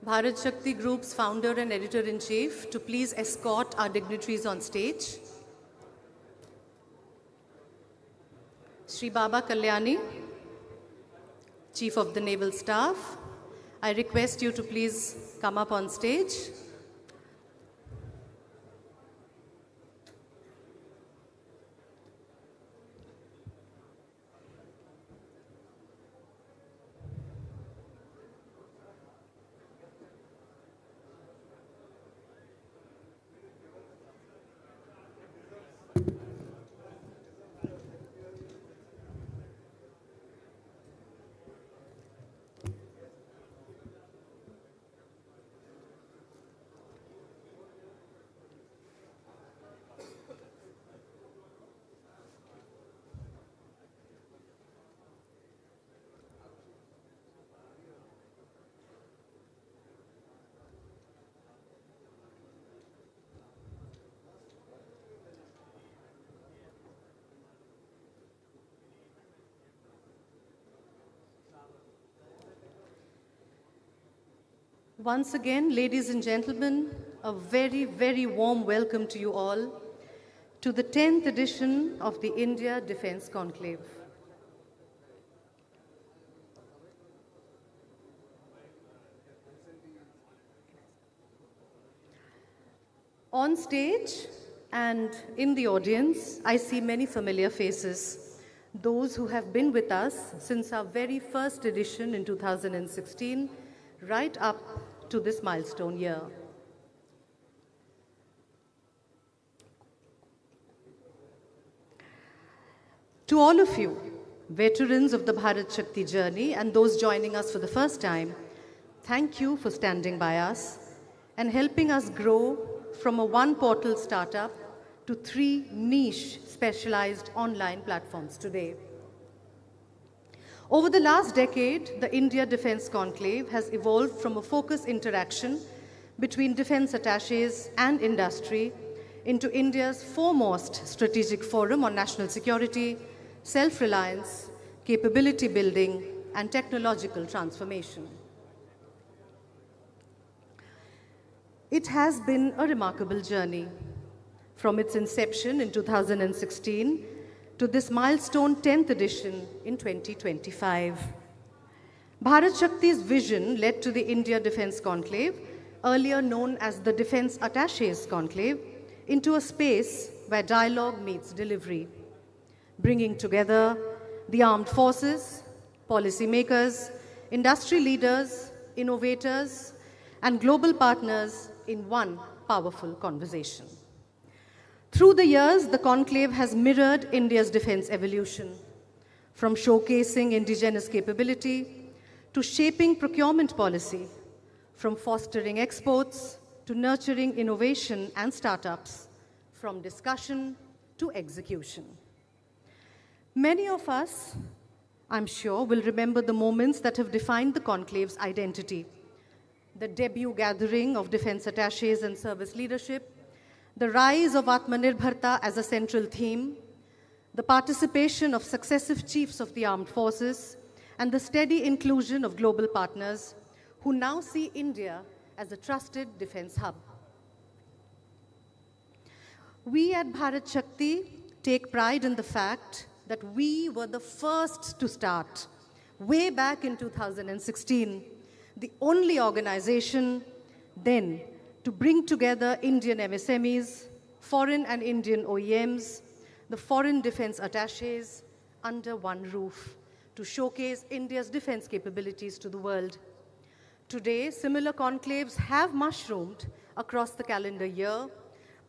Bharat Shakti Group's founder and editor-in-chief, to please escort our dignitaries on stage. Shri Baba Kalyani, Chief of the Naval Staff, I request you to please come up on stage. Once again, ladies and gentlemen, a very, very warm welcome to you all to the 10th edition of the India Defence Conclave. On stage and in the audience, I see many familiar faces, those who have been with us since our very first edition in 2016, right up to this milestone year. To all of you, veterans of the Bharat Shakti journey and those joining us for the first time, thank you for standing by us and helping us grow from a one-portal startup to 3 niche specialized online platforms today. Over the last decade, the India Defence Conclave has evolved from a focused interaction between defence attachés and industry into India's foremost strategic forum on national security, self-reliance, capability building, and technological transformation. It has been a remarkable journey. From its inception in 2016 to this milestone 10th edition in 2025. Bharat Shakti's vision led to the India Defence Conclave, earlier known as the Defence Attachés Conclave, into a space where dialogue meets delivery, bringing together the armed forces, policymakers, industry leaders, innovators, and global partners in one powerful conversation. Through the years, the conclave has mirrored India's defense evolution, from showcasing indigenous capability to shaping procurement policy, from fostering exports to nurturing innovation and startups, from discussion to execution. Many of us, I'm sure, will remember the moments that have defined the conclave's identity. The debut gathering of defense attachés and service leadership, the rise of Atmanirbharta as a central theme, the participation of successive chiefs of the armed forces, and the steady inclusion of global partners who now see India as a trusted defense hub. We at Bharat Shakti take pride in the fact that we were the first to start, way back in 2016, the only organization then to bring together Indian MSMEs, foreign and Indian OEMs, the foreign defense attachés under one roof to showcase India's defense capabilities to the world. Today, similar conclaves have mushroomed across the calendar year,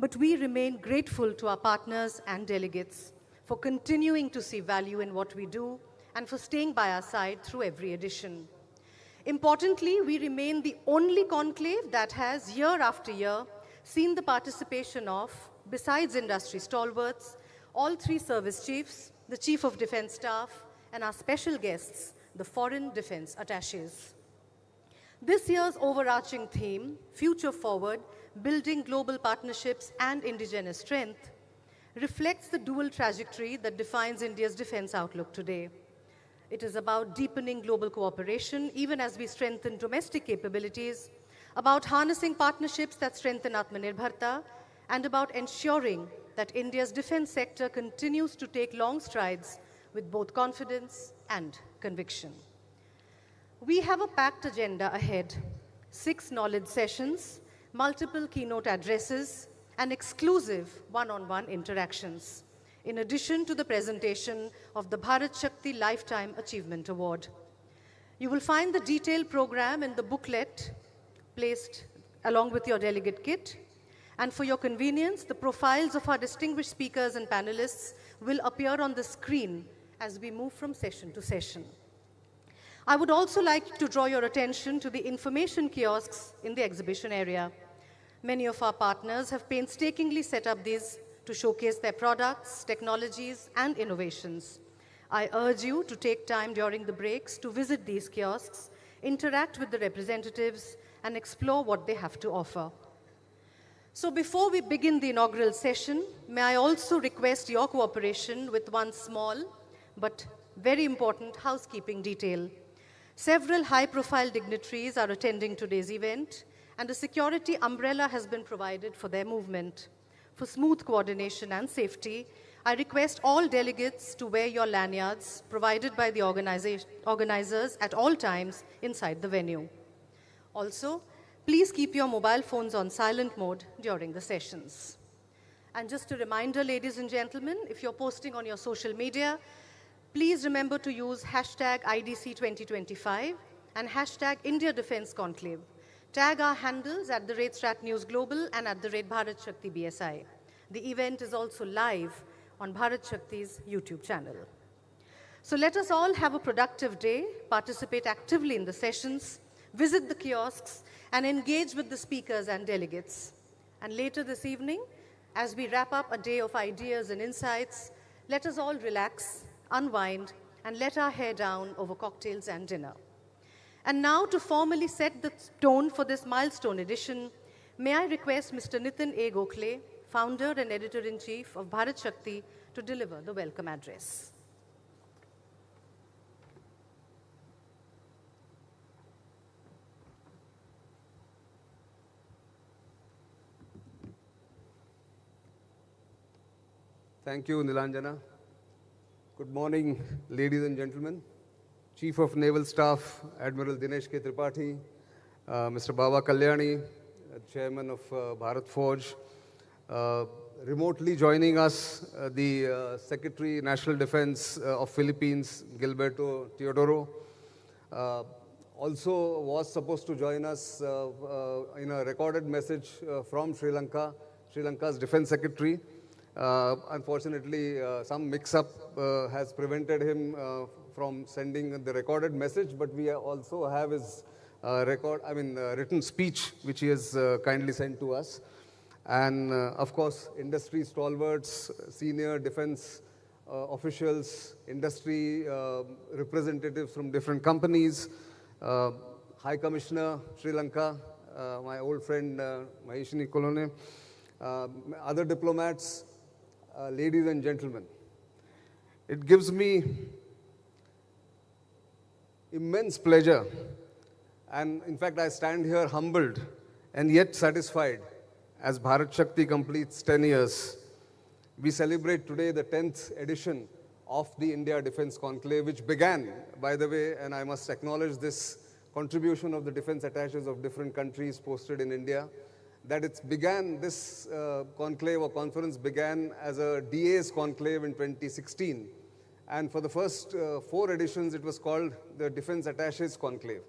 but we remain grateful to our partners and delegates for continuing to see value in what we do and for staying by our side through every edition. Importantly, we remain the only conclave that has, year after year, seen the participation of, besides industry stalwarts, all 3 service chiefs, the Chief of Defense Staff, and our special guests, the foreign defense attachés. This year's overarching theme, Future Forward, Building Global Partnerships and Indigenous Strength, reflects the dual trajectory that defines India's defense outlook today. It is about deepening global cooperation, even as we strengthen domestic capabilities, about harnessing partnerships that strengthen Atmanirbharta, and about ensuring that India's defense sector continues to take long strides with both confidence and conviction. We have a packed agenda ahead: 6 knowledge sessions, multiple keynote addresses, and exclusive one-on-one interactions, in addition to the presentation of the Bharat Shakti Lifetime Achievement Award. You will find the detailed program in the booklet placed along with your delegate kit. And for your convenience, the profiles of our distinguished speakers and panelists will appear on the screen as we move from session to session. I would also like to draw your attention to the information kiosks in the exhibition area. Many of our partners have painstakingly set up these to showcase their products, technologies, and innovations. I urge you to take time during the breaks to visit these kiosks, interact with the representatives, and explore what they have to offer. So before we begin the inaugural session, may I also request your cooperation with one small but very important housekeeping detail. Several high-profile dignitaries are attending today's event, and a security umbrella has been provided for their movement. For smooth coordination and safety, I request all delegates to wear your lanyards provided by the organizers at all times inside the venue. Also, please keep your mobile phones on silent mode during the sessions. And just a reminder, ladies and gentlemen, if you're posting on your social media, please remember to use hashtag IDC2025 and hashtag India Defense Conclave. Tag our handles at @StratNewsGlobal and at Bharat Shakti BSI. The event is also live on Bharat Shakti's YouTube channel. So let us all have a productive day, participate actively in the sessions, visit the kiosks, and engage with the speakers and delegates. And later this evening, as we wrap up a day of ideas and insights, let us all relax, unwind, and let our hair down over cocktails and dinner. And now, to formally set the tone for this milestone edition, may I request Mr. Nitin A. Gokhale, founder and editor-in-chief of Bharat Shakti, to deliver the welcome address. Thank you, Nilanjana. Good morning, ladies and gentlemen. Chief of Naval Staff, Admiral Dinesh K. Tripathi, Mr. Baba Kalyani, Chairman of Bharat Forge, remotely joining us, the Secretary, National Defense of Philippines, Gilberto Teodoro, also was supposed to join us in a recorded message from Sri Lanka, Sri Lanka's Defense Secretary. Unfortunately, some mix-up has prevented him from sending the recorded message, but we also have his written speech, which he has kindly sent to us. And of course, industry stalwarts, senior defense officials, industry representatives from different companies, High Commissioner, Sri Lanka, my old friend Maheshini Kolone, other diplomats, ladies and gentlemen. It gives me immense pleasure, and in fact I stand here humbled and yet satisfied as Bharat Shakti completes 10 years. We celebrate today the 10th edition of the India Defense Conclave, which began, by the way, and I must acknowledge this contribution of the defense attaches of different countries posted in India, that this conclave or conference began as a DA's conclave in 2016. And for the first 4 editions, it was called the Defense Attaches Conclave.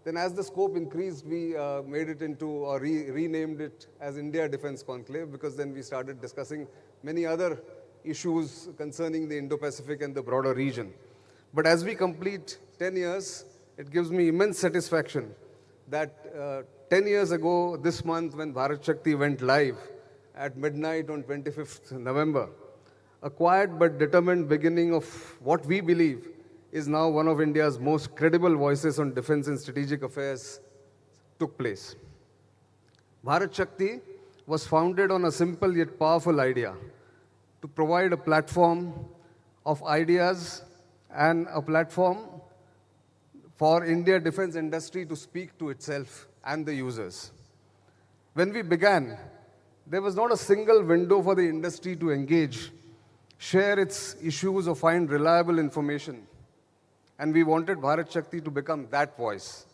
Then as the scope increased, we made it into, or renamed it as India Defense Conclave, because then we started discussing many other issues concerning the Indo-Pacific and the broader region. But as we complete 10 years, it gives me immense satisfaction that 10 years ago this month, when Bharat Shakti went live at midnight on 25th November, a quiet but determined beginning of what we believe is now one of India's most credible voices on defense and strategic affairs took place. Bharat Shakti was founded on a simple yet powerful idea: to provide a platform of ideas and a platform for India defense industry to speak to itself and the users. When we began, there was not a single window for the industry to engage, share its issues, or find reliable information. And we wanted Bharat Shakti to become that voice.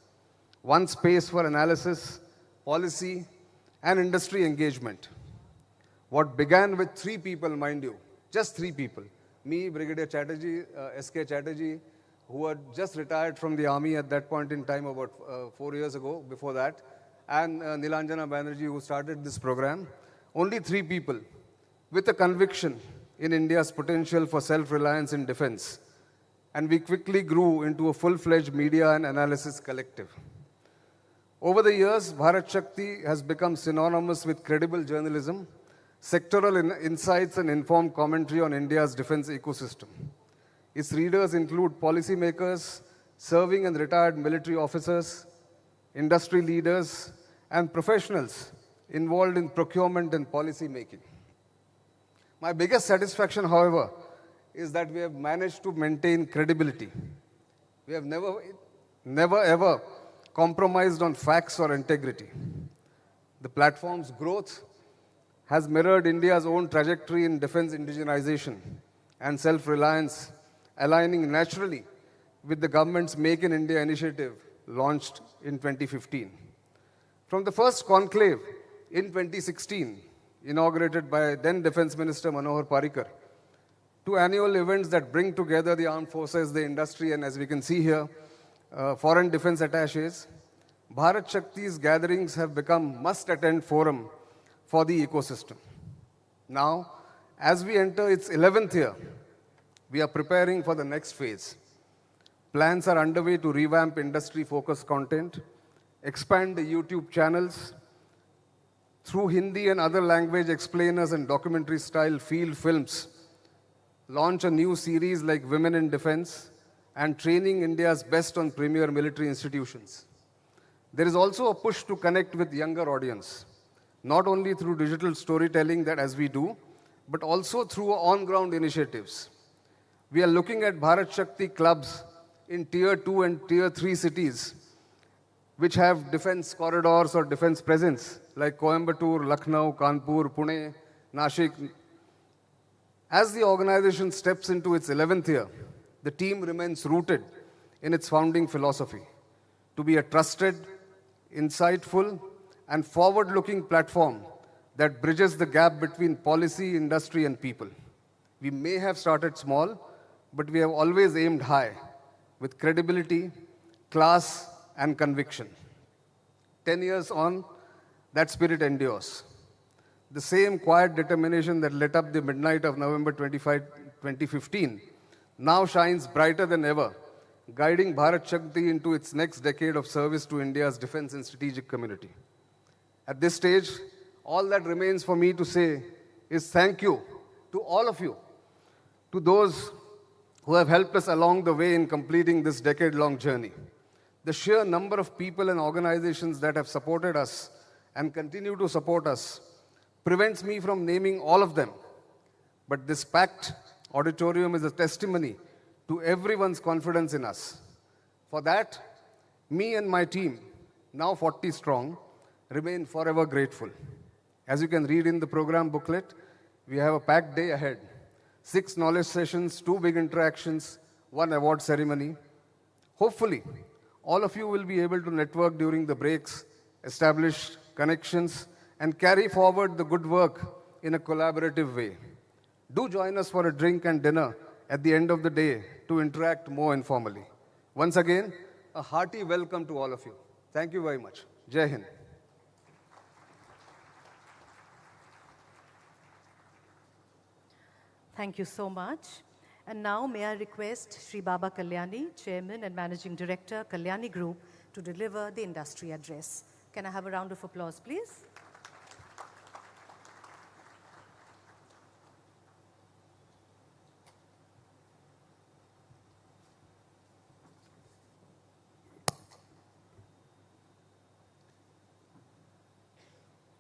One space for analysis, policy, and industry engagement. What began with 3 people, mind you, just 3 people. Me, Brigadier Chatterjee, S.K. Chatterjee, who had just retired from the army at that point in time, about 4 years ago, before that, and Nilanjana Banerjee, who started this program. Only 3 people with a conviction in India's potential for self-reliance in defense. And we quickly grew into a full-fledged media and analysis collective. Over the years, Bharat Shakti has become synonymous with credible journalism, sectoral insights, and informed commentary on India's defense ecosystem. Its readers include policymakers, serving and retired military officers, industry leaders, and professionals involved in procurement and policy making. My biggest satisfaction, however, is that we have managed to maintain credibility. We have never ever compromised on facts or integrity. The platform's growth has mirrored India's own trajectory in defense indigenization and self-reliance, aligning naturally with the government's Make in India initiative launched in 2015. From the first conclave in 2016, inaugurated by then Defense Minister Manohar Parrikar, to annual events that bring together the armed forces, the industry, and as we can see here, foreign defense attaches, Bharat Shakti's gatherings have become must-attend forum for the ecosystem. Now, as we enter its 11th year, we are preparing for the next phase. Plans are underway to revamp industry-focused content, expand the YouTube channels, through Hindi and other language explainers and documentary-style field films, launch a new series like Women in Defense, and training India's best on premier military institutions. There is also a push to connect with younger audience, not only through digital storytelling that as we do, but also through on-ground initiatives. We are looking at Bharat Shakti clubs in Tier 2 and Tier 3 cities, which have defense corridors or defense presence, like Coimbatore, Lucknow, Kanpur, Pune, Nashik. As the organization steps into its 11th year, the team remains rooted in its founding philosophy, to be a trusted, insightful, and forward-looking platform that bridges the gap between policy, industry, and people. We may have started small, but we have always aimed high, with credibility, class, and conviction. 10 years on, that spirit endures. The same quiet determination that lit up the midnight of November 25, 2015 now shines brighter than ever, guiding Bharat Shakti into its next decade of service to India's defense and strategic community. At this stage, all that remains for me to say is thank you to all of you, to those who have helped us along the way in completing this decade-long journey. The sheer number of people and organizations that have supported us and continue to support us prevents me from naming all of them. But this packed auditorium is a testimony to everyone's confidence in us. For that, me and my team, now 40 strong, remain forever grateful. As you can read in the program booklet, we have a packed day ahead. 6 knowledge sessions, 2 big interactions, 1 award ceremony. Hopefully, all of you will be able to network during the breaks, establish connections, and carry forward the good work in a collaborative way. Do join us for a drink and dinner at the end of the day to interact more informally. Once again, a hearty welcome to all of you. Thank you very much. Jai Hind. Thank you so much. And now may I request Sri Baba Kalyani, Chairman and Managing Director, Kalyani Group, to deliver the industry address. Can I have a round of applause, please?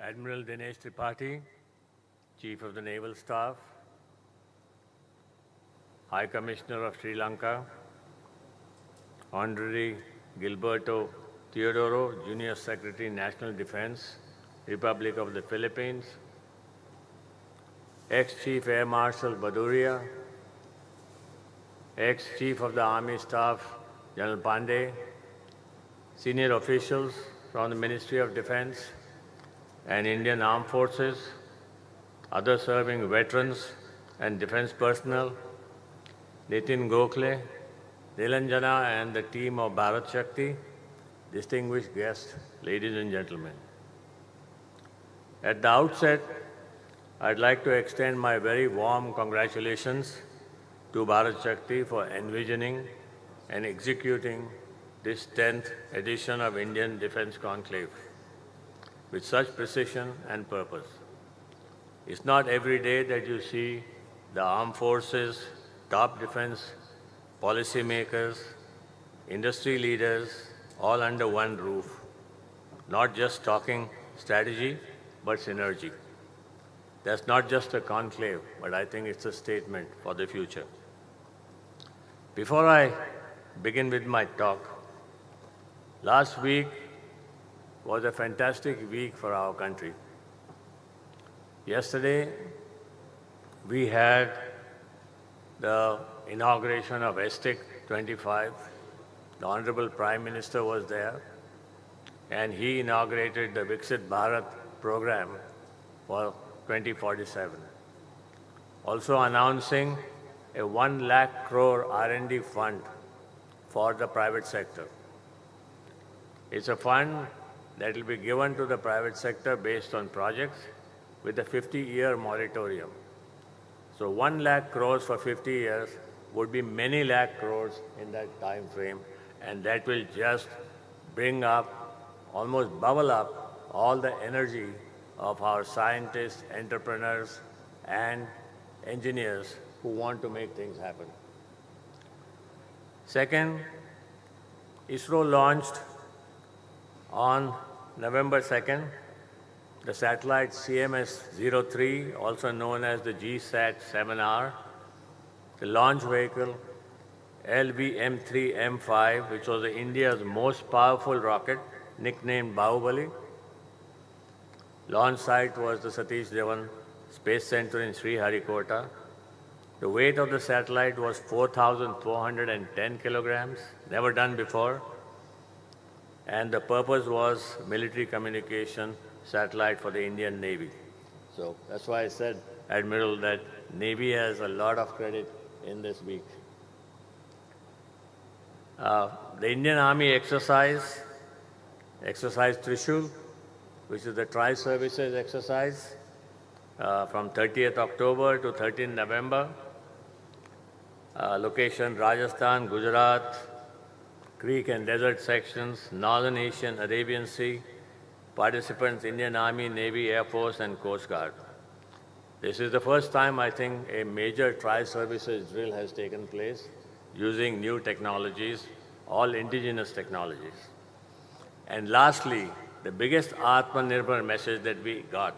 Admiral Dinesh Tripathi, Chief of the Naval Staff, High Commissioner of Sri Lanka, Honorary Gilberto Teodoro, Junior Secretary, National Defense, Republic of the Philippines, ex-Chief Air Marshal Baduria, ex-Chief of the Army Staff, General Pandey, senior officials from the Ministry of Defense and Indian Armed Forces, other serving veterans and defense personnel, Nitin Gokhale, Nilanjana and the team of Bharat Shakti, distinguished guests, ladies and gentlemen. At the outset, I'd like to extend my very warm congratulations to Bharat Shakti for envisioning and executing this 10th edition of Indian Defense Conclave with such precision and purpose. It's not every day that you see the armed forces, top defense policymakers, industry leaders, all under one roof, not just talking strategy, but synergy. That's not just a conclave, but I think it's a statement for the future. Before I begin with my talk, last week was a fantastic week for our country. Yesterday, we had the inauguration of ESTIC 25. The Honorable Prime Minister was there, and he inaugurated the Viksit Bharat program for 2047. Also announcing a 1 lakh crore R&D fund for the private sector. It's a fund that will be given to the private sector based on projects with a 50-year moratorium. So 1 lakh crores for 50 years would be many lakh crores in that time frame, and that will just bring up, almost bubble up, all the energy of our scientists, entrepreneurs, and engineers who want to make things happen. Second, ISRO launched on November 2nd the satellite CMS-03, also known as the GSAT-7R, the launch vehicle LVM-3M5, which was India's most powerful rocket, nicknamed Bahubali. Launch site was the Satish Dhawan Space Center in Sriharikota. The weight of the satellite was 4,410 kilograms, never done before. And the purpose was military communication satellite for the Indian Navy. So that's why I said, Admiral, that Navy has a lot of credit in this week. The Indian Army Exercise Trishul, which is the tri-services exercise from 30th October to 13th November. Location Rajasthan, Gujarat, Creek and desert sections, Northern Asian, Arabian Sea. Participants, Indian Army, Navy, Air Force, and Coast Guard. This is the first time, I think, a major tri-services drill has taken place using new technologies, all indigenous technologies. And lastly, the biggest Atmanirbhar message that we got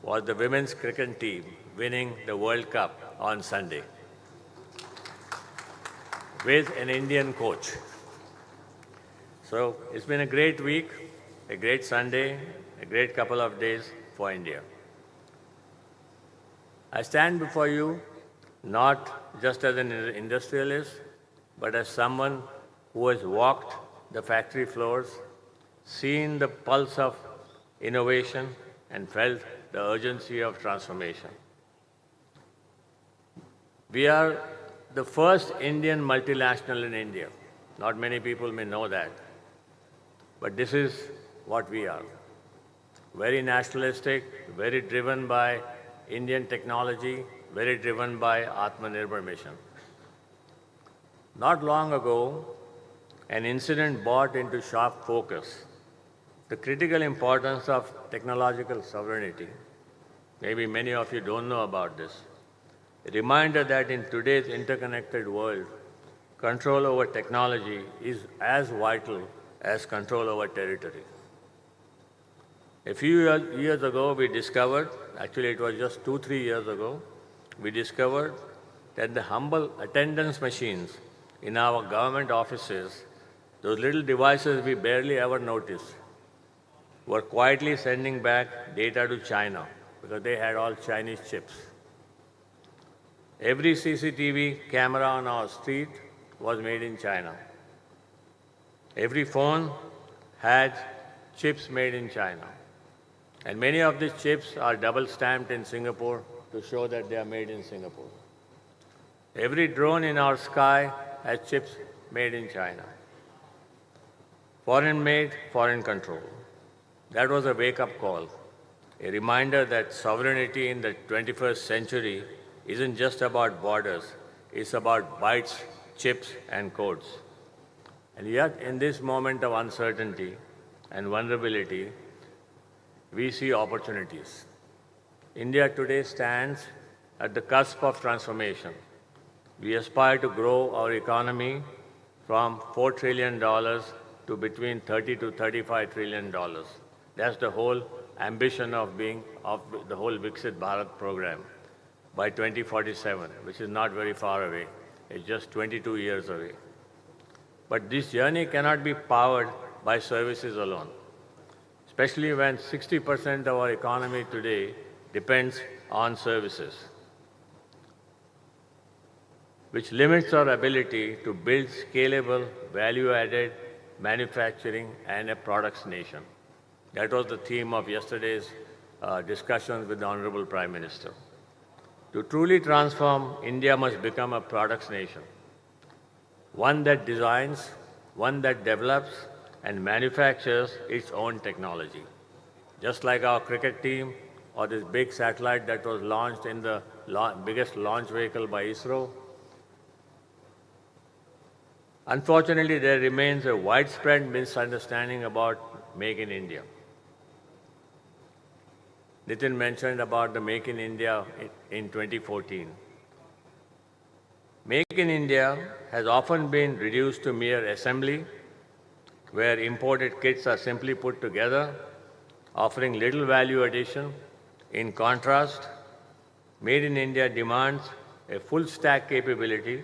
was the women's cricket team winning the World Cup on Sunday with an Indian coach. So it's been a great week, a great Sunday, a great couple of days for India. I stand before you not just as an industrialist, but as someone who has walked the factory floors, seen the pulse of innovation, and felt the urgency of transformation. We are the first Indian multinational in India. Not many people may know that. But this is what we are. Very nationalistic, very driven by Indian technology, very driven by Atmanirbhar mission. Not long ago, an incident brought into sharp focus the critical importance of technological sovereignty. Maybe many of you don't know about this. A reminder that in today's interconnected world, control over technology is as vital as control over territory. A few years ago, we discovered, actually it was just 2-3 years ago, we discovered that the humble attendance machines in our government offices, those little devices we barely ever notice, were quietly sending back data to China because they had all Chinese chips. Every CCTV camera on our street was made in China. Every phone had chips made in China. And many of these chips are double stamped in Singapore to show that they are made in Singapore. Every drone in our sky has chips made in China. Foreign made, foreign control. That was a wake-up call, a reminder that sovereignty in the 21st century isn't just about borders, it's about bytes, chips, and codes. And yet, in this moment of uncertainty and vulnerability, we see opportunities. India today stands at the cusp of transformation. We aspire to grow our economy from $4 trillion to between $30 to $35 trillion. That's the whole ambition of the whole Viksit Bharat program by 2047, which is not very far away. It's just 22 years away. But this journey cannot be powered by services alone, especially when 60% of our economy today depends on services, which limits our ability to build scalable, value-added manufacturing and a products nation. That was the theme of yesterday's discussions with the Honorable Prime Minister. To truly transform, India must become a products nation, one that designs, one that develops and manufactures its own technology. Just like our cricket team or this big satellite that was launched in the biggest launch vehicle by ISRO. Unfortunately, there remains a widespread misunderstanding about Make in India. Nitin mentioned about the Make in India in 2014. Make in India has often been reduced to mere assembly, where imported kits are simply put together, offering little value addition. In contrast, Made in India demands a full stack capability,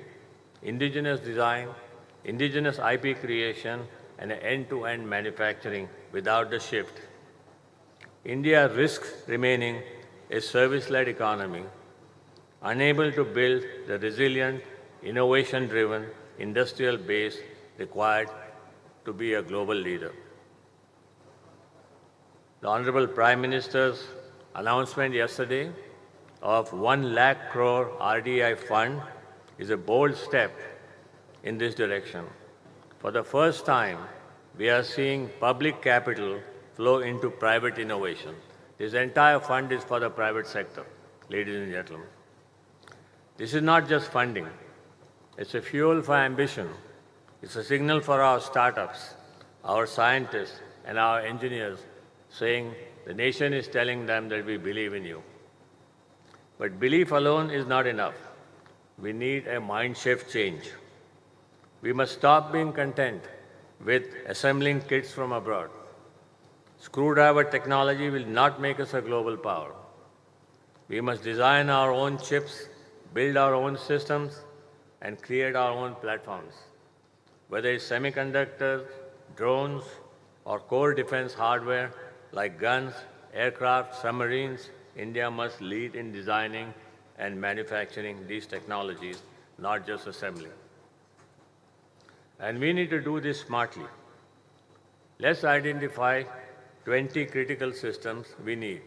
indigenous design, indigenous IP creation, and an end-to-end manufacturing without the shift. India risks remaining a service-led economy, unable to build the resilient, innovation-driven industrial base required to be a global leader. The Honorable Prime Minister's announcement yesterday of 1 lakh crore RDI fund is a bold step in this direction. For the first time, we are seeing public capital flow into private innovation. This entire fund is for the private sector, ladies and gentlemen. This is not just funding. It's a fuel for ambition. It's a signal for our startups, our scientists, and our engineers saying the nation is telling them that we believe in you. But belief alone is not enough. We need a mind shift change. We must stop being content with assembling kits from abroad. Screwdriver technology will not make us a global power. We must design our own chips, build our own systems, and create our own platforms. Whether it's semiconductors, drones, or core defense hardware like guns, aircraft, submarines, India must lead in designing and manufacturing these technologies, not just assembling. And we need to do this smartly. Let's identify 20 critical systems we need.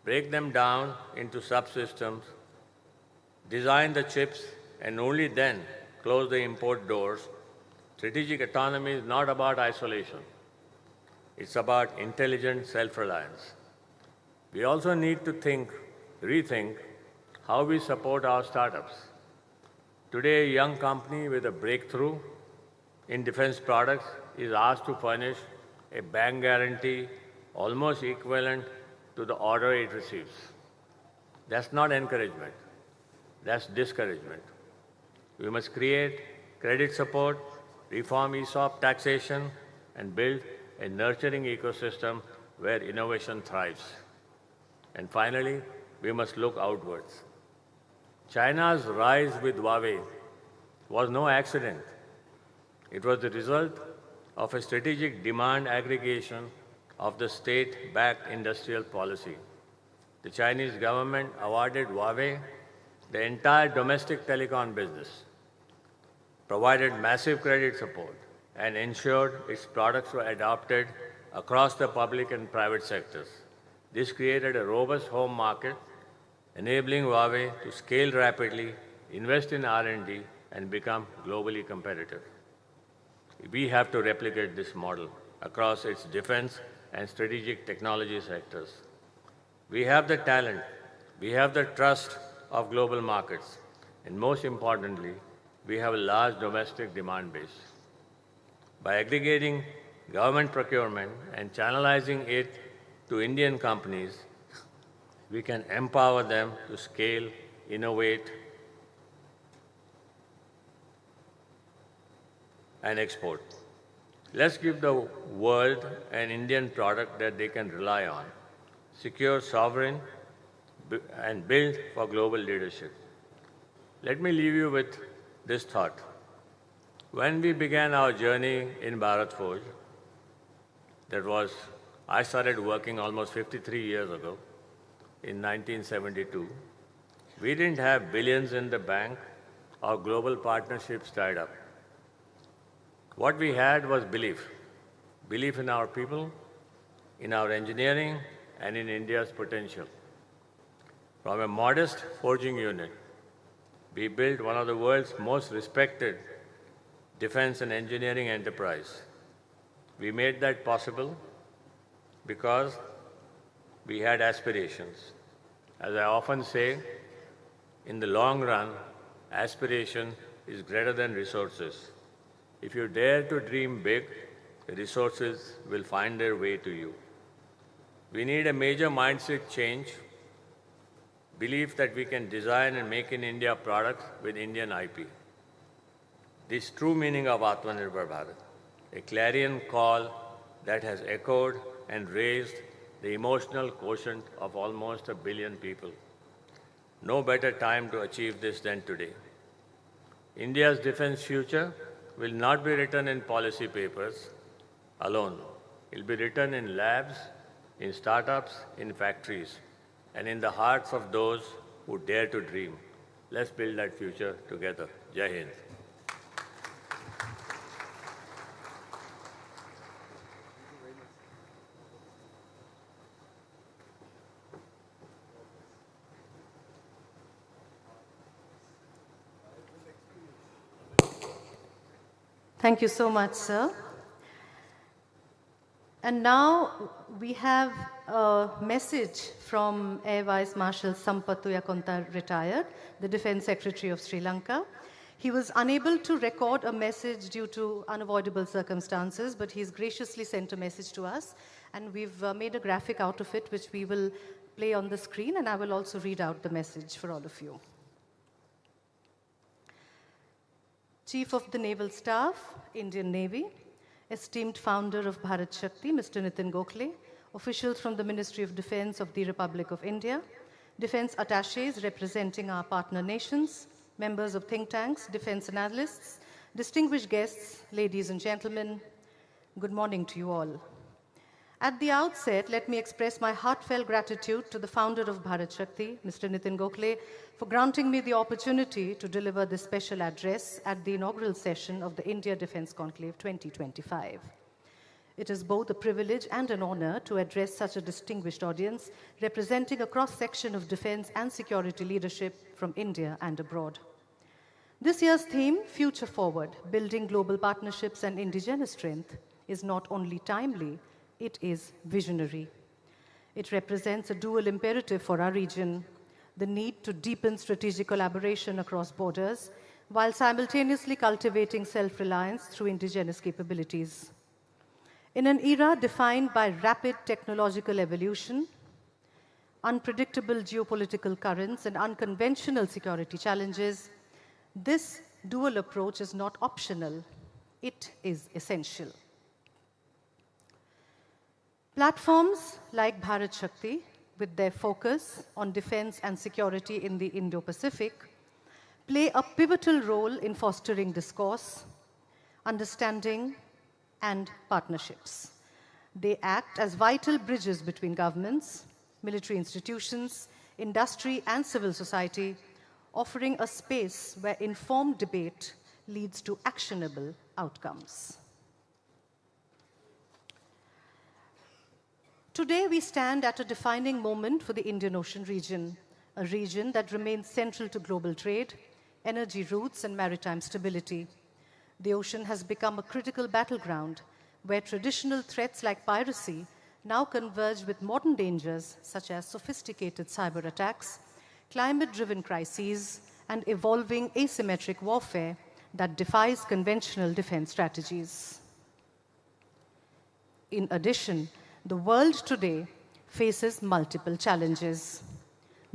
Break them down into subsystems, design the chips, and only then close the import doors. Strategic autonomy is not about isolation. It's about intelligent self-reliance. We also need to rethink how we support our startups. Today, a young company with a breakthrough in defense products is asked to furnish a bank guarantee almost equivalent to the order it receives. That's not encouragement. That's discouragement. We must create credit support, reform ESOP taxation, and build a nurturing ecosystem where innovation thrives. And finally, we must look outwards. China's rise with Huawei was no accident. It was the result of a strategic demand aggregation of the state-backed industrial policy. The Chinese government awarded Huawei the entire domestic telecom business, provided massive credit support, and ensured its products were adopted across the public and private sectors. This created a robust home market, enabling Huawei to scale rapidly, invest in R&D, and become globally competitive. We have to replicate this model across its defense and strategic technology sectors. We have the talent, we have the trust of global markets, and most importantly, we have a large domestic demand base. By aggregating government procurement and channelizing it to Indian companies, we can empower them to scale, innovate, and export. Let's give the world an Indian product that they can rely on, secure, sovereign, and build for global leadership. Let me leave you with this thought. When we began our journey in Bharat Forge, I started working almost 53 years ago in 1972. We didn't have billions in the bank or global partnerships tied up. What we had was belief in our people, in our engineering, and in India's potential. From a modest forging unit, we built one of the world's most respected defense and engineering enterprise. We made that possible because we had aspirations. As I often say, in the long run, aspiration is greater than resources. If you dare to dream big, the resources will find their way to you. We need a major mindset change, belief that we can design and make in India products with Indian IP. This true meaning of Atmanirbhar Bharat, a clarion call that has echoed and raised the emotional quotient of almost 1 billion people. No better time to achieve this than today. India's defense future will not be written in policy papers alone. It will be written in labs, in startups, in factories, and in the hearts of those who dare to dream. Let's build that future together. Jai Hind. Thank you so much, sir. And now we have a message from Air Vice Marshal Sampath Tuyakonta, retired, the Defense Secretary of Sri Lanka. He was unable to record a message due to unavoidable circumstances, but he's graciously sent a message to us, and we've made a graphic out of it, which we will play on the screen, and I will also read out the message for all of you. Chief of the Naval Staff, Indian Navy, esteemed founder of Bharat Shakti, Mr. Nitin Gokhale, officials from the Ministry of Defense of the Republic of India, defense attaches representing our partner nations, members of think tanks, defense analysts, distinguished guests, ladies and gentlemen, good morning to you all. At the outset, let me express my heartfelt gratitude to the founder of Bharat Shakti, Mr. Nitin Gokhale, for granting me the opportunity to deliver this special address at the inaugural session of the India Defence Conclave 2025. It is both a privilege and an honor to address such a distinguished audience, representing a cross-section of defense and security leadership from India and abroad. This year's theme, Future Forward, Building Global Partnerships and Indigenous Strength, is not only timely, it is visionary. It represents a dual imperative for our region, the need to deepen strategic collaboration across borders, while simultaneously cultivating self-reliance through indigenous capabilities. In an era defined by rapid technological evolution, unpredictable geopolitical currents, and unconventional security challenges, this dual approach is not optional, it is essential. Platforms like Bharat Shakti, with their focus on defense and security in the Indo-Pacific, play a pivotal role in fostering discourse, understanding, and partnerships. They act as vital bridges between governments, military institutions, industry, and civil society, offering a space where informed debate leads to actionable outcomes. Today, we stand at a defining moment for the Indian Ocean region, a region that remains central to global trade, energy routes, and maritime stability. The ocean has become a critical battleground where traditional threats like piracy now converge with modern dangers such as sophisticated cyber attacks, climate-driven crises, and evolving asymmetric warfare that defies conventional defense strategies. In addition, the world today faces multiple challenges: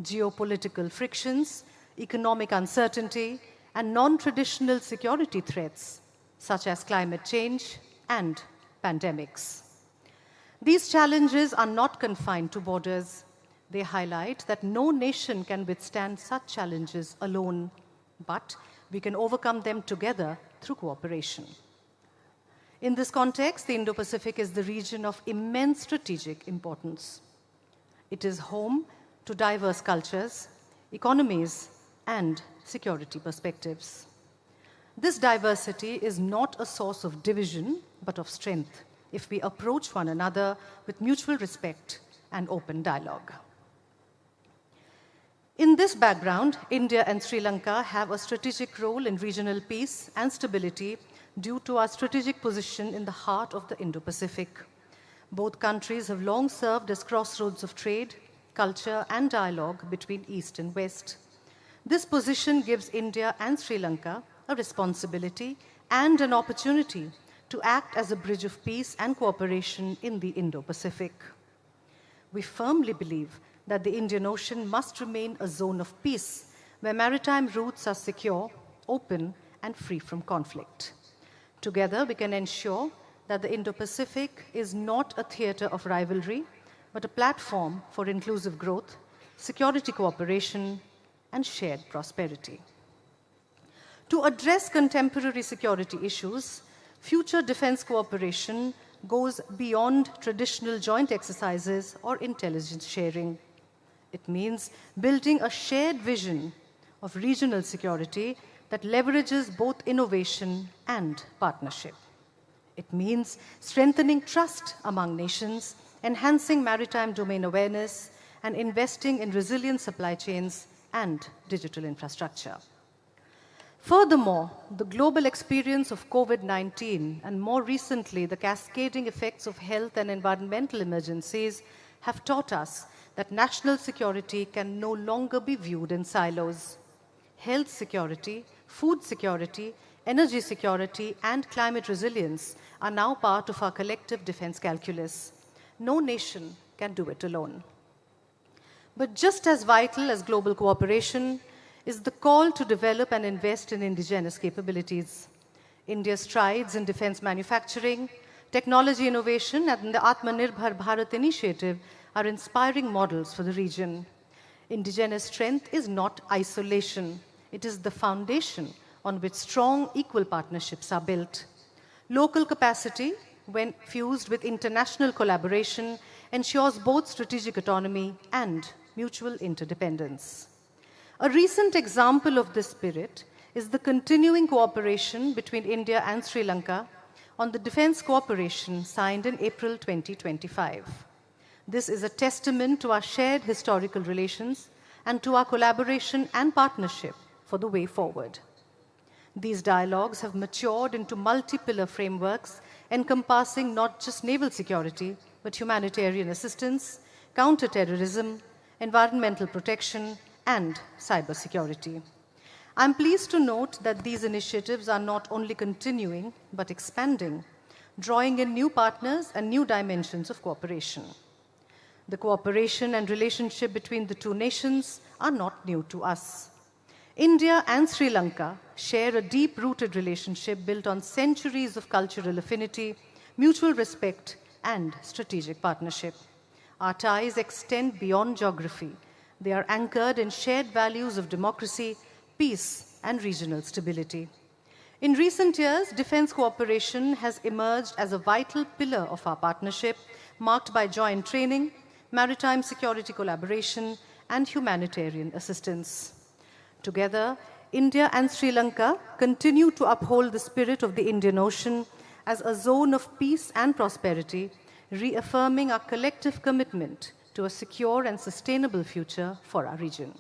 geopolitical frictions, economic uncertainty, and non-traditional security threats, such as climate change and pandemics. These challenges are not confined to borders. They highlight that no nation can withstand such challenges alone, but we can overcome them together through cooperation. In this context, the Indo-Pacific is the region of immense strategic importance. It is home to diverse cultures, economies, and security perspectives. This diversity is not a source of division, but of strength, if we approach one another with mutual respect and open dialogue. In this background, India and Sri Lanka have a strategic role in regional peace and stability due to our strategic position in the heart of the Indo-Pacific. Both countries have long served as crossroads of trade, culture, and dialogue between East and West. This position gives India and Sri Lanka a responsibility and an opportunity to act as a bridge of peace and cooperation in the Indo-Pacific. We firmly believe that the Indian Ocean must remain a zone of peace where maritime routes are secure, open, and free from conflict. Together, we can ensure that the Indo-Pacific is not a theater of rivalry, but a platform for inclusive growth, security cooperation, and shared prosperity. To address contemporary security issues, future defense cooperation goes beyond traditional joint exercises or intelligence sharing. It means building a shared vision of regional security that leverages both innovation and partnership. It means strengthening trust among nations, enhancing maritime domain awareness, and investing in resilient supply chains and digital infrastructure. Furthermore, the global experience of COVID-19 and more recently the cascading effects of health and environmental emergencies have taught us that national security can no longer be viewed in silos. Health security, food security, energy security, and climate resilience are now part of our collective defense calculus. No nation can do it alone. But just as vital as global cooperation is the call to develop and invest in indigenous capabilities. India's strides in defense manufacturing, technology innovation, and the Atmanirbhar Bharat initiative are inspiring models for the region. Indigenous strength is not isolation. It is the foundation on which strong, equal partnerships are built. Local capacity, when fused with international collaboration, ensures both strategic autonomy and mutual interdependence. A recent example of this spirit is the continuing cooperation between India and Sri Lanka on the defense cooperation signed in April 2025. This is a testament to our shared historical relations and to our collaboration and partnership for the way forward. These dialogues have matured into multi-pillar frameworks encompassing not just naval security, but humanitarian assistance, counter-terrorism, environmental protection, and cybersecurity. I'm pleased to note that these initiatives are not only continuing, but expanding, drawing in new partners and new dimensions of cooperation. The cooperation and relationship between the two nations are not new to us. India and Sri Lanka share a deep-rooted relationship built on centuries of cultural affinity, mutual respect, and strategic partnership. Our ties extend beyond geography. They are anchored in shared values of democracy, peace, and regional stability. In recent years, defense cooperation has emerged as a vital pillar of our partnership, marked by joint training, maritime security collaboration, and humanitarian assistance. Together, India and Sri Lanka continue to uphold the spirit of the Indian Ocean as a zone of peace and prosperity, reaffirming our collective commitment to a secure and sustainable future for our region.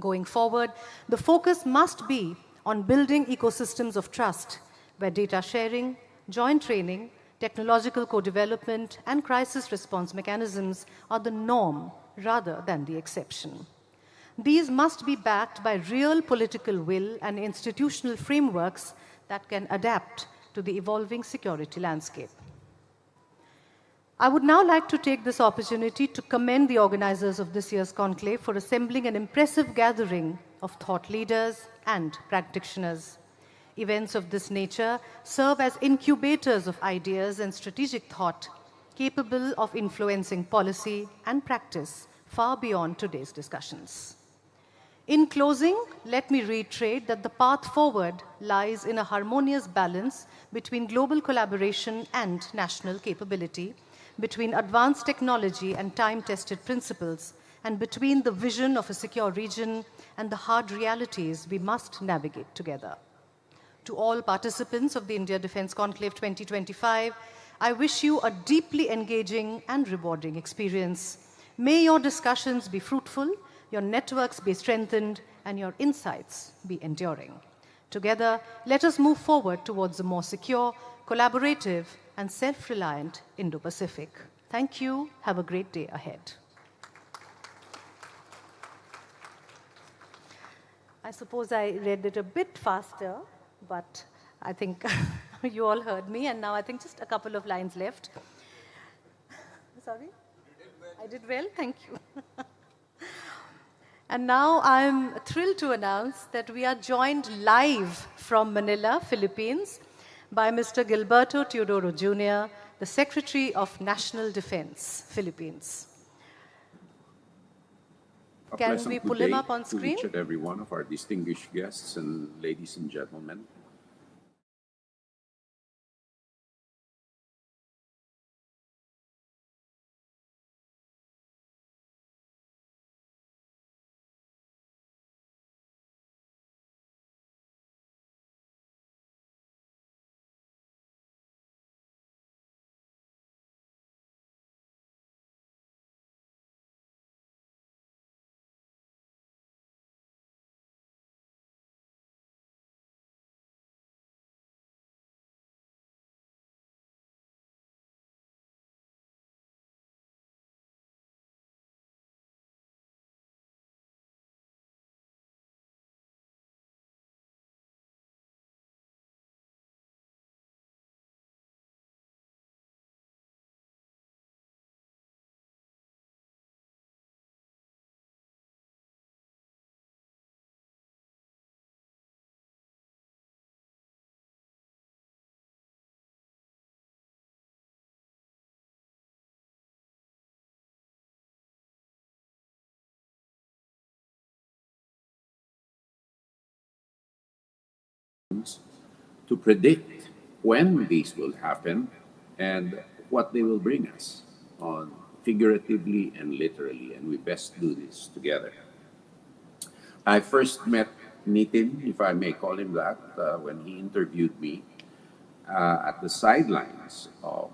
Going forward, the focus must be on building ecosystems of trust, where data sharing, joint training, technological co-development, and crisis response mechanisms are the norm rather than the exception. These must be backed by real political will and institutional frameworks that can adapt to the evolving security landscape. I would now like to take this opportunity to commend the organizers of this year's conclave for assembling an impressive gathering of thought leaders and practitioners. Events of this nature serve as incubators of ideas and strategic thought, capable of influencing policy and practice far beyond today's discussions. In closing, let me reiterate that the path forward lies in a harmonious balance between global collaboration and national capability, between advanced technology and time-tested principles, and between the vision of a secure region and the hard realities we must navigate together. To all participants of the India Defence Conclave 2025, I wish you a deeply engaging and rewarding experience. May your discussions be fruitful, your networks be strengthened, and your insights be enduring. Together, let us move forward towards a more secure, collaborative, and self-reliant Indo-Pacific. Thank you. Have a great day ahead. I suppose I read it a bit faster, but I think you all heard me, and now I think just a couple of lines left. Sorry? I did well, thank you. And now I'm thrilled to announce that we are joined live from Manila, Philippines, by Mr. Gilberto Teodoro Jr., the Secretary of National Defense, Philippines. Can we pull him up on screen? To each and every one of our distinguished guests and ladies and gentlemen. To predict when these will happen and what they will bring us, on figuratively and literally, and we best do this together. I first met Nitin, if I may call him that, when he interviewed me at the sidelines of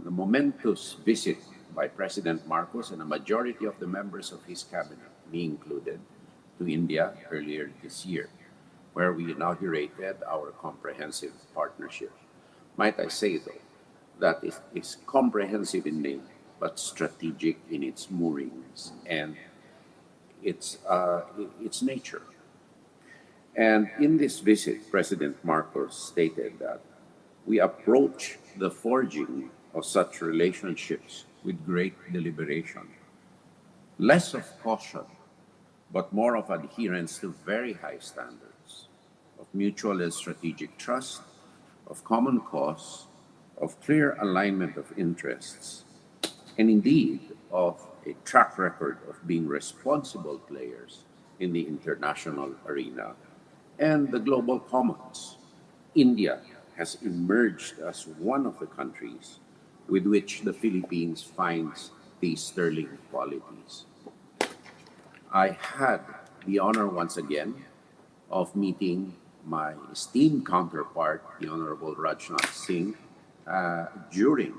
the momentous visit by President Marcos and a majority of the members of his cabinet, me included, to India earlier this year, where we inaugurated our comprehensive partnership. Might I say, though, that it is comprehensive in name, but strategic in its moorings and its nature. And in this visit, President Marcos stated that we approach the forging of such relationships with great deliberation, less of caution, but more of adherence to very high standards of mutual and strategic trust, of common cause, of clear alignment of interests, and indeed of a track record of being responsible players in the international arena and the global commons. India has emerged as one of the countries with which the Philippines finds these sterling qualities. I had the honor once again of meeting my esteemed counterpart, the Honorable Rajnath Singh, during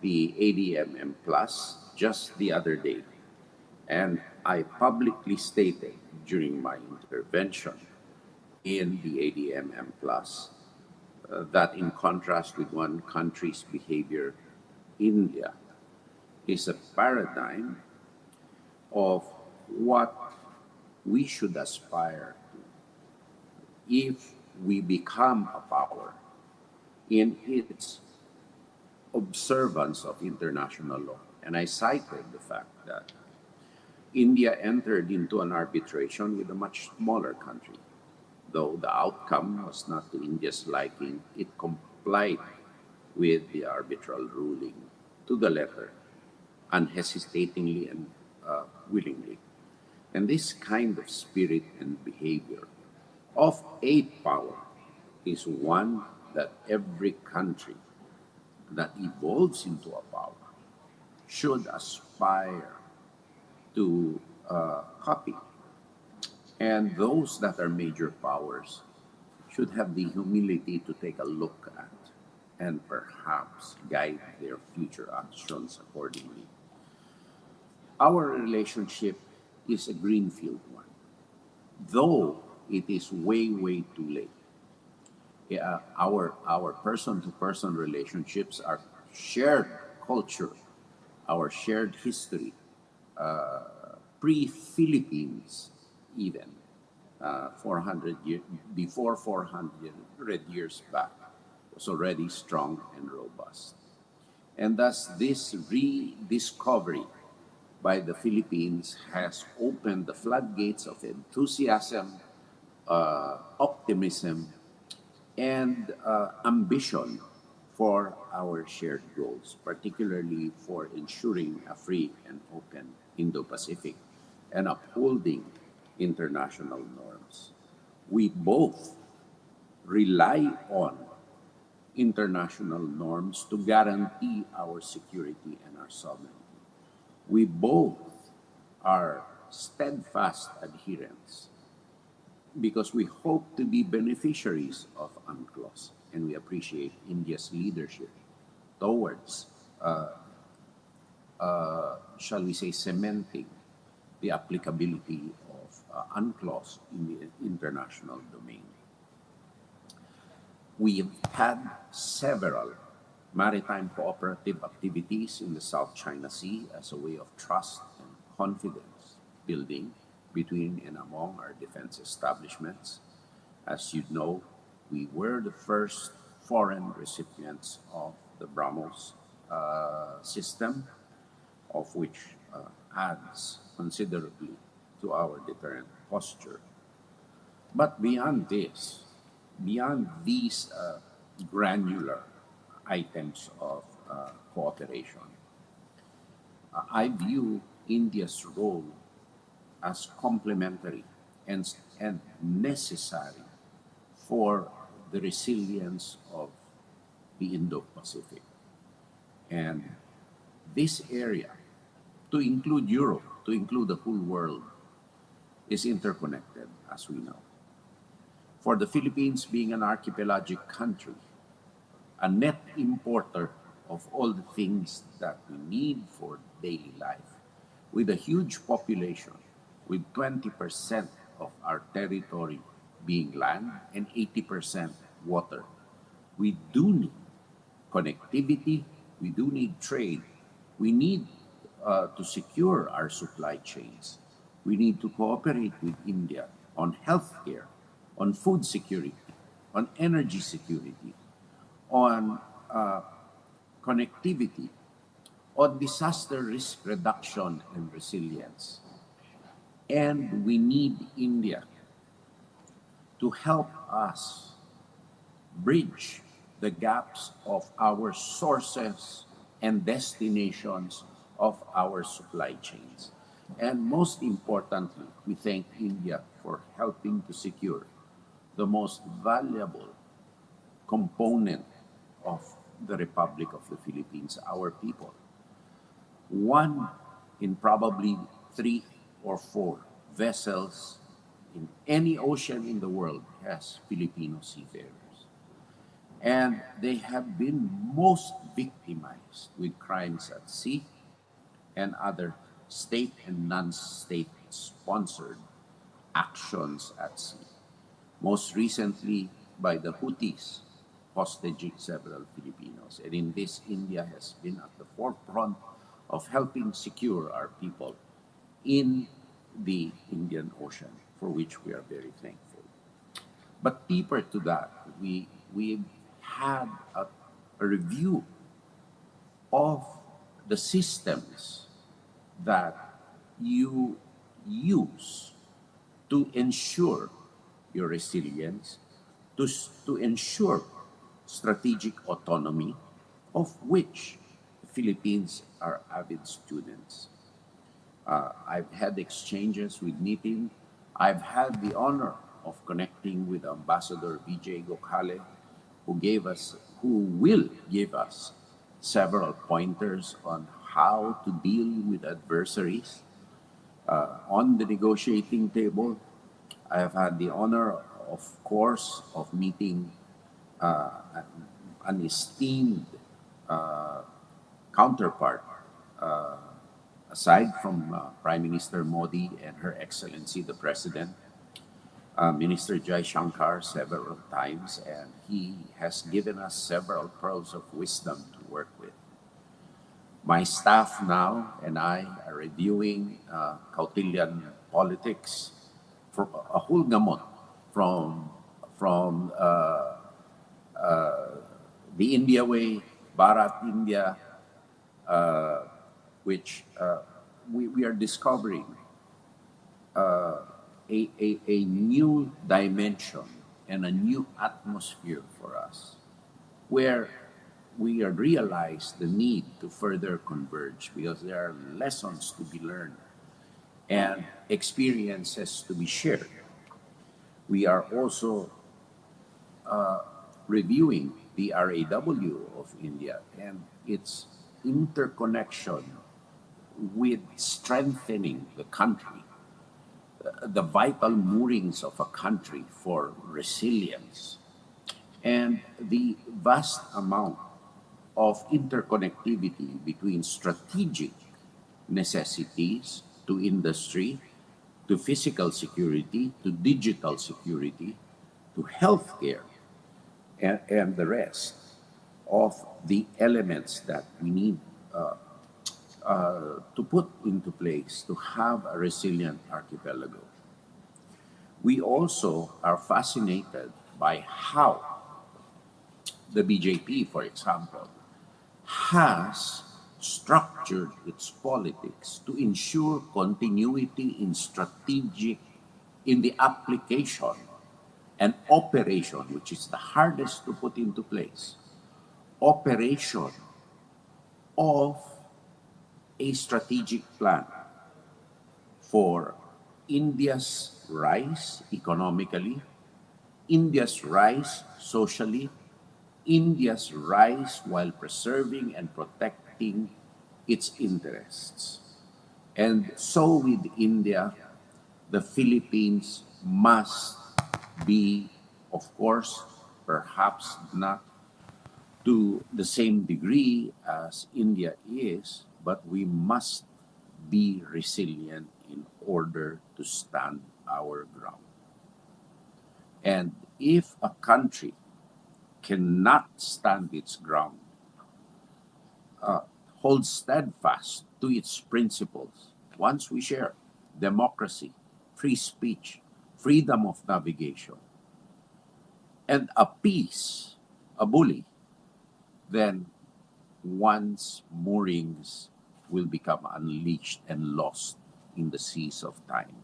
the ADMM Plus just the other day. And I publicly stated during my intervention in the ADMM Plus that in contrast with one country's behavior, India is a paradigm of what we should aspire to if we become a power in its observance of international law. And I cited the fact that India entered into an arbitration with a much smaller country. Though the outcome was not to India's liking, it complied with the arbitral ruling to the letter, unhesitatingly and willingly. And this kind of spirit and behavior of a power is one that every country that evolves into a power should aspire to copy. And those that are major powers should have the humility to take a look at and perhaps guide their future actions accordingly. Our relationship is a greenfield one, though it is way, way too late. Our person-to-person relationships, our shared culture, our shared history, pre-Philippines even, 400 years, before 400 years back, was already strong and robust. And thus this rediscovery by the Philippines has opened the floodgates of enthusiasm, optimism, and ambition for our shared goals, particularly for ensuring a free and open Indo-Pacific and upholding international norms. We both rely on international norms to guarantee our security and our sovereignty. We both are steadfast adherents because we hope to be beneficiaries of UNCLOS, and we appreciate India's leadership towards, shall we say, cementing the applicability of UNCLOS in the international domain. We've had several maritime cooperative activities in the South China Sea as a way of trust and confidence building between and among our defense establishments. As you know, we were the first foreign recipients of the BrahMos system, of which adds considerably to our deterrent posture. But beyond this, beyond these granular items of cooperation, I view India's role as complementary and necessary for the resilience of the Indo-Pacific. And this area, to include Europe, to include the whole world, is interconnected, as we know. For the Philippines being an archipelagic country, a net importer of all the things that we need for daily life, with a huge population, with 20% of our territory being land and 80% water, we do need connectivity, we do need trade, we need to secure our supply chains. We need to cooperate with India on healthcare, on food security, on energy security, on connectivity, on disaster risk reduction and resilience. And we need India to help us bridge the gaps of our sources and destinations of our supply chains. And most importantly, we thank India for helping to secure the most valuable component of the Republic of the Philippines, our people. One in probably 3 or 4 vessels in any ocean in the world has Filipino seafarers. And they have been most victimized with crimes at sea and other state and non-state sponsored actions at sea. Most recently by the Houthis hostage several Filipinos. And in this, India has been at the forefront of helping secure our people in the Indian Ocean, for which we are very thankful. But deeper to that, we had a review of the systems that you use to ensure your resilience, to ensure strategic autonomy, of which the Philippines are avid students. I've had exchanges with Nitin. I've had the honor of connecting with Ambassador Vijay Gokhale, who will give us several pointers on how to deal with adversaries on the negotiating table. I have had the honor, of course, of meeting an esteemed counterpart, aside from Prime Minister Modi and Her Excellency the President, Minister Jai Shankar several times, and he has given us several pearls of wisdom to work with. My staff now and I are reviewing Kautilyan politics for a whole gamut from the India way, Bharat India, which we are discovering a new dimension and a new atmosphere for us, where we realize the need to further converge because there are lessons to be learned and experiences to be shared. We are also reviewing the RAW of India and its interconnection with strengthening the country, the vital moorings of a country for resilience, and the vast amount of interconnectivity between strategic necessities to industry, to physical security, to digital security, to healthcare, and the rest of the elements that we need to put into place to have a resilient archipelago. We also are fascinated by how the BJP, for example, has structured its politics to ensure continuity in the application and operation, which is the hardest to put into place, operation of a strategic plan for India's rise economically, India's rise socially, India's rise while preserving and protecting its interests. And so with India, the Philippines must be, of course, perhaps not to the same degree as India is, but we must be resilient in order to stand our ground. And if a country cannot stand its ground, hold steadfast to its principles, once we share democracy, free speech, freedom of navigation, and appease a bully, then one's moorings will become unleashed and lost in the seas of time.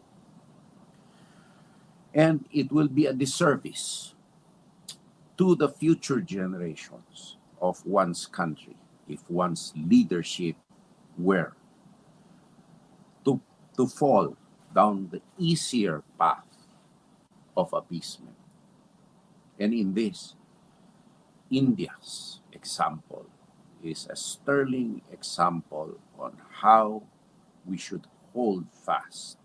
And it will be a disservice to the future generations of one's country if one's leadership were to to fall down the easier path of appeasement. And in this, India's example is a sterling example on how we should hold fast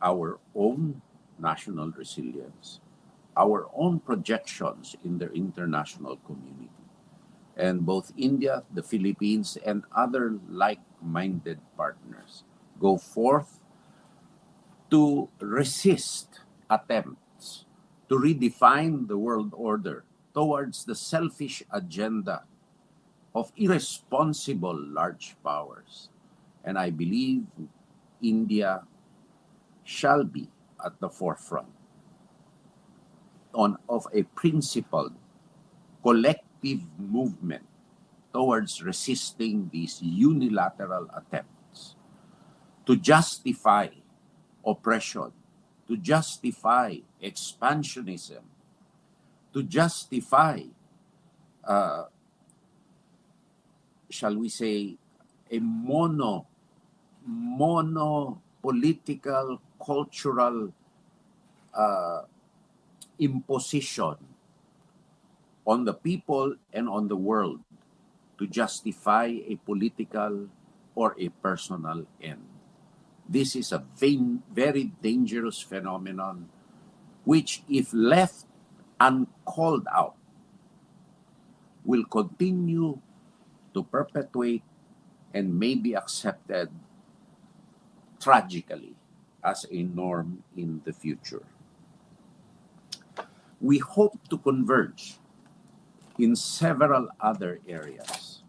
our own national resilience, our own projections in the international community. And both India, the Philippines, and other like-minded partners go forth to resist attempts to redefine the world order towards the selfish agenda of irresponsible large powers. And I believe India shall be at the forefront of a principled collective movement towards resisting these unilateral attempts to justify oppression, to justify expansionism, to justify, shall we say, a monopolitical cultural imposition on the people and on the world to justify a political or a personal end. This is a very dangerous phenomenon which, if left uncalled out, will continue to perpetuate and may be accepted tragically as a norm in the future. We hope to converge in several other areas.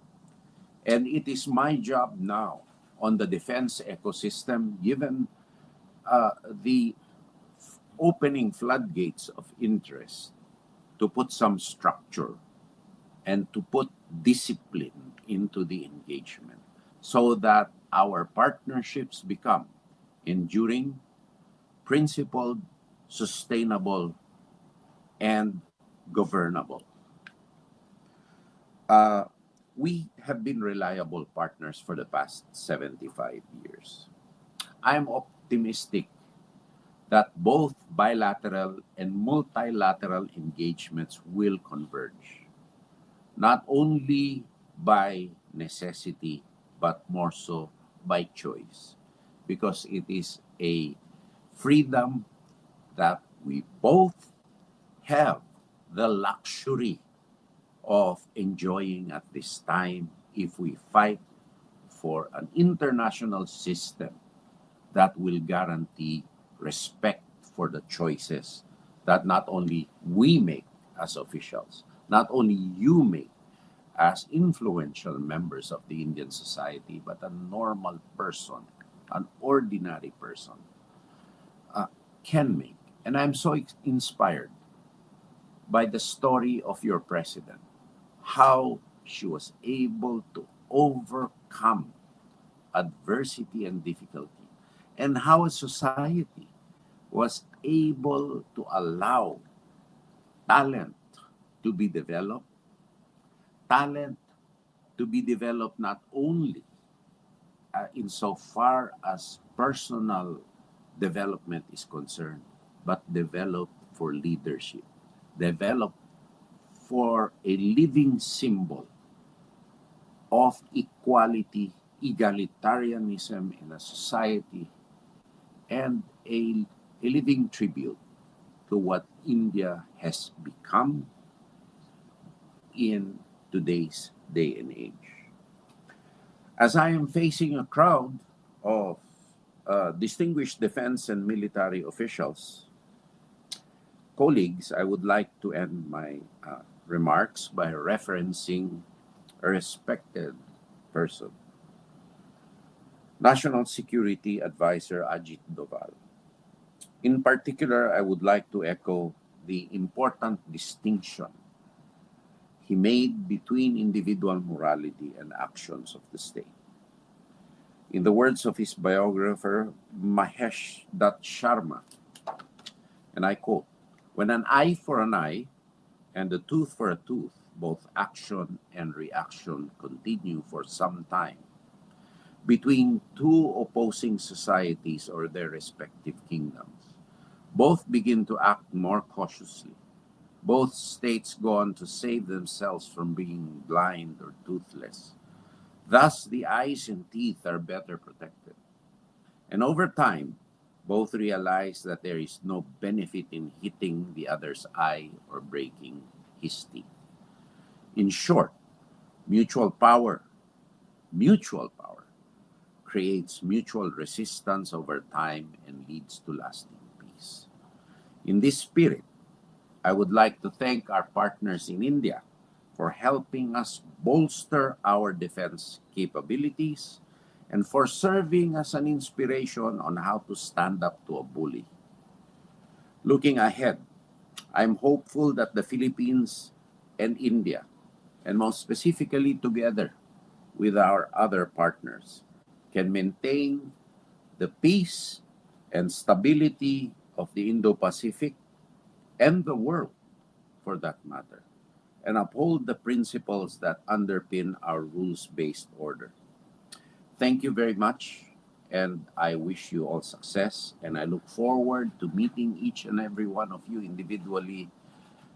And it is my job now on the defense ecosystem, given the opening floodgates of interest, to put some structure and to put discipline into the engagement so that our partnerships become enduring, principled, sustainable, and governable. We have been reliable partners for the past 75 years. I'm optimistic that both bilateral and multilateral engagements will converge, not only by necessity, but more so by choice, because it is a freedom that we both have the luxury of enjoying at this time if we fight for an international system that will guarantee respect for the choices that not only we make as officials, not only you make as influential members of the Indian society, but a normal person, an ordinary person, can make. And I'm so inspired by the story of your president, how she was able to overcome adversity and difficulty, and how a society was able to allow talent to be developed, talent to be developed not only insofar as personal development is concerned, but developed for leadership, developed for a living symbol of equality, egalitarianism in a society, and a living tribute to what India has become in today's day and age. As I am facing a crowd of distinguished defense and military officials, colleagues, I would like to end my remarks by referencing a respected person, National Security Advisor Ajit Doval. In particular, I would like to echo the important distinction he made between individual morality and actions of the state. In the words of his biographer, Mahesh Dutt Sharma, and I quote, "When an eye for an eye and a tooth for a tooth, both action and reaction continue for some time, between two opposing societies or their respective kingdoms. Both begin to act more cautiously. Both states go on to save themselves from being blind or toothless. Thus, the eyes and teeth are better protected. And over time, both realize that there is no benefit in hitting the other's eye or breaking his teeth. In short, mutual power creates mutual resistance over time and leads to lasting peace. In this spirit, I would like to thank our partners in India for helping us bolster our defense capabilities and for serving as an inspiration on how to stand up to a bully. Looking ahead, I'm hopeful that the Philippines and India, and most specifically together with our other partners, can maintain the peace and stability of the Indo-Pacific and the world, for that matter, and uphold the principles that underpin our rules-based order. Thank you very much, and I wish you all success, and I look forward to meeting each and every one of you individually,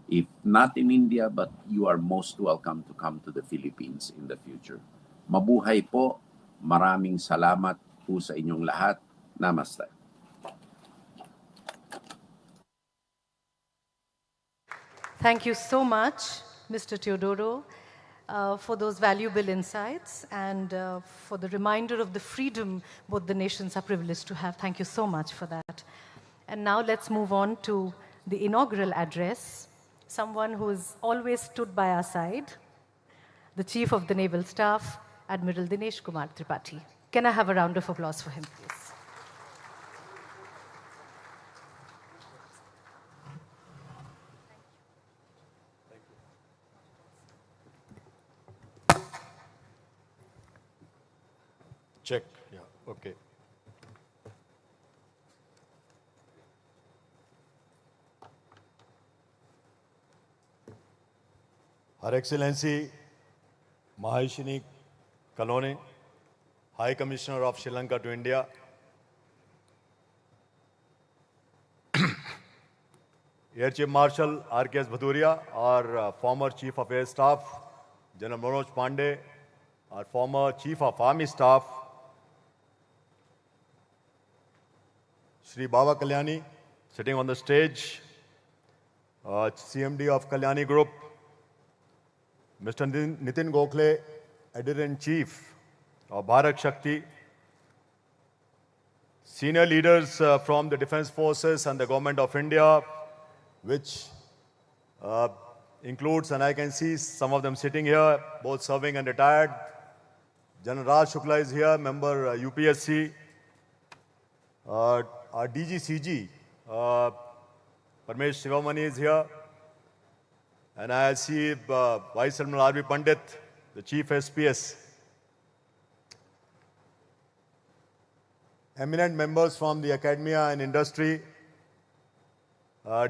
if not in India, but you are most welcome to come to the Philippines in the future. Mabuhay po. Maraming salamat po sa inyong lahat. Namaste. Thank you so much, Mr. Teodoro, for those valuable insights and for the reminder of the freedom both the nations are privileged to have. Thank you so much for that. And now let's move on to the inaugural address, someone who has always stood by our side, the Chief of the Naval Staff, Admiral Dinesh Kumar Tripathi. Can I have a round of applause for him, please? Check. Yeah. Okay. Her Excellency Maheshini Kalone, High Commissioner of Sri Lanka to India, Air Chief Marshal R.K.S. Bhaduria, our former Chief of Air Staff, General Manoj Pandey, our former Chief of Army Staff, Shri Baba Kalyani, sitting on the stage, CMD of Kalyani Group, Mr. Nitin Gokhale, Editor-in-Chief of Bharat Shakti, senior leaders from the Defense Forces and the Government of India, which includes, and I can see some of them sitting here, both serving and retired. General Raj Shukla is here, member UPSC. Our DGCG, Parmesh Shivamani is here. And I see Vice Admiral R.V. Pandit, the Chief SPS. Eminent members from the academia and industry,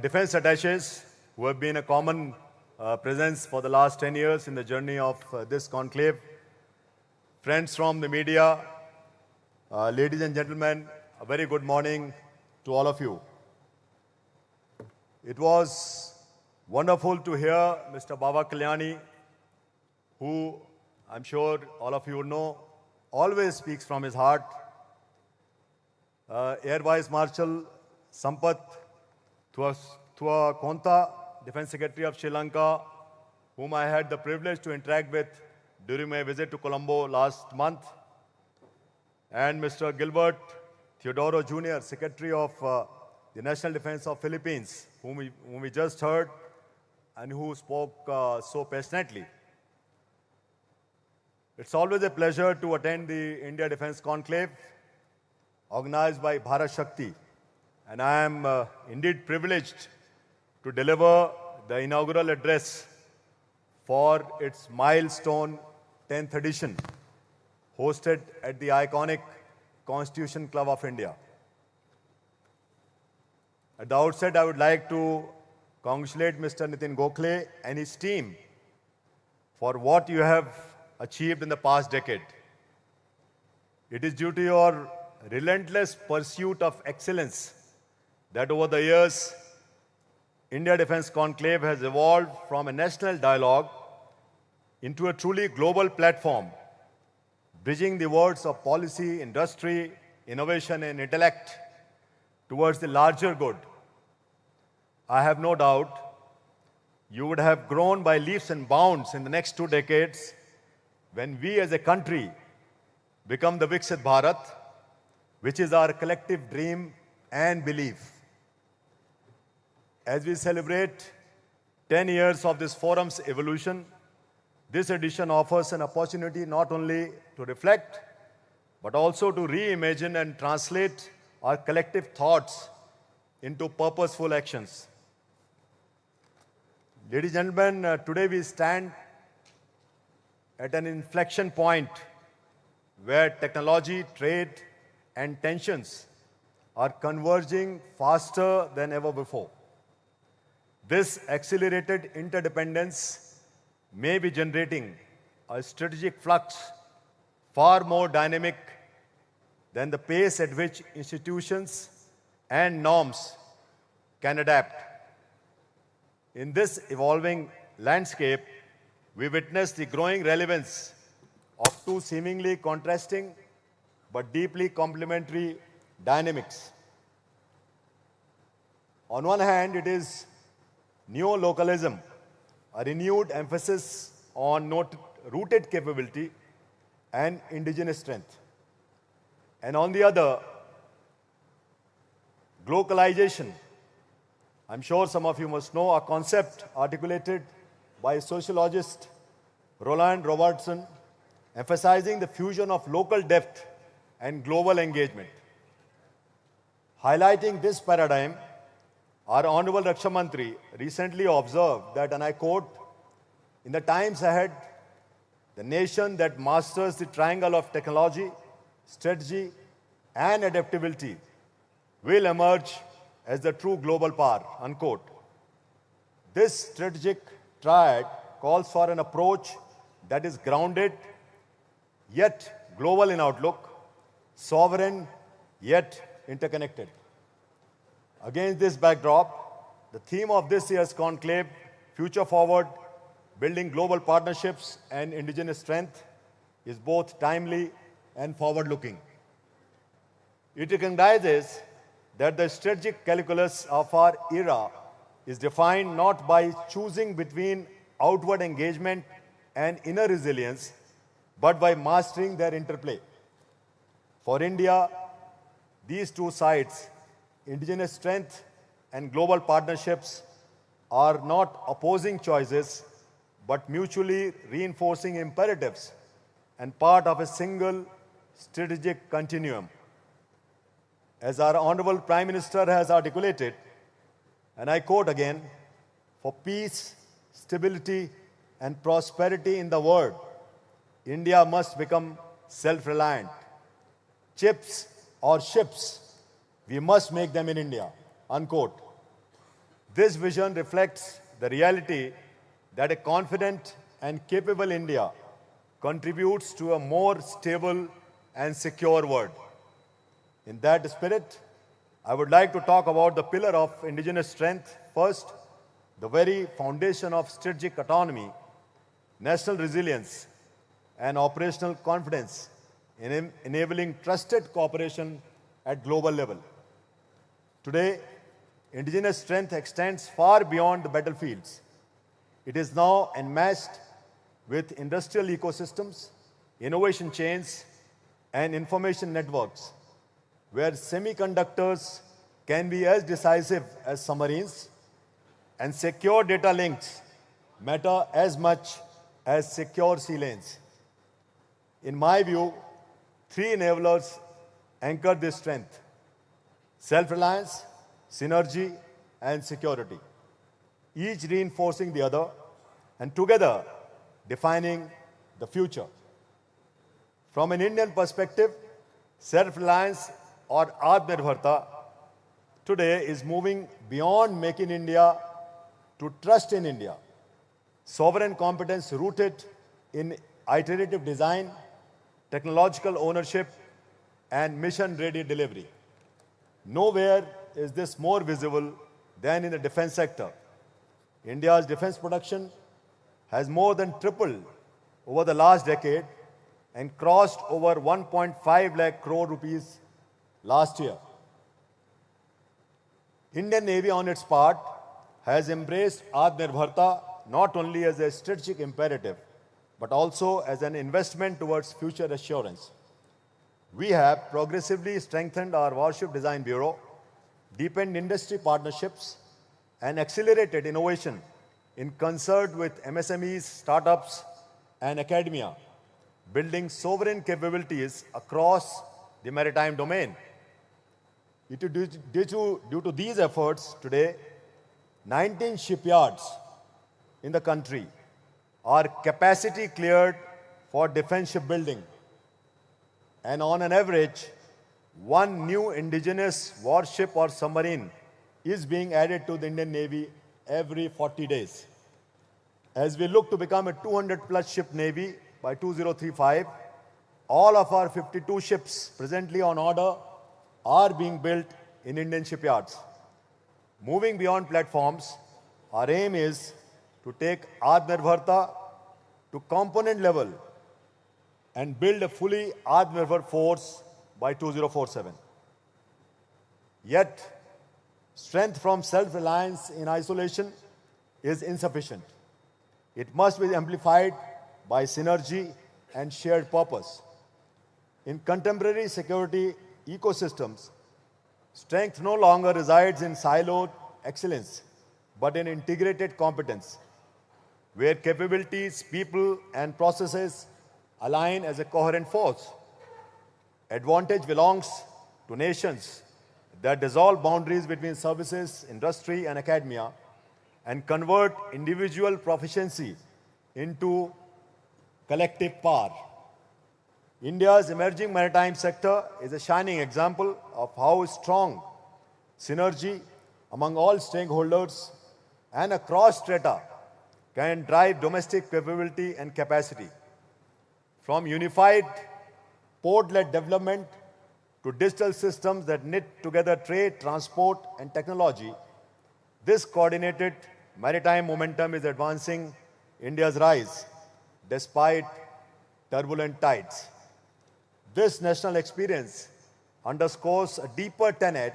defense attaches who have been a common presence for the last 10 years in the journey of this conclave, friends from the media, ladies and gentlemen, a very good morning to all of you. It was wonderful to hear Mr. Baba Kalyani, who I'm sure all of you know, always speaks from his heart. Air Vice Marshal Sampath Konta, Defense Secretary of Sri Lanka, whom I had the privilege to interact with during my visit to Colombo last month, and Mr. Gilbert Theodoro Jr., Secretary of the National Defense of Philippines, whom we just heard and who spoke so passionately. It's always a pleasure to attend the India Defense Conclave organized by Bharat Shakti, and I am indeed privileged to deliver the inaugural address for its milestone 10th edition, hosted at the iconic Constitution Club of India. At the outset, I would like to congratulate Mr. Nitin Gokhale and his team for what you have achieved in the past decade. It is due to your relentless pursuit of excellence that over the years, India Defence Conclave has evolved from a national dialogue into a truly global platform, bridging the worlds of policy, industry, innovation, and intellect towards the larger good. I have no doubt you would have grown by leaps and bounds in the next 2 decades when we as a country become the Viksit Bharat, which is our collective dream and belief. As we celebrate 10 years of this forum's evolution, this edition offers an opportunity not only to reflect, but also to reimagine and translate our collective thoughts into purposeful actions. Ladies and gentlemen, today we stand at an inflection point where technology, trade, and tensions are converging faster than ever before. This accelerated interdependence may be generating a strategic flux far more dynamic than the pace at which institutions and norms can adapt. In this evolving landscape, we witness the growing relevance of two seemingly contrasting but deeply complementary dynamics. On one hand, it is neo-localism, a renewed emphasis on rooted capability and indigenous strength. And on the other, globalization. I'm sure some of you must know a concept articulated by sociologist Roland Robertson, emphasizing the fusion of local depth and global engagement. Highlighting this paradigm, our Honorable Raksha Mantri recently observed that, and I quote, "In the times ahead, the nation that masters the triangle of technology, strategy, and adaptability will emerge as the true global power," unquote. This strategic triad calls for an approach that is grounded yet global in outlook, sovereign yet interconnected. Against this backdrop, the theme of this year's conclave, Future Forward, Building Global Partnerships and Indigenous Strength, is both timely and forward-looking. It recognizes that the strategic calculus of our era is defined not by choosing between outward engagement and inner resilience, but by mastering their interplay. For India, these two sides, indigenous strength and global partnerships, are not opposing choices, but mutually reinforcing imperatives and part of a single strategic continuum. As our Honorable Prime Minister has articulated, and I quote again, "For peace, stability, and prosperity in the world, India must become self-reliant. Chips or ships, we must make them in India," unquote. This vision reflects the reality that a confident and capable India contributes to a more stable and secure world. In that spirit, I would like to talk about the pillar of indigenous strength. First, the very foundation of strategic autonomy, national resilience, and operational confidence in enabling trusted cooperation at global level. Today, indigenous strength extends far beyond the battlefields. It is now enmeshed with industrial ecosystems, innovation chains, and information networks, where semiconductors can be as decisive as submarines, and secure data links matter as much as secure sea lanes. In my view, three enablers anchor this strength: self-reliance, synergy, and security, each reinforcing the other, and together defining the future. From an Indian perspective, self-reliance or Atmanirbharta today is moving beyond Make in India to Trust in India. Sovereign competence rooted in iterative design, technological ownership, and mission-ready delivery. Nowhere is this more visible than in the defense sector. India's defense production has more than tripled over the last decade and crossed over 1.5 lakh crore rupees last year. Indian Navy, on its part, has embraced Atmanirbharta not only as a strategic imperative, but also as an investment towards future assurance. We have progressively strengthened our Warship Design Bureau, deepened industry partnerships, and accelerated innovation in concert with MSMEs, startups, and academia, building sovereign capabilities across the maritime domain. Due to these efforts, today, 19 shipyards in the country are capacity cleared for defense shipbuilding. And on an average, one new indigenous warship or submarine is being added to the Indian Navy every 40 days. As we look to become a 200-plus ship Navy by 2035, all of our 52 ships presently on order are being built in Indian shipyards. Moving beyond platforms, our aim is to take Atmanirbharta to component level and build a fully Atmanirbhar force by 2047. Yet, strength from self-reliance in isolation is insufficient. It must be amplified by synergy and shared purpose. In contemporary security ecosystems, strength no longer resides in siloed excellence, but in integrated competence, where capabilities, people, and processes align as a coherent force. Advantage belongs to nations that dissolve boundaries between services, industry, and academia, and convert individual proficiency into collective power. India's emerging maritime sector is a shining example of how strong synergy among all stakeholders and across strata can drive domestic capability and capacity. From unified port-led development to digital systems that knit together trade, transport, and technology, this coordinated maritime momentum is advancing India's rise despite turbulent tides. This national experience underscores a deeper tenet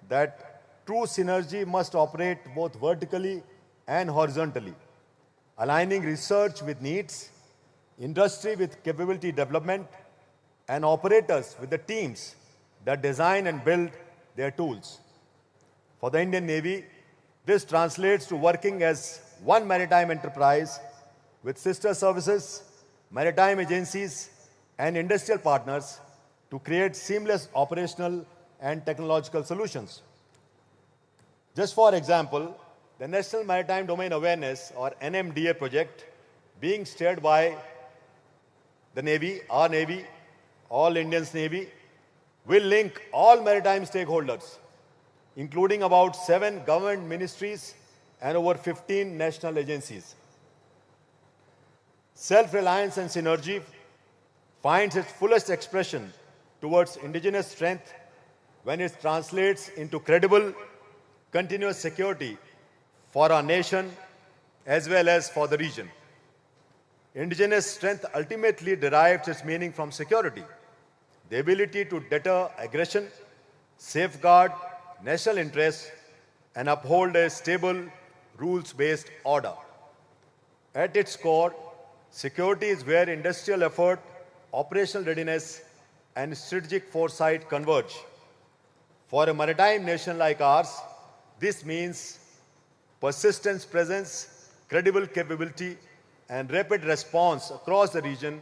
that true synergy must operate both vertically and horizontally, aligning research with needs, industry with capability development, and operators with the teams that design and build their tools. For the Indian Navy, this translates to working as one maritime enterprise with sister services, maritime agencies, and industrial partners to create seamless operational and technological solutions. Just for example, the National Maritime Domain Awareness, or NMDA project, being steered by the Navy, our Navy, all Indians Navy, will link all maritime stakeholders, including about 7 government ministries and over 15 national agencies. Self-reliance and synergy finds its fullest expression towards indigenous strength when it translates into credible, continuous security for our nation as well as for the region. Indigenous strength ultimately derives its meaning from security, the ability to deter aggression, safeguard national interests, and uphold a stable, rules-based order. At its core, security is where industrial effort, operational readiness, and strategic foresight converge. For a maritime nation like ours, this means persistent presence, credible capability, and rapid response across the region,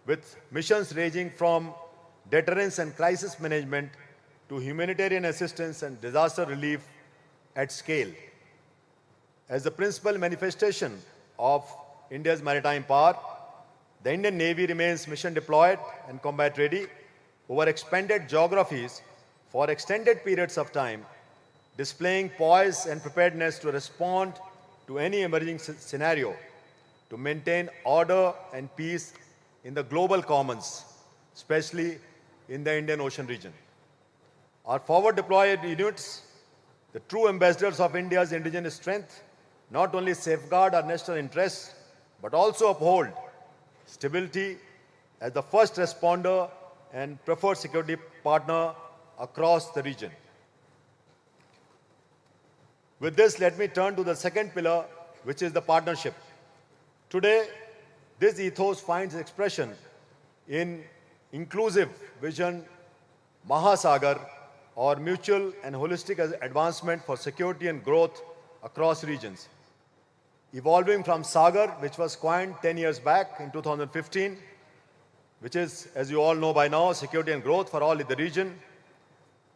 with missions ranging from deterrence and crisis management to humanitarian assistance and disaster relief at scale. As the principal manifestation of India's maritime power, the Indian Navy remains mission deployed and combat ready over expanded geographies for extended periods of time, displaying poise and preparedness to respond to any emerging scenario, to maintain order and peace in the global commons, especially in the Indian Ocean region. Our forward deployed units, the true ambassadors of India's indigenous strength, not only safeguard our national interests, but also uphold stability as the first responder and preferred security partner across the region. With this, let me turn to the second pillar, which is the partnership. Today, this ethos finds expression in inclusive vision Mahasagar, or mutual and holistic advancement for security and growth across regions. Evolving from Sagar, which was coined 10 years back in 2015, which is, as you all know by now, security and growth for all in the region,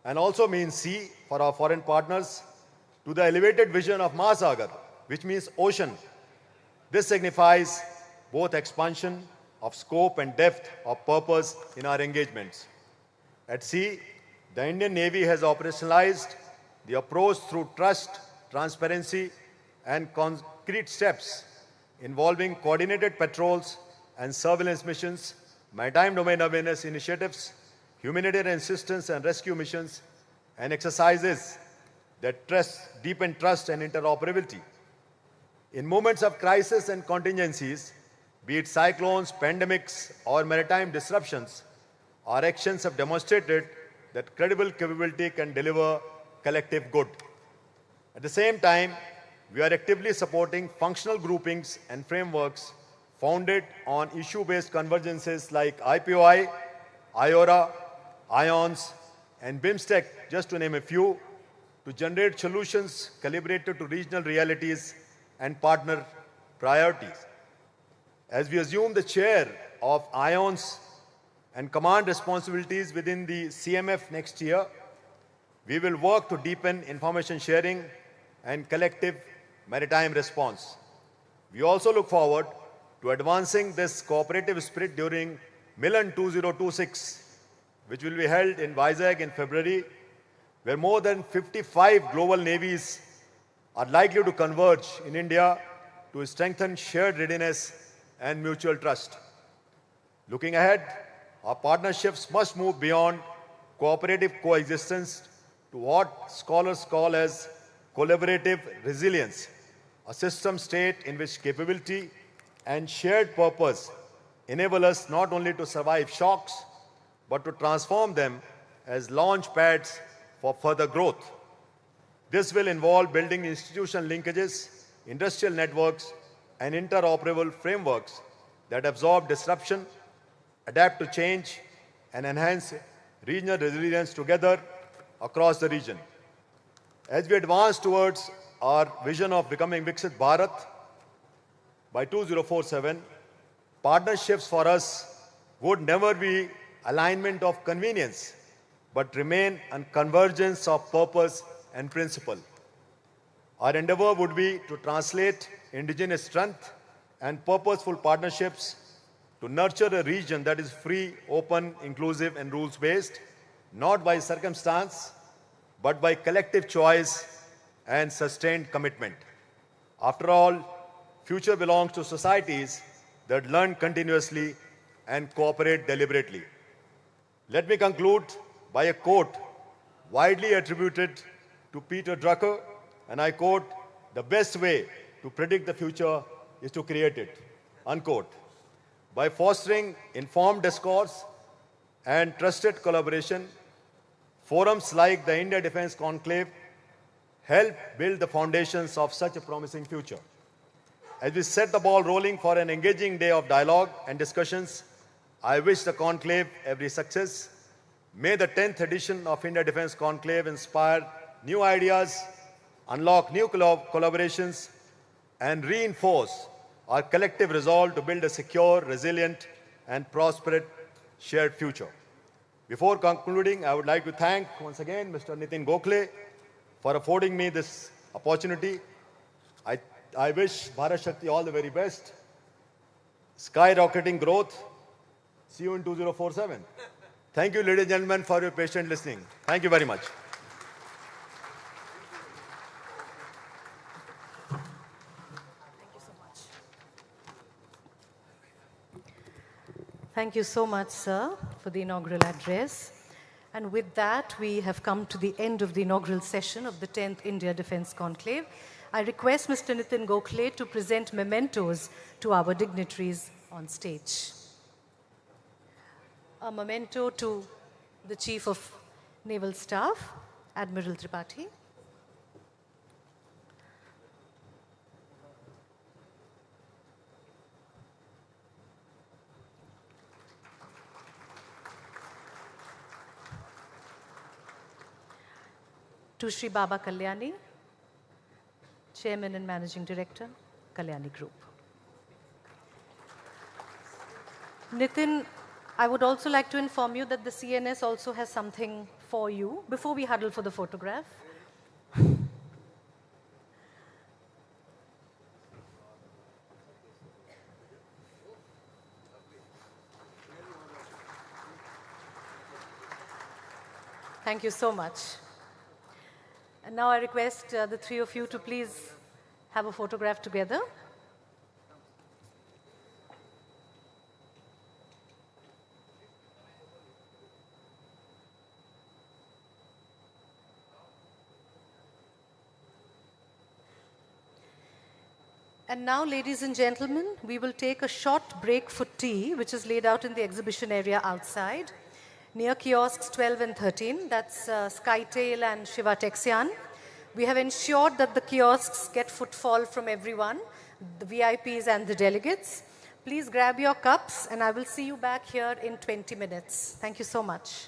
and also means sea for our foreign partners, to the elevated vision of Mahasagar, which means ocean. This signifies both expansion of scope and depth of purpose in our engagements. At sea, the Indian Navy has operationalized the approach through trust, transparency, and concrete steps involving coordinated patrols and surveillance missions, maritime domain awareness initiatives, humanitarian assistance and rescue missions, and exercises that deepen trust and interoperability. In moments of crisis and contingencies, be it cyclones, pandemics, or maritime disruptions, our actions have demonstrated that credible capability can deliver collective good. At the same time, we are actively supporting functional groupings and frameworks founded on issue-based convergences like IPOI, IORA, IONS, and BIMSTEC, just to name a few, to generate solutions calibrated to regional realities and partner priorities. As we assume the chair of IONS and command responsibilities within the CMF next year, we will work to deepen information sharing and collective maritime response. We also look forward to advancing this cooperative spirit during Milan 2026, which will be held in Vizag in February, where more than 55 global navies are likely to converge in India to strengthen shared readiness and mutual trust. Looking ahead, our partnerships must move beyond cooperative coexistence to what scholars call as collaborative resilience, a system state in which capability and shared purpose enable us not only to survive shocks, but to transform them as launch pads for further growth. This will involve building institutional linkages, industrial networks, and interoperable frameworks that absorb disruption, adapt to change, and enhance regional resilience together across the region. As we advance towards our vision of becoming Viksit Bharat by 2047, partnerships for us would never be alignment of convenience, but remain a convergence of purpose and principle. Our endeavor would be to translate indigenous strength and purposeful partnerships to nurture a region that is free, open, inclusive, and rules-based, not by circumstance, but by collective choice and sustained commitment. After all, future belongs to societies that learn continuously and cooperate deliberately. Let me conclude by a quote widely attributed to Peter Drucker, and I quote, "The best way to predict the future is to create it," unquote. By fostering informed discourse and trusted collaboration, forums like the India Defence Conclave help build the foundations of such a promising future. As we set the ball rolling for an engaging day of dialogue and discussions, I wish the Conclave every success. May the 10th edition of India Defence Conclave inspire new ideas, unlock new collaborations, and reinforce our collective resolve to build a secure, resilient, and prosperous shared future. Before concluding, I would like to thank once again Mr. Nitin Gokhale for affording me this opportunity. I wish Bharat Shakti all the very best. Skyrocketing growth. See you in 2047. Thank you, ladies and gentlemen, for your patient listening. Thank you very much. Thank you so much, sir. for the inaugural address. And with that, we have come to the end of the inaugural session of the 10th India Defence Conclave. I request Mr. Nitin Gokhale to present mementos to our dignitaries on stage. A memento to the Chief of Naval Staff, Admiral Tripathi. To Shri Baba Kalyani, Chairman and Managing Director, Kalyani Group. Nitin, I would also like to inform you that the CNS also has something for you before we huddle for the photograph. Thank you so much. And now I request the three of you to please have a photograph together. And now, ladies and gentlemen, we will take a short break for tea, which is laid out in the exhibition area outside, near kiosks 12 and 13. That's Skytail and Shiva Texian. We have ensured that the kiosks get footfall from everyone, the VIPs and the delegates. Please grab your cups, and I will see you back here in 20 minutes. Thank you so much.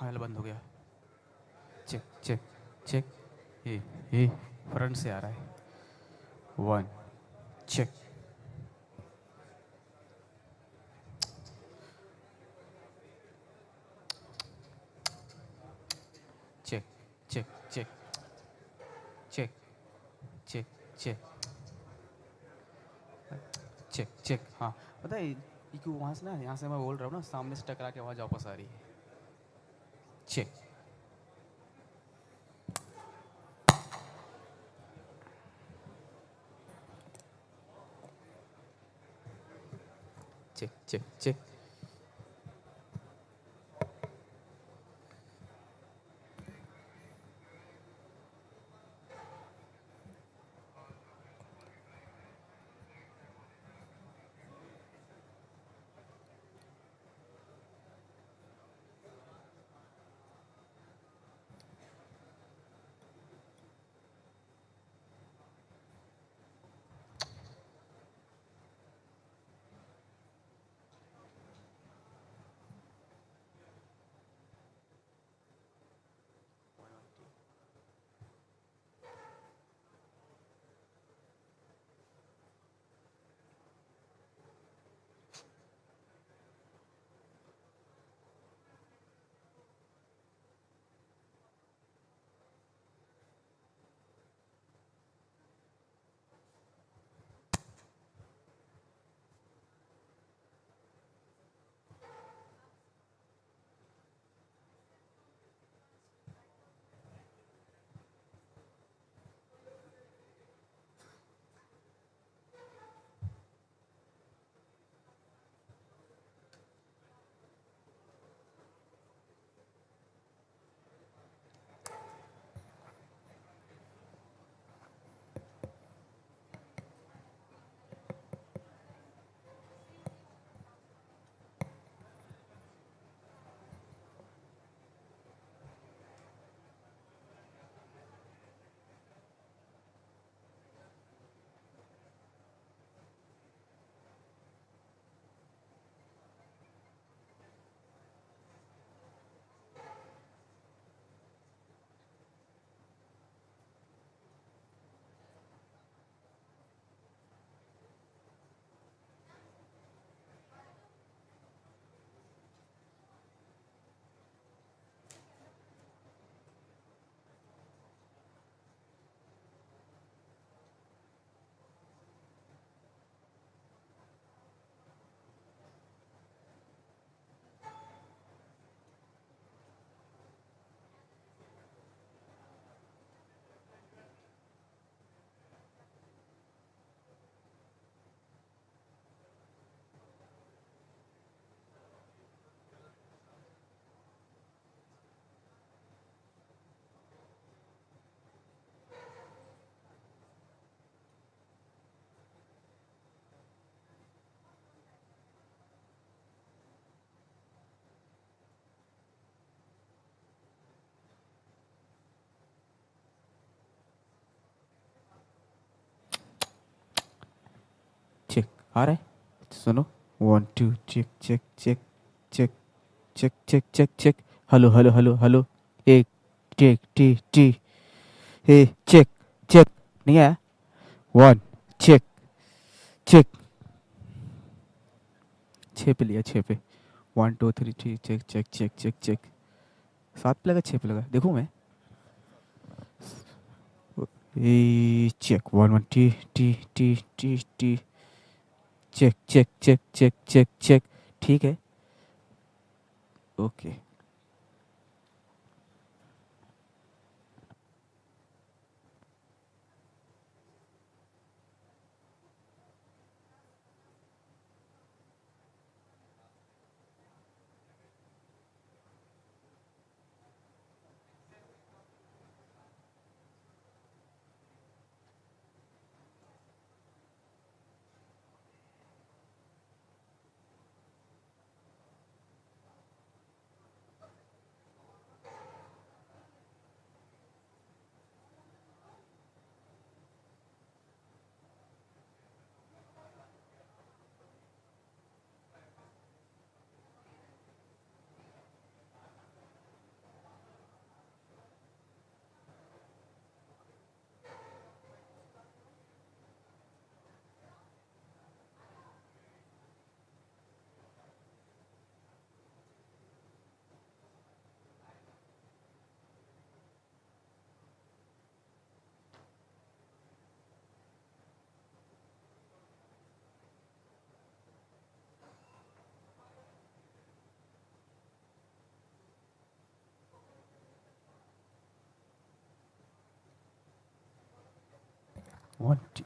हाल बंद हो गया. Check check check. ये front से आ रहा है. 1 check. Check check check check check check check check. हाँ पता है ये क्यों वहाँ से ना, यहाँ से मैं बोल रहा हूँ ना, सामने से टकरा के आवाज़ वापस आ रही है. Check. Check check check. Check आ रहा है. सुनो. 1 2 check check check check check check check check. Hello hello hello hello. एक टेक टी टी. Hey check check. नहीं आया. 1 चेक चेक. 6 पे लिया. 6 पे. 1 2 3 check check check check check check. 7 पे लगा. 6 पे लगा. देखूँ मैं. Check 1 1 T T T T T. Check check check check check check. ठीक है. Okay. 1, 2.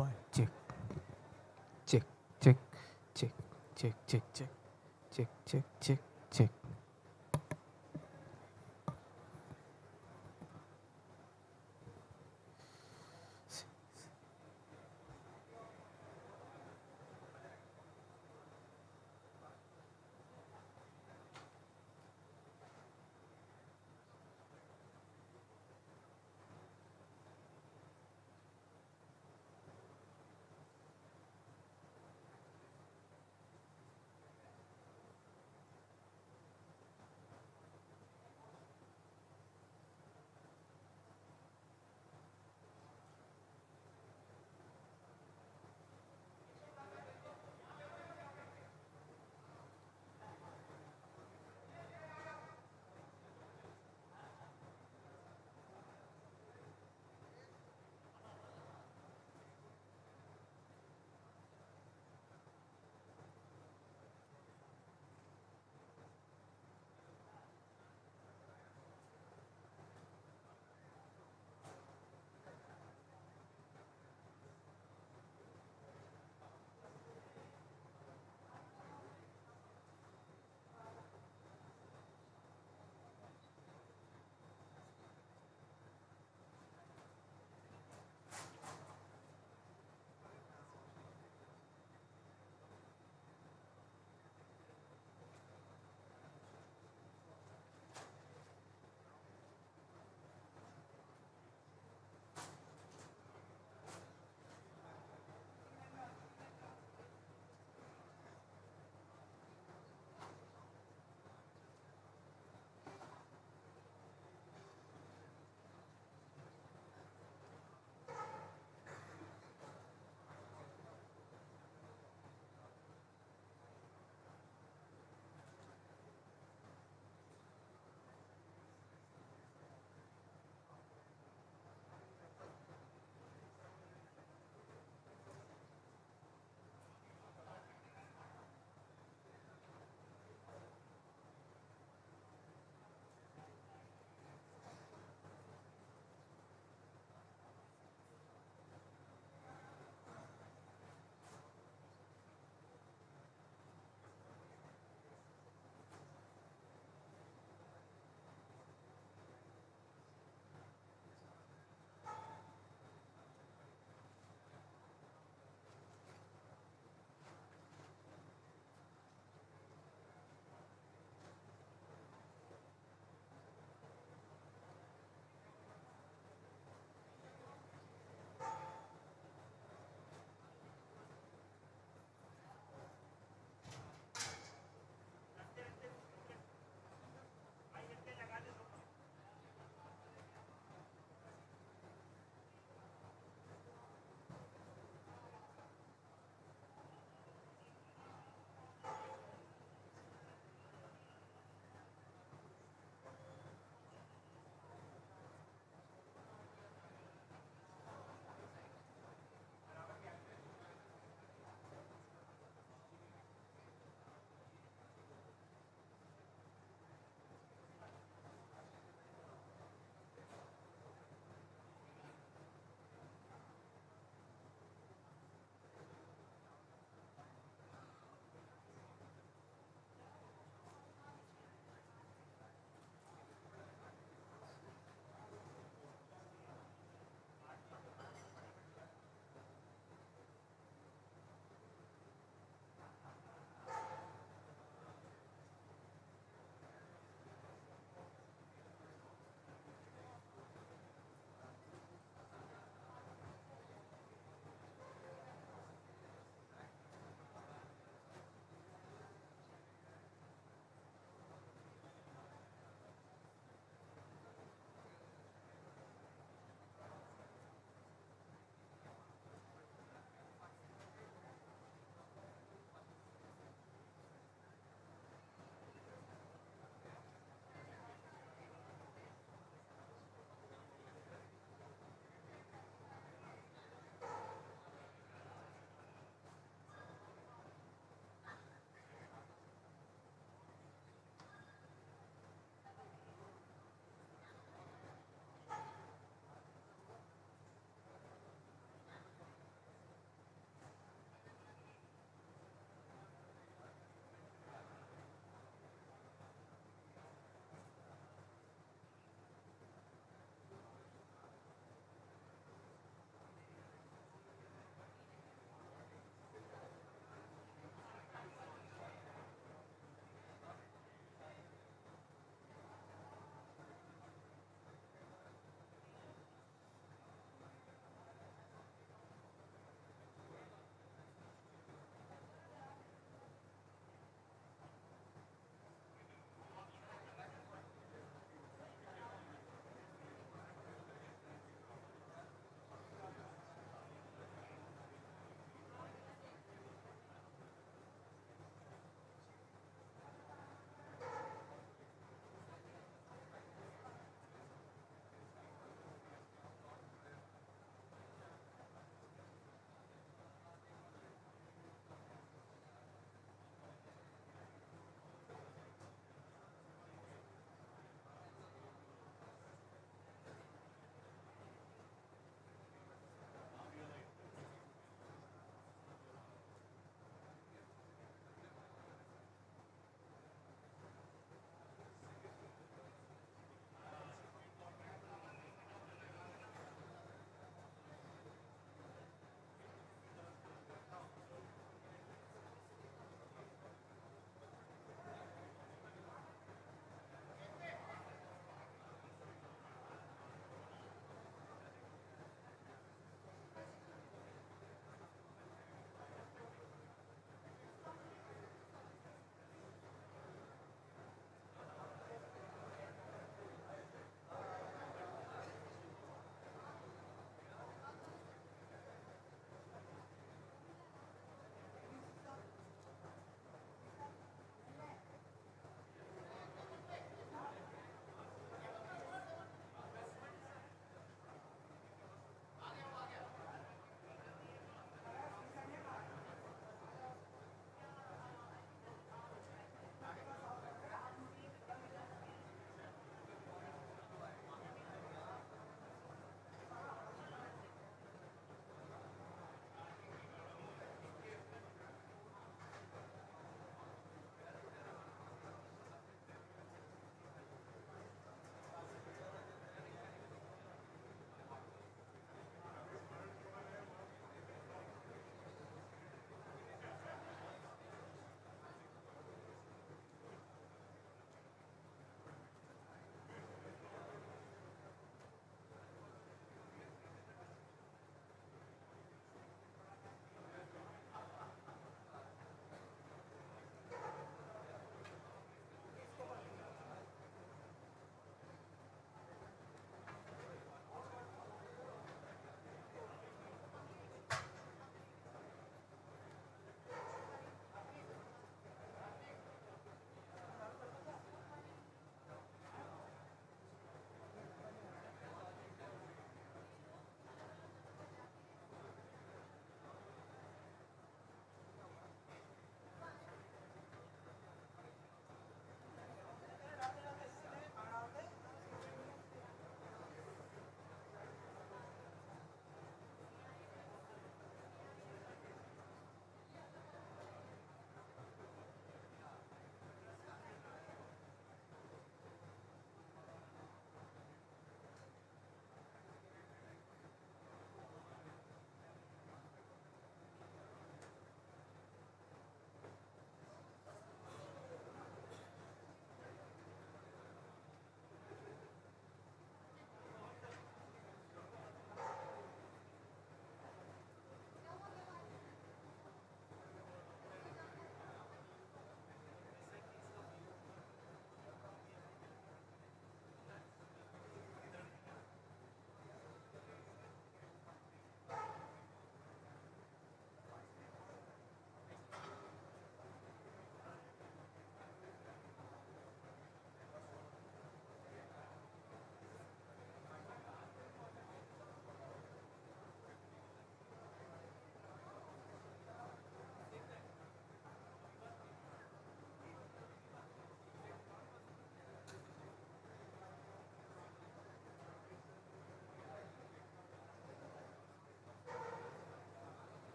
One, check. Check, check, check, check, check, check, check, check, check, check.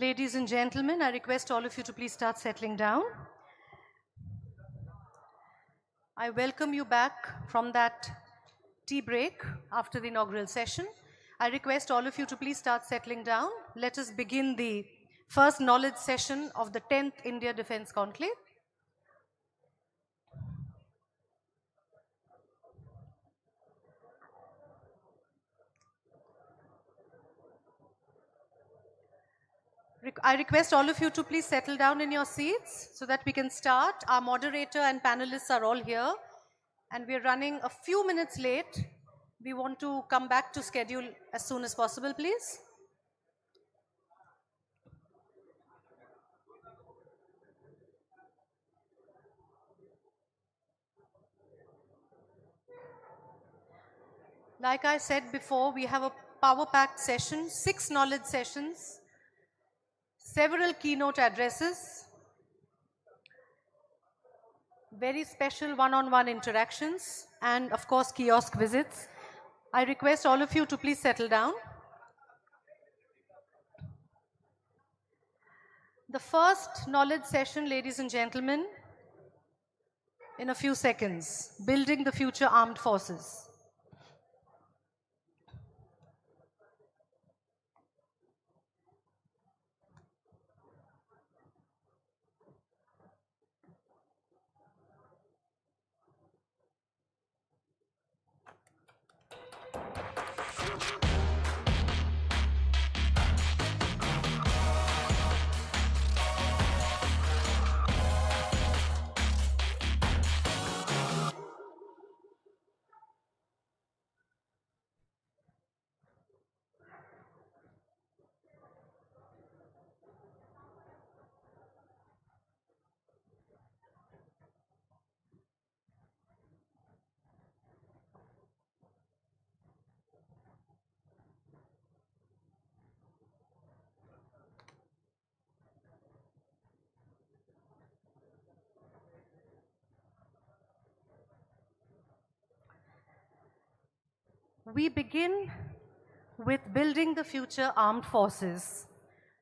Ladies and gentlemen, I request all of you to please start settling down. I welcome you back from that tea break after the inaugural session. I request all of you to please start settling down. Let us begin the first knowledge session of the 10th India Defence Conclave. I request all of you to please settle down in your seats so that we can start. Our moderator and panelists are all here and we're running a few minutes late. We want to come back to schedule as soon as possible, please. Like I said before, we have a power-packed session, 6 knowledge sessions, several keynote addresses, very special one-on-one interactions, and of course kiosk visits. I request all of you to please settle down. The first knowledge session, ladies and gentlemen, in a few seconds, building the future armed forces. We begin with building the future armed forces.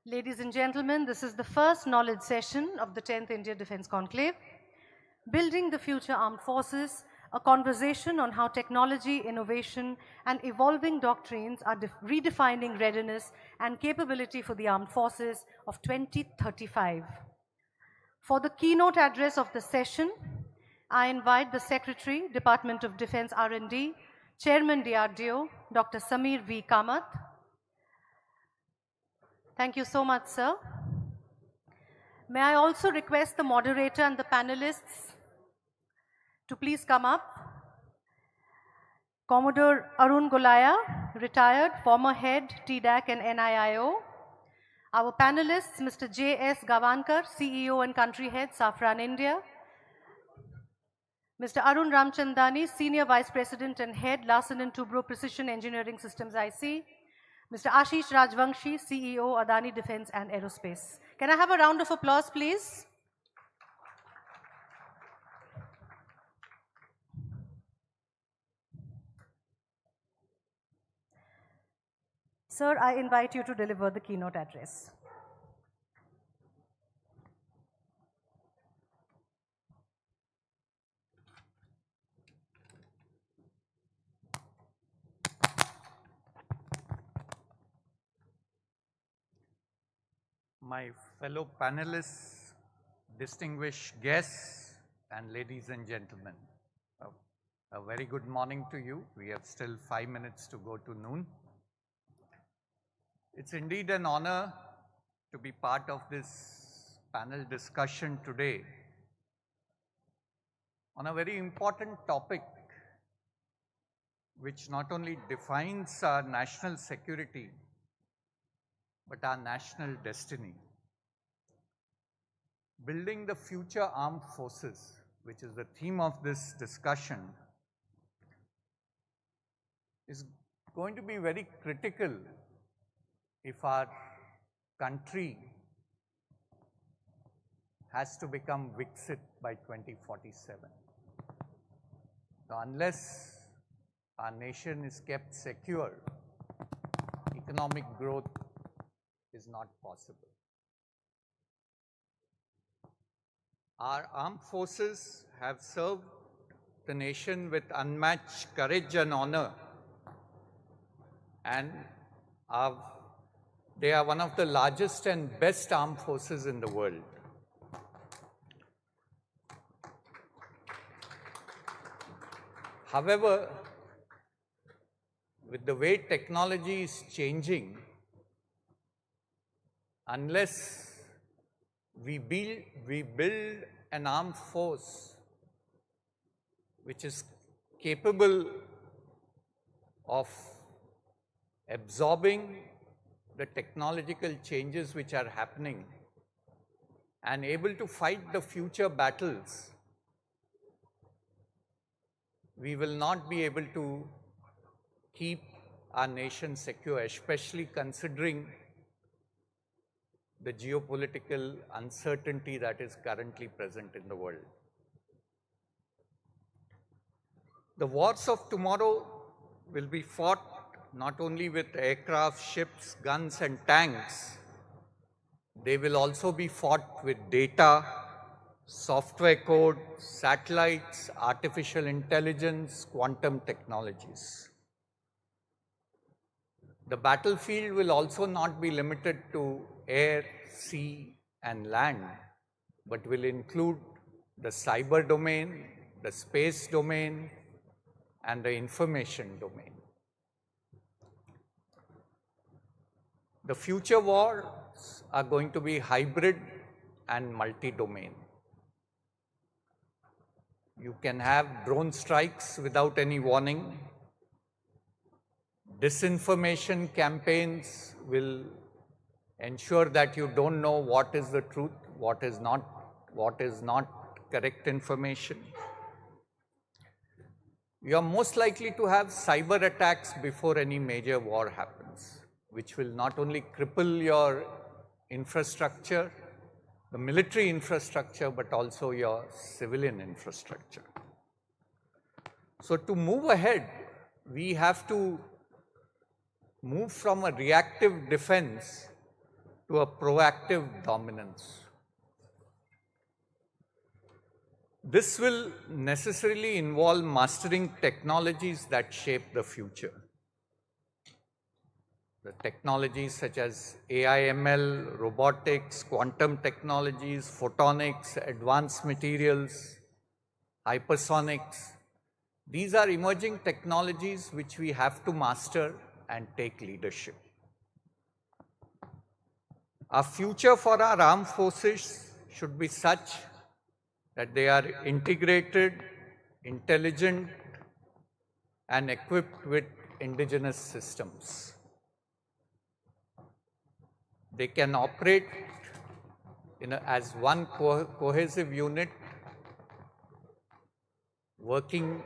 Ladies and gentlemen, this is the first knowledge session of the 10th India Defence Conclave. Building the future armed forces, a conversation on how technology, innovation, and evolving doctrines are redefining readiness and capability for the armed forces of 2035. For the keynote address of the session, I invite the Secretary, Department of Defence R&D, Chairman DRDO, Dr. Samir V. Kamath. Thank you so much, sir. May I also request the moderator and the panelists to please come up. Commodore Arun Golaya, retired, former head, TDAC and NIIO. Our panelists, Mr. J.S. Gavankar, CEO and country head, Safran India. Mr. Arun Ramchandani, Senior Vice President and Head, Larsen & Toubro Precision Engineering Systems IC. Mr. Ashish Rajvanshi, CEO, Adani Defence and Aerospace. Can I have a round of applause, please? Sir, I invite you to deliver the keynote address. My fellow panelists, distinguished guests, and ladies and gentlemen, a very good morning to you. We have still 5 minutes to go to noon. It's indeed an honor to be part of this panel discussion today on a very important topic which not only defines our national security but our national destiny. Building the future armed forces, which is the theme of this discussion, is going to be very critical if our country has to become Viksit by 2047. So unless our nation is kept secure, economic growth is not possible. Our armed forces have served the nation with unmatched courage and honor, and they are one of the largest and best armed forces in the world. However, with the way technology is changing, unless we build an armed force which is capable of absorbing the technological changes which are happening and able to fight the future battles, we will not be able to keep our nation secure, especially considering the geopolitical uncertainty that is currently present in the world. The wars of tomorrow will be fought not only with aircraft, ships, guns and tanks, they will also be fought with data, software code, satellites, artificial intelligence, quantum technologies. The battlefield will also not be limited to air, sea and land, but will include the cyber domain, the space domain and the information domain. The future wars are going to be hybrid and multi-domain. You can have drone strikes without any warning. Disinformation campaigns will ensure that you don't know what is the truth, what is not correct information. You are most likely to have cyber attacks before any major war happens, which will not only cripple your infrastructure, the military infrastructure, but also your civilian infrastructure. So to move ahead, we have to move from a reactive defense to a proactive dominance. This will necessarily involve mastering technologies that shape the future. The technologies such as AI, ML, robotics, quantum technologies, photonics, advanced materials, hypersonics. These are emerging technologies which we have to master and take leadership. Our future for our armed forces should be such that they are integrated, intelligent, and equipped with indigenous systems. They can operate as one cohesive unit, working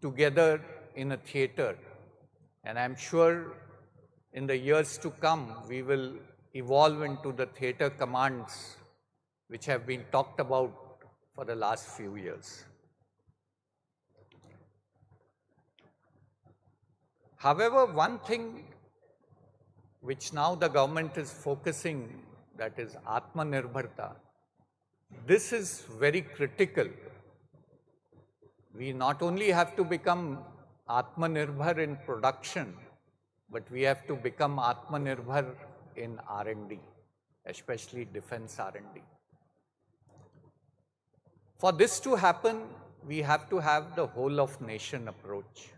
together in a theater. And I'm sure in the years to come, we will evolve into the theater commands which have been talked about for the last few years. However, one thing which now the government is focusing, that is Atmanirbharta. This is very critical. We not only have to become Atmanirbhar in production, but we have to become Atmanirbhar in R&D, especially defense R&D. For this to happen, we have to have the whole of nation approach.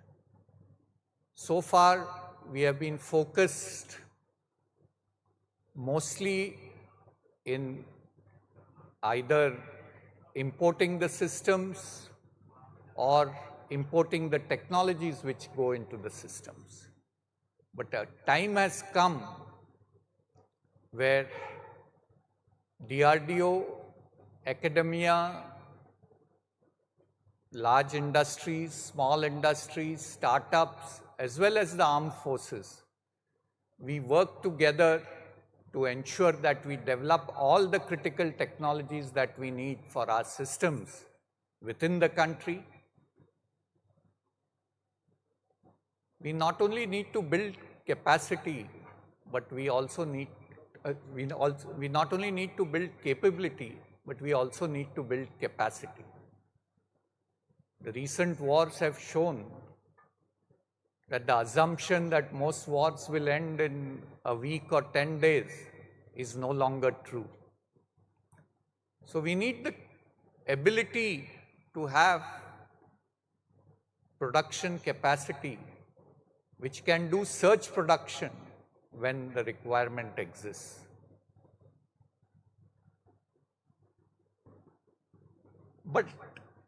So far, we have been focused mostly in either importing the systems or importing the technologies which go into the systems. But a time has come where DRDO, academia, large industries, small industries, startups, as well as the armed forces, we work together to ensure that we develop all the critical technologies that we need for our systems within the country. We not only need to build capacity, but we also need, we not only need to build capability, but we also need to build capacity. The recent wars have shown that the assumption that most wars will end in a week or 10 days is no longer true. So we need the ability to have production capacity which can do surge production when the requirement exists. But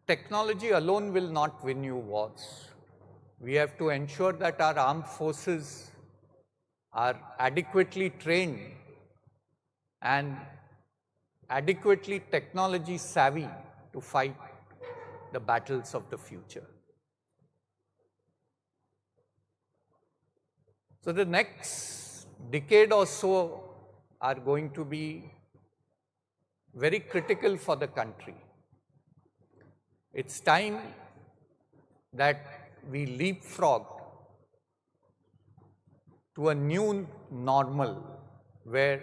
technology alone will not win you wars. We have to ensure that our armed forces are adequately trained and adequately technology savvy to fight the battles of the future. So the next decade or so are going to be very critical for the country. It's time that we leapfrog to a new normal where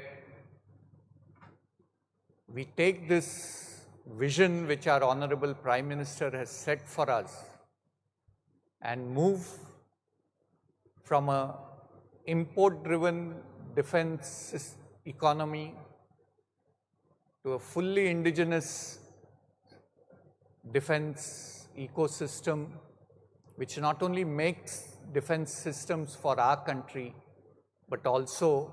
we take this vision which our Honorable Prime Minister has set for us and move from a import-driven defense economy to a fully indigenous defense ecosystem, which not only makes defense systems for our country, but also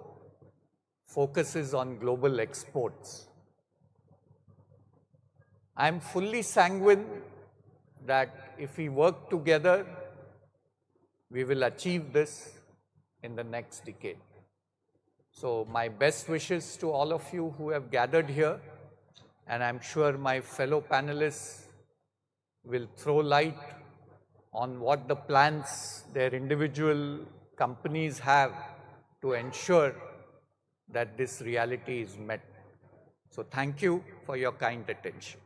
focuses on global exports. I am fully sanguine that if we work together, we will achieve this in the next decade. So my best wishes to all of you who have gathered here, and I'm sure my fellow panelists will throw light on what the plans their individual companies have to ensure that this reality is met. So thank you for your kind attention.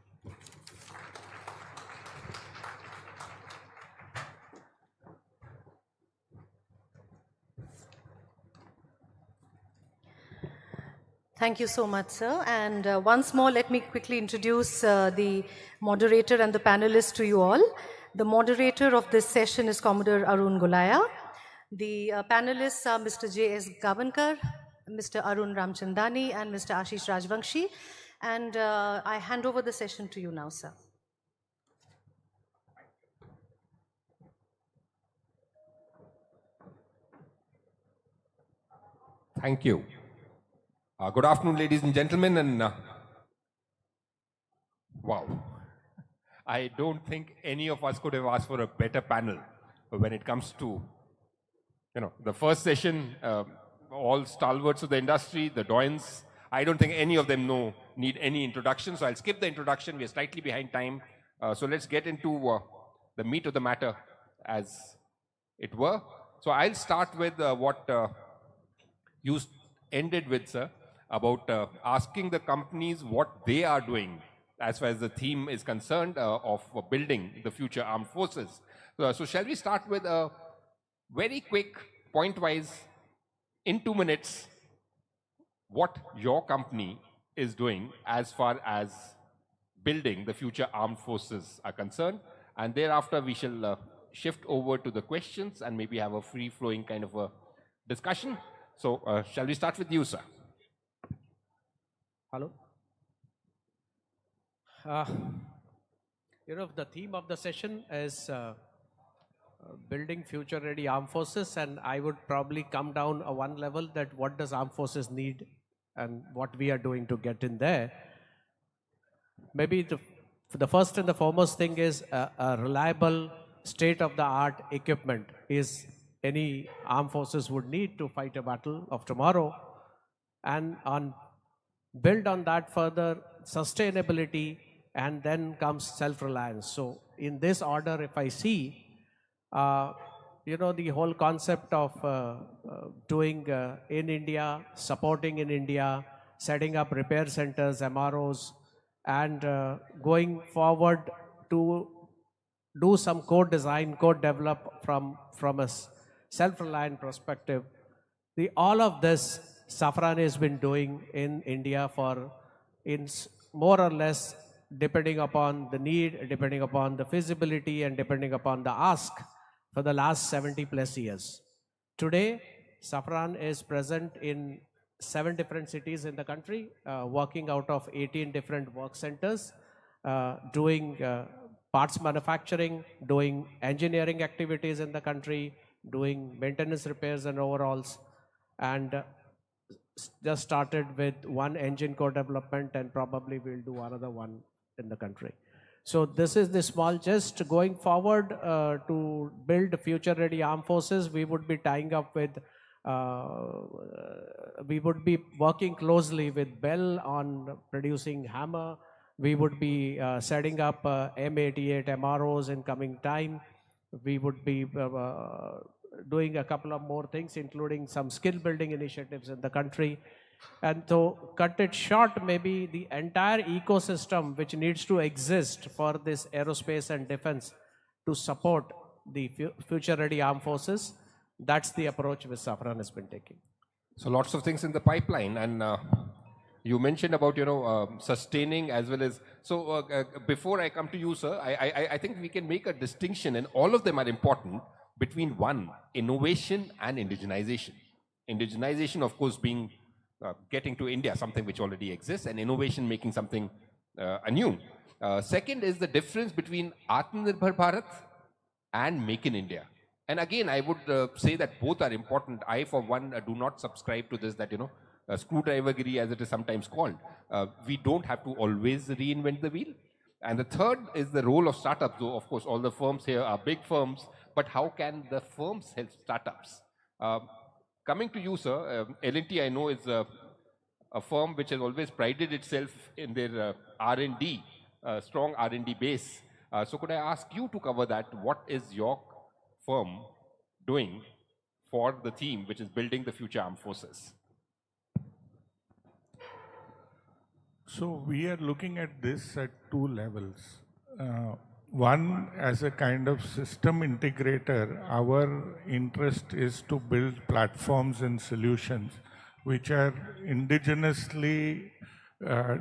Thank you so much, sir. And once more, let me quickly introduce the moderator and the panelists to you all. The moderator of this session is Commodore Arun Golaya. The panelists are Mr. J.S. Gavankar, Mr. Arun Ramchandani, and Mr. Ashish Rajvanshi. And I hand over the session to you now, sir. Thank you. Good afternoon, ladies and gentlemen, and wow, I don't think any of us could have asked for a better panel when it comes to, the first session, all stalwarts of the industry, the doyens. I don't think any of them need any introduction, so I'll skip the introduction. We are slightly behind time, so let's get into the meat of the matter, as it were. So I'll start with what you ended with, sir, about asking the companies what they are doing as far as the theme is concerned of building the future armed forces. So shall we start with a very quick, point-wise, in 2 minutes, what your company is doing as far as building the future armed forces are concerned, and thereafter we shall shift over to the questions and maybe have a free-flowing kind of a discussion. So shall we start with you, sir? Hello. The theme of the session is building future-ready armed forces, and I would probably come down one level, that what does armed forces need and what we are doing to get in there. Maybe the first and the foremost thing is a reliable state-of-the-art equipment is any armed forces would need to fight a battle of tomorrow, and build on that further sustainability, and then comes self-reliance. So in this order, if I see, the whole concept of doing in India, supporting in India, setting up repair centers, MROs, and going forward to do some code design, code develop from a self-reliant perspective. All of this Safran has been doing in India more or less depending upon the need, depending upon the feasibility, and depending upon the ask for the last 70 plus years. Today, Safran is present in 7 different cities in the country, working out of 18 different work centers, doing parts manufacturing, doing engineering activities in the country, doing maintenance repairs and overhauls, and just started with one engine co-development, and probably we'll do another one in the country. So this is the small gist. Going forward, to build future-ready armed forces, we would be tying up with, we would be working closely with Bell on producing Hammer. We would be setting up M88 MROs in coming time. We would be doing a couple of more things, including some skill building initiatives in the country. And to cut it short, maybe the entire ecosystem which needs to exist for this aerospace and defense to support the future-ready armed forces, that's the approach which Safran has been taking. So lots of things in the pipeline, and you mentioned about, sustaining as well as, so before I come to you, sir, I think we can make a distinction, and all of them are important, between one, innovation and indigenization. Indigenization, of course, being getting to India, something which already exists, and innovation making something anew. Second is the difference between Atmanirbhar Bharat and Make in India. And again, I would say that both are important. I, for one, do not subscribe to this, that, screwdrivergiri, as it is sometimes called. We don't have to always reinvent the wheel. And the third is the role of startups, though, of course, all the firms here are big firms, but how can the firms help startups? Coming to you, sir, L&T, I know, is a firm which has always prided itself in their R&D, strong R&D base. So could I ask you to cover that? What is your firm doing for the theme, which is building the future armed forces? So we are looking at this at 2 levels. One, as a kind of system integrator, our interest is to build platforms and solutions which are indigenously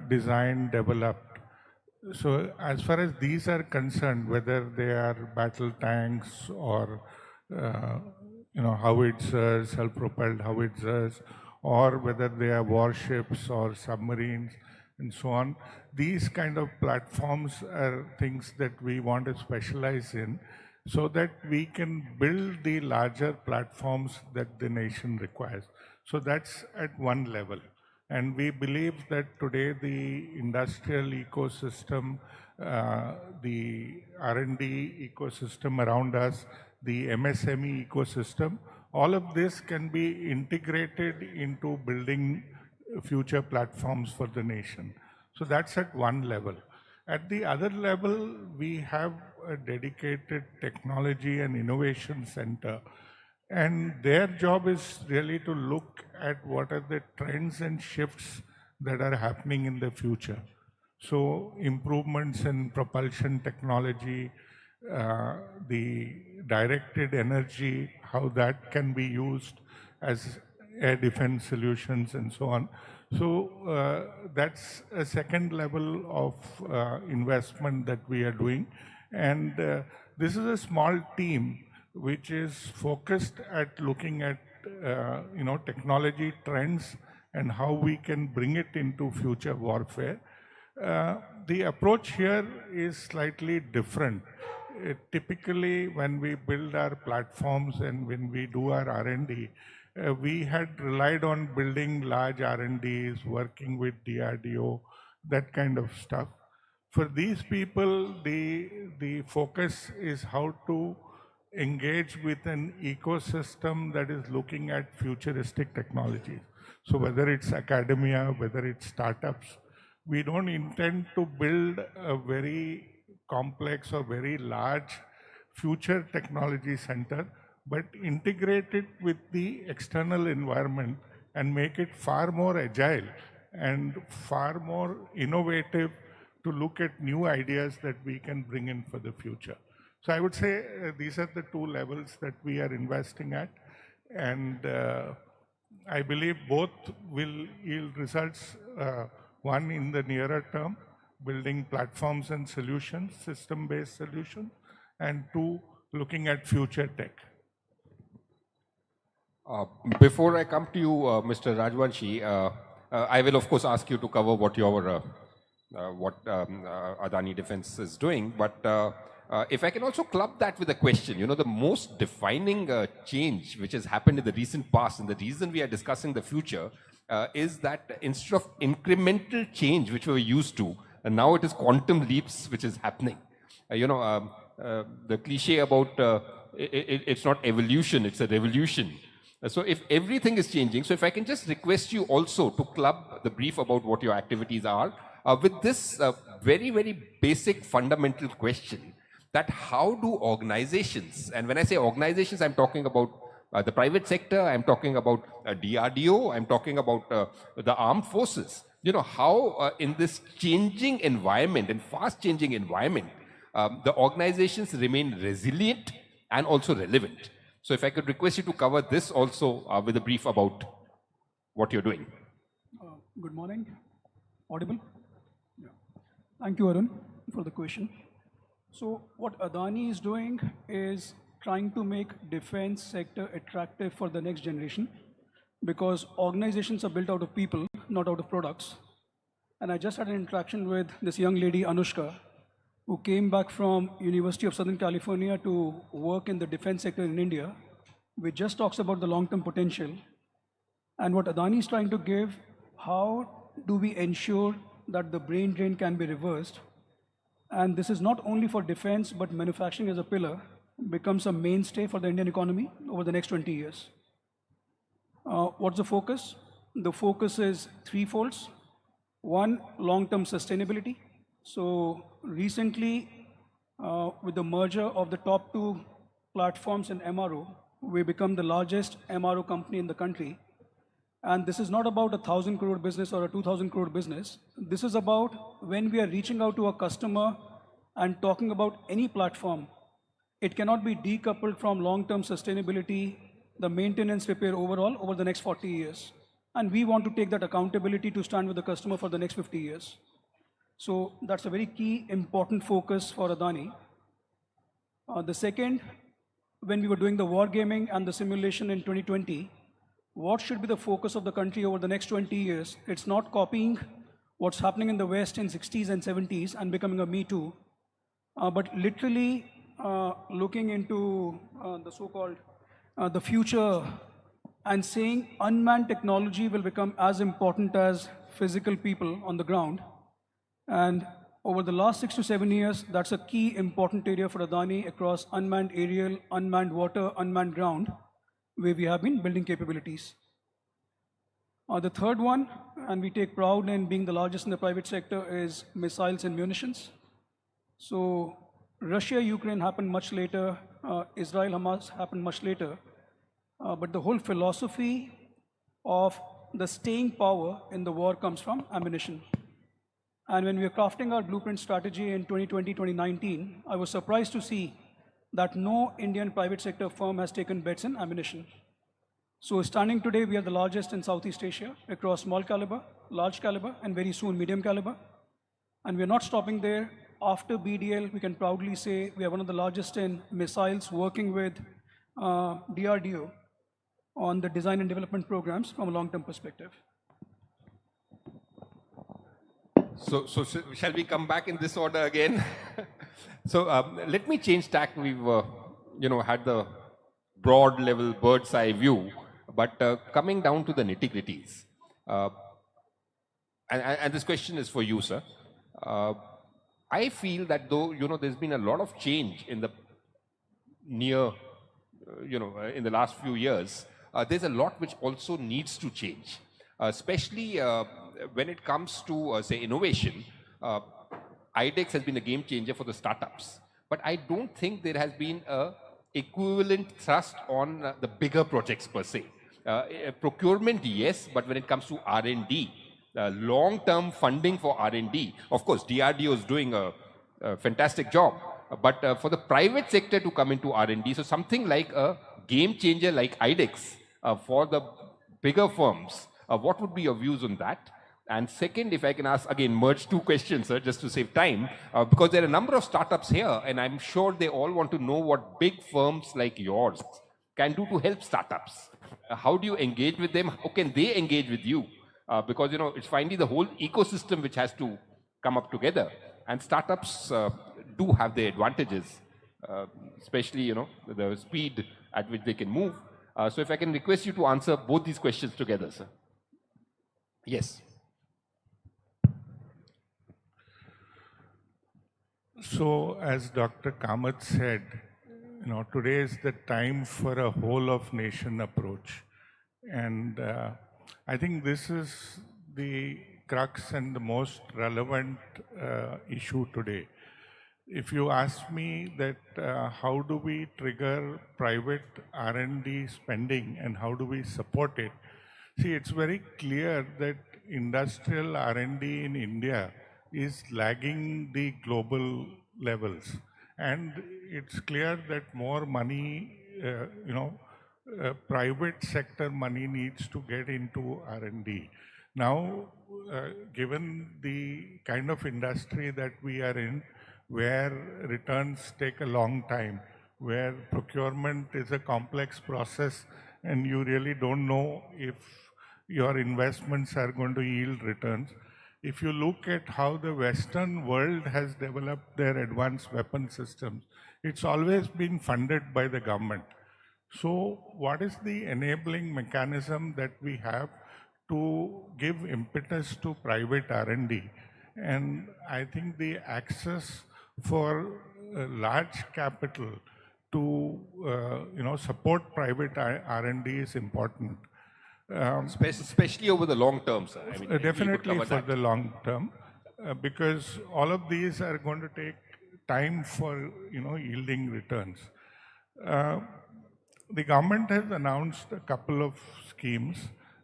designed, developed. So as far as these are concerned, whether they are battle tanks or howitzers, self-propelled howitzers, or whether they are warships or submarines, and so on. These kind of platforms are things that we want to specialize in so that we can build the larger platforms that the nation requires. So that's at one level. And we believe that today the industrial ecosystem, the R&D ecosystem around us, the MSME ecosystem, all of this can be integrated into building future platforms for the nation. So that's at one level. At the other level, we have a dedicated technology and innovation center. And their job is really to look at what are the trends and shifts that are happening in the future. So improvements in propulsion technology, the directed energy, how that can be used as air defense solutions and so on. So that's a second level of investment that we are doing. And this is a small team which is focused at looking at technology trends and how we can bring it into future warfare. The approach here is slightly different. Typically, when we build our platforms and when we do our R&D, we had relied on building large R&Ds, working with DRDO, that kind of stuff. For these people, the focus is how to engage with an ecosystem that is looking at futuristic technologies. So whether it's academia, whether it's startups, we don't intend to build a very complex or very large future technology center, but integrate it with the external environment and make it far more agile and far more innovative to look at new ideas that we can bring in for the future. So I would say these are the 2 levels that we are investing at, and I believe both will yield results One, in the nearer term, building platforms and solutions, system-based solutions, and two, looking at future tech. Before I come to you, Mr. Rajvanshi, I will of course ask you to cover what your Adani Defense is doing, but if I can also club that with a question, you know, the most defining change which has happened in the recent past, and the reason we are discussing the future, is that instead of incremental change which we were used to, and now it is quantum leaps which is happening. The cliche about it's not evolution, it's a revolution. So if everything is changing, so if I can just request you also to club the brief about what your activities are, with this very, very basic fundamental question, that how do organizations, and when I say organizations, I'm talking about the private sector, I'm talking about DRDO, I'm talking about the armed forces, you know, how in this changing environment and fast changing environment, the organizations remain resilient and also relevant. So if I could request you to cover this also with a brief about what you're doing. Good morning. Audible? Yeah. Thank you, Arun, for the question. So what Adani is doing is trying to make defense sector attractive for the next generation, because organizations are built out of people, not out of products. And I just had an interaction with this young lady, Anushka, who came back from University of Southern California to work in the defense sector in India, which just talks about the long-term potential. And what Adani is trying to give, how do we ensure that the brain drain can be reversed? And this is not only for defense, but manufacturing as a pillar becomes a mainstay for the Indian economy over the next 20 years. What's the focus? The focus is threefold. One, long-term sustainability. So recently, with the merger of the top two platforms in MRO, we become the largest MRO company in the country. And this is not about a 1,000 crore business or a 2,000 crore business. This is about when we are reaching out to a customer and talking about any platform, it cannot be decoupled from long-term sustainability, the maintenance repair overall over the next 40 years. And we want to take that accountability to stand with the customer for the next 50 years. So that's a very key, important focus for Adani. The second, when we were doing the wargaming and the simulation in 2020, what should be the focus of the country over the next 20 years? It's not copying what's happening in the West in 60s and 70s and becoming a Me Too, but literally looking into the so-called the future and saying unmanned technology will become as important as physical people on the ground. And over the last 6 to 7 years, that's a key important area for Adani across unmanned aerial, unmanned water, unmanned ground, where we have been building capabilities. The third one, and we take pride in being the largest in the private sector, is missiles and munitions. So Russia-Ukraine happened much later, Israel-Hamas happened much later, but the whole philosophy of the staying power in the war comes from ammunition. And when we were crafting our blueprint strategy in 2020, 2019, I was surprised to see that no Indian private sector firm has taken bets in ammunition. So standing today, we are the largest in Southeast Asia across small caliber, large caliber, and very soon medium caliber. And we're not stopping there. After BDL, we can proudly say we are one of the largest in missiles, working with DRDO on the design and development programs from a long-term perspective. So shall we come back in this order again? So let me change tack. We've had the broad level bird's eye view, but coming down to the nitty-gritties. And this question is for you, sir. I feel that though, there's been a lot of change in the in the last few years, there's a lot which also needs to change, especially when it comes to, say, innovation. IDEX has been a game changer for the startups, but I don't think there has been a equivalent thrust on the bigger projects per se. Procurement, yes, but when it comes to R&D, long-term funding for R&D, of course, DRDO is doing a fantastic job, but for the private sector to come into R&D, so something like a game changer like IDEX for the bigger firms, what would be your views on that? And second, if I can ask, again, merge two questions, sir, just to save time, because there are a number of startups here, and I'm sure they all want to know what big firms like yours can do to help startups. How do you engage with them? How can they engage with you? Because, it's finally the whole ecosystem which has to come up together. And startups do have their advantages, especially, the speed at which they can move. So if I can request you to answer both these questions together, sir. Yes. So, as Dr. Kamath said, today is the time for a whole of nation approach. And I think this is the crux and the most relevant issue today. If you ask me that how do we trigger private R&D spending and how do we support it, see, it's very clear that industrial R&D in India is lagging the global levels. And it's clear that more money, private sector money needs to get into R&D. Now, given the kind of industry that we are in, where returns take a long time, where procurement is a complex process, and you really don't know if your investments are going to yield returns. If you look at how the Western world has developed their advanced weapon systems, it's always been funded by the government. So what is the enabling mechanism that we have to give impetus to private R&D? And I think the access for large capital to support private R&D is important. Especially over the long term, sir. I mean, definitely for the long term, because all of these are going to take time for yielding returns. The government has announced a couple of schemes.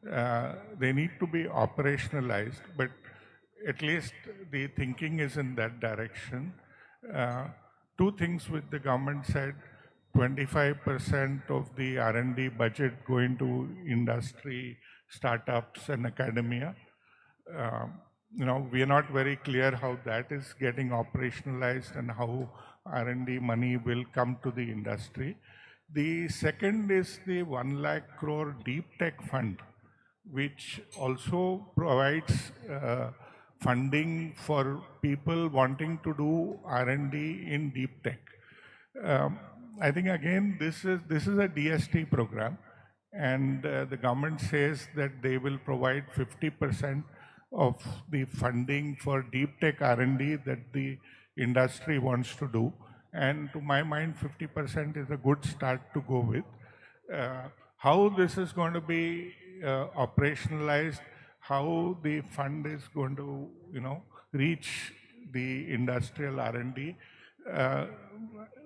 They need to be operationalized, but at least the thinking is in that direction. Two things which the government said: 25% of the R&D budget going to industry, startups, and academia. We are not very clear how that is getting operationalized and how R&D money will come to the industry. The second is the 1 lakh crore deep tech fund, which also provides funding for people wanting to do R&D in deep tech. I think again, this is a DST program, and the government says that they will provide 50% of the funding for deep tech R&D that the industry wants to do. And to my mind, 50% is a good start to go with. How this is going to be operationalized, how the fund is going to, reach the industrial R&D,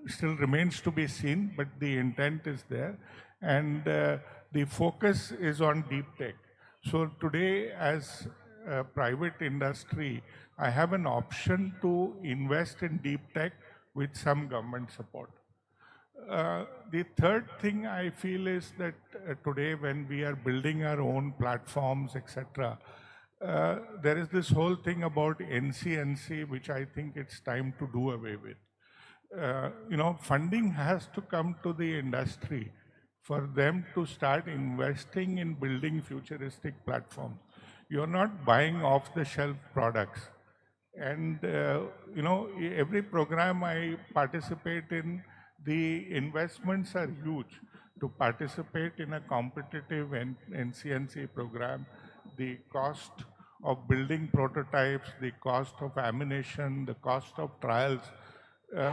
still remains to be seen, but the intent is there. And the focus is on deep tech. So today, as a private industry, I have an option to invest in deep tech with some government support. The third thing I feel is that today, when we are building our own platforms, etc., there is this whole thing about NCNC, which I think it's time to do away with. Funding has to come to the industry for them to start investing in building futuristic platforms. You're not buying off-the-shelf products. And, every program I participate in, the investments are huge. To participate in a competitive NCNC program, the cost of building prototypes, the cost of ammunition, the cost of trials,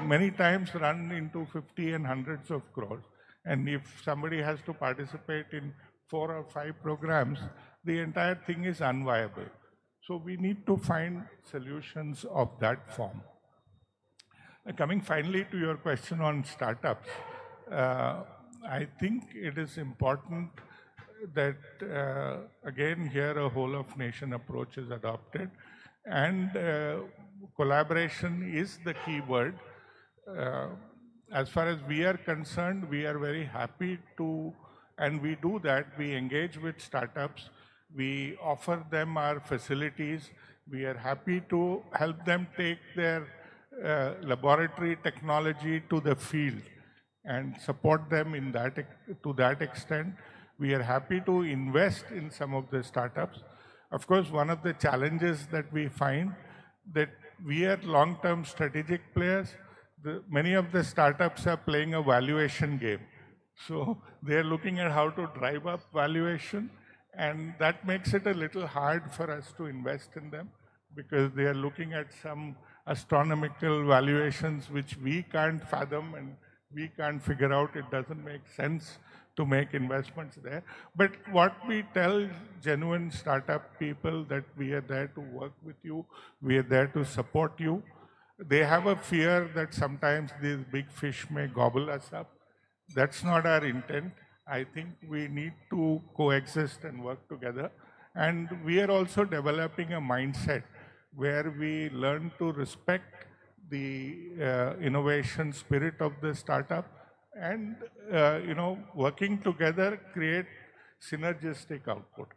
many times run into 50 and hundreds of crores. And if somebody has to participate in 4 or 5 programs, the entire thing is unviable. So we need to find solutions of that form. Coming finally to your question on startups, I think it is important that, again, here a whole of nation approach is adopted, and collaboration is the key word. As far as we are concerned, we are very happy to, and we do that, we engage with startups. We offer them our facilities. We are happy to help them take their laboratory technology to the field and support them in that, to that extent. We are happy to invest in some of the startups. Of course, one of the challenges that we find that we are long-term strategic players. Many of the startups are playing a valuation game. So they're looking at how to drive up valuation, and that makes it a little hard for us to invest in them because they are looking at some astronomical valuations which we can't fathom and we can't figure out. It doesn't make sense to make investments there. But what we tell genuine startup people that we are there to work with you, we are there to support you. They have a fear that sometimes these big fish may gobble us up. That's not our intent. I think we need to coexist and work together. And we are also developing a mindset where we learn to respect the innovation spirit of the startup and working together create synergistic output.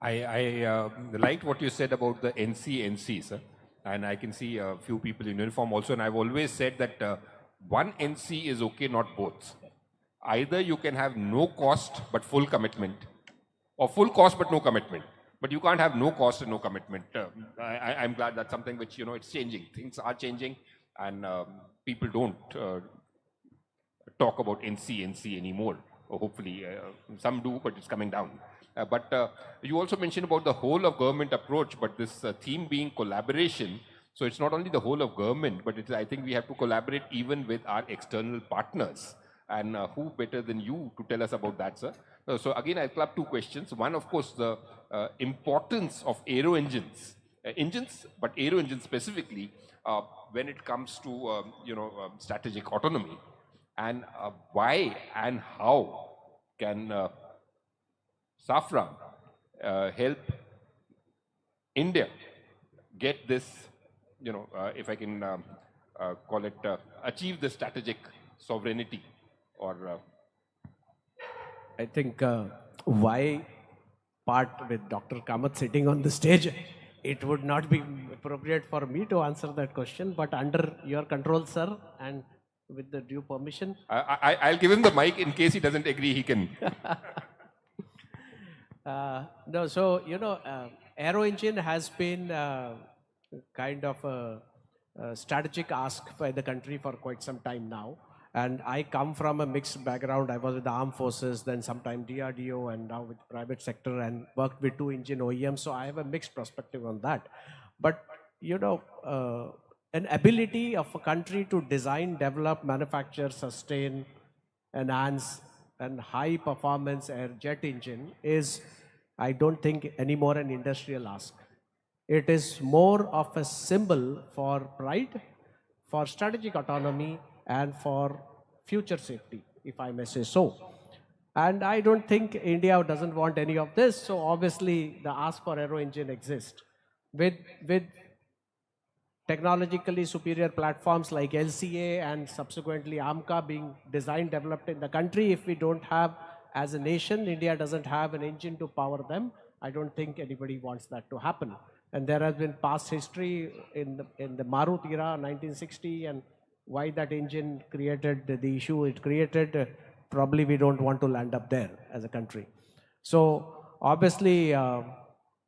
I liked what you said about the NC, sir. And I can see a few people in uniform also. And I've always said that one NC is okay, not both. Either you can have no cost but full commitment, or full cost but no commitment. But you can't have no cost and no commitment. I'm glad that's something which, it's changing. Things are changing, and people don't talk about NC anymore. Or hopefully, some do, but it's coming down. But you also mentioned about the whole of government approach, but this theme being collaboration. So it's not only the whole of government, but I think we have to collaborate even with our external partners. And who better than you to tell us about that, sir? So again, I'll club two questions. One, of course, the importance of aero engines, but aero engines specifically, when it comes to strategic autonomy, and why and how can Safran help India get this, if I can call it, achieve the strategic sovereignty, or I think why part with Dr. Kamath sitting on the stage, it would not be appropriate for me to answer that question, but under your control, sir, and with the due permission. I'll give him the mic in case he doesn't agree, he can. No, so, aero engine has been kind of a strategic ask by the country for quite some time now. And I come from a mixed background. I was with the armed forces, then sometime DRDO, and now with private sector, and worked with 2 engine OEMs. So I have a mixed perspective on that. But, an ability of a country to design, develop, manufacture, sustain, enhance, and high performance air jet engine is, I don't think, anymore an industrial ask. It is more of a symbol for pride, for strategic autonomy, and for future safety, if I may say so. And I don't think India doesn't want any of this, so obviously the ask for aero engine exists. With technologically superior platforms like LCA and subsequently AMCA being designed, developed in the country, if we don't have, as a nation, India doesn't have an engine to power them, I don't think anybody wants that to happen. And there has been past history in the Marut era, 1960, and why that engine created the issue it created, probably we don't want to land up there as a country. So obviously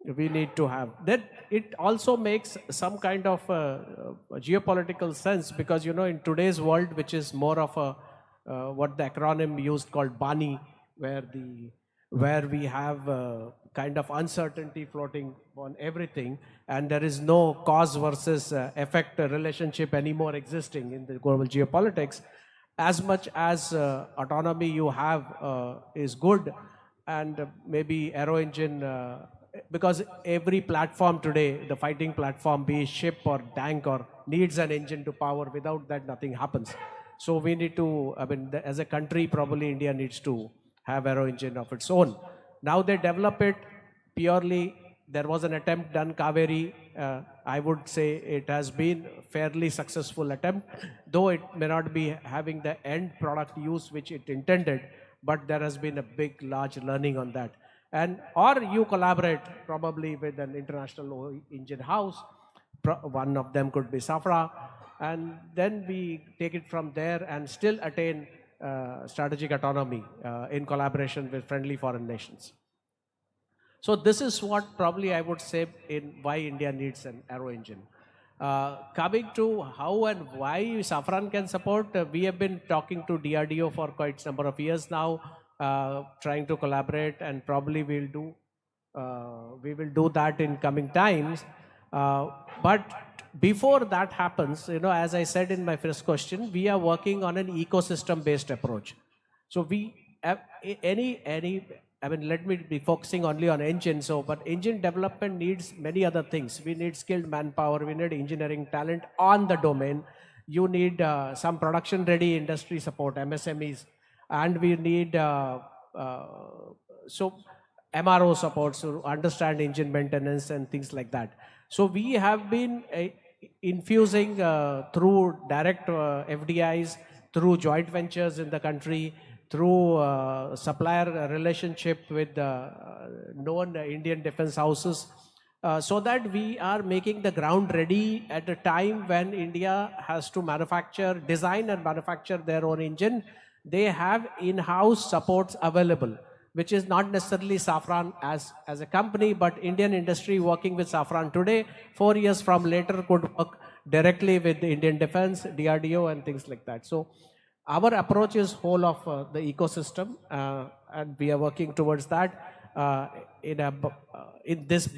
we need to have that. It also makes some kind of geopolitical sense because, in today's world, which is more of a, what the acronym used called BANI, where we have kind of uncertainty floating on everything, and there is no cause versus effect relationship anymore existing in the global geopolitics. As much as autonomy you have is good, and maybe aero engine, because every platform today, the fighting platform, be it ship or tank, or needs an engine to power. Without that, nothing happens. So we need to, as a country, probably India needs to have aero engine of its own. Now they develop it purely. There was an attempt done, Kaveri. I would say it has been a fairly successful attempt, though it may not be having the end product use which it intended, but there has been a big, large learning on that. And or you collaborate probably with an international engine house. One of them could be Safra, and then we take it from there and still attain strategic autonomy in collaboration with friendly foreign nations. So this is what probably I would say in why India needs an aero engine. Coming to how and why Safran can support, we have been talking to DRDO for quite a number of years now, trying to collaborate, and probably we will do that in coming times. But before that happens, as I said in my first question, we are working on an ecosystem-based approach. So we have let me be focusing only on engine. But engine development needs many other things. We need skilled manpower. We need engineering talent on the domain. You need some production-ready industry support, MSMEs, and we need MRO support to understand engine maintenance and things like that. So we have been infusing through direct FDIs, through joint ventures in the country, through supplier relationship with known Indian defense houses, so that we are making the ground ready at a time when India has to design and manufacture their own engine. They have in-house supports available, which is not necessarily Safran as a company, but Indian industry working with Safran today, 4 years from later could work directly with the Indian Defense, DRDO, and things like that. So our approach is whole of the ecosystem, and we are working towards that.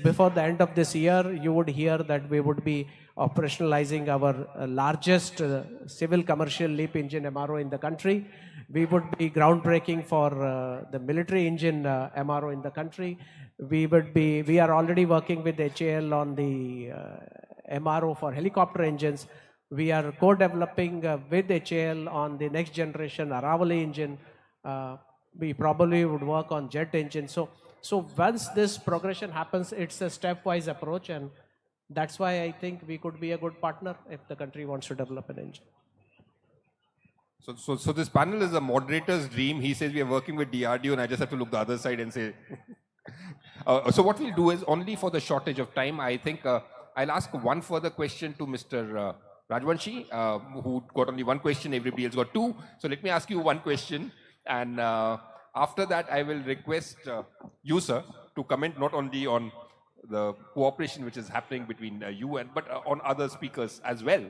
Before the end of this year, you would hear that we would be operationalizing our largest civil commercial LEAP engine MRO in the country. We would be groundbreaking for the military engine MRO in the country. We are already working with HAL on the MRO for helicopter engines. We are co-developing with HAL on the next generation Aravali engine. We probably would work on jet engine. So once this progression happens, it's a stepwise approach, and that's why I think we could be a good partner if the country wants to develop an engine. So this panel is a moderator's dream. He says we are working with DRDO, and I just have to look the other side and say. So what we'll do is, only for the shortage of time, I think I'll ask one further question to Mr. Rajwanshi, who got only one question, everybody else got two. So let me ask you one question, and after that I will request you, sir, to comment not only on the cooperation which is happening between you but on other speakers as well.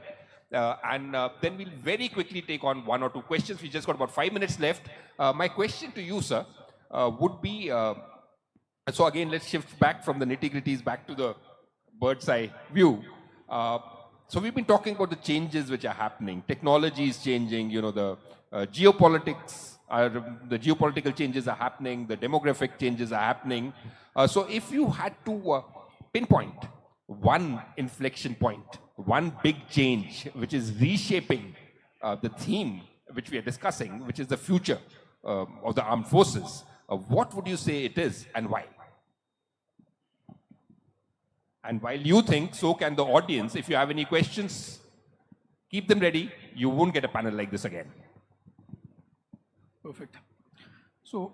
And then we'll very quickly take on one or two questions. We just got about 5 minutes left. My question to you, sir, would be, so again, let's shift back from the nitty-gritties back to the bird's eye view. So we've been talking about the changes which are happening. Technology is changing, the geopolitics, the geopolitical changes are happening, the demographic changes are happening. So if you had to pinpoint one inflection point, one big change which is reshaping the theme which we are discussing, which is the future of the armed forces, what would you say it is and why? And while you think, so can the audience. If you have any questions, keep them ready. You won't get a panel like this again. Perfect. So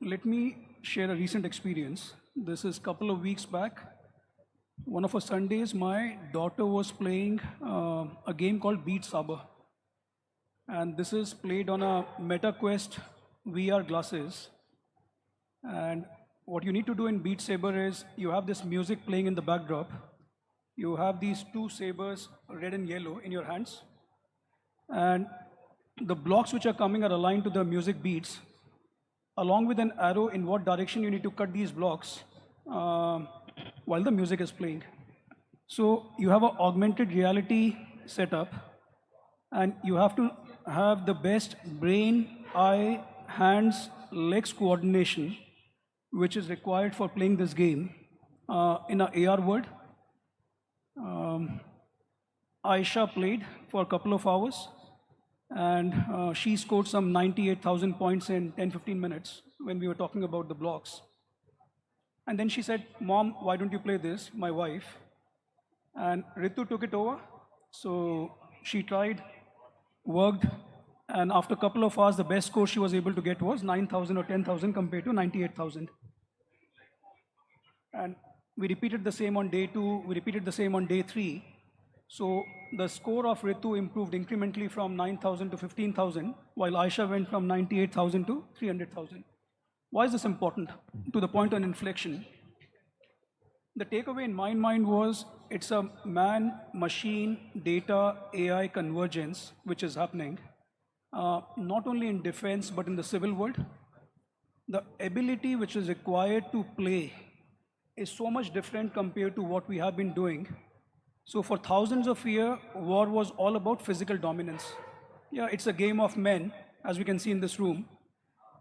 let me share a recent experience. This is a couple of weeks back. One of our Sundays, my daughter was playing a game called Beat Saber. And this is played on a MetaQuest VR glasses. And what you need to do in Beat Saber is you have this music playing in the backdrop. You have these two sabers, red and yellow, in your hands. And the blocks which are coming are aligned to the music beats, along with an arrow in what direction you need to cut these blocks while the music is playing. So you have an augmented reality setup, and you have to have the best brain, eye, hands, legs coordination, which is required for playing this game in an AR world. Aisha played for a couple of hours, and she scored some 98,000 points in 10-15 minutes when we were talking about the blocks. And then she said, "Mom, why don't you play this?" My wife. And Ritu took it over. So she tried, worked, And after a couple of hours, the best score she was able to get was 9,000 or 10,000 compared to 98,000. And we repeated the same on day 2, we repeated the same on day 3. So the score of Ritu improved incrementally from 9,000 to 15,000, while Aisha went from 98,000 to 300,000. Why is this important? To the point on inflection. The takeaway in my mind was it's a man, machine, data, AI convergence which is happening, not only in defense but in the civil world. The ability which is required to play is so much different compared to what we have been doing. So for thousands of years, war was all about physical dominance. Yeah, it's a game of men, as we can see in this room.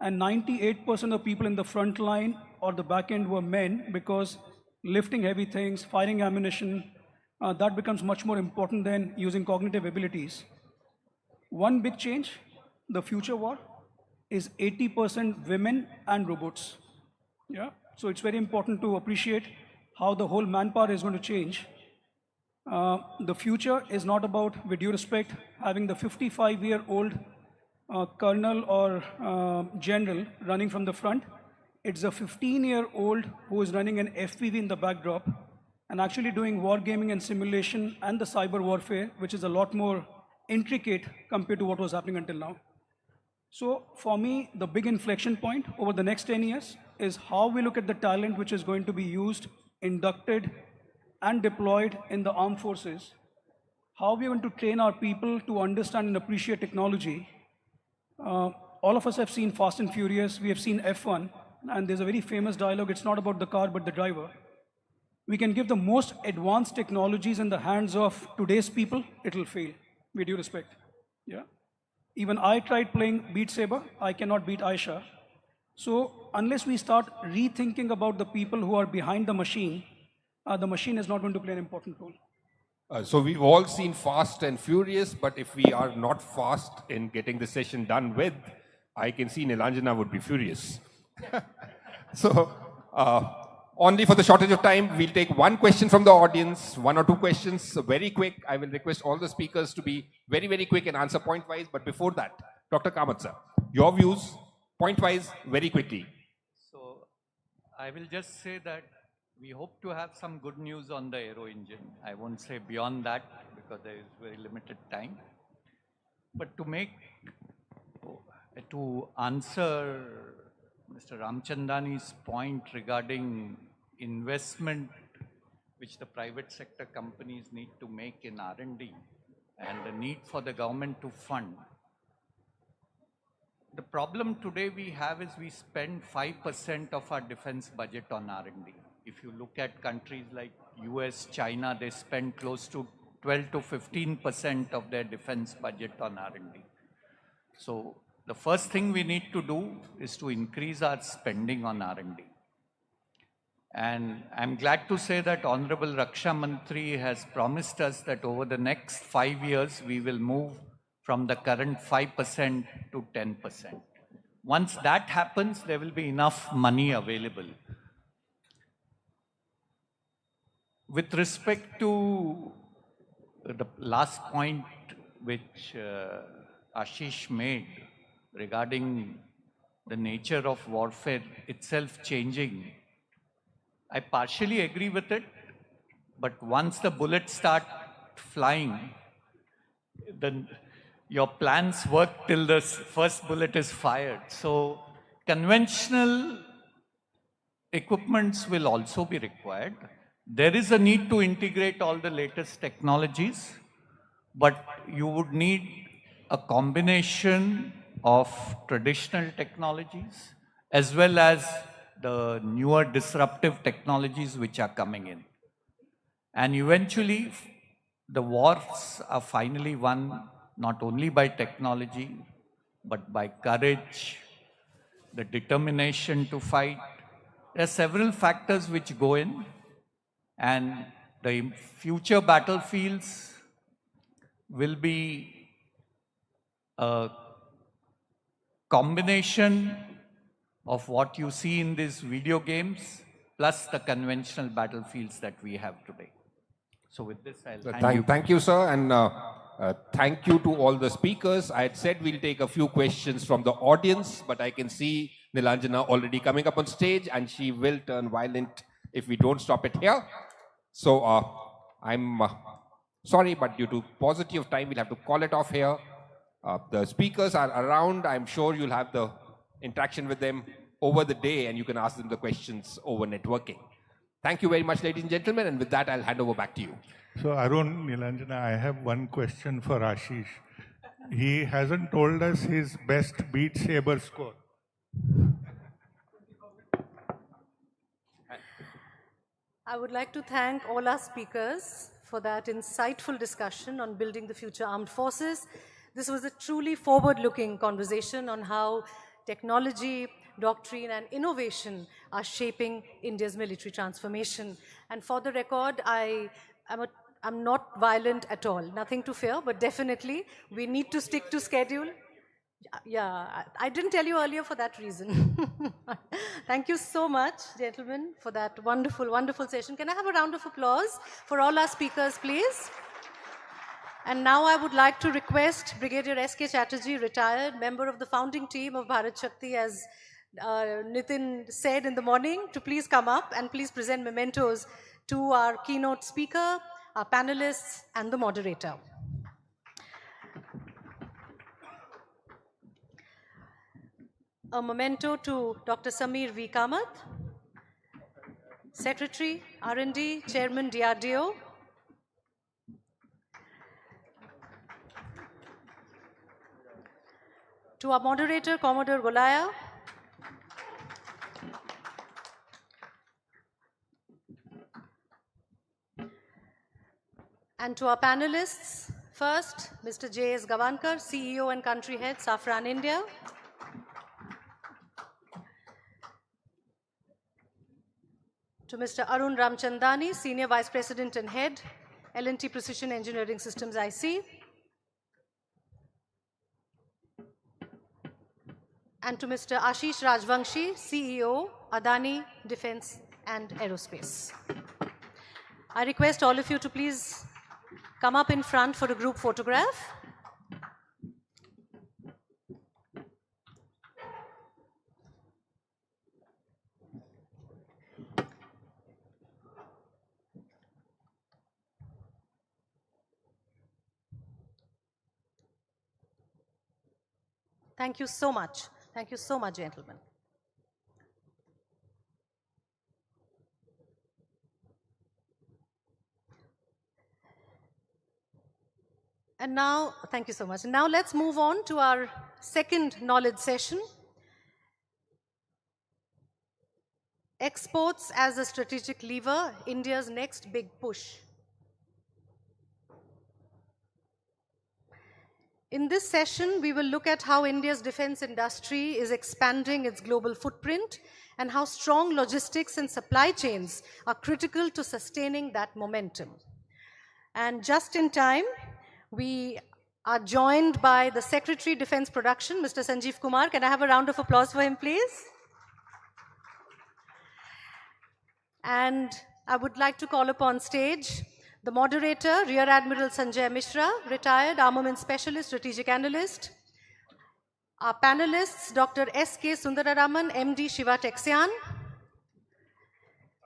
And 98% of people in the front line or the back end were men, because lifting heavy things, firing ammunition, that becomes much more important than using cognitive abilities. One big change, the future war, is 80% women and robots. Yeah, so it's very important to appreciate how the whole manpower is going to change. The future is not about, with due respect, having the 55-year-old colonel or general running from the front. It's a 15-year-old who is running an FPV in the backdrop and actually doing wargaming and simulation and the cyber warfare, which is a lot more intricate compared to what was happening until now. So for me, the big inflection point over the next 10 years is how we look at the talent which is going to be used, inducted, and deployed in the armed forces, how we are going to train our people to understand and appreciate technology. All of us have seen Fast and Furious, we have seen F1, and there's a very famous dialogue, it's not about the car but the driver. We can give the most advanced technologies in the hands of today's people, it'll fail, with due respect. Yeah. Even I tried playing Beat Saber, I cannot beat Aisha. So unless we start rethinking about the people who are behind the machine is not going to play an important role. So we've all seen Fast and Furious, but if we are not fast in getting the session done with, I can see Nilanjana would be furious. So only for the shortage of time, we'll take one question from the audience, 1 or 2 questions, so very quick. I will request all the speakers to be very, very quick and answer point-wise. But before that, Dr. Kamath sir, your views, point-wise, very quickly. So I will just say that we hope to have some good news on the aero engine. I won't say beyond that because there is very limited time. But to answer Mr. Ramchandani's point regarding investment which the private sector companies need to make in R&D and the need for the government to fund. The problem today we have is we spend 5% of our defense budget on R&D. If you look at countries like US, China, they spend close to 12 to 15% of their defense budget on R&D. So the first thing we need to do is to increase our spending on R&D. And I'm glad to say that Honorable Raksha Mantri has promised us that over the next 5 years, we will move from the current 5% to 10%. Once that happens, there will be enough money available. With respect to the last point which Ashish made regarding the nature of warfare itself changing, I partially agree with it, but once the bullets start flying, then your plans work till the first bullet is fired. So conventional equipments will also be required. There is a need to integrate all the latest technologies, but you would need a combination of traditional technologies as well as the newer disruptive technologies which are coming in. And eventually, the wars are finally won not only by technology, but by courage, the determination to fight. There are several factors which go in, and the future battlefields will be a combination of what you see in these video games plus the conventional battlefields that we have today. So with this, I'll Thank you, sir, and thank you to all the speakers. I had said we'll take a few questions from the audience, but I can see Nilanjana already coming up on stage, and she will turn violent if we don't stop it here. So I'm sorry, but due to paucity of time, we'll have to call it off here. The speakers are around. I'm sure you'll have the interaction with them over the day, and you can ask them the questions over networking. Thank you very much, ladies and gentlemen, and with that, I'll hand over back to you. So Arun, Nilanjana, I have one question for Ashish. He hasn't told us his best Beat Saber score. I would like to thank all our speakers for that insightful discussion on building the future armed forces. This was a truly forward-looking conversation on how technology, doctrine and innovation are shaping India's military transformation. And for the record, I'm not violent at all, nothing to fear, but definitely we need to stick to schedule. Yeah, I didn't tell you earlier for that reason. Thank you so much, gentlemen, for that wonderful, wonderful session. Can I have a round of applause for all our speakers, please? And now I would like to request Brigadier S.K. Chatterjee, retired member of the founding team of Bharat Shakti, as Nitin said in the morning, to please come up and please present mementos to our keynote speaker, our panelists, and the moderator. A memento to Dr. Samir V. Kamath, Secretary, R&D, Chairman, DRDO. To our moderator, Commodore Golaya. And to our panelists, first, Mr. J.S. Gavankar, CEO and Country Head, Safran India. To Mr. Arun Ramchandani, Senior Vice President and Head, L&T Precision Engineering Systems IC. And to Mr. Ashish Rajvanshi, CEO, Adani Defense and Aerospace. I request all of you to please come up in front for a group photograph. Thank you so much. Thank you so much, gentlemen. And now, thank you so much. Now let's move on to our second knowledge session. Exports as a strategic lever, India's next big push. In this session, we will look at how India's defense industry is expanding its global footprint and how strong logistics and supply chains are critical to sustaining that momentum. And just in time, we are joined by the Secretary Defense Production, Mr. Sanjeev Kumar. Can I have a round of applause for him, please? And I would like to call upon stage the moderator, Rear Admiral Sanjay Mishra, retired armament specialist, strategic analyst. Our panelists, Dr. S.K. Sundararaman, MD Shiva Texian,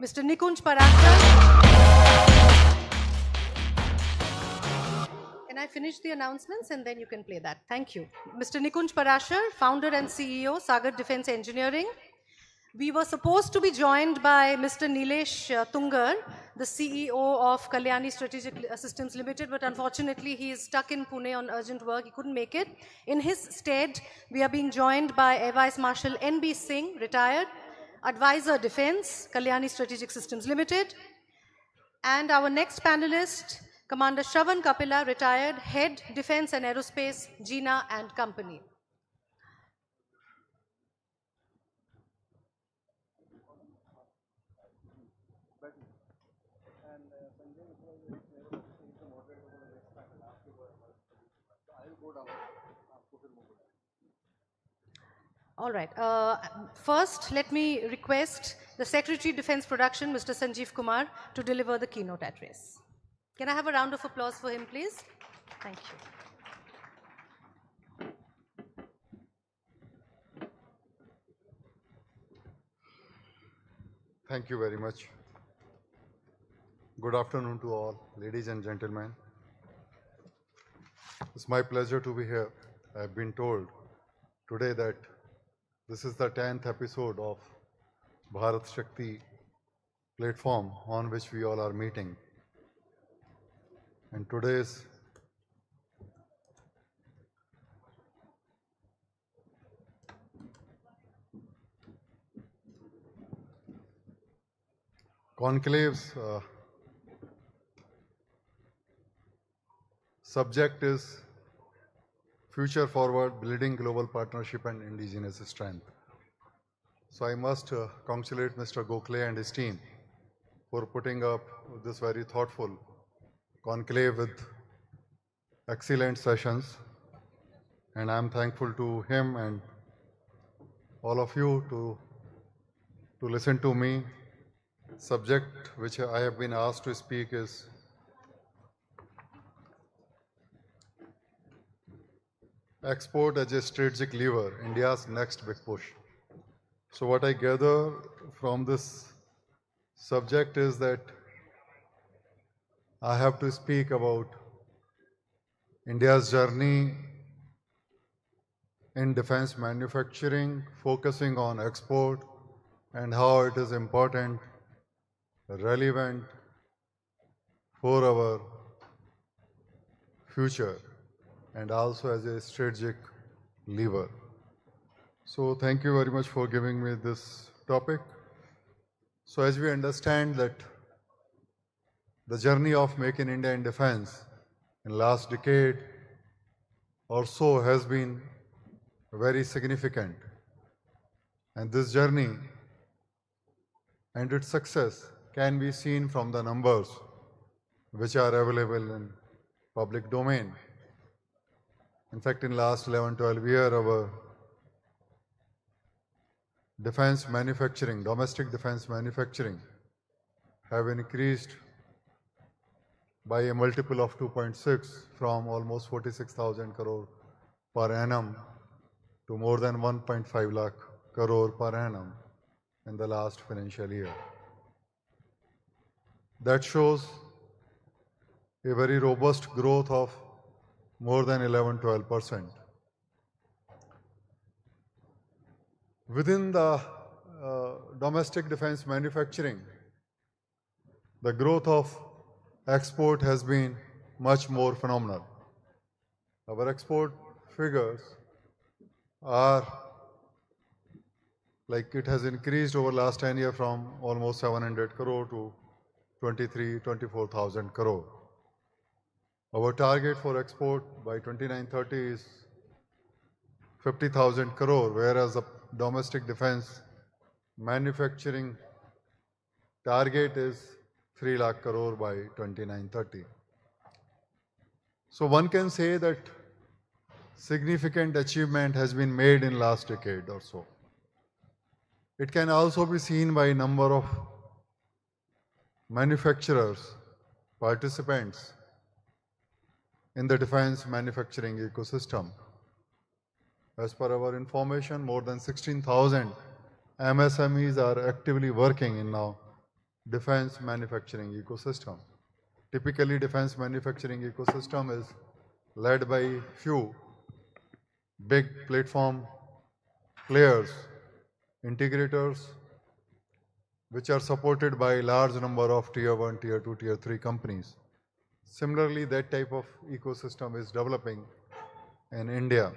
Mr. Nikunj Parashar. Can I finish the announcements and then you can play that? Thank you. Mr. Nikunj Parashar, founder and CEO, Sagar Defense Engineering. We were supposed to be joined by Mr. Nilesh Tungar, the CEO of Kalyani Strategic Systems Limited, but unfortunately he is stuck in Pune on urgent work. He couldn't make it. In his stead, we are being joined by Air Vice Marshal N.B. Singh, retired, Advisor Defense, Kalyani Strategic Systems Limited. And our next panelist, Commander Shravan Kapila, retired, Head Defense and Aerospace, Jina and Company. All right. First, let me request the Secretary Defense Production, Mr. Sanjeev Kumar, to deliver the keynote address. Can I have a round of applause for him, please? Thank you. Thank you very much. Good afternoon to all, ladies and gentlemen. It's my pleasure to be here. I've been told today that this is the 10th episode of Bharat Shakti platform on which we all are meeting. And today's Conclave's subject is Future Forward, Building Global Partnership and Indigenous Strength. So I must congratulate Mr. Gokhale and his team for putting up this very thoughtful conclave with excellent sessions. And I'm thankful to him and all of you to listen to me. Subject which I have been asked to speak is export as a strategic lever, India's next big push. So what I gather from this subject is that I have to speak about India's journey in defense manufacturing, focusing on export and how it is important, relevant for our future and also as a strategic lever. So thank you very much for giving me this topic. So as we understand that the journey of Make in India in defense in last decade or so has been very significant. And this journey and its success can be seen from the numbers which are available in public domain. In fact, in last 11-12 years, our defense manufacturing, domestic defense manufacturing have increased by a multiple of 2.6 from almost 46,000 crore per annum to more than 1.5 lakh crore per annum in the last financial year. That shows a very robust growth of more than 11-12%. Within the domestic defense manufacturing, the growth of export has been much more phenomenal. Our export figures are like it has increased over last 10 years from almost 700 crore to 24,000 crore. Our target for export by 29-30 is 50,000 crore, whereas the domestic defense manufacturing target is 3 lakh crore by 29-30. So one can say that significant achievement has been made in last decade or so. It can also be seen by number of manufacturers, participants in the defense manufacturing ecosystem. As per our information, more than 16,000 MSMEs are actively working in now defense manufacturing ecosystem. Typically, defense manufacturing ecosystem is led by few big platform players, integrators, which are supported by a large number of tier 1, tier 2, tier 3 companies. Similarly, that type of ecosystem is developing in India.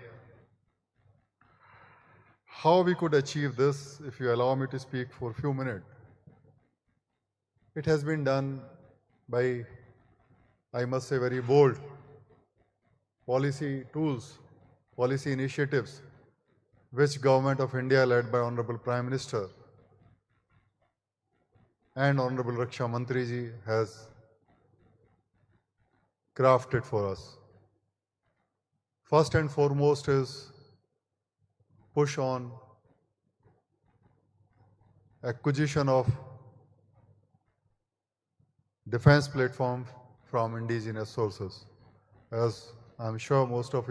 How we could achieve this, if you allow me to speak for a few minutes. It has been done by, I must say, very bold policy tools, policy initiatives, which Government of India led by Honorable Prime Minister and Honorable Raksha Mantri ji has crafted for us. First and foremost is push on acquisition of defense platform from indigenous sources. As I'm sure most of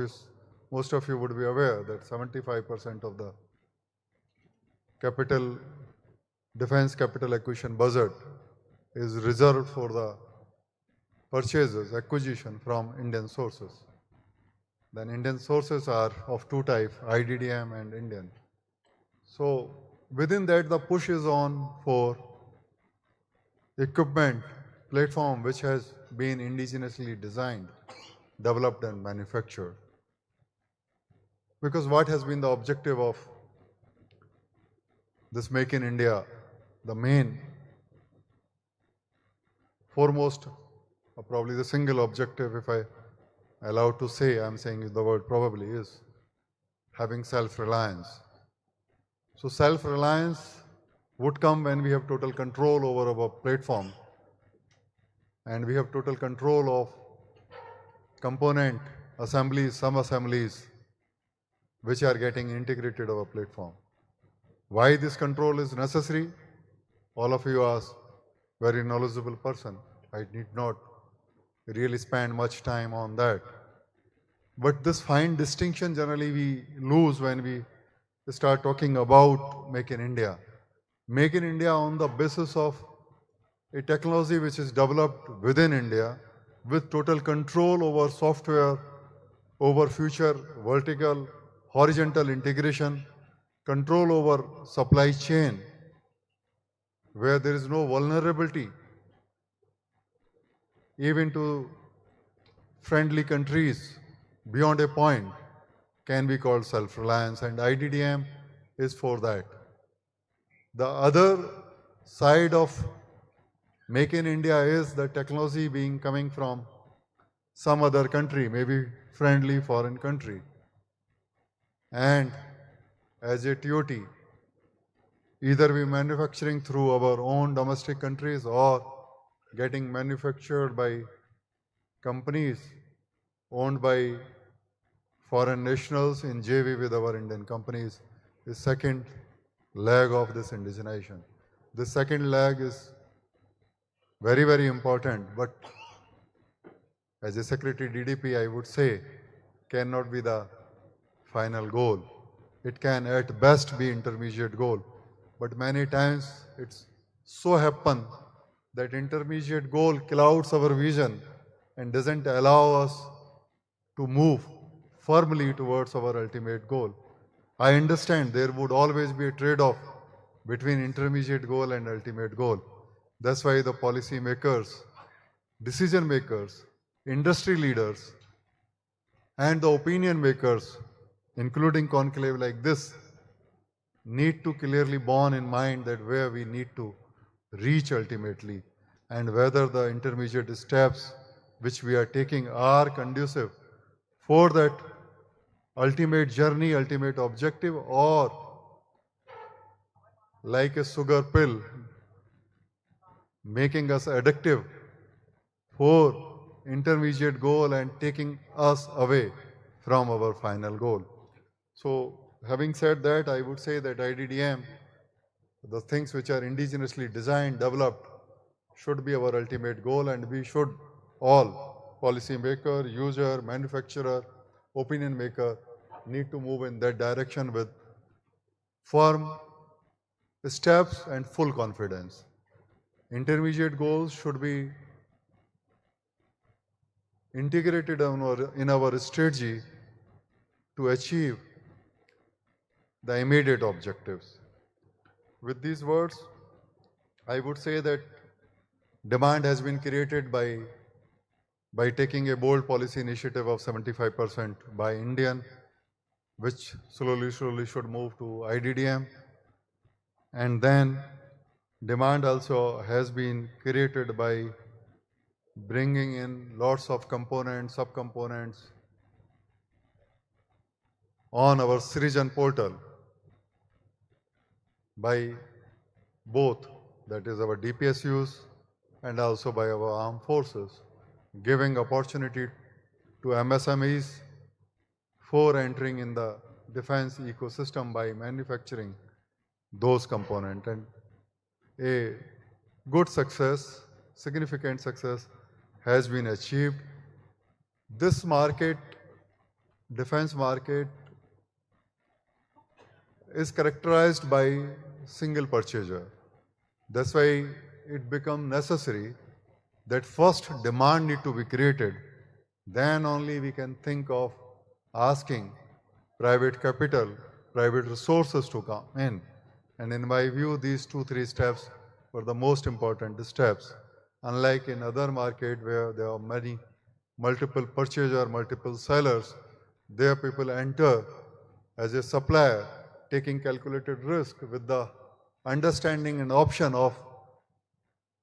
you would be aware that 75% of the defense capital acquisition budget is reserved for the acquisition from Indian sources. Then Indian sources are of two types, IDDM and Indian. So within that, the push is on for equipment platform which has been indigenously designed, developed and manufactured. Because what has been the objective of this Make in India? The main, foremost, or probably the single objective, if I allowed to say, I'm saying the word probably, is having self-reliance. So self-reliance would come when we have total control over our platform and we have total control of component assemblies, sub-assemblies, which are getting integrated our platform. Why this control is necessary? All of you are very knowledgeable person. I need not really spend much time on that. But this fine distinction generally we lose when we start talking about Make in India. Make in India on the basis of a technology which is developed within India with total control over software, over future vertical, horizontal integration, control over supply chain, where there is no vulnerability even to friendly countries beyond a point can be called self-reliance, and IDDM is for that. The other side of Make in India is the technology being coming from some other country, maybe friendly foreign country. And as a TOT, either we manufacturing through our own domestic countries or getting manufactured by companies owned by foreign nationals in JV with our Indian companies is second leg of this indigenization. The second leg is very, very important, but as a Secretary DDP, I would say cannot be the final goal. It can at best be intermediate goal, but many times it's so happen that intermediate goal clouds our vision and doesn't allow us to move firmly towards our ultimate goal. I understand there would always be a trade-off between intermediate goal and ultimate goal. That's why the policy makers, decision makers, industry leaders, and the opinion makers, including conclave like this, need to clearly bear in mind that where we need to reach ultimately and whether the intermediate steps which we are taking are conducive for that ultimate journey, ultimate objective, or like a sugar pill making us addictive for intermediate goal and taking us away from our final goal. So having said that, I would say that IDDM, the things which are indigenously designed, developed, should be our ultimate goal, and we should all, policy maker, user, manufacturer, opinion maker, need to move in that direction with firm steps and full confidence. Intermediate goals should be integrated in our strategy to achieve the immediate objectives. With these words, I would say that demand has been created by taking a bold policy initiative of 75% by Indian, which slowly should move to IDDM. And then demand also has been created by bringing in lots of components, subcomponents on our Srijan portal by both, that is our DPSUs and also by our armed forces, giving opportunity to MSMEs for entering in the defense ecosystem by manufacturing those components. And a good success, significant success has been achieved. This market, defense market, is characterized by single purchaser. That's why it becomes necessary that first demand need to be created. Then only we can think of asking private capital, private resources to come in. And in my view, these 2-3 steps were the most important steps. Unlike in other market where there are many multiple purchasers, multiple sellers, there people enter as a supplier, taking calculated risk with the understanding and option of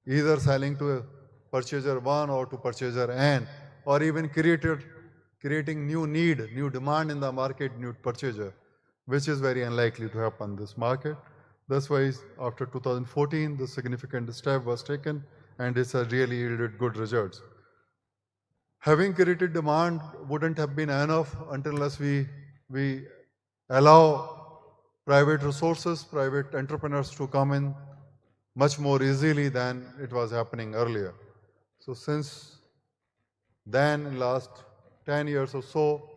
either selling to a purchaser 1 or to purchaser n, or even creating new need, new demand in the market, new purchaser, which is very unlikely to happen in this market. That's why after 2014, the significant step was taken, and it's really yielded good results. Having created demand wouldn't have been enough unless we allow private resources, private entrepreneurs to come in much more easily than it was happening earlier. So since then, in last 10 years or so,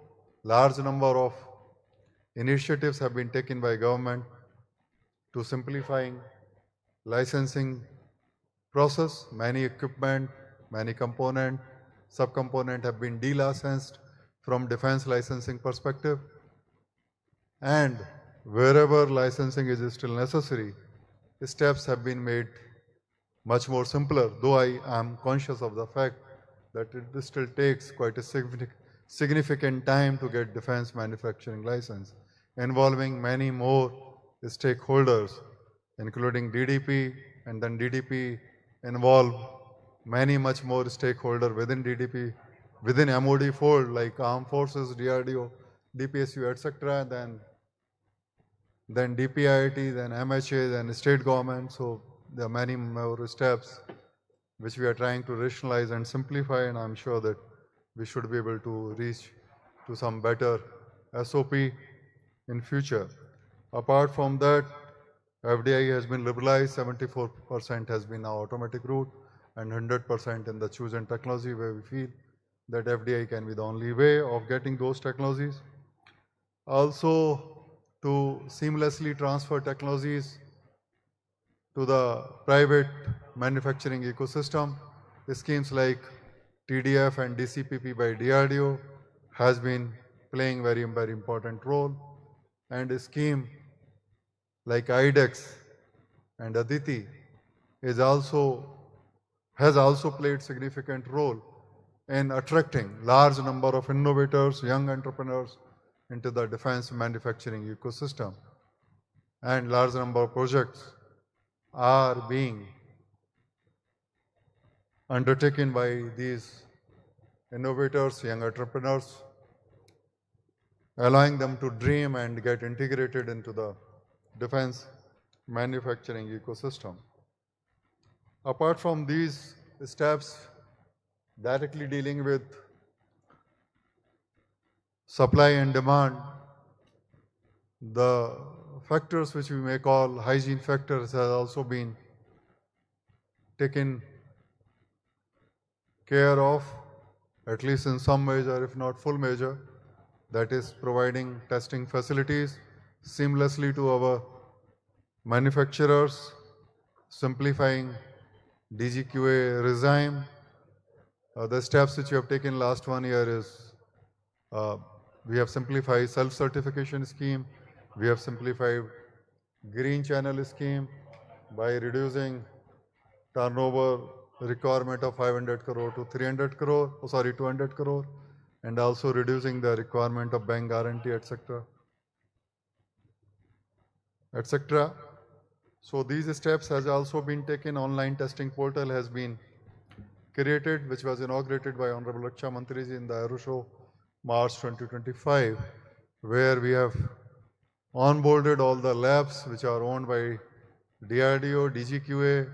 large number of initiatives have been taken by government to simplifying licensing process. Many equipment, many component, subcomponent have been delicensed from defense licensing perspective. And wherever licensing is still necessary, steps have been made much more simpler, though I am conscious of the fact that it still takes quite a significant time to get defense manufacturing license, involving many more stakeholders, including DDP, and then DDP involve much more stakeholders within DDP, within MOD fold, like Armed Forces, DRDO, DPSU, etc., then DPIIT, then MHA, then state government. So there are many more steps which we are trying to rationalize and simplify, and I'm sure that we should be able to reach to some better SOP in future. Apart from that, FDI has been liberalized, 74% has been now automatic route, and 100% in the chosen technology, where we feel that FDI can be the only way of getting those technologies. Also, to seamlessly transfer technologies to the private manufacturing ecosystem, schemes like TDF and DCPP by DRDO has been playing very important role, and a scheme like IDEX and Aditi has also played significant role in attracting large number of innovators, young entrepreneurs into the defense manufacturing ecosystem, and large number of projects are being undertaken by these innovators, young entrepreneurs, allowing them to dream and get integrated into the defense manufacturing ecosystem. Apart from these steps directly dealing with supply and demand, the factors which we may call hygiene factors have also been taken care of, at least in some measure, if not full measure. That is providing testing facilities seamlessly to our manufacturers, simplifying DGQA regime. The steps which we have taken last 1 year is we have simplified self-certification scheme, we have simplified green channel scheme by reducing turnover requirement of 500 crore to 200 crore, and also reducing the requirement of bank guarantee, etc. So these steps has also been taken. Online testing portal has been created, which was inaugurated by Honorable Raksha Mantriji in the Aero Show, March 2025, where we have onboarded all the labs which are owned by DRDO, DGQA,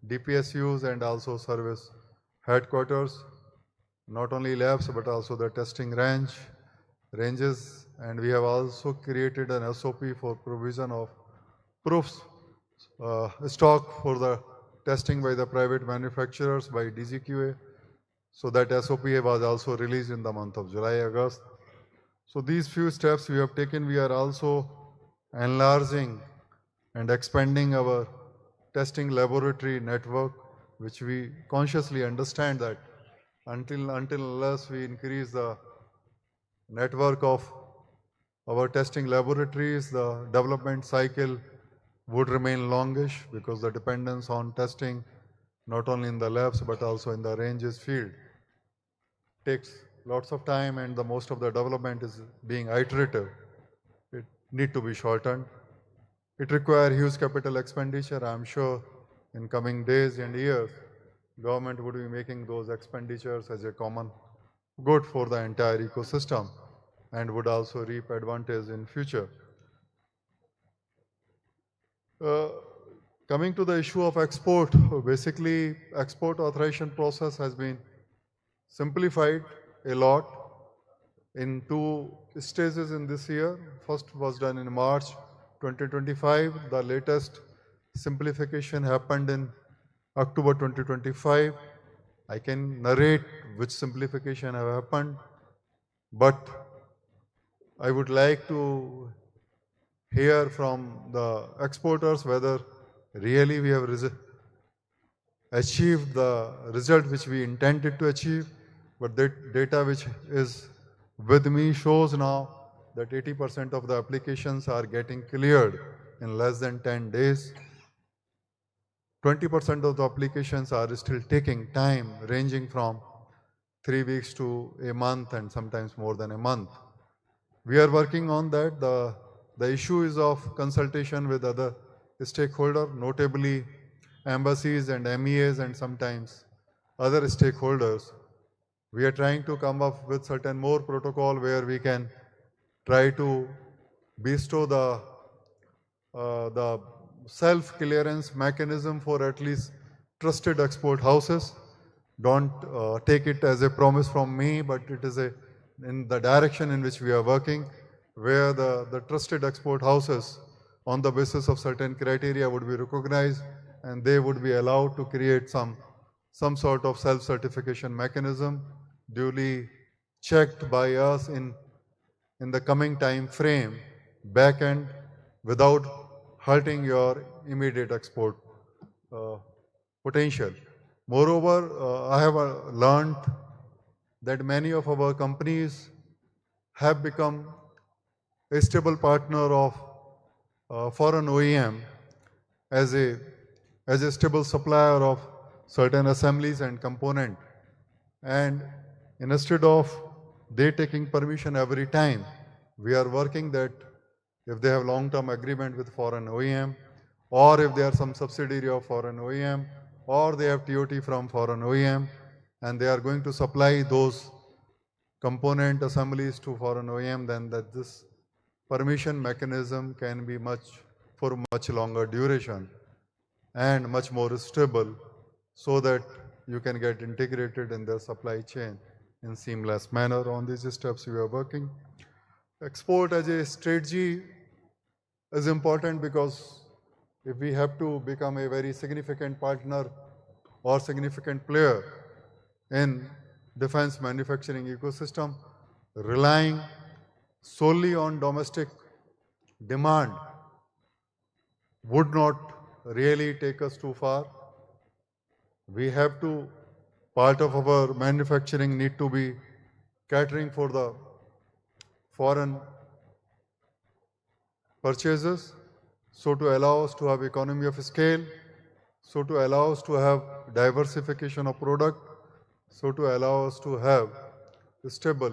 DPSUs, and also service headquarters. Not only labs, but also the testing ranges, and we have also created an SOP for provision of proofs, stock for the testing by the private manufacturers by DGQA, So that SOP was also released in the month of July, August. So these few steps we have taken, we are also enlarging and expanding our testing laboratory network, which we consciously understand that until unless we increase the network of our testing laboratories, the development cycle would remain longish because the dependence on testing, not only in the labs but also in the ranges field, takes lots of time, and the most of the development is being iterative. It need to be shortened. It requires huge capital expenditure. I'm sure in coming days and years, government would be making those expenditures as a common good for the entire ecosystem and would also reap advantage in future. Coming to the issue of export, basically export authorization process has been simplified a lot in two stages in this year. First was done in March 2025. The latest simplification happened in October 2025. I can narrate which simplification have happened, but I would like to hear from the exporters whether really we have achieved the result which we intended to achieve. But the data which is with me shows now that 80% of the applications are getting cleared in less than 10 days. 20% of the applications are still taking time, ranging from 3 weeks to a month and sometimes more than a month. We are working on that. The issue is of consultation with other stakeholders, notably embassies and MEAs and sometimes other stakeholders. We are trying to come up with certain more protocol where we can try to bestow the self-clearance mechanism for at least trusted export houses. Don't take it as a promise from me, but it is in the direction in which we are working, where the trusted export houses on the basis of certain criteria would be recognized and they would be allowed to create some sort of self-certification mechanism duly checked by us in the coming time frame, back end, without hurting your immediate export potential. Moreover, I have learned that many of our companies have become a stable partner of foreign OEM as a stable supplier of certain assemblies and component. And instead of they taking permission every time, we are working that if they have long-term agreement with foreign OEM, or if they are some subsidiary of foreign OEM, or they have TOT from foreign OEM, and they are going to supply those component assemblies to foreign OEM, then that this permission mechanism can be for much longer duration and much more stable, so that you can get integrated in their supply chain in seamless manner. On these steps we are working. Export as a strategy is important because if we have to become a very significant partner or significant player in defense manufacturing ecosystem, relying solely on domestic demand would not really take us too far. We have to, part of our manufacturing need to be catering for the foreign purchases, so to allow us to have economy of scale, so to allow us to have diversification of product, so to allow us to have a stable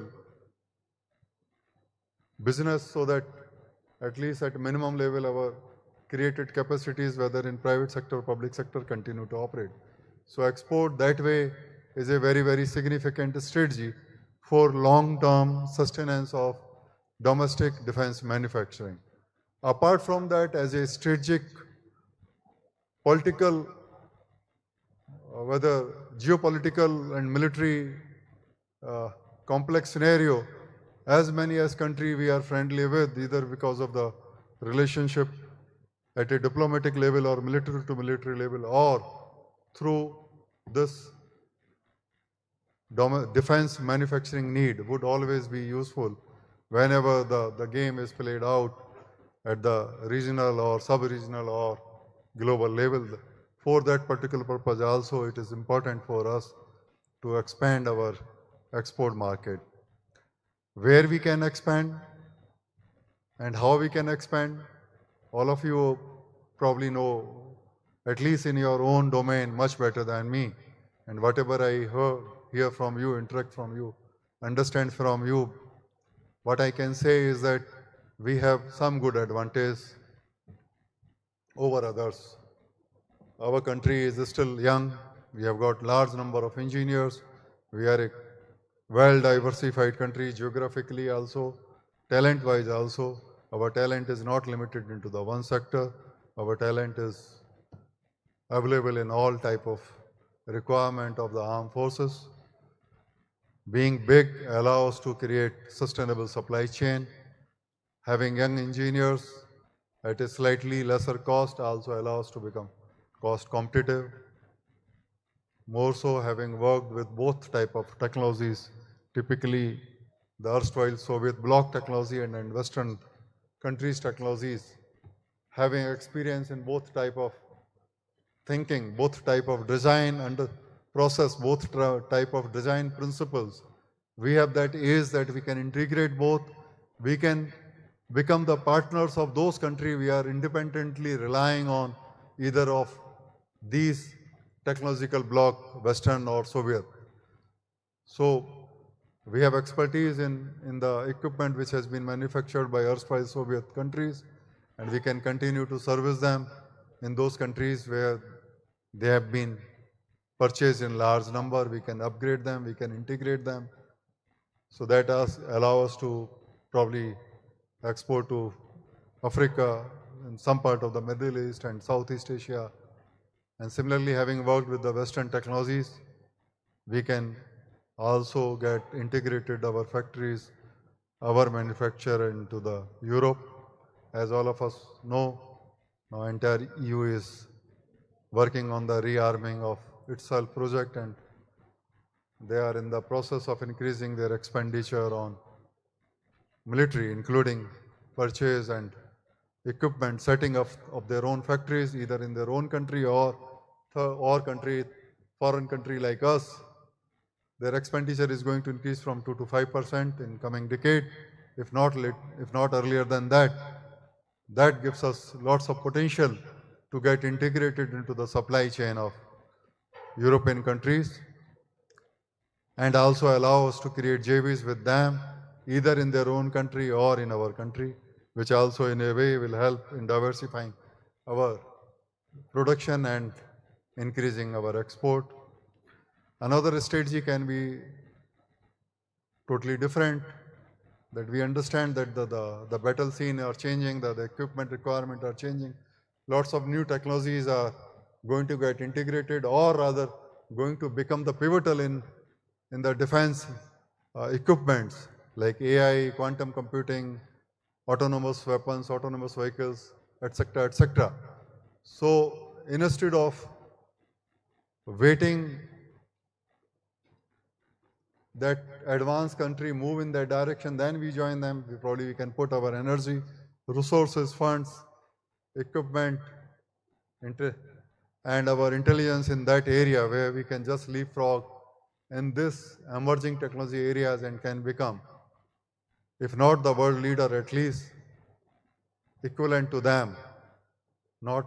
business, so that at least at minimum level our created capacities, whether in private sector or public sector, continue to operate. So export that way is a very, very significant strategy for long-term sustenance of domestic defense manufacturing. Apart from that, as a strategic political, whether geopolitical and military complex scenario, as many as country we are friendly with, either because of the relationship at a diplomatic level or military to military level, or through this defense manufacturing need would always be useful whenever the game is played out at the regional or sub-regional or global level. For that particular purpose also, it is important for us to expand our export market. Where we can expand and how we can expand, all of you probably know, at least in your own domain, much better than me. And whatever I hear from you, interact from you, understand from you, what I can say is that we have some good advantage over others. Our country is still young. We have got large number of engineers. We are a well-diversified country geographically also, talent-wise also. Our talent is not limited into the one sector. Our talent is available in all type of requirement of the armed forces. Being big allows us to create sustainable supply chain. Having young engineers at a slightly lesser cost also allows us to become cost competitive. More so, having worked with both type of technologies, typically the erstwhile Soviet bloc technology and Western countries' technologies, having experience in both type of thinking, both type of design and process, both type of design principles, we have that edge that we can integrate both. We can become the partners of those countries we are independently relying on, either of these technological bloc, Western or Soviet. So we have expertise in the equipment which has been manufactured by erstwhile Soviet countries, and we can continue to service them in those countries where they have been purchased in large number. We can upgrade them, we can integrate them, so that allow us to probably export to Africa and some part of the Middle East and Southeast Asia. And similarly, having worked with the Western technologies, we can also get integrated our factories, our manufacture into the Europe. As all of us know, now entire EU is working on the rearming of itself project, and they are in the process of increasing their expenditure on military, including purchase and equipment, setting up of their own factories, either in their own country or foreign country like us. Their expenditure is going to increase from 2 to 5% in coming decade, if not earlier than that. That gives us lots of potential to get integrated into the supply chain of European countries, and also allow us to create JVs with them, either in their own country or in our country, which also in a way will help in diversifying our production and increasing our export. Another strategy can be totally different, that we understand that the battle scene are changing, the equipment requirement are changing. Lots of new technologies are going to get integrated, or rather going to become the pivotal in the defense equipments like AI, quantum computing, autonomous weapons, autonomous vehicles, etc., etc. So instead of waiting that advanced country move in that direction, then we join them, we can put our energy, resources, funds, equipment, and our intelligence in that area where we can just leapfrog in this emerging technology areas and can become, if not the world leader, at least equivalent to them, not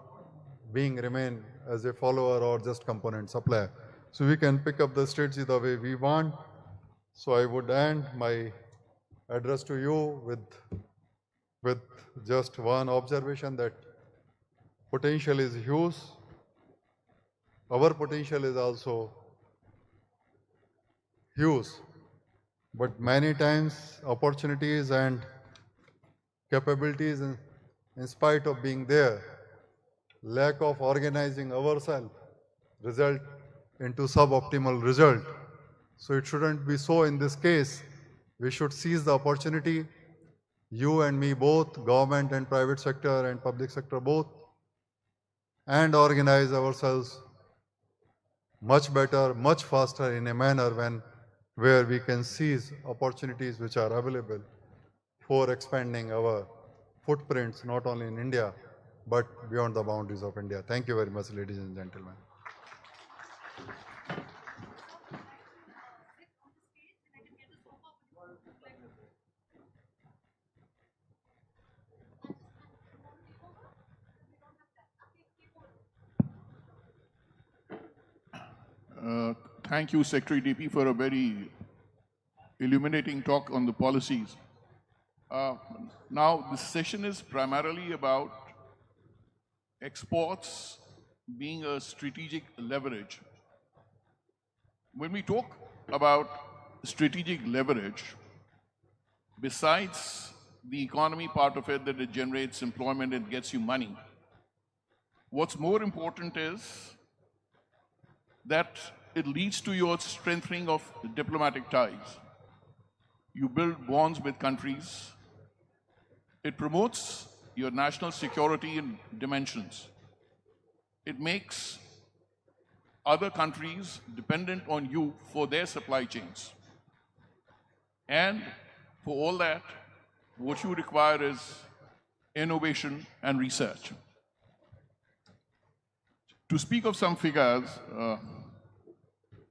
remain as a follower or just component supplier. So we can pick up the strategy the way we want. So I would end my address to you with just one observation, that potential is huge. Our potential is also huge, but many times opportunities and capabilities, in spite of being there, lack of organizing ourselves result into suboptimal result. So it shouldn't be so in this case. We should seize the opportunity, you and me both, government and private sector and public sector both, and organize ourselves much better, much faster in a manner when where we can seize opportunities which are available for expanding our footprints not only in India, but beyond the boundaries of India. Thank you very much, ladies and gentlemen. Thank you, Secretary DP, for a very illuminating talk on the policies. Now, this session is primarily about exports being a strategic leverage. When we talk about strategic leverage, besides the economy part of it, that it generates employment and gets you money, what's more important is that it leads to your strengthening of diplomatic ties. You build bonds with countries. It promotes your national security in dimensions. It makes other countries dependent on you for their supply chains. And for all that, what you require is innovation and research. To speak of some figures,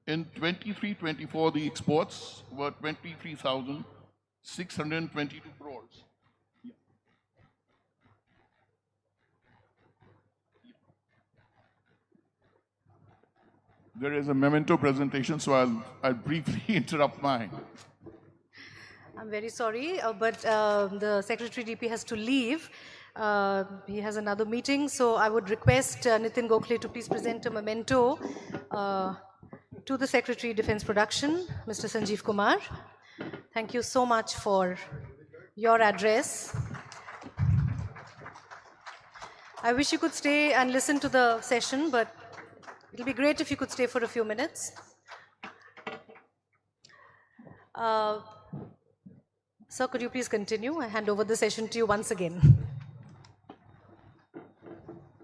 in 23-24, the exports were 23,622 crores. Yeah. There is a memento presentation, so I'll briefly interrupt mine. I'm very sorry, but the Secretary DP has to leave. He has another meeting, so I would request Nitin Gokhale to please present a memento to the Secretary Defense Production, Mr. Sanjeev Kumar. Thank you so much for your address. I wish you could stay and listen to the session, but it'll be great if you could stay for a few minutes. Sir, could you please continue? I hand over the session to you once again.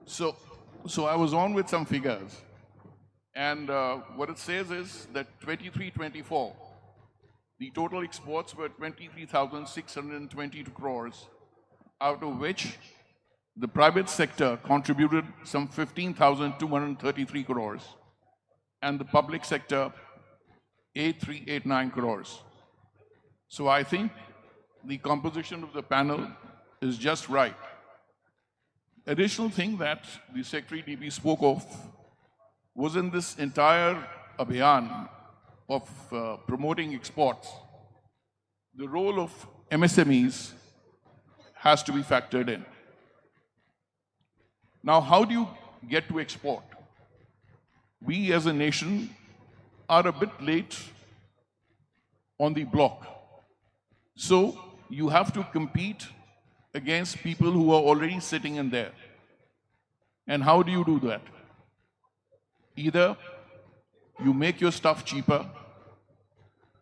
So I was on with some figures. And what it says is that 23-24, the total exports were 23,622 crores, out of which the private sector contributed some 15,233 crores, and the public sector 8,389 crores. So I think the composition of the panel is just right. Additional thing that the Secretary DP spoke of was in this entire abhiyan of promoting exports, the role of MSMEs has to be factored in. Now, how do you get to export? We as a nation are a bit late on the block. So you have to compete against people who are already sitting in there. And how do you do that? Either you make your stuff cheaper,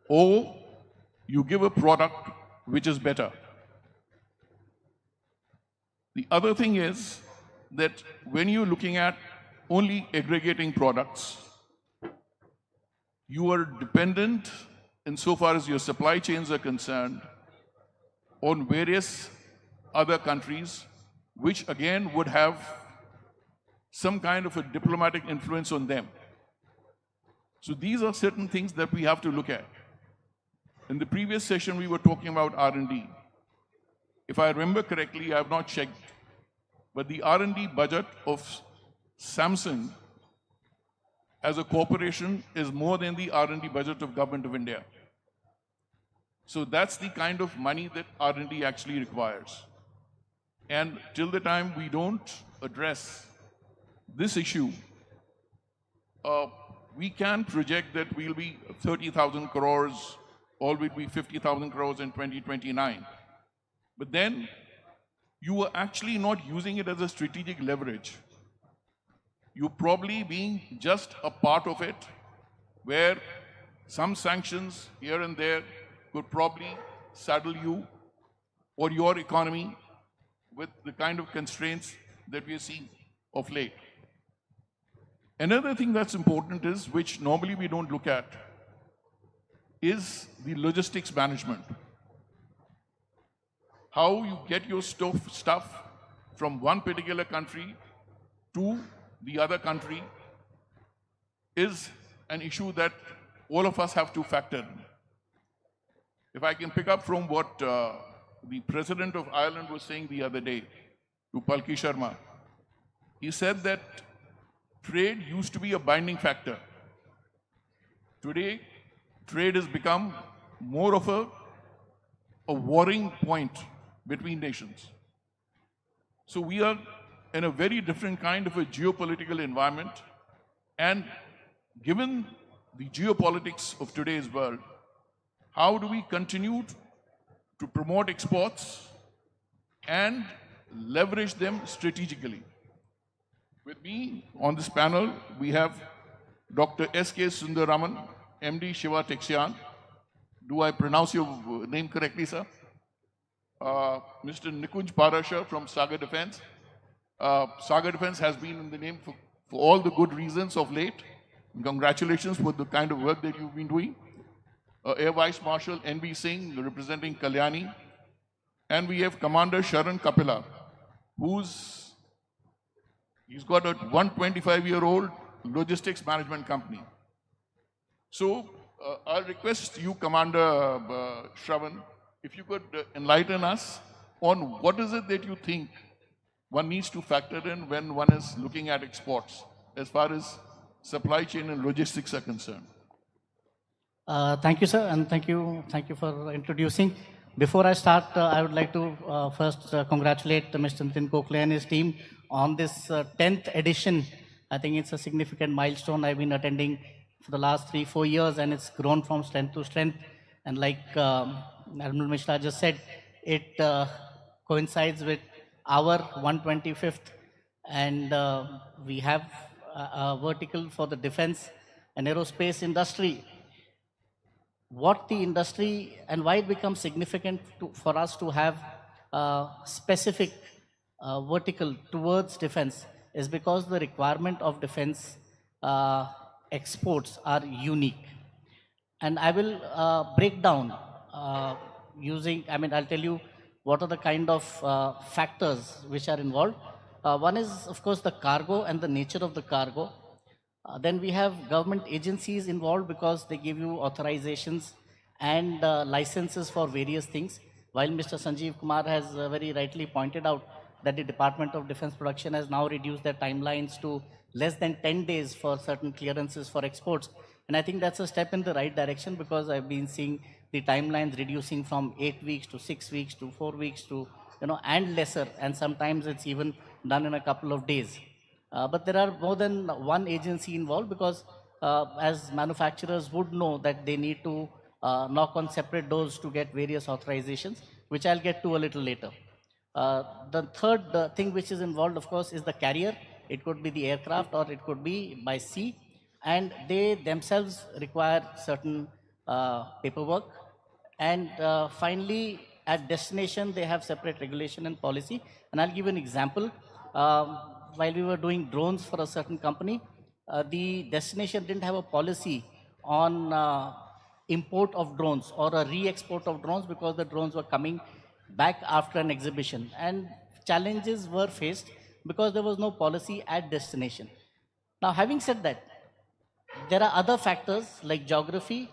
or you give a product which is better. The other thing is that when you're looking at only aggregating products, you are dependent, insofar as your supply chains are concerned, on various other countries, which again would have some kind of a diplomatic influence on them. So these are certain things that we have to look at. In the previous session, we were talking about R&D. If I remember correctly, I have not checked, but the R&D budget of Samsung as a corporation is more than the R&D budget of Government of India. So that's the kind of money that R&D actually requires. And till the time we don't address this issue, we can project that we'll be 30,000 crores or we'll be 50,000 crores in 2029. But then you are actually not using it as a strategic leverage. You're probably being just a part of it, where some sanctions here and there could probably saddle you or your economy with the kind of constraints that we are seeing of late. Another thing that's important is, which normally we don't look at, is the logistics management. How you get your stuff from one particular country to the other country is an issue that all of us have to factor in. If I can pick up from what the President of Ireland was saying the other day to Palki Sharma, he said that trade used to be a binding factor. Today, trade has become more of a warring point between nations. So we are in a very different kind of a geopolitical environment, and given the geopolitics of today's world, how do we continue to promote exports and leverage them strategically? With me on this panel, we have Dr. S.K. Sundaraman, MD Shiva Texian. Do I pronounce your name correctly, sir? Mr. Nikunj Parasha from Sagar Defense. Sagar Defense has been in the name for all the good reasons of late. Congratulations for the kind of work that you've been doing. Air Vice Marshal N.B. Singh representing Kalyani. And we have Commander Sharan Kapila, he's got a 125-year-old logistics management company. So I'll request you, Commander Shravan, if you could enlighten us on what is it that you think one needs to factor in when one is looking at exports as far as supply chain and logistics are concerned. Thank you, sir, and thank you for introducing. Before I start, I would like to first congratulate Mr. Nitin Kokle and his team on this 10th edition. I think it's a significant milestone. I've been attending for the last 3-4 years, and it's grown from strength to strength. And like Admiral Mishra just said, it coincides with our 125th, and we have a vertical for the defense and aerospace industry. What the industry and why it becomes significant for us to have a specific vertical towards defense is because the requirement of defense exports are unique. And I will break down I'll tell you what are the kind of factors which are involved. One is, of course, the cargo and the nature of the cargo. Then we have government agencies involved because they give you authorizations and licenses for various things. While Mr. Sanjeev Kumar has very rightly pointed out that the Department of Defense Production has now reduced their timelines to less than 10 days for certain clearances for exports. And I think that's a step in the right direction, because I've been seeing the timelines reducing from 8 weeks to 6 weeks to 4 weeks to, and lesser. And sometimes it's even done in a couple of days. But there are more than one agency involved, because as manufacturers would know that they need to knock on separate doors to get various authorizations, which I'll get to a little later. The third thing which is involved, of course, is the carrier. It could be the aircraft or it could be by sea, and they themselves require certain paperwork. And finally, at destination, they have separate regulation and policy. And I'll give you an example. While we were doing drones for a certain company, the destination didn't have a policy on import of drones or a re-export of drones, because the drones were coming back after an exhibition. And challenges were faced because there was no policy at destination. Now, having said that, there are other factors like geography,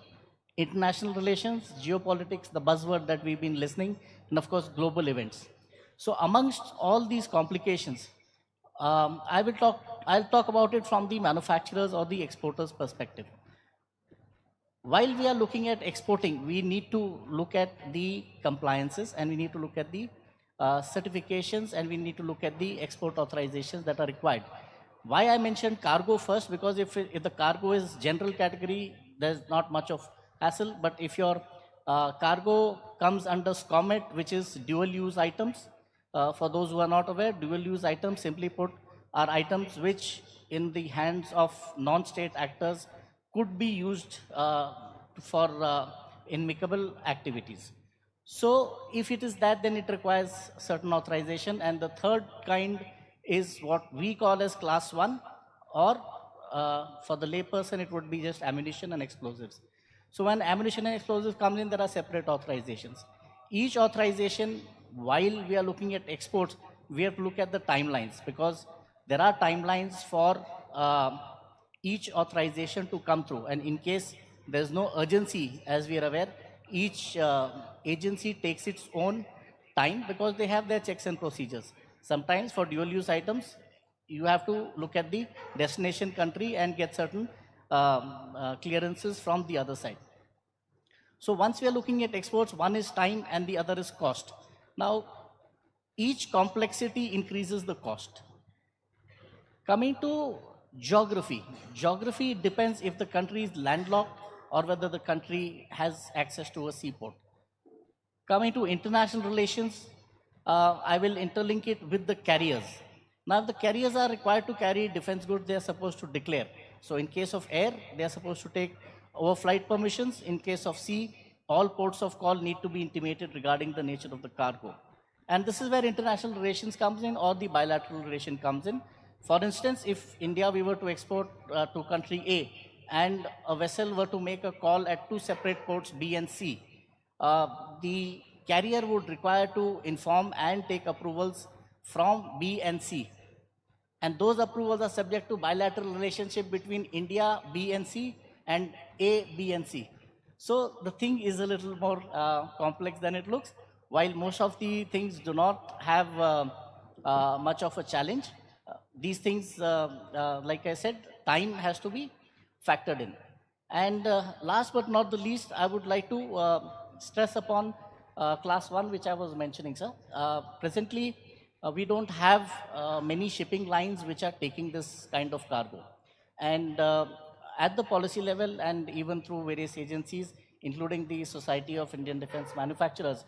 international relations, geopolitics, the buzzword that we've been listening, and of course, global events. So amongst all these complications, I'll talk about it from the manufacturers or the exporters' perspective. While we are looking at exporting, we need to look at the compliances, and we need to look at the certifications, and we need to look at the export authorizations that are required. Why I mentioned cargo first, because if the cargo is general category, there's not much of hassle. But if your cargo comes under SCOMET, which is dual-use items, for those who are not aware, dual-use items, simply put, are items which in the hands of non-state actors could be used for inamicable activities. So if it is that, then it requires certain authorization. And the third kind is what we call as class 1, or for the layperson, it would be just ammunition and explosives. So when ammunition and explosives comes in, there are separate authorizations. Each authorization, while we are looking at exports, we have to look at the timelines, because there are timelines for each authorization to come through. And in case there's no urgency, as we are aware, each agency takes its own time because they have their checks and procedures. Sometimes for dual use items, you have to look at the destination country and get certain clearances from the other side. So once we are looking at exports, one is time and the other is cost. Now, each complexity increases the cost. Coming to geography. Geography depends if the country is landlocked or whether the country has access to a seaport. Coming to international relations, I will interlink it with the carriers. Now, if the carriers are required to carry defense goods, they are supposed to declare. So in case of air, they are supposed to take overflight permissions. In case of sea, all ports of call need to be intimated regarding the nature of the cargo. And this is where international relations comes in, or the bilateral relation comes in. For instance, if India, we were to export to country A, and a vessel were to make a call at two separate ports, B and C, the carrier would require to inform and take approvals from B and C. And those approvals are subject to bilateral relationship between India, B and C, and A, B and C. So the thing is a little more complex than it looks. While most of the things do not have much of a challenge, these things, like I said, time has to be factored in. And last but not the least, I would like to stress upon class 1, which I was mentioning, sir. Presently, we don't have many shipping lines which are taking this kind of cargo. And at the policy level and even through various agencies, including the Society of Indian Defense Manufacturers,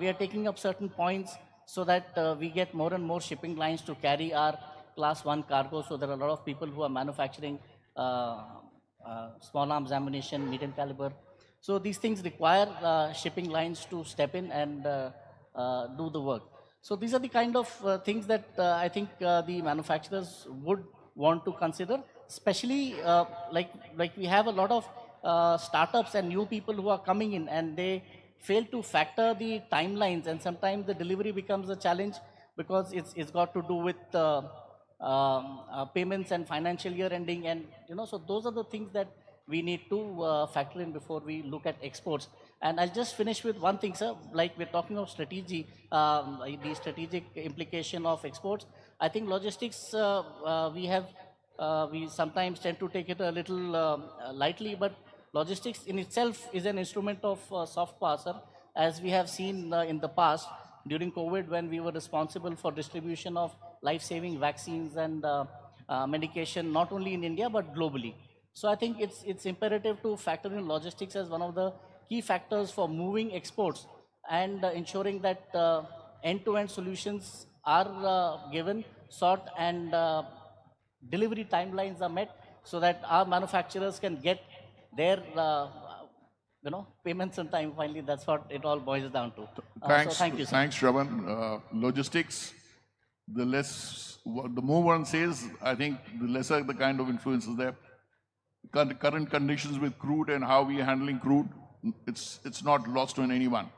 we are taking up certain points so that we get more and more shipping lines to carry our class 1 cargo. So there are a lot of people who are manufacturing small arms ammunition, medium caliber. So these things require shipping lines to step in and do the work. So these are the kind of things that I think the manufacturers would want to consider, especially like we have a lot of startups and new people who are coming in, and they fail to factor the timelines, and sometimes the delivery becomes a challenge because it's got to do with payments and financial year ending, and so those are the things that we need to factor in before we look at exports. And I'll just finish with one thing, sir. Like we're talking of strategy, the strategic implication of exports. I think logistics, we sometimes tend to take it a little lightly, but logistics in itself is an instrument of soft power, sir. As we have seen in the past, during COVID, when we were responsible for distribution of life-saving vaccines and medication, not only in India, but globally. So I think it's imperative to factor in logistics as one of the key factors for moving exports and ensuring that end-to-end solutions are given, sought, and delivery timelines are met so that our manufacturers can get their payments on time. Finally, that's what it all boils down to. Thanks, so thank you, sir. Thanks, Shravan. Logistics, the more one says, I think the lesser the kind of influence is there. Current conditions with crude and how we are handling crude, it's not lost on anyone.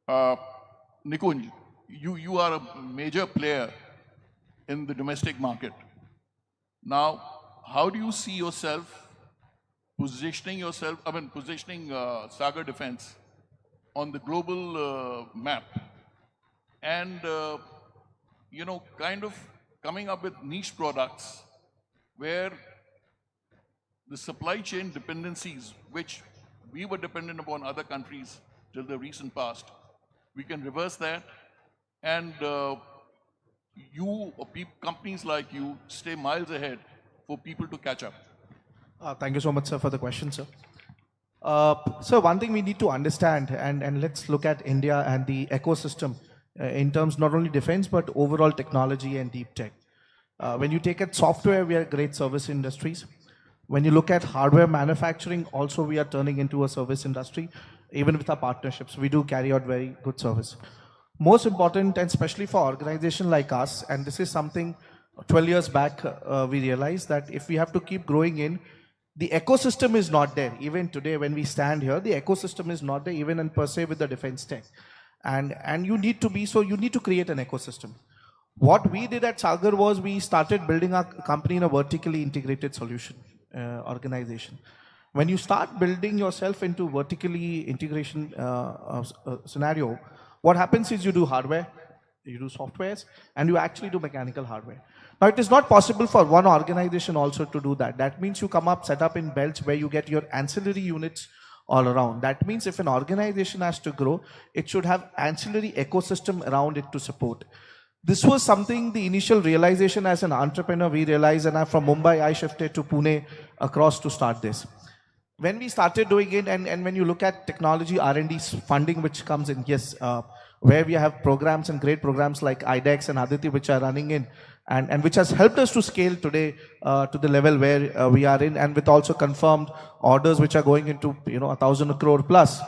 Nikunj, you are a major player in the domestic market. Now, how do you see yourself positioning Sagar Defense on the global map, and kind of coming up with niche products where the supply chain dependencies, which we were dependent upon other countries till the recent past, we can reverse that, and companies like you stay miles ahead for people to catch up. Thank you so much, sir, for the question, sir. So one thing we need to understand, and let's look at India and the ecosystem in terms not only defense, but overall technology and deep tech. When you take at software, we are great service industries. When you look at hardware manufacturing, also we are turning into a service industry. Even with our partnerships, we do carry out very good service. Most important, and especially for organizations like us, and this is something 12 years back we realized that if we have to keep growing in, The ecosystem is not there. Even today, when we stand here, the ecosystem is not there, even in per se with the defense tech. And you need to be, so you need to create an ecosystem. What we did at Sagar was we started building our company in a vertically integrated solution organization. When you start building yourself into vertically integration scenario, what happens is you do hardware, you do softwares, and you actually do mechanical hardware. Now, it is not possible for one organization also to do that. That means you come up, set up in belts where you get your ancillary units all around. That means if an organization has to grow, it should have ancillary ecosystem around it to support. This was something, the initial realization as an entrepreneur, we realized, and from Mumbai, I shifted to Pune across to start this. When we started doing it, and when you look at technology R&D funding which comes in, yes, where we have programs and great programs like IDEX and Aditi which are running in, and which has helped us to scale today to the level where we are in, and with also confirmed orders which are going into 1,000 crore plus.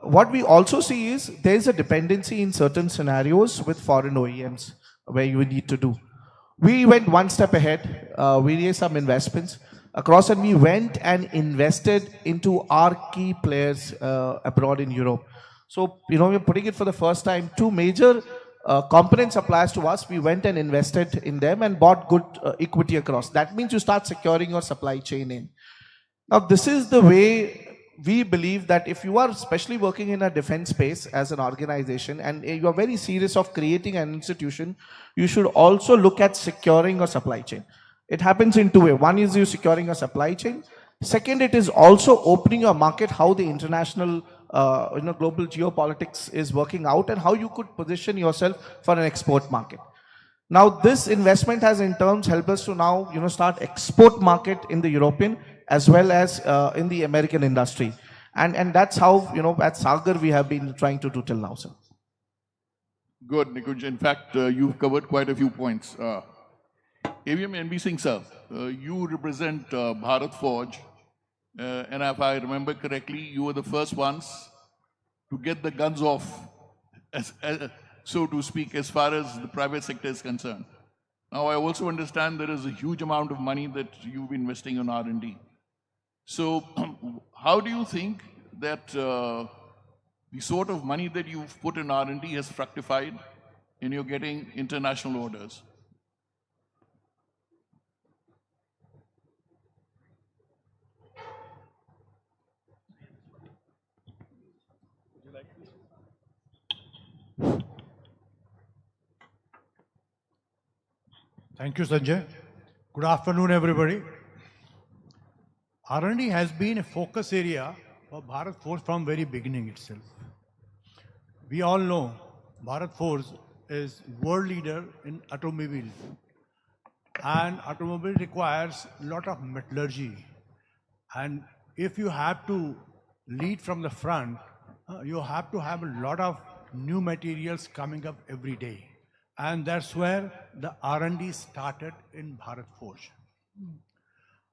What we also see is there is a dependency in certain scenarios with foreign OEMs where you need to do. We went one step ahead. We raised some investments across, and we went and invested into our key players abroad in Europe. So, we're putting it for the first time. Two major component suppliers to us, we went and invested in them and bought good equity across. That means you start securing your supply chain in. Now, this is the way we believe that if you are especially working in a defense space as an organization and you are very serious of creating an institution, you should also look at securing your supply chain. It happens in two ways. One is you securing a supply chain. Second, it is also opening your market, how the international, global geopolitics is working out and how you could position yourself for an export market. Now, this investment has in turns helped us to now, start export market in the European as well as in the American industry. And that's how, at Sagar we have been trying to do till now, sir. Good, Nikunj. In fact, you've covered quite a few points. AVM NB Singh sir, you represent Bharat Forge, and if I remember correctly, you were the first ones to get the guns off, so to speak, as far as the private sector is concerned. Now, I also understand there is a huge amount of money that you've been investing on R&D. So, how do you think that the sort of money that you've put in R&D has fructified in your getting international orders? Thank you, Sanjay. Good afternoon, everybody. R&D has been a focus area for Bharat Forge from very beginning itself. We all know Bharat Forge is world leader in automobiles, and automobile requires a lot of metallurgy. And if you have to lead from the front, you have to have a lot of new materials coming up every day. And that's where the R&D started in Bharat Forge.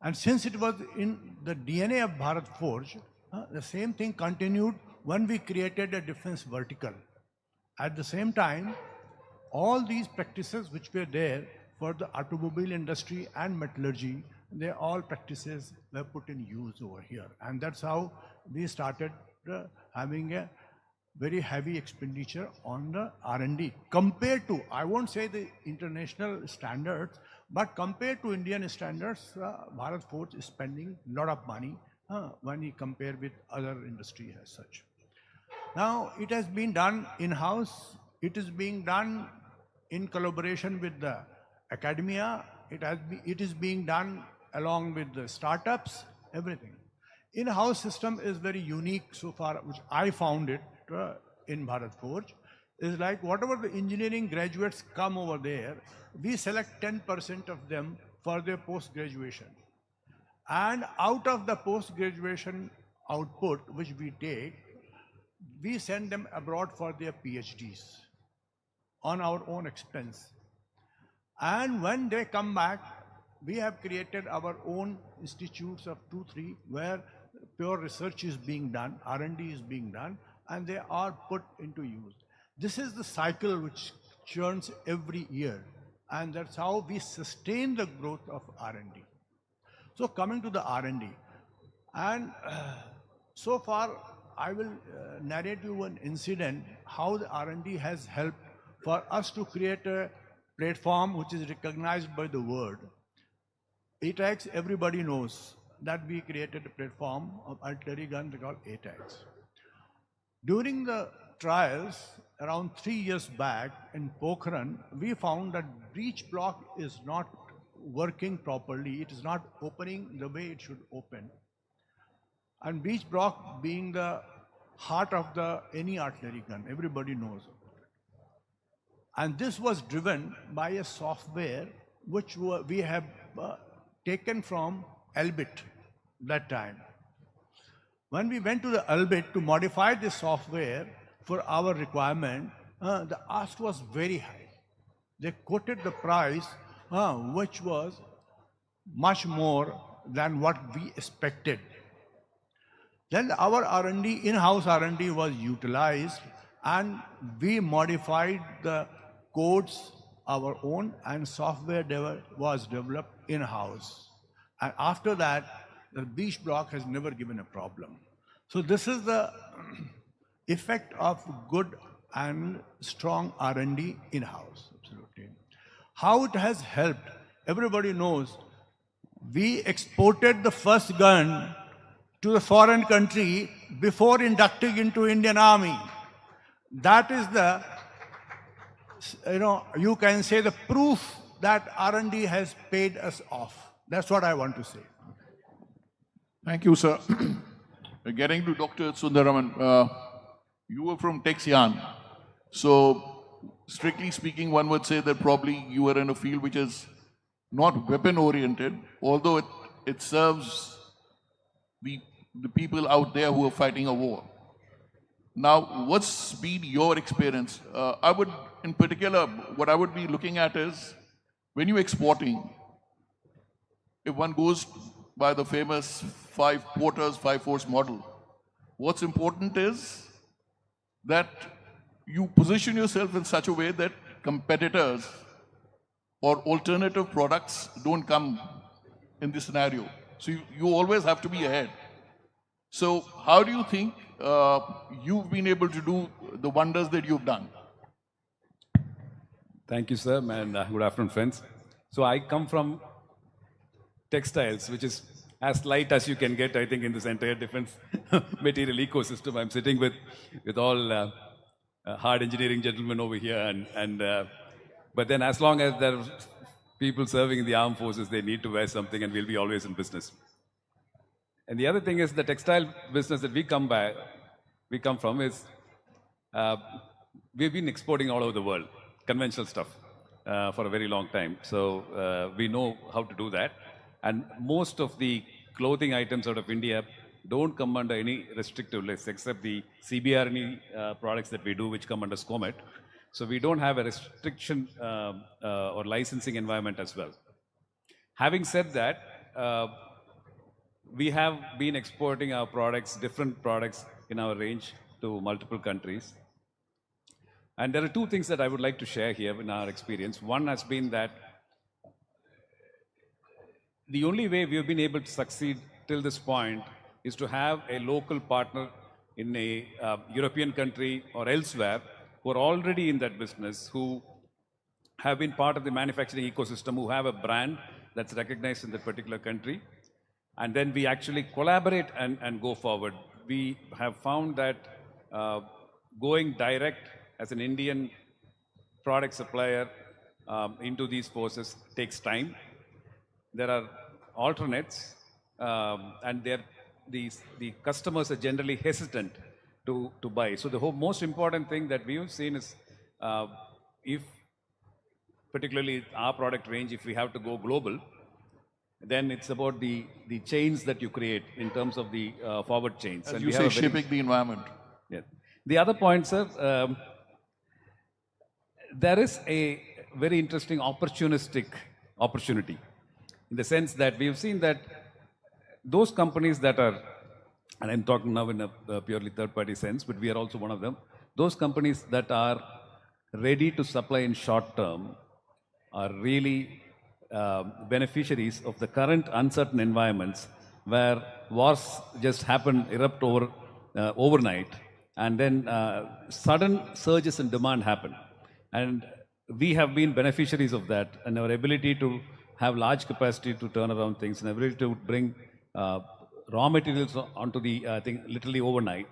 And since it was in the DNA of Bharat Forge, the same thing continued when we created a defense vertical. At the same time, all these practices which were there for the automobile industry and metallurgy, they all practices were put in use over here. And that's how we started having a very heavy expenditure on the R&D compared to, I won't say the international standards, but compared to Indian standards, Bharat Forge is spending a lot of money when you compare with other industry as such. Now, it has been done in-house. It is being done in collaboration with the academia. It is being done along with the startups, everything. In-house system is very unique so far, which I found it in Bharat Forge, is like whatever the engineering graduates come over there, we select 10% of them for their post-graduation. And out of the post-graduation output which we take, we send them abroad for their PhDs on our own expense. And when they come back, we have created our own institutes of 2-3 where pure research is being done, R&D is being done, and they are put into use. This is the cycle which churns every year, and that's how we sustain the growth of R&D. So coming to the R&D, and so far I will narrate you an incident how the R&D has helped for us to create a platform which is recognized by the world. ATAX, everybody knows that we created a platform of artillery gun called ATAX. During the trials, around 3 years back in Pokhran, we found that breech block is not working properly. It is not opening the way it should open. And breech block being the heart of any artillery gun, everybody knows. And this was driven by a software which we have taken from Elbit that time. When we went to the Elbit to modify this software for our requirement, the ask was very high. They quoted the price which was much more than what we expected. Then our R&D, in-house R&D was utilized, and we modified the codes our own, and software was developed in-house. And after that, the breech block has never given a problem. So this is the effect of good and strong R&D in-house. Absolutely. How it has helped, everybody knows, we exported the first gun to the foreign country before inducting into Indian Army. That is the, you can say the proof that R&D has paid us off. That's what I want to say. Thank you, sir. Getting to Dr. Sundaraman, you were from Texian. So, strictly speaking, one would say that probably you were in a field which is not weapon-oriented, although it serves the people out there who are fighting a war. Now, what's been your experience? I would, in particular, what I would be looking at is, when you're exporting, if one goes by the famous 5 quarters, 5 force model, what's important is that you position yourself in such a way that competitors or alternative products don't come in this scenario. So you always have to be ahead. So how do you think you've been able to do the wonders that you've done? Thank you, sir, and good afternoon, friends. So I come from textiles, which is as light as you can get, I think, in this entire defense material ecosystem. I'm sitting with all hard engineering gentlemen over here, but then as long as there are people serving in the armed forces, they need to wear something, and we'll be always in business. And the other thing is the textile business that we come from is we've been exporting all over the world, conventional stuff, for a very long time. So we know how to do that. And most of the clothing items out of India don't come under any restrictive list except the CBRNE products that we do, which come under SCOMET. So we don't have a restriction or licensing environment as well. Having said that, we have been exporting our products, different products in our range, to multiple countries. And there are 2 things that I would like to share here in our experience. One has been that the only way we have been able to succeed till this point is to have a local partner in a European country or elsewhere who are already in that business, who have been part of the manufacturing ecosystem, who have a brand that's recognized in that particular country. And then we actually collaborate and go forward. We have found that going direct as an Indian product supplier into these forces takes time. There are alternates, and the customers are generally hesitant to buy. So the most important thing that we have seen is if, particularly our product range, if we have to go global, then it's about the chains that you create in terms of the forward chains. As you say, shaping the environment. Yeah. The other point, sir, there is a very interesting opportunity, in the sense that we've seen that those companies that are, and I'm talking now in a purely third-party sense, but we are also one of them, those companies that are ready to supply in short term are really beneficiaries of the current uncertain environments where wars just happen, erupt overnight, and then sudden surges in demand happen. And we have been beneficiaries of that, and our ability to have large capacity to turn around things and ability to bring raw materials onto the thing literally overnight.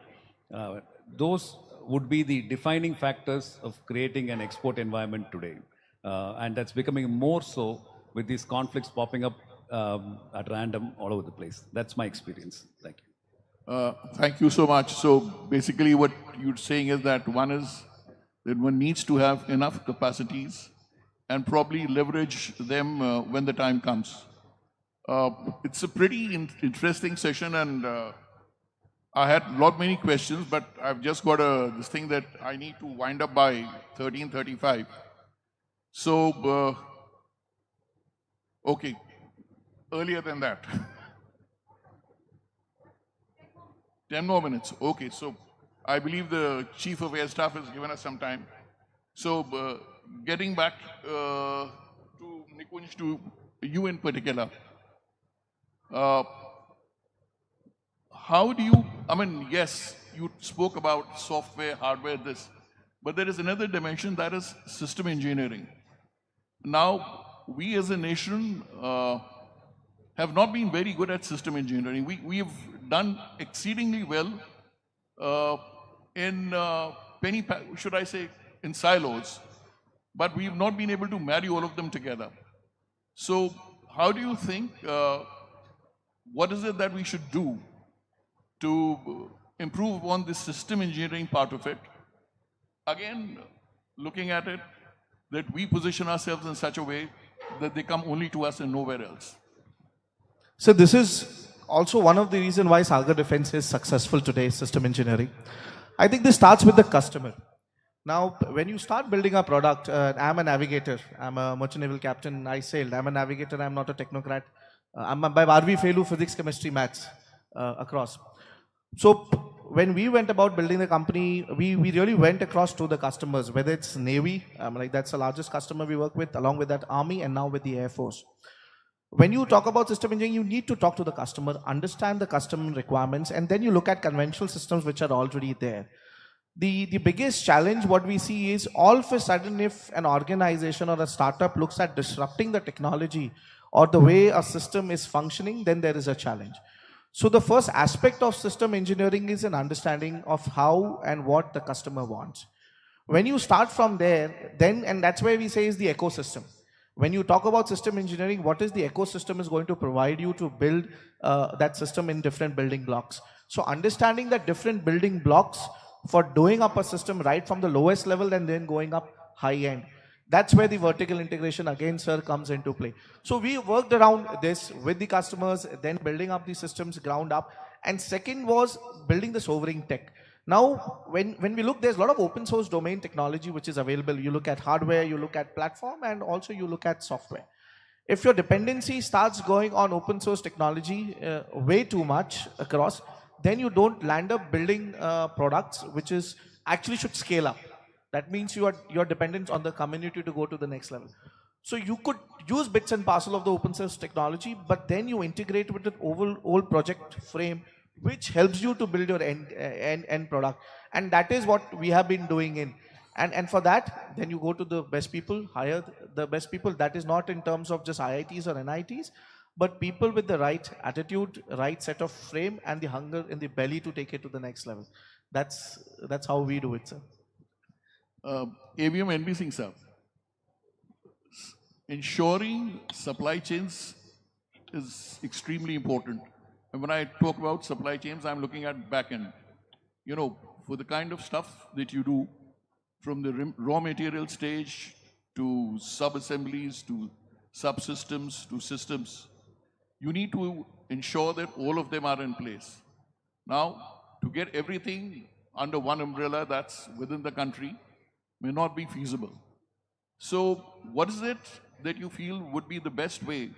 Those would be the defining factors of creating an export environment today. And that's becoming more so with these conflicts popping up at random all over the place. That's my experience. Thank you. Thank you so much. So basically what you're saying is that one is that one needs to have enough capacities and probably leverage them when the time comes. It's a pretty interesting session, and I had many questions, but I've just got this thing that I need to wind up by 13:35. So, okay, earlier than that. 10 more minutes. Okay, so I believe the Chief of Air Staff has given us some time. So, getting back to Nikunj, to you in particular, how do you, I mean, yes, you spoke about software, hardware, this, but there is another dimension, that is system engineering. Now, we as a nation have not been very good at system engineering. We have done exceedingly well in should I say, in silos, but we have not been able to marry all of them together. So how do you think, what is it that we should do to improve on the system engineering part of it? Again, looking at it, that we position ourselves in such a way that they come only to us and nowhere else. So this is also one of the reasons why Sagar Defense is successful today, system engineering. I think this starts with the customer. Now, when you start building a product, I'm a navigator, I'm a merchant naval captain, I sailed, I'm a navigator, I'm not a technocrat. I'm by Barvi Felu, physics, chemistry, maths across. So when we went about building the company, we really went across to the customers, whether it's Navy, like that's the largest customer we work with, along with that Army, and now with the Air Force. When you talk about system engineering, you need to talk to the customer, understand the customer requirements, and then you look at conventional systems which are already there. The biggest challenge what we see is all of a sudden if an organization or a startup looks at disrupting the technology or the way a system is functioning, then there is a challenge. So the first aspect of system engineering is an understanding of how and what the customer wants. When you start from there, then, and that's where we say is the ecosystem. When you talk about system engineering, what is the ecosystem is going to provide you to build that system in different building blocks. So understanding the different building blocks for doing up a system right from the lowest level and then going up high end. That's where the vertical integration again, sir, comes into play. So we worked around this with the customers, then building up the systems ground up. And second was building the sovereign tech. Now, when we look, there's a lot of open source domain technology which is available. You look at hardware, you look at platform, and also you look at software. If your dependency starts going on open source technology way too much across, then you don't land up building products which is actually should scale up. That means you're dependent on the community to go to the next level. So you could use bits and parcel of the open source technology, but then you integrate with the overall project frame, which helps you to build your end product. And that is what we have been doing in. And for that, then you go to the best people, hire the best people. That is not in terms of just IITs or NITs, but people with the right attitude, right set of frame, and the hunger in the belly to take it to the next level. That's how we do it, sir. ABM NB Singh sir, ensuring supply chains is extremely important. And when I talk about supply chains, I'm looking at back end. You know, for the kind of stuff that you do, from the raw material stage to sub-assemblies to subsystems to systems, you need to ensure that all of them are in place. Now, to get everything under one umbrella that's within the country may not be feasible. So what is it that you feel would be the best way,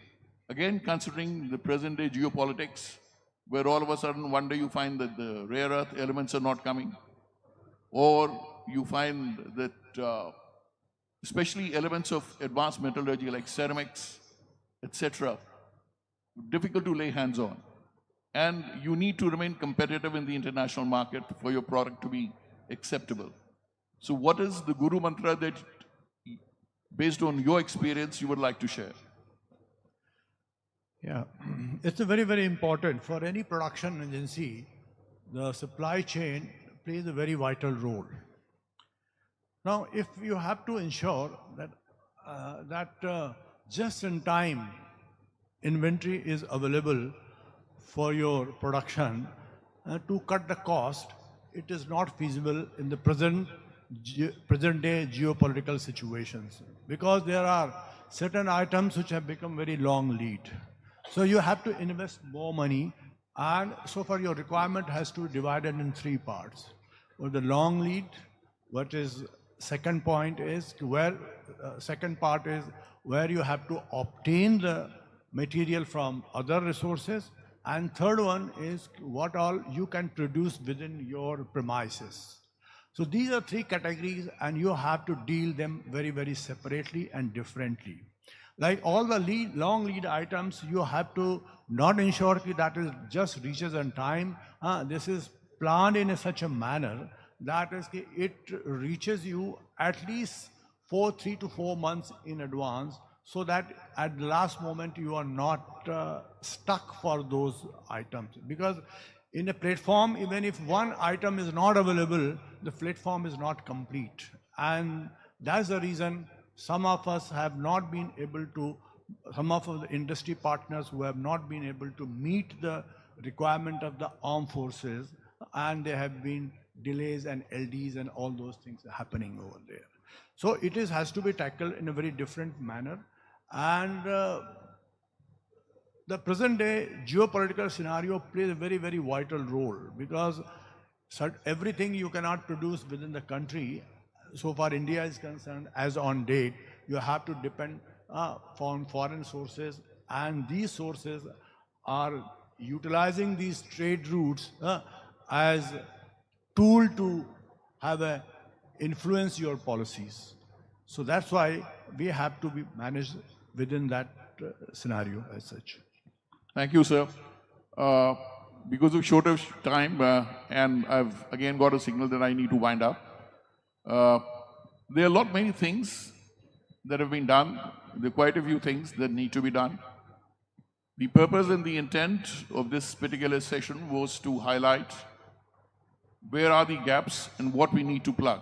again considering the present day geopolitics, where all of a sudden one day you find that the rare earth elements are not coming, or you find that especially elements of advanced metallurgy like ceramics etc., difficult to lay hands on. And you need to remain competitive in the international market for your product to be acceptable. So what is the Guru Mantra that, based on your experience, you would like to share? Yeah, it's a very, very important. For any production agency, the supply chain plays a very vital role. Now, if you have to ensure that just-in-time inventory is available for your production to cut the cost, it is not feasible in the present day geopolitical situations, because there are certain items which have become very long lead. So you have to invest more money, and so far your requirement has to be divided in three parts. Or the long lead, what is second point is where second part is where you have to obtain the material from other resources, and third one is what all you can produce within your premises. So these are three categories, and you have to deal them very, very separately and differently. Like all the long lead items, you have to not ensure that it just reaches on time. This is planned in such a manner that is it reaches you at least 3 to 4 months in advance, so that at the last moment you are not stuck for those items. Because in a platform, even if one item is not available, the platform is not complete. And that's the reason some of us have not been able to, some of the industry partners who have not been able to meet the requirement of the armed forces, and there have been delays and LDs and all those things happening over there. So it has to be tackled in a very different manner. And the present day geopolitical scenario plays a very, very vital role, because everything you cannot produce within the country. So far India is concerned, as on date, you have to depend on foreign sources, and these sources are utilizing these trade routes as tool to have influence your policies. So that's why we have to be managed within that scenario as such. Thank you, sir. Because of short of time, and I've again got a signal that I need to wind up. There are many things that have been done. There are quite a few things that need to be done. The purpose and the intent of this particular session was to highlight where are the gaps and what we need to plug.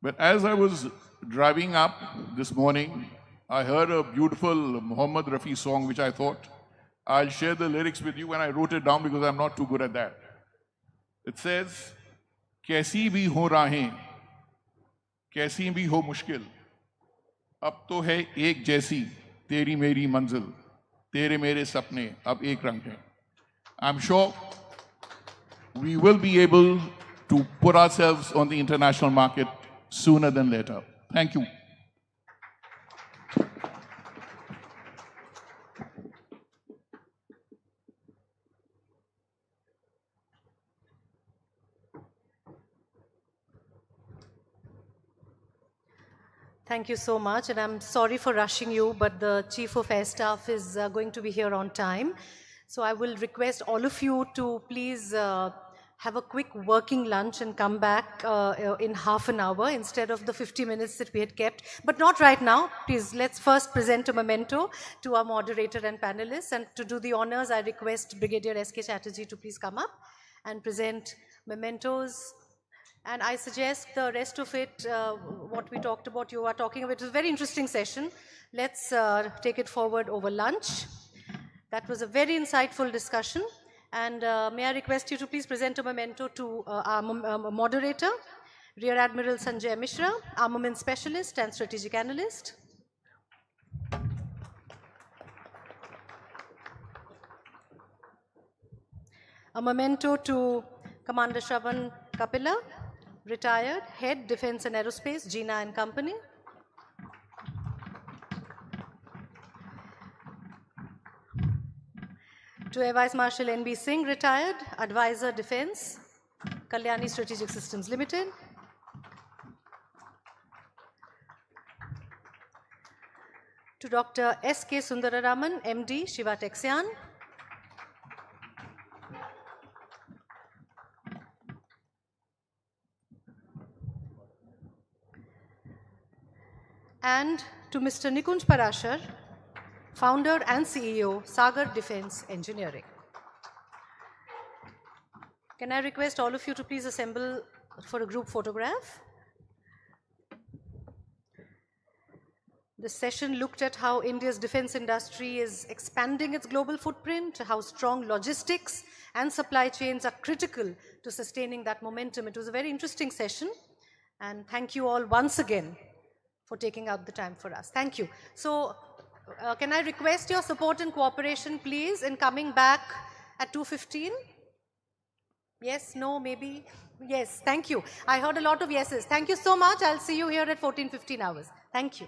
But as I was driving up this morning, I heard a beautiful Muhammad Rafi song, which I thought I'll share the lyrics with you, and I wrote it down because I'm not too good at that. It says, "Kaisi bhi ho rahein, kaisi bhi ho mushkil, ab to hai ek jaisi, teri meri manzil, tere mere sapne, ab ek rang hai." I'm sure we will be able to put ourselves on the international market sooner than later. Thank you. Thank you so much, and I'm sorry for rushing you, but the Chief of Air Staff is going to be here on time. So I will request all of you to please have a quick working lunch and come back in half an hour instead of the 50 minutes that we had kept. But not right now. Please, let's first present a memento to our moderator and panelists. And to do the honors, I request Brigadier S.K. Chatterjee to please come up and present mementos. And I suggest the rest of it, what we talked about, you are talking about, it was a very interesting session. Let's take it forward over lunch. That was a very insightful discussion. And may I request you to please present a memento to our moderator, Rear Admiral Sanjay Mishra, Armament Specialist and Strategic Analyst. A memento to Commander Shravan Kapila, retired, Head Defense and Aerospace, Gina and Company. To Air Vice Marshal N.B. Singh, retired, Advisor Defense, Kalyani Strategic Systems Limited. to Dr. S.K. Sundararaman, MD, Shiva Texan. And to Mr. Nikunj Parashar, founder and CEO, Sagar Defense Engineering. Can I request all of you to please assemble for a group photograph? This session looked at how India's defense industry is expanding its global footprint, how strong logistics and supply chains are critical to sustaining that momentum. It was a very interesting session, and thank you all once again for taking out the time for us. Thank you. So, can I request your support and cooperation, please, in coming back at 2:15? Yes, no, maybe? Yes, thank you. I heard a lot of yeses. Thank you so much. I'll see you here at 14:15 hours. Thank you.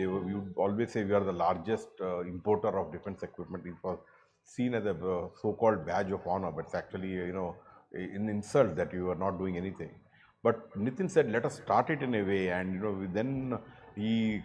we would always say we are the largest importer of defense equipment. It was seen as a so-called badge of honor, but it's actually, an insult that you are not doing anything. But Nitin said, let us start it in a way, and then he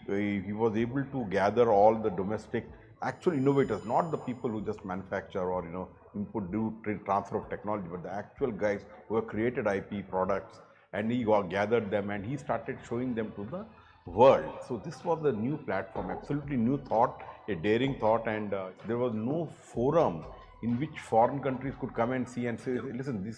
was able to gather all the domestic actual innovators, not the people who just manufacture or input, do transfer of technology, but the actual guys who have created IP products, and he gathered them and he started showing them to the world. So this was a new platform, absolutely new thought, a daring thought, and there was no forum in which foreign countries could come and see and say, listen,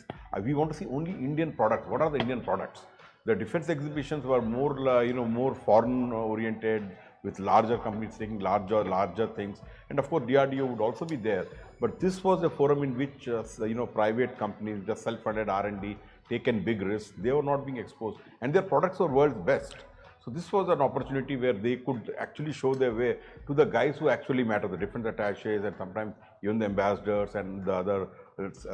we want to see only Indian products. What are the Indian products? The defense exhibitions were more, more foreign oriented, with larger companies taking larger things, and of course DRDO would also be there. But this was a forum in which private companies, just self-funded R&D, taken big risks. They were not being exposed, and their products were world's best. So this was an opportunity where they could actually show their way to the guys who actually matter, the defense attaches, and sometimes even the ambassadors and the other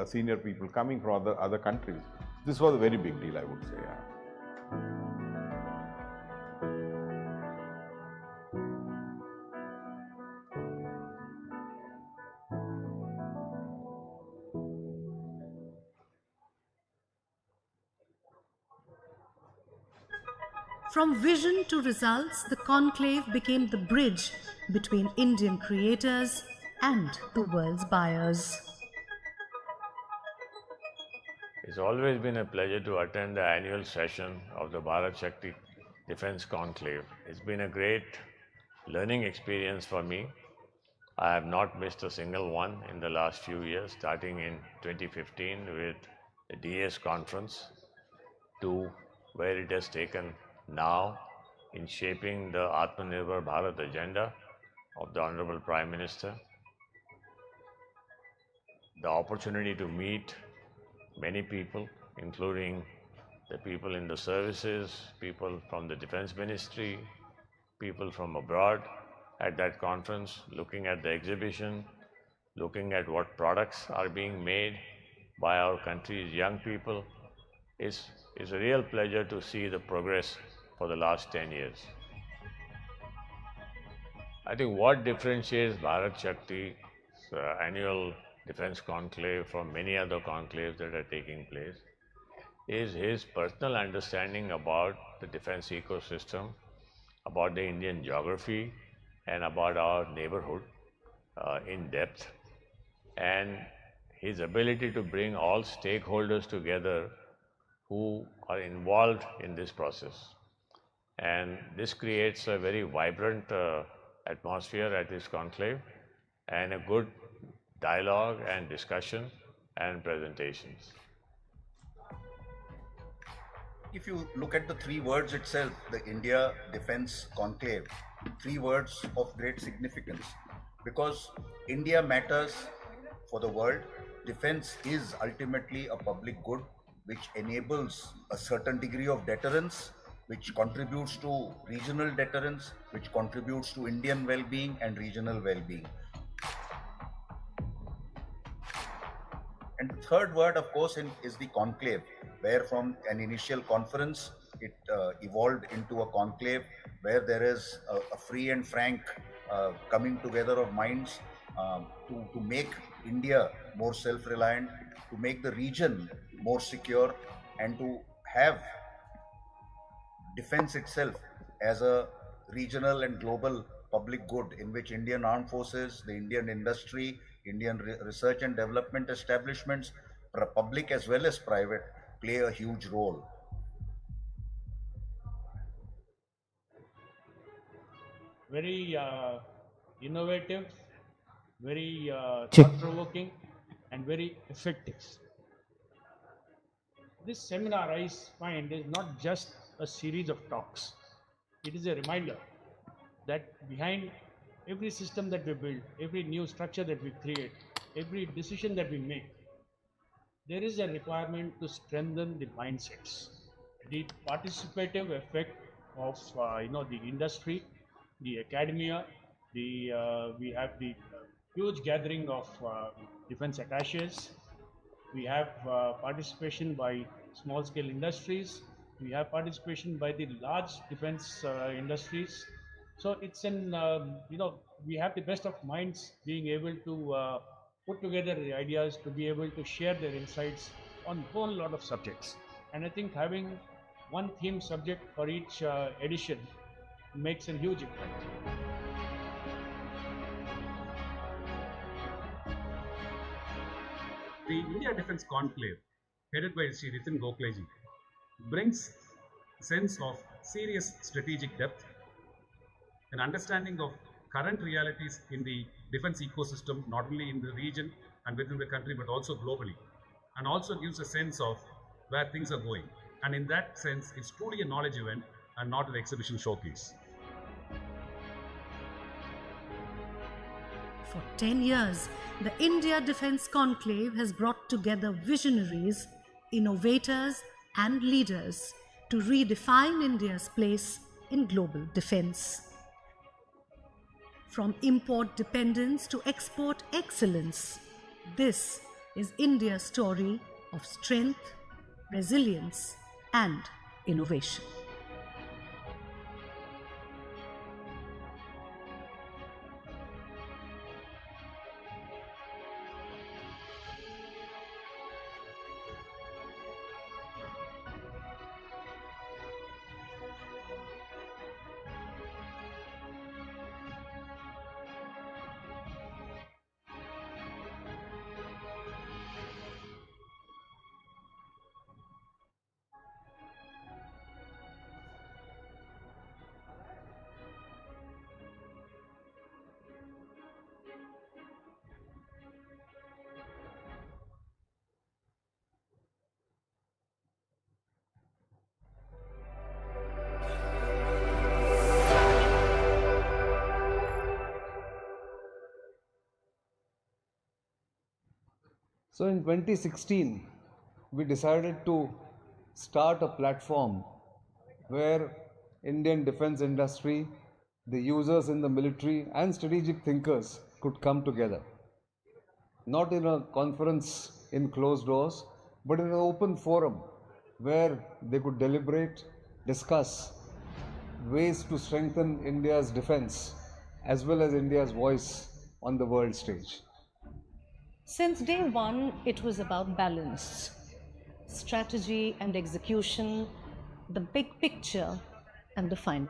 senior people coming from other countries. This was a very big deal, I would say. Yeah. From vision to results, the conclave became the bridge between Indian creators and the world's buyers. It's always been a pleasure to attend the annual session of the Bharat Shakti Defense Conclave. It's been a great learning experience for me. I have not missed a single one in the last few years, starting in 2015 with the DS conference to where it has taken now in shaping the Atmanirbhar Bharat agenda of the Honorable Prime Minister. The opportunity to meet many people, including the people in the services, people from the Defense Ministry, people from abroad at that conference, looking at the exhibition, looking at what products are being made by our country's young people. It's a real pleasure to see the progress for the last 10 years. I think what differentiates Bharat Shakti's annual defense conclave from many other conclaves that are taking place is his personal understanding about the defense ecosystem, about the Indian geography, and about our neighborhood in depth, and his ability to bring all stakeholders together who are involved in this process. And this creates a very vibrant atmosphere at this conclave and a good dialogue and discussion and presentations. If you look at the three words itself, the India Defense Conclave, three words of great significance, because India matters for the world. Defense is ultimately a public good which enables a certain degree of deterrence, which contributes to regional deterrence, which contributes to Indian well-being and regional well-being. And the third word, of course, is the conclave, where from an initial conference, it evolved into a conclave where there is a free and frank coming together of minds to make India more self-reliant, to make the region more secure, and to have defense itself as a regional and global public good in which Indian armed forces, the Indian industry, Indian research and development establishments, public as well as private, play a huge role. Very innovative, very thought-provoking, and very effective. This seminar, I find, is not just a series of talks. It is a reminder that behind every system that we build, every new structure that we create, every decision that we make, there is a requirement to strengthen the mindsets, the participative effect of the industry, the academia, we have the huge gathering of defense attaches. We have participation by small-scale industries. We have participation by the large defense industries. So it's an, we have the best of minds being able to put together the ideas, to be able to share their insights on a whole lot of subjects. And I think having one theme subject for each edition makes a huge impact. The India Defence Conclave, headed by Sri Nitin Gokhaleji, brings a sense of serious strategic depth, an understanding of current realities in the defence ecosystem, not only in the region and within the country, but also globally, and also gives a sense of where things are going. And in that sense, it's truly a knowledge event and not an exhibition showcase. For 10 years, the India Defence Conclave has brought together visionaries, innovators and leaders to redefine India's place in global defence. From import dependence to export excellence, this is India's story of strength, resilience and innovation. So in 2016, we decided to start a platform where Indian defense industry, the users in the military and strategic thinkers could come together. Not in a conference in closed doors, but in an open forum where they could deliberate, discuss ways to strengthen India's defense as well as India's voice on the world stage. Since day one, it was about balance, strategy and execution, the big picture and the final.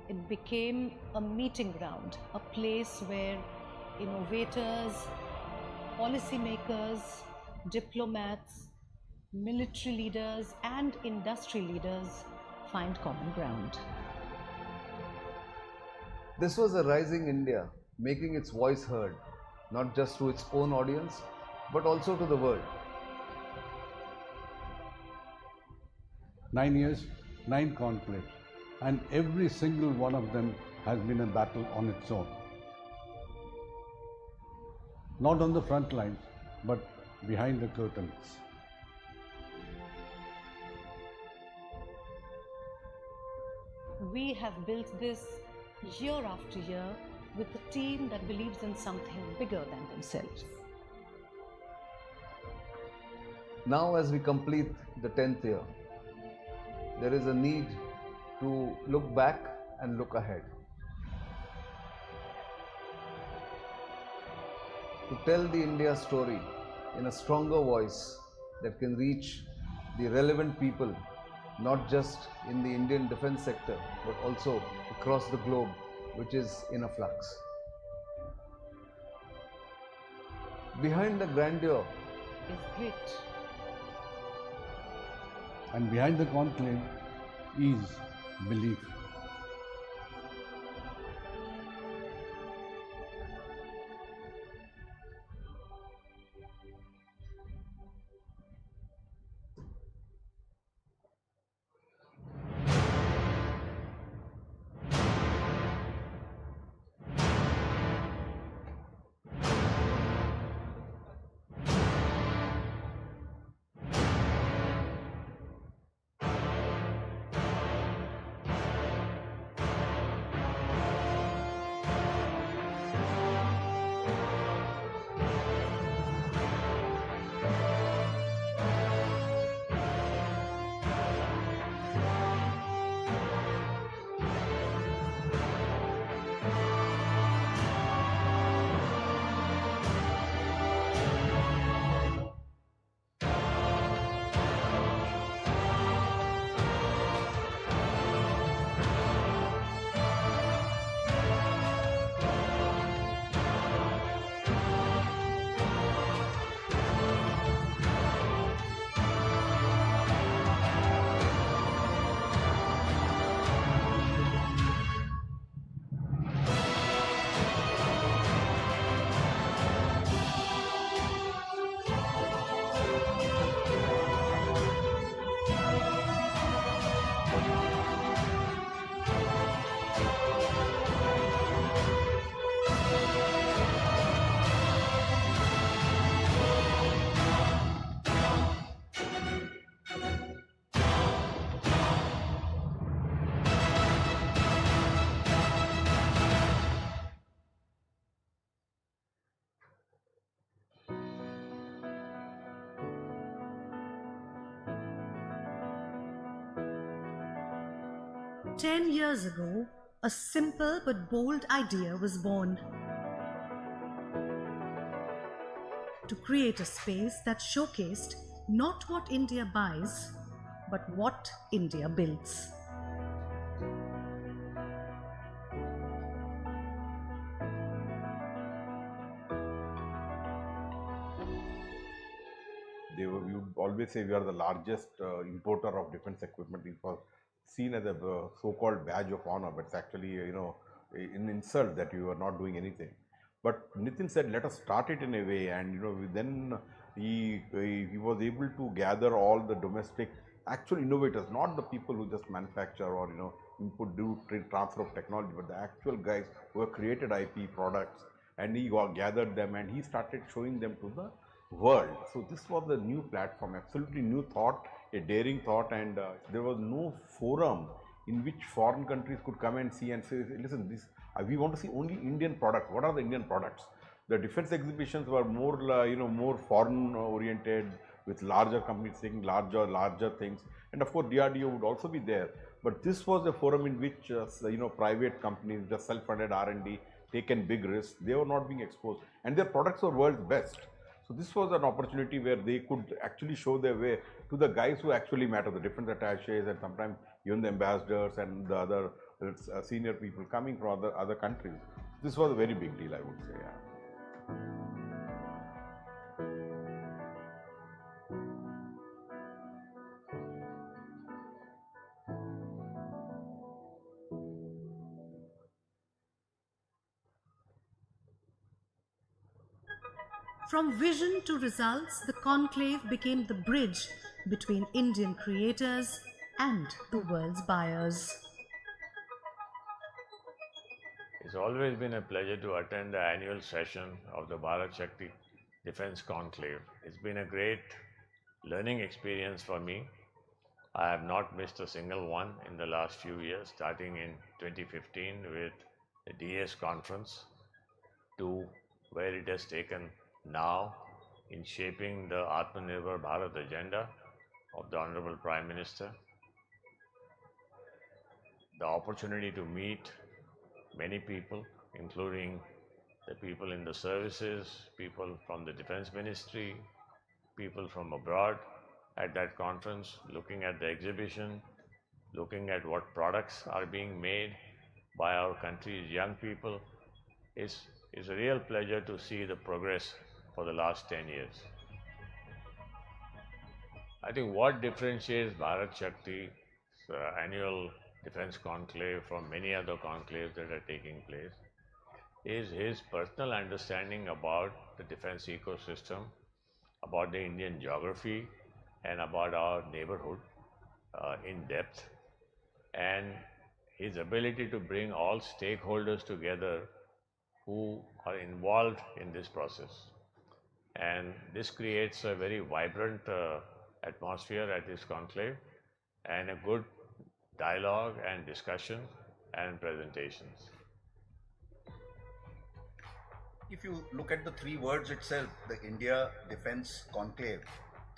It became a meeting ground, a place where innovators, policymakers, diplomats, military leaders and industry leaders find common ground. This was a rising India making its voice heard, not just to its own audience, but also to the world. 9 years, 9 conclaves, and every single one of them has been a battle on its own. Not on the front lines, but behind the curtains. We have built this year after year with a team that believes in something bigger than themselves. Now, as we complete the 10th year, there is a need to look back and look ahead. To tell the India story in a stronger voice that can reach the relevant people, not just in the Indian defense sector, but also across the globe which is in a flux. Behind the grandeur is grit. And behind the conclave is belief. Ten years ago, a simple but bold idea was born: to create a space that showcased not what India buys, but what India builds. We would always say we are the largest importer of defense equipment. It was seen as a so-called badge of honor, but it's actually, an insult that you are not doing anything. But Nitin said, let us start it in a way, and then he was able to gather all the domestic actual innovators, not the people who just manufacture or input do transfer of technology, but the actual guys who have created IP products, and he gathered them and he started showing them to the world. So this was a new platform, absolutely new thought, a daring thought, and there was no forum in which foreign countries could come and see and say, listen, we want to see only Indian products. What are the Indian products? The defense exhibitions were more, more foreign oriented, with larger companies taking larger things, and of course DRDO would also be there. But this was a forum in which private companies, just self-funded R&D, taken big risks. They were not being exposed, and their products were world's best. So this was an opportunity where they could actually show their way to the guys who actually matter, the defense attaches and sometimes even the ambassadors and the other senior people coming from other countries. This was a very big deal, I would say. Yeah. From vision to results, the conclave became the bridge between Indian creators and the world's buyers. It's always been a pleasure to attend the annual session of the Bharat Shakti Defense Conclave. It's been a great learning experience for me. I have not missed a single one in the last few years, starting in 2015 with the DS conference to where it has taken now in shaping the Atmanirbhar Bharat agenda of the Honorable Prime Minister. The opportunity to meet many people, including the people in the services, people from the Defense Ministry, people from abroad at that conference, looking at the exhibition, looking at what products are being made, by our country's young people. It's a real pleasure to see the progress for the last 10 years. I think what differentiates Bharat Shakti's annual defense conclave from many other conclaves that are taking place is his personal understanding about the defense ecosystem, about the Indian geography, and about our neighborhood in depth, and his ability to bring all stakeholders together who are involved in this process. And this creates a very vibrant atmosphere at this conclave and a good dialogue and discussion and presentations. If you look at the three words itself, the India Defense Conclave,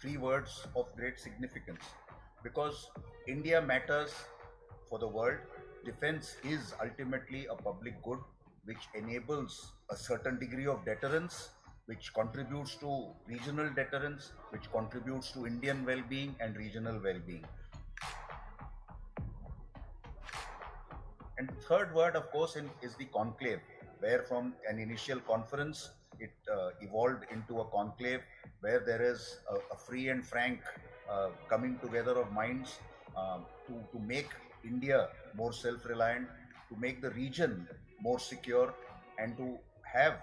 three words of great significance, because India matters for the world. Defense is ultimately a public good which enables a certain degree of deterrence, which contributes to regional deterrence, which contributes to Indian well-being and regional well-being. And the third word, of course, is the conclave, where from an initial conference, it evolved into a conclave where there is a free and frank coming together of minds to make India more self-reliant, to make the region more secure, and to have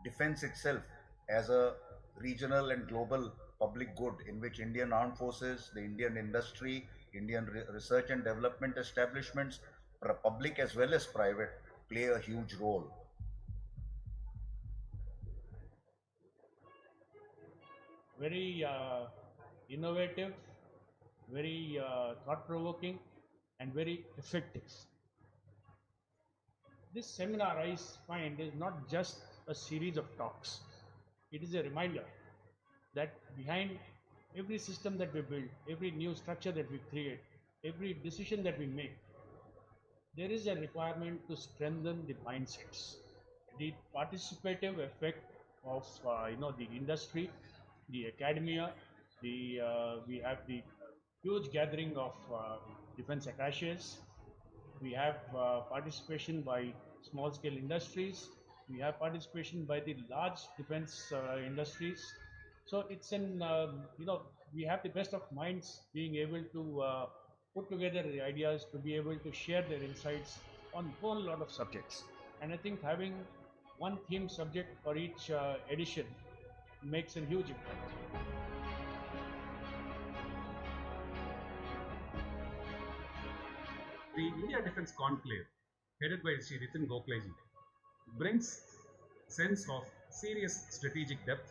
defense itself as a regional and global public good in which Indian armed forces, the Indian industry, Indian research and development establishments, public as well as private, play a huge role. Very innovative, very thought-provoking, and very effective. This seminar, I find, is not just a series of talks. It is a reminder that behind every system that we build, every new structure that we create, every decision that we make, there is a requirement to strengthen the mindsets, the participative effect of the industry, the academia, we have the huge gathering of defense attaches. We have participation by small-scale industries. We have participation by the large defense industries. So it's an we have the best of minds being able to put together the ideas, to be able to share their insights on a whole lot of subjects. And I think having one theme subject for each edition makes a huge impact. The India Defense Conclave, headed by Sri Ritin Gokhaleji, brings sense of serious strategic depth,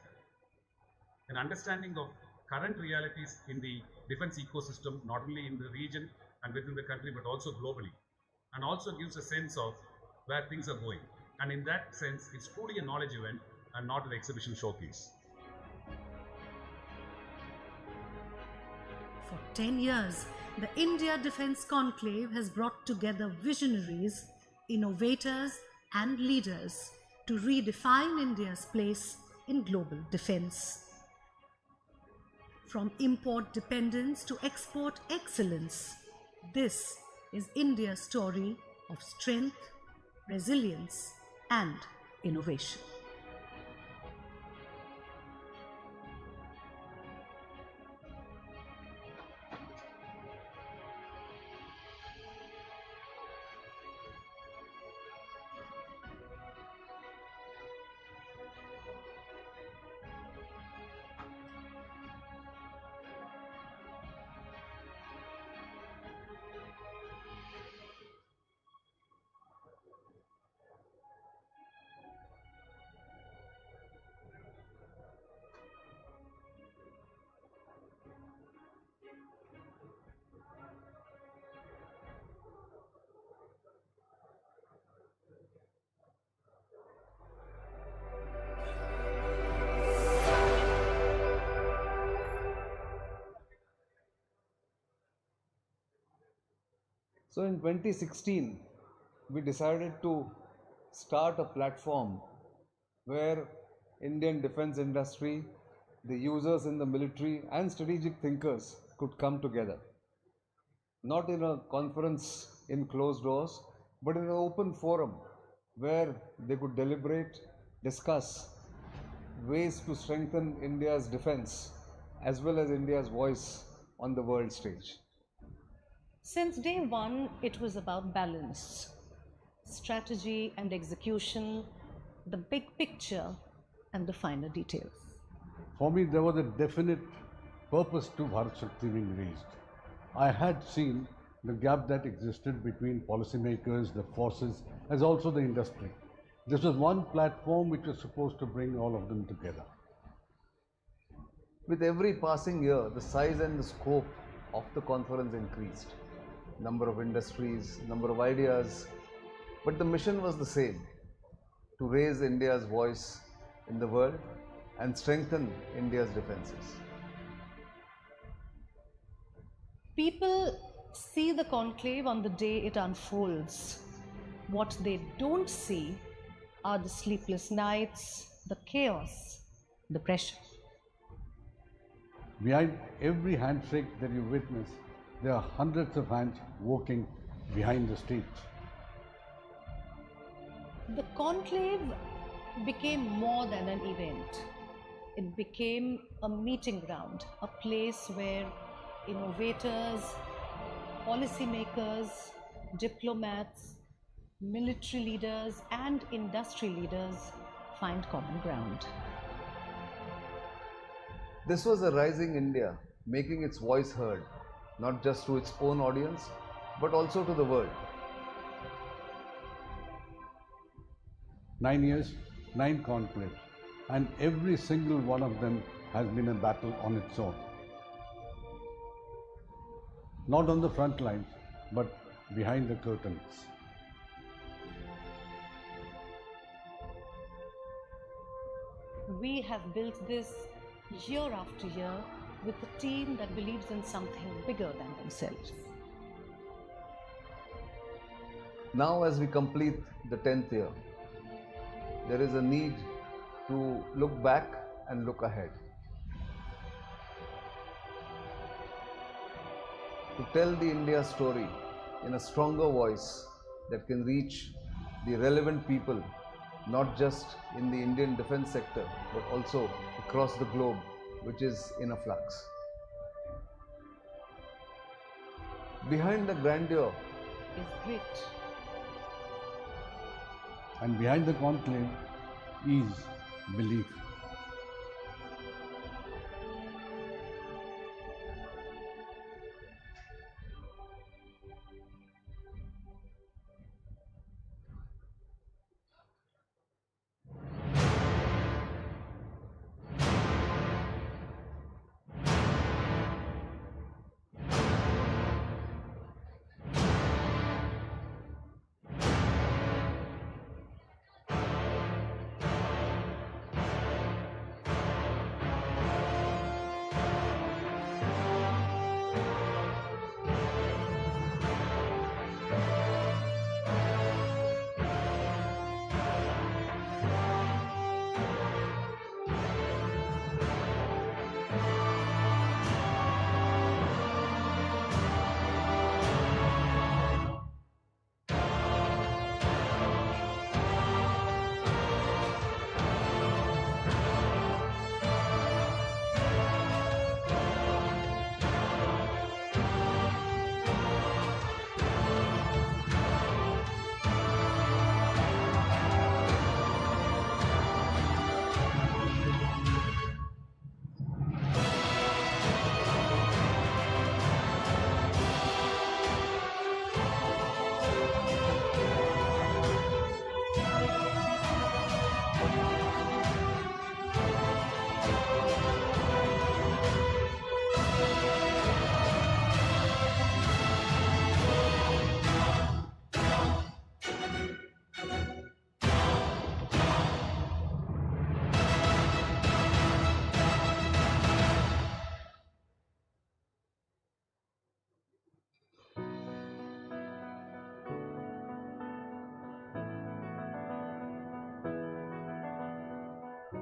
an understanding of current realities in the defense ecosystem, not only in the region and within the country, but also globally, and also gives a sense of where things are going. And in that sense, it's truly a knowledge event and not an exhibition showcase. For 10 years, the India Defense Conclave has brought together visionaries, innovators, and leaders to redefine India's place in global defense. From import dependence to export excellence, this is India's story of strength, resilience, and innovation. So in 2016, we decided to start a platform where Indian defense industry, the users in the military, and strategic thinkers could come together. not in a conference in closed doors, but in an open forum where they could deliberate, discuss ways to strengthen India's defense as well as India's voice on the world stage. Since day one, it was about balance, strategy and execution, the big picture and the finer details. For me, there was a definite purpose to Bharat Shakti being raised. I had seen the gap that existed between policymakers, the forces, as also the industry. This was one platform which was supposed to bring all of them together. With every passing year, the size and the scope of the conference increased. Number of industries, number of ideas, but the mission was the same, to raise India's voice in the world and strengthen India's defenses. People see the conclave on the day it unfolds. What they don't see are the sleepless nights, the chaos, the pressure. Behind every handshake that you witness, there are hundreds of hands working behind the stage. The conclave became more than an event. It became a meeting ground, a place where innovators, policymakers, diplomats, military leaders and industry leaders find common ground. This was a rising India, making its voice heard, not just to its own audience, but also to the world. 9 years, 9 conclaves, and every single one of them has been a battle on its own. Not on the front lines, but behind the curtains. We have built this year after year with a team that believes in something bigger than themselves. Now, as we complete the 10th year, there is a need to look back and look ahead. To tell the India story in a stronger voice that can reach the relevant people, not just in the Indian defense sector, but also across the globe, which is in a flux. Behind the grandeur is grit. And behind the conclave is belief.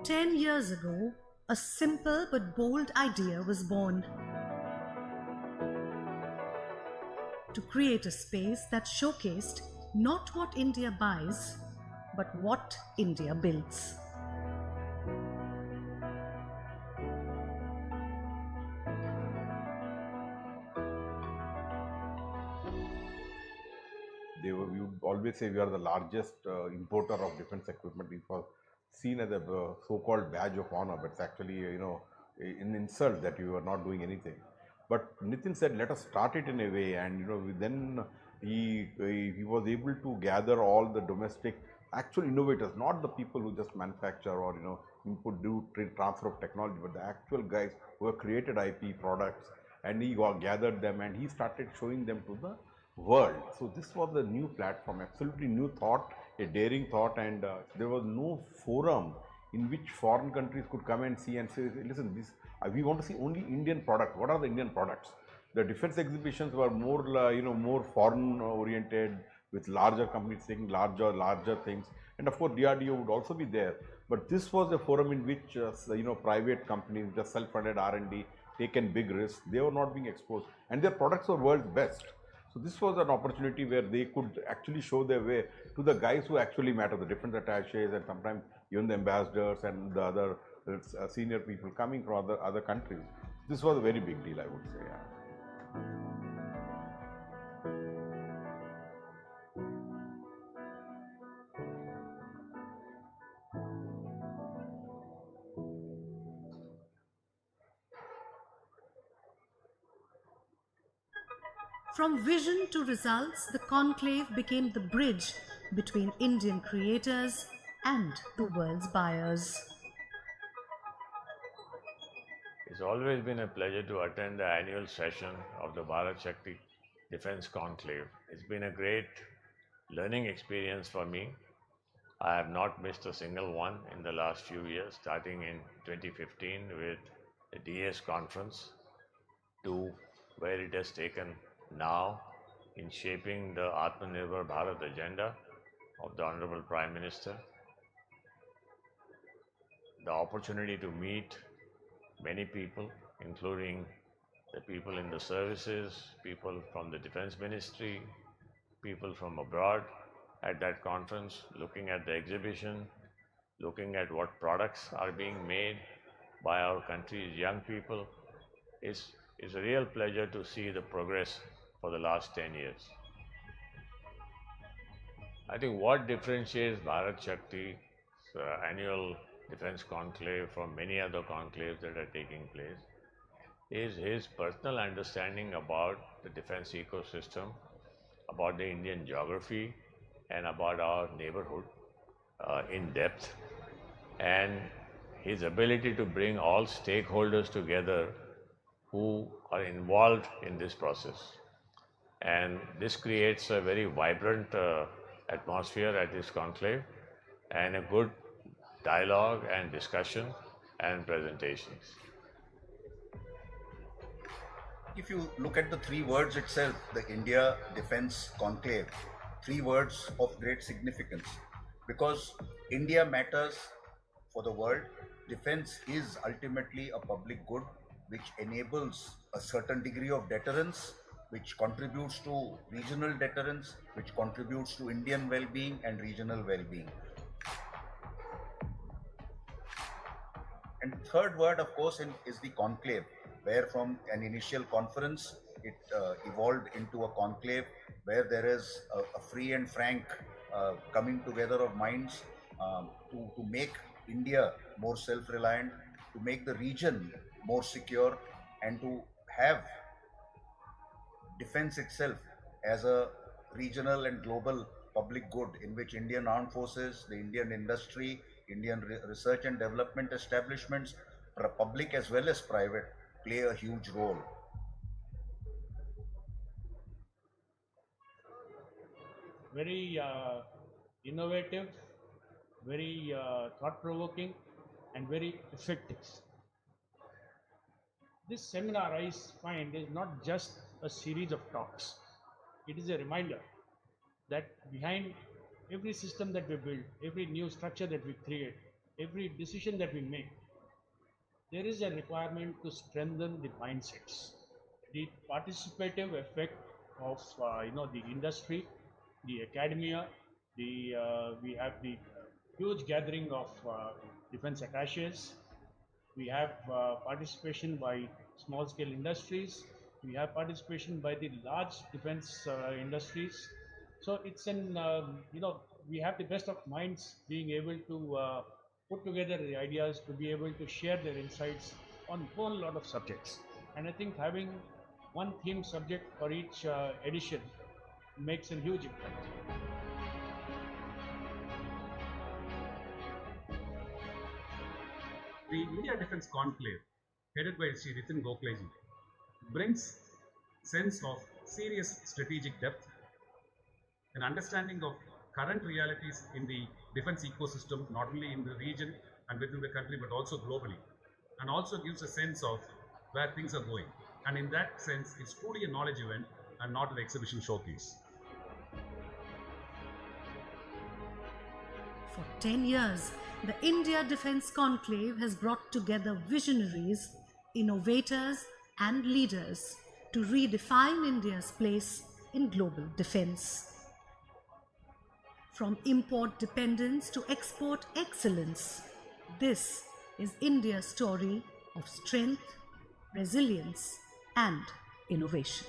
"10 years ago, a simple but bold idea was born. to create a space that showcased not what India buys, but what India builds. We would always say we are the largest importer of defense equipment. It was seen as a so-called badge of honor, but it's actually, an insult that you are not doing anything. But Nitin said, let us start it in a way, and then he was able to gather all the domestic actual innovators, not the people who just manufacture or input do transfer of technology, but the actual guys who have created IP products, and he gathered them and he started showing them to the world. So this was a new platform, absolutely new thought, a daring thought, and there was no forum in which foreign countries could come and see and say, listen, we want to see only Indian products. What are the Indian products? The defense exhibitions were more, more foreign oriented, with larger companies taking larger things, and of course DRDO would also be there. But this was a forum in which private companies, just self-funded R&D, taken big risks. They were not being exposed, and their products were world's best. So this was an opportunity where they could actually show their way to the guys who actually matter, the defense attaches and sometimes even the ambassadors and the other senior people coming from other countries. This was a very big deal, I would say. Yeah. From vision to results, the conclave became the bridge between Indian creators and the world's buyers. It's always been a pleasure to attend the annual session of the Bharat Shakti Defense Conclave. It's been a great learning experience for me. I have not missed a single one in the last few years, starting in 2015 with the DS conference to where it has taken now in shaping the Atmanirbhar Bharat agenda of the Honorable Prime Minister. The opportunity to meet many people, including the people in the services, people from the Defense Ministry, people from abroad at that conference, looking at the exhibition, looking at what products are being made by our country's young people. It's a real pleasure to see the progress for the last 10 years. I think what differentiates Bharat Shakti's annual defense conclave from many other conclaves that are taking place is his personal understanding about the defense ecosystem, about the Indian geography, and about our neighborhood in depth, and his ability to bring all stakeholders together who are involved in this process. And this creates a very vibrant atmosphere at this conclave and a good dialogue and discussion and presentations. If you look at the three words itself, the India Defense Conclave, three words of great significance, because India matters for the world. Defense is ultimately a public good which enables a certain degree of deterrence, which contributes to regional deterrence, which contributes to Indian well-being and regional well-being. And the third word, of course, is the conclave, where from an initial conference, it evolved into a conclave where there is a free and frank coming together of minds to make India more self-reliant, to make the region more secure, and to have defense itself as a regional and global public good in which Indian armed forces, the Indian industry, Indian research and development establishments, public as well as private, play a huge role. Very innovative, very thought-provoking, and very effective. This seminar, I find, is not just a series of talks. It is a reminder that behind every system that we build, every new structure that we create, every decision that we make, there is a requirement to strengthen the mindsets. The participative effect of the industry, the academia, we have the huge gathering of defense attaches. We have participation by small scale industries. We have participation by the large defense industries. So it's an we have the best of minds being able to put together the ideas, to be able to share their insights on a whole lot of subjects. And I think having one theme subject for each edition makes a huge impact. The India Defence Conclave, headed by Sri Nitin Gokhaleji, brings sense of serious strategic depth, an understanding of current realities in the defence ecosystem, not only in the region and within the country, but also globally, and also gives a sense of where things are going. And in that sense, it's truly a knowledge event and not an exhibition showcase. For 10 years, the India Defence Conclave has brought together visionaries, innovators and leaders to redefine India's place in global defence. From import dependence to export excellence, this is India's story of strength, resilience and innovation.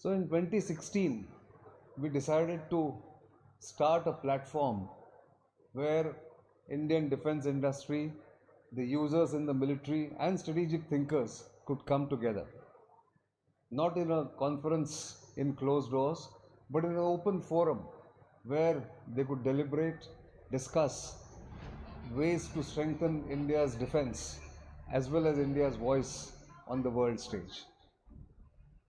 So in 2016, we decided to start a platform where Indian defense industry, the users in the military and strategic thinkers could come together. Not in a conference in closed doors, but in an open forum where they could deliberate, discuss ways to strengthen India's defense as well as India's voice on the world stage.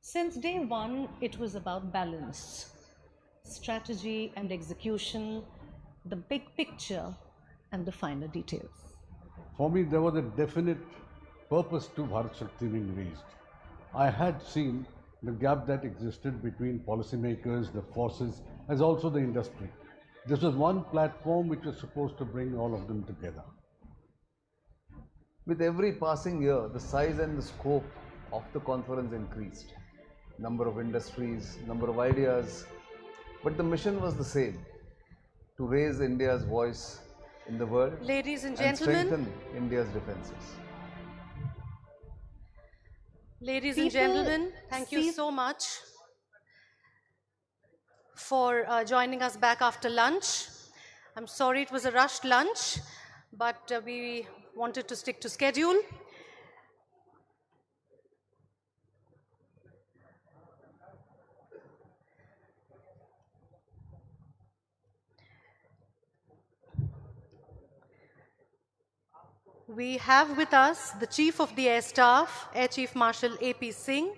Since day one, it was about balance, strategy and execution, the big picture and the finer details. For me, there was a definite purpose to Bharat Shakti being raised. I had seen the gap that existed between policymakers, the forces, as also the industry. This was one platform which was supposed to bring all of them together. With every passing year, the size and the scope of the conference increased. Number of industries, number of ideas, but the mission was the same, to raise India's voice in the world. Ladies and gentlemen, strengthen India's defenses. Ladies and gentlemen, thank you so much for joining us back after lunch. I'm sorry it was a rushed lunch, but we wanted to stick to schedule. We have with us the Chief of the Air Staff, Air Chief Marshal A.P. Singh.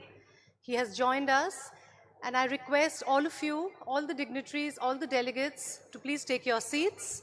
He has joined us, and I request all of you, all the dignitaries, all the delegates to please take your seats.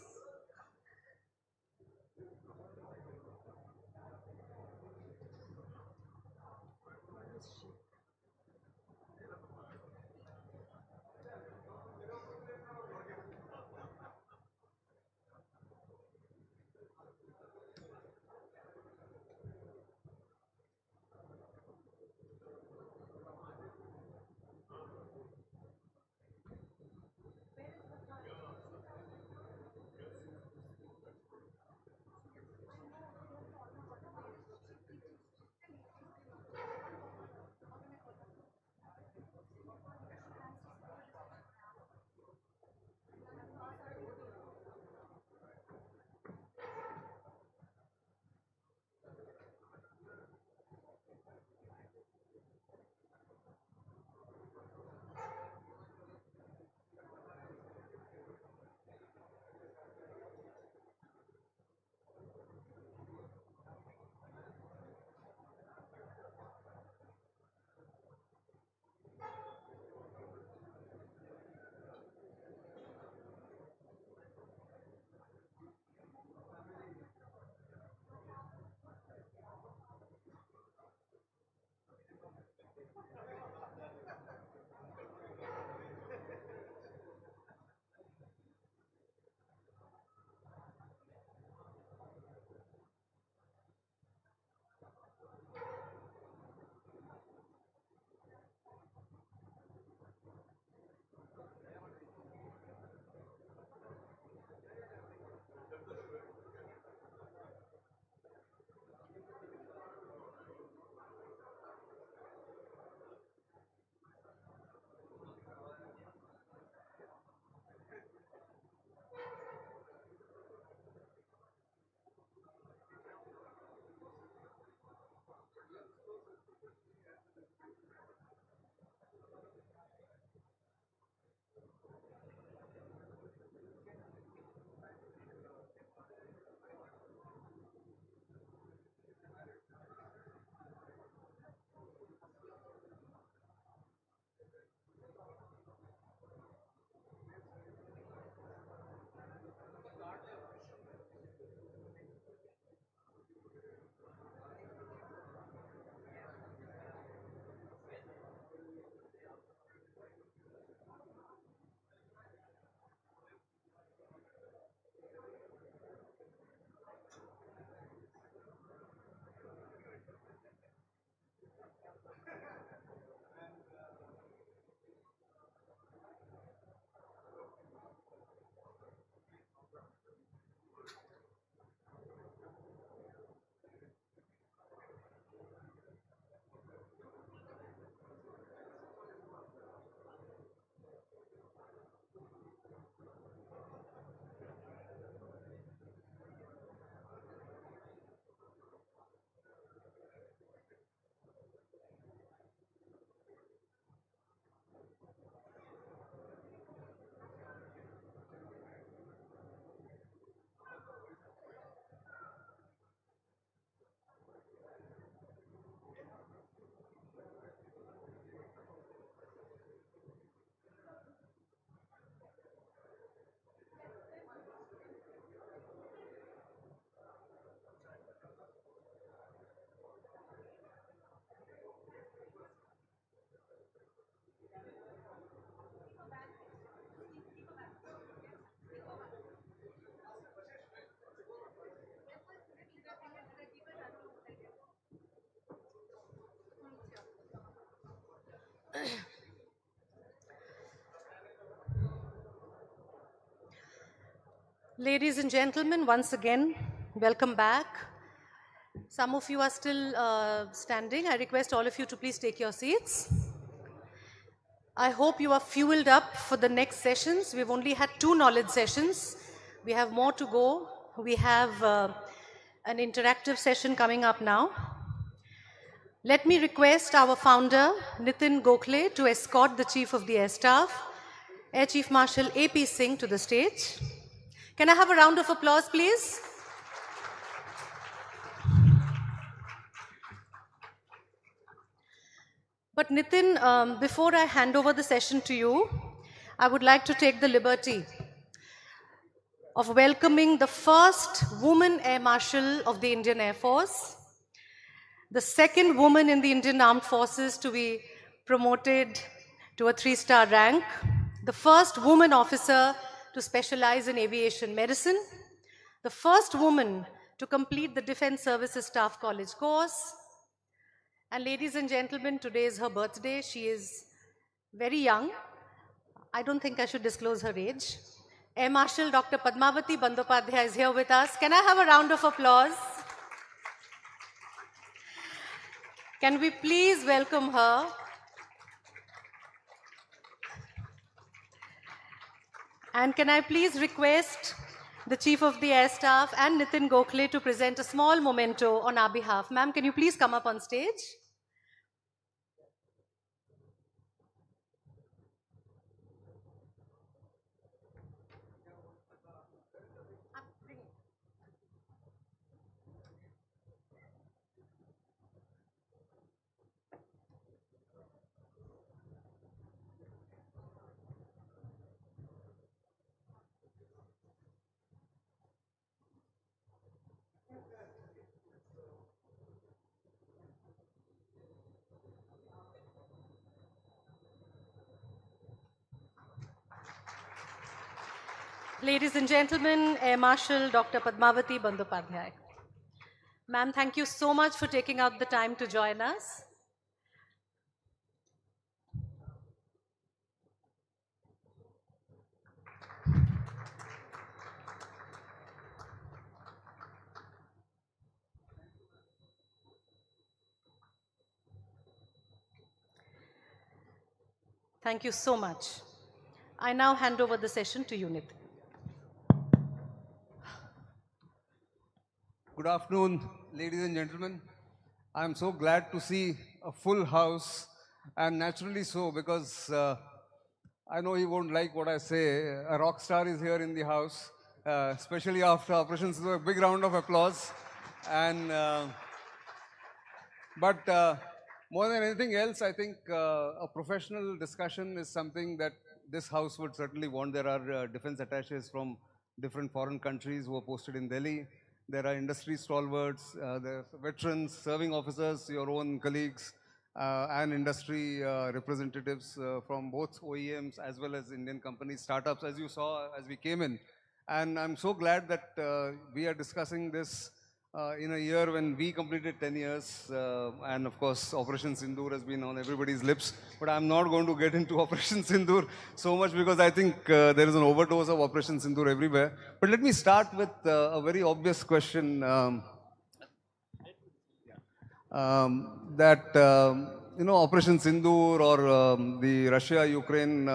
Ladies and gentlemen, once again, welcome back. Some of you are still standing. I request all of you to please take your seats. I hope you are fueled up for the next sessions. We've only had 2 knowledge sessions. We have more to go. We have an interactive session coming up now. Let me request our founder, Nitin Gokhale, to escort the Chief of the Air Staff, Air Chief Marshal A.P. Singh, to the stage. Can I have a round of applause, please? But Nitin, before I hand over the session to you, I would like to take the liberty of welcoming the first woman Air Marshal of the Indian Air Force, the second woman in the Indian Armed Forces to be promoted to a 3-star rank, the first woman officer to specialize in aviation medicine, the first woman to complete the Defense Services Staff College course. And ladies and gentlemen, today is her birthday. She is very young. I don't think I should disclose her age. Air Marshal Dr. Padmavati Bandyopadhyay is here with us. Can I have a round of applause? Can we please welcome her? And can I please request the Chief of the Air Staff and Nitin Gokhale to present a small memento on our behalf. Ma'am, can you please come up on stage? Ladies and gentlemen, Air Marshal Dr. Padmavati Bandyopadhyay. Ma'am, thank you so much for taking out the time to join us. Thank you so much. I now hand over the session to you, Nitin. Good afternoon, ladies and gentlemen. I'm so glad to see a full house, and naturally so, because I know he won't like what I say. A rock star is here in the house, especially after Operation Sindoor. A big round of applause. And more than anything else, I think a professional discussion is something that this house would certainly want. There are defense attaches from different foreign countries who are posted in Delhi. There are industry stalwarts, there are veterans, serving officers, your own colleagues, and industry representatives from both OEMs as well as Indian companies, startups, as you saw as we came in. And I'm so glad that we are discussing this in a year when we completed 10 years, and of course Operation Sindoor has been on everybody's lips, but I'm not going to get into Operation Sindoor so much because I think there is an overdose of Operation Sindoor everywhere. But let me start with a very obvious question Operation Sindoor or the Russia-Ukraine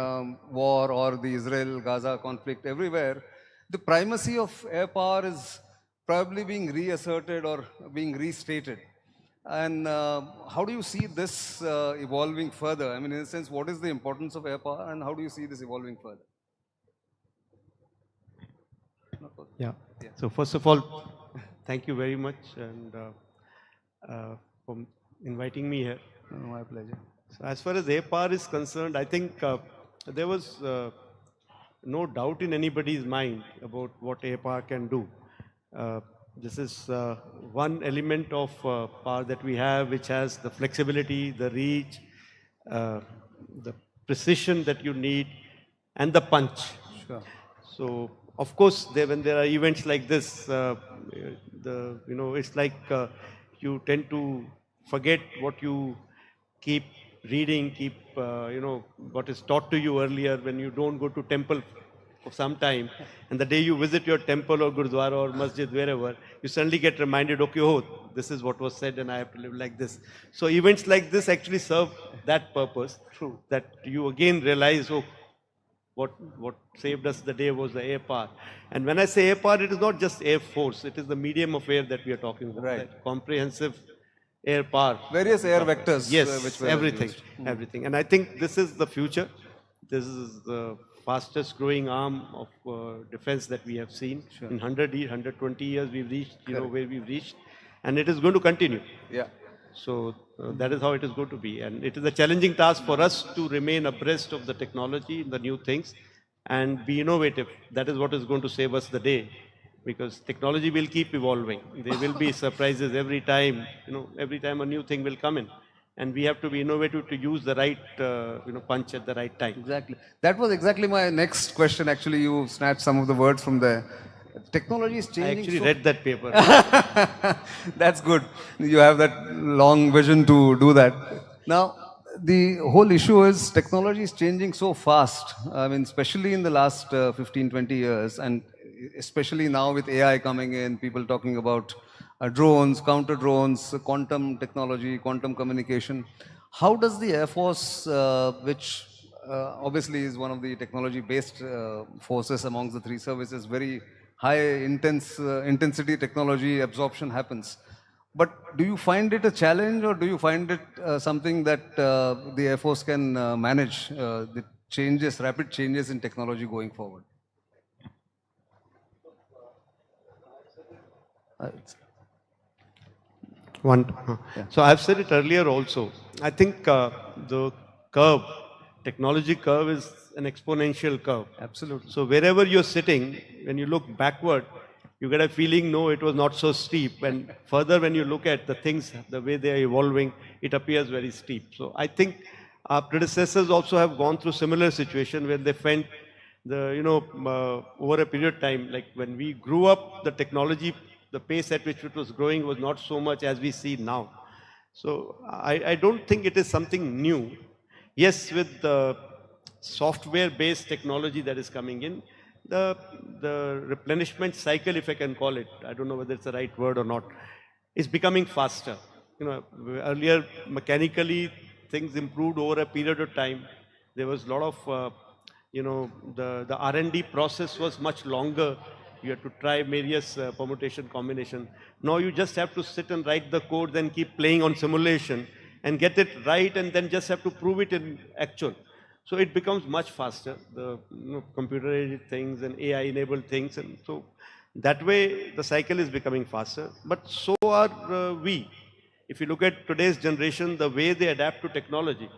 war or the Israel-Gaza conflict everywhere, the primacy of air power is probably being reasserted or being restated. And how do you see this evolving further? I mean, in a sense, what is the importance of air power and how do you see this evolving further? Yeah. So first of all, thank you very much and for inviting me here. My pleasure. So as far as air power is concerned, I think there was no doubt in anybody's mind about what air power can do. This is one element of power that we have, which has the flexibility, the reach, the precision that you need, and the punch. Sure. So, of course, when there are events like this, it's like you tend to forget what you keep reading, keep, what is taught to you earlier when you don't go to temple for some time, and the day you visit your temple or Gurdwara or Masjid, wherever, you suddenly get reminded, okay, oh, this is what was said and I have to live like this. So events like this actually serve that purpose. True. That you again realize, oh, what saved us the day was the air power. And when I say air power, it is not just air force, it is the medium of air that we are talking about. Right. That comprehensive air power. Various air vectors. Yes, Which were everything, used. everything. And I think this is the future. This is the fastest growing arm of defense that we have seen. Sure. In 120 years, we've reached, where we've reached. And it is going to continue. Yeah. So that is how it is going to be. And it is a challenging task for us to remain abreast of the technology, the new things, and be innovative. That is what is going to save us the day. Because technology will keep evolving. There will be surprises every time. Every time a new thing will come in. And we have to be innovative to use the right punch at the right time. Exactly. That was exactly my next question. Actually, you snatched some of the words from there. Technology is changing. I actually read that paper. That's good. You have that long vision to do that. Now, the whole issue is technology is changing so fast. I mean, especially in the last 15, 20 years, and especially now with AI coming in, people talking about drones, counter drones, quantum technology, quantum communication. How does the Air Force, which obviously is one of the technology-based forces amongst the three services, very high intensity technology absorption happens. But do you find it a challenge, or do you find it something that the Air Force can manage the changes, rapid changes in technology going forward? So I've said it earlier also. I think the curve, technology curve is an exponential curve. Absolutely. So wherever you're sitting, when you look backward, you get a feeling, no, it was not so steep. And further, when you look at the things, the way they are evolving, it appears very steep. So I think our predecessors also have gone through similar situation where they felt over a period of time, like when we grew up, the technology, the pace at which it was growing was not so much as we see now. So I don't think it is something new. Yes, with the software-based technology that is coming in, the replenishment cycle, if I can call it, I don't know whether it's the right word or not, is becoming faster. Earlier, mechanically, things improved over a period of time. There was a lot of, the R&D process was much longer. You had to try various permutation combination. Now you just have to sit and write the code, then keep playing on simulation and get it right, and then just have to prove it in actual. So it becomes much faster, the computer-aided things and AI-enabled things. And so that way, the cycle is becoming faster. But so are we. If you look at today's generation, the way they adapt to technology.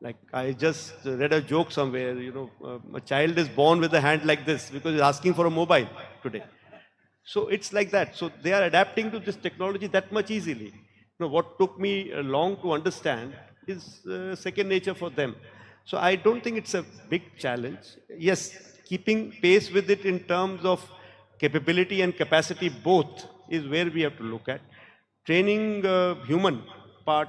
Like I just read a joke somewhere, a child is born with a hand like this because he's asking for a mobile today. So it's like that. So they are adapting to this technology that much easily. What took me long to understand is second nature for them. So I don't think it's a big challenge. Yes, keeping pace with it in terms of capability and capacity both is where we have to look at. Training human part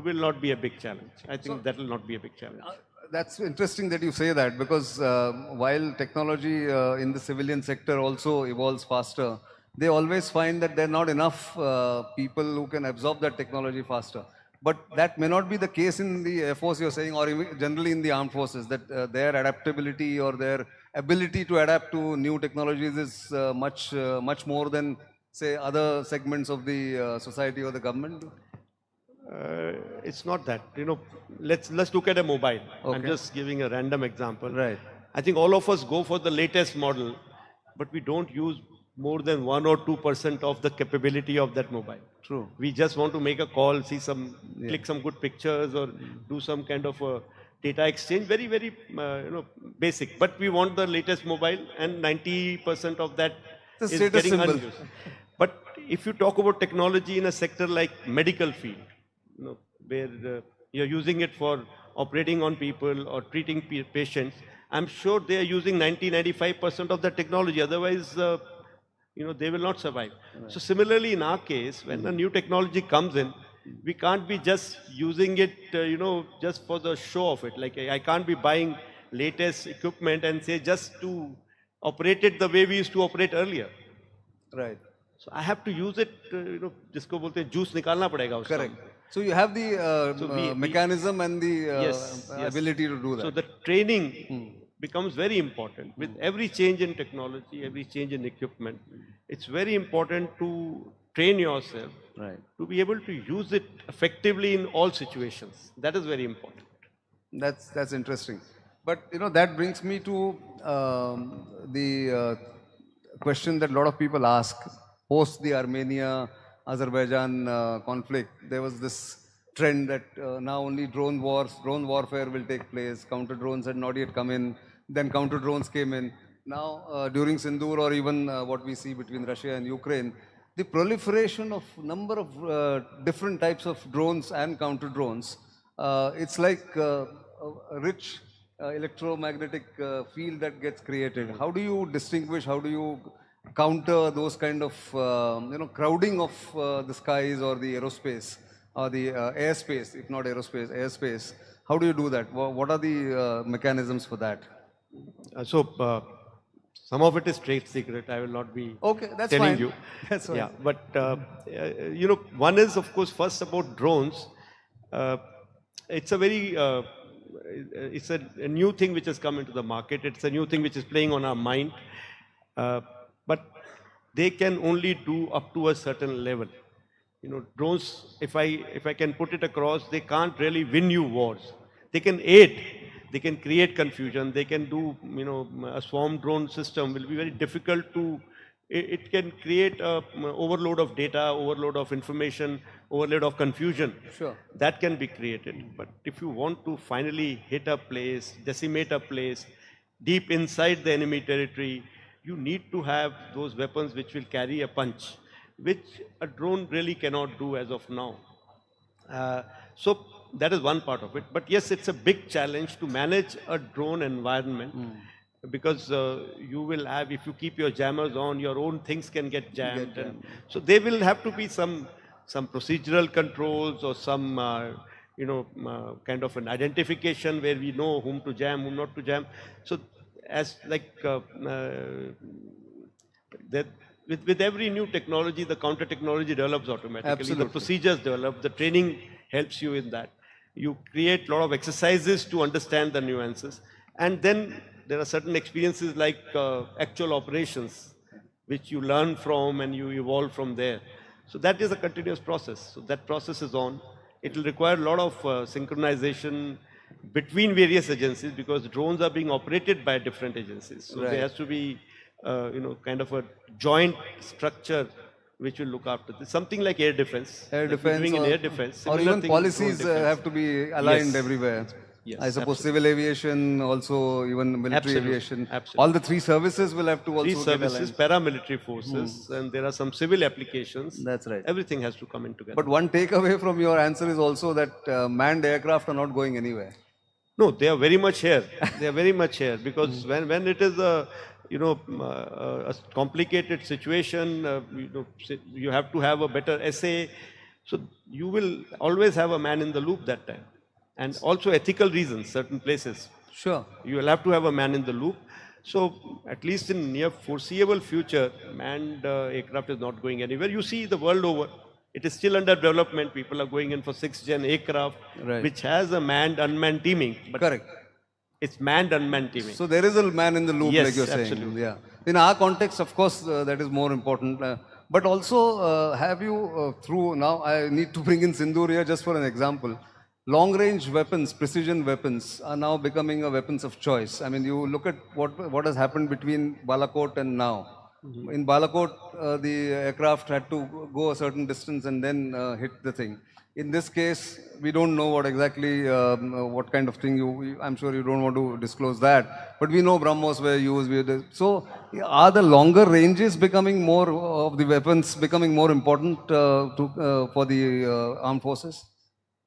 will not be a big challenge. I think that will not be a big challenge. That's interesting that you say that, because while technology in the civilian sector also evolves faster, they always find that there are not enough people who can absorb that technology faster. But that may not be the case in the Air Force, you're saying, or even generally in the armed forces, that their adaptability or their ability to adapt to new technologies is much more than, say, other segments of the society or the government? It's not that. Let's look at a mobile. Okay. I'm just giving a random example. Right. I think all of us go for the latest model, but we don't use more than 1 or 2% of the capability of that mobile. True. We just want to make a call, see some, click some good pictures, or do some kind of a data exchange. Very, very, basic. But we want the latest mobile, and 90% of that is getting unused. But if you talk about technology in a sector like medical field, where you're using it for operating on people or treating patients, I'm sure they are using 90-95% of the technology. Otherwise, they will not survive. Right. So similarly, in our case, when a new technology comes in, We can't be just using it, just for the show of it. Like I can't be buying latest equipment and say just to operate it the way we used to operate earlier. Right. So I have to use it, जिसको बोलते हैं juice निकालना पड़ेगा उसका. Correct. So you have the mechanism and the ability to do that. So the training becomes very important. With every change in technology, every change in equipment, it's very important to train yourself to be able to use it effectively in all situations. That is very important. That's interesting. But that brings me to the question that a lot of people ask post the Armenia-Azerbaijan conflict. There was this trend that now only drone warfare will take place. Counter drones had not yet come in. Then counter drones came in. Now during Sindoor, or even what we see between Russia and Ukraine, the proliferation of number of different types of drones and counter drones, it's like a rich electromagnetic field that gets created. How do you distinguish, how do you counter those kind of crowding of the skies or the aerospace or the airspace, if not aerospace, airspace? How do you do that? What are the mechanisms for that? Some of it is trade secret. I will not be that's telling fine. you. That's fine. Yeah, but one is of course first about drones. It's a very it's a new thing which has come into the market. It's a new thing which is playing on our mind. But they can only do up to a certain level. Drones, if I can put it across, they can't really win you wars. They can aid. They can create confusion. They can do, a swarm drone system will be very difficult to, it can create a overload of data, overload of information, overload of confusion. Sure. That can be created. But if you want to finally hit a place, decimate a place, deep inside the enemy territory, you need to have those weapons which will carry a punch, which a drone really cannot do as of now. So that is one part of it. But yes, it's a big challenge to manage a drone environment because you will have, if you keep your jammers on, your own things can get jammed. And so there will have to be some procedural controls or some kind of an identification where we know whom to jam, whom not to jam. So as like that. With every new technology, the counter technology develops automatically. Absolutely. The procedures develop, the training helps you in that. You create a lot of exercises to understand the nuances. And then there are certain experiences like actual operations, which you learn from and you evolve from there. So that is a continuous process. So that process is on. It will require a lot of synchronization between various agencies because drones are being operated by different agencies. So there has to be kind of a joint structure which will look after this. Something like air defense. Air defense, doing in air defense. or even policies have to be aligned everywhere. Yes, I suppose absolutely. civil aviation, also even military aviation. Absolutely. All the three services will have to also Three get services, aligned. paramilitary forces, and there are some civil applications. That's right. Everything has to come in together. But one takeaway from your answer is also that manned aircraft are not going anywhere. No, they are very much here. They are very much here because when it is a a complicated situation, you have to have a better essay. So you will always have a man in the loop that time. And also ethical reasons, certain places. Sure. You will have to have a man in the loop. So at least in near foreseeable future, manned aircraft is not going anywhere. You see the world over, it is still under development. People are going in for 6th gen aircraft, which has a manned, unmanned teaming. But correct. It's manned, unmanned teaming. So there is a man in the loop, yes, like you're saying. Absolutely. Yeah. In our context, of course, that is more important. But also, have you through, now I need to bring in Sindoor here just for an example. Long-range weapons, precision weapons are now becoming a weapons of choice. I mean, you look at what has happened between Balakot and now. In Balakot, the aircraft had to go a certain distance and then hit the thing. In this case, we don't know what exactly, what kind of thing I'm sure you don't want to disclose that. But we know BrahMos were used. So, are the longer ranges becoming more of the weapons becoming more important for the armed forces?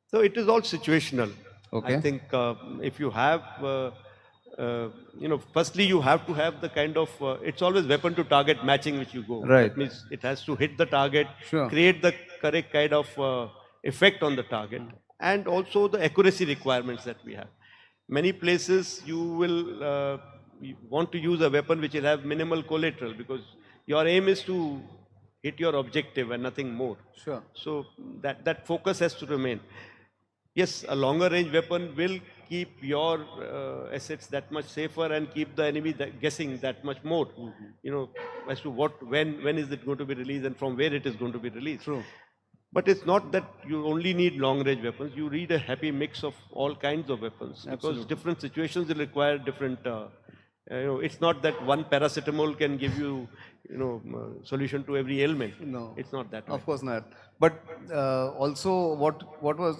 So it is all situational. Okay. I think if you have, firstly you have to have the kind of, it's always weapon to target matching which you go. Right. That means it has to hit the target, Sure. create the correct kind of effect on the target, and also the accuracy requirements that we have. Many places you will you want to use a weapon which will have minimal collateral, because your aim is to hit your objective and nothing more. Sure. So that focus has to remain. Yes, a longer range weapon will keep your assets that much safer and keep the enemy guessing that much more, you know, as to when is it going to be released and from where it is going to be released. True. But it's not that you only need long range weapons. You need a happy mix of all kinds of weapons. Absolutely. Because different situations will require different, you know, it's not that one paracetamol can give you, you know, solution to every ailment. No. It's not that way. Of course not. But also what was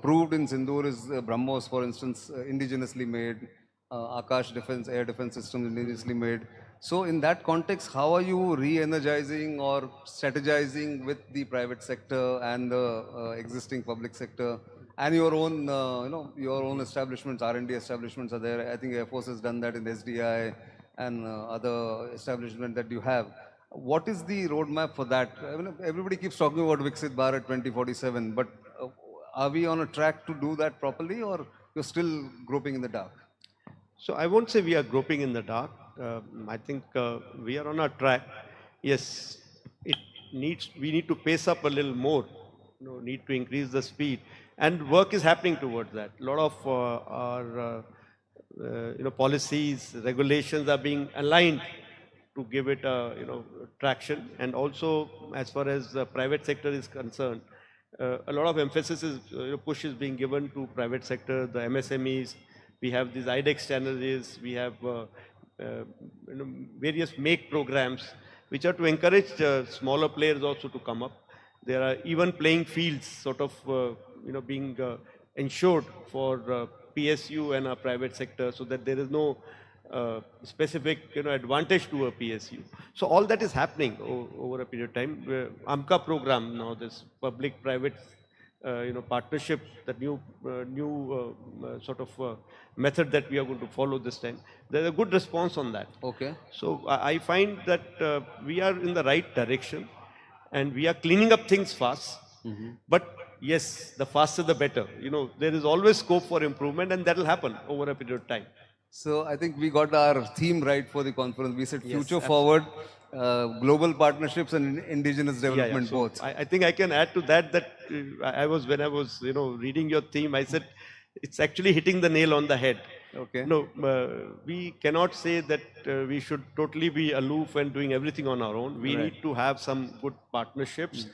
proved in Sindoor is BrahMos, for instance, indigenously made, Akash defense, air defense systems indigenously made. So in that context, how are you re-energizing or strategizing with the private sector and the existing public sector and your own, you know, your own establishments, R&D establishments are there. I think Air Force has done that in SDI and other establishments that you have. What is the roadmap for that? I mean, everybody keeps talking about Viksit Bharat 2047, but are we on a track to do that properly, or you're still groping in the dark? So I won't say we are groping in the dark. I think we are on our track. Yes, we need to pace up a little more. You know, need to increase the speed, and work is happening towards that. A lot of our you know, policies, regulations are being aligned to give it you know, traction. And also, as far as the private sector is concerned, a lot of emphasis is push is being given to private sector, the MSMEs. We have these IDEX channels. We have you know, various MAKE programs, which are to encourage smaller players also to come up. There are even playing fields sort of you know, being ensured for PSU and a private sector, so that there is no specific, you know, advantage to a PSU. So all that is happening over a period of time. AMCA program now, this public-private you know, partnership, the new sort of method that we are going to follow this time. There's a good response on that. Okay. So I find that we are in the right direction, and we are cleaning up things fast. But yes, the faster the better. You know, there is always scope for improvement, and that will happen over a period of time. So I think we got our theme right for the conference. We said Yes, future forward, global partnerships and indigenous development So both. I think I can add to that when I was you know, reading your theme, I said it's actually hitting the nail on the head. Okay. No, we cannot say that we should totally be aloof and doing everything on our own. We need to have some good partnerships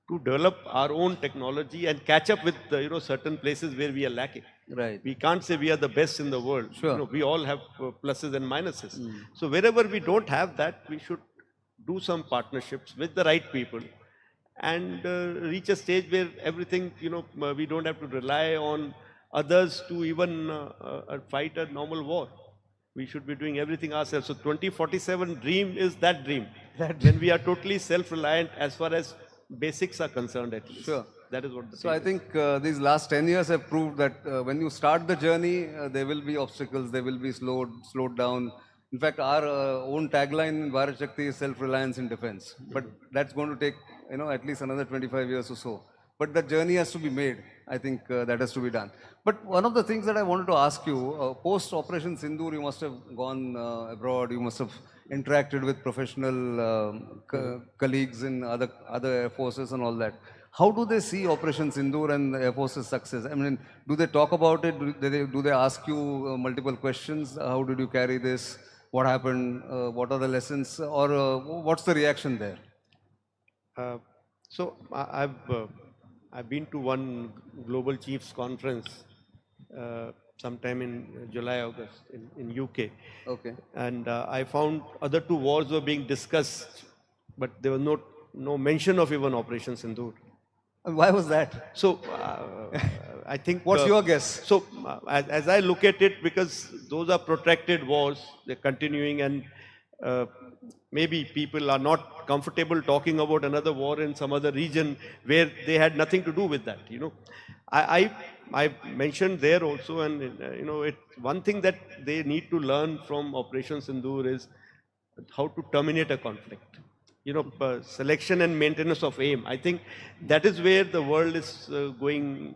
to develop our own technology and catch up with you know, certain places where we are lacking. Right. We can't say we are the best in the world. Sure. You know, we all have pluses and minuses. So wherever we don't have that, we should do some partnerships with the right people and reach a stage where everything, you know, we don't have to rely on others to even fight a normal war. We should be doing everything ourselves. So 2047 dream is that dream. When we are totally self-reliant as far as basics are concerned, at least. Sure. That is what the So I think these last 10 years have proved that when you start the journey, there will be obstacles, there will be slowed down. In fact, our own tagline in Bharat Shakti is self-reliance in defense. But that's going to take, you know, at least another 25 years or so. But the journey has to be made. I think that has to be done. But one of the things that I wanted to ask you, post-Operation Sindoor, you must have gone abroad, you must have interacted with professional colleagues in other air forces and all that. How do they see Operation Sindoor and the Air Force's success? I mean, do they talk about it? Do they ask you multiple questions? How did you carry this? What happened? What are the lessons? Or what's the reaction there? So I've been to one Global Chiefs conference sometime in July, August in UK. Okay. And I found other two wars were being discussed, but there was no mention of even Operation Sindoor. Why was that? So I think. What's your guess? So as I look at it, because those are protracted wars, they're continuing, and maybe people are not comfortable talking about another war in some other region where they had nothing to do with that. You know, I mentioned there also, and you know, one thing that they need to learn from Operation Sindoor is how to terminate a conflict. selection and maintenance of aim. I think that is where the world is going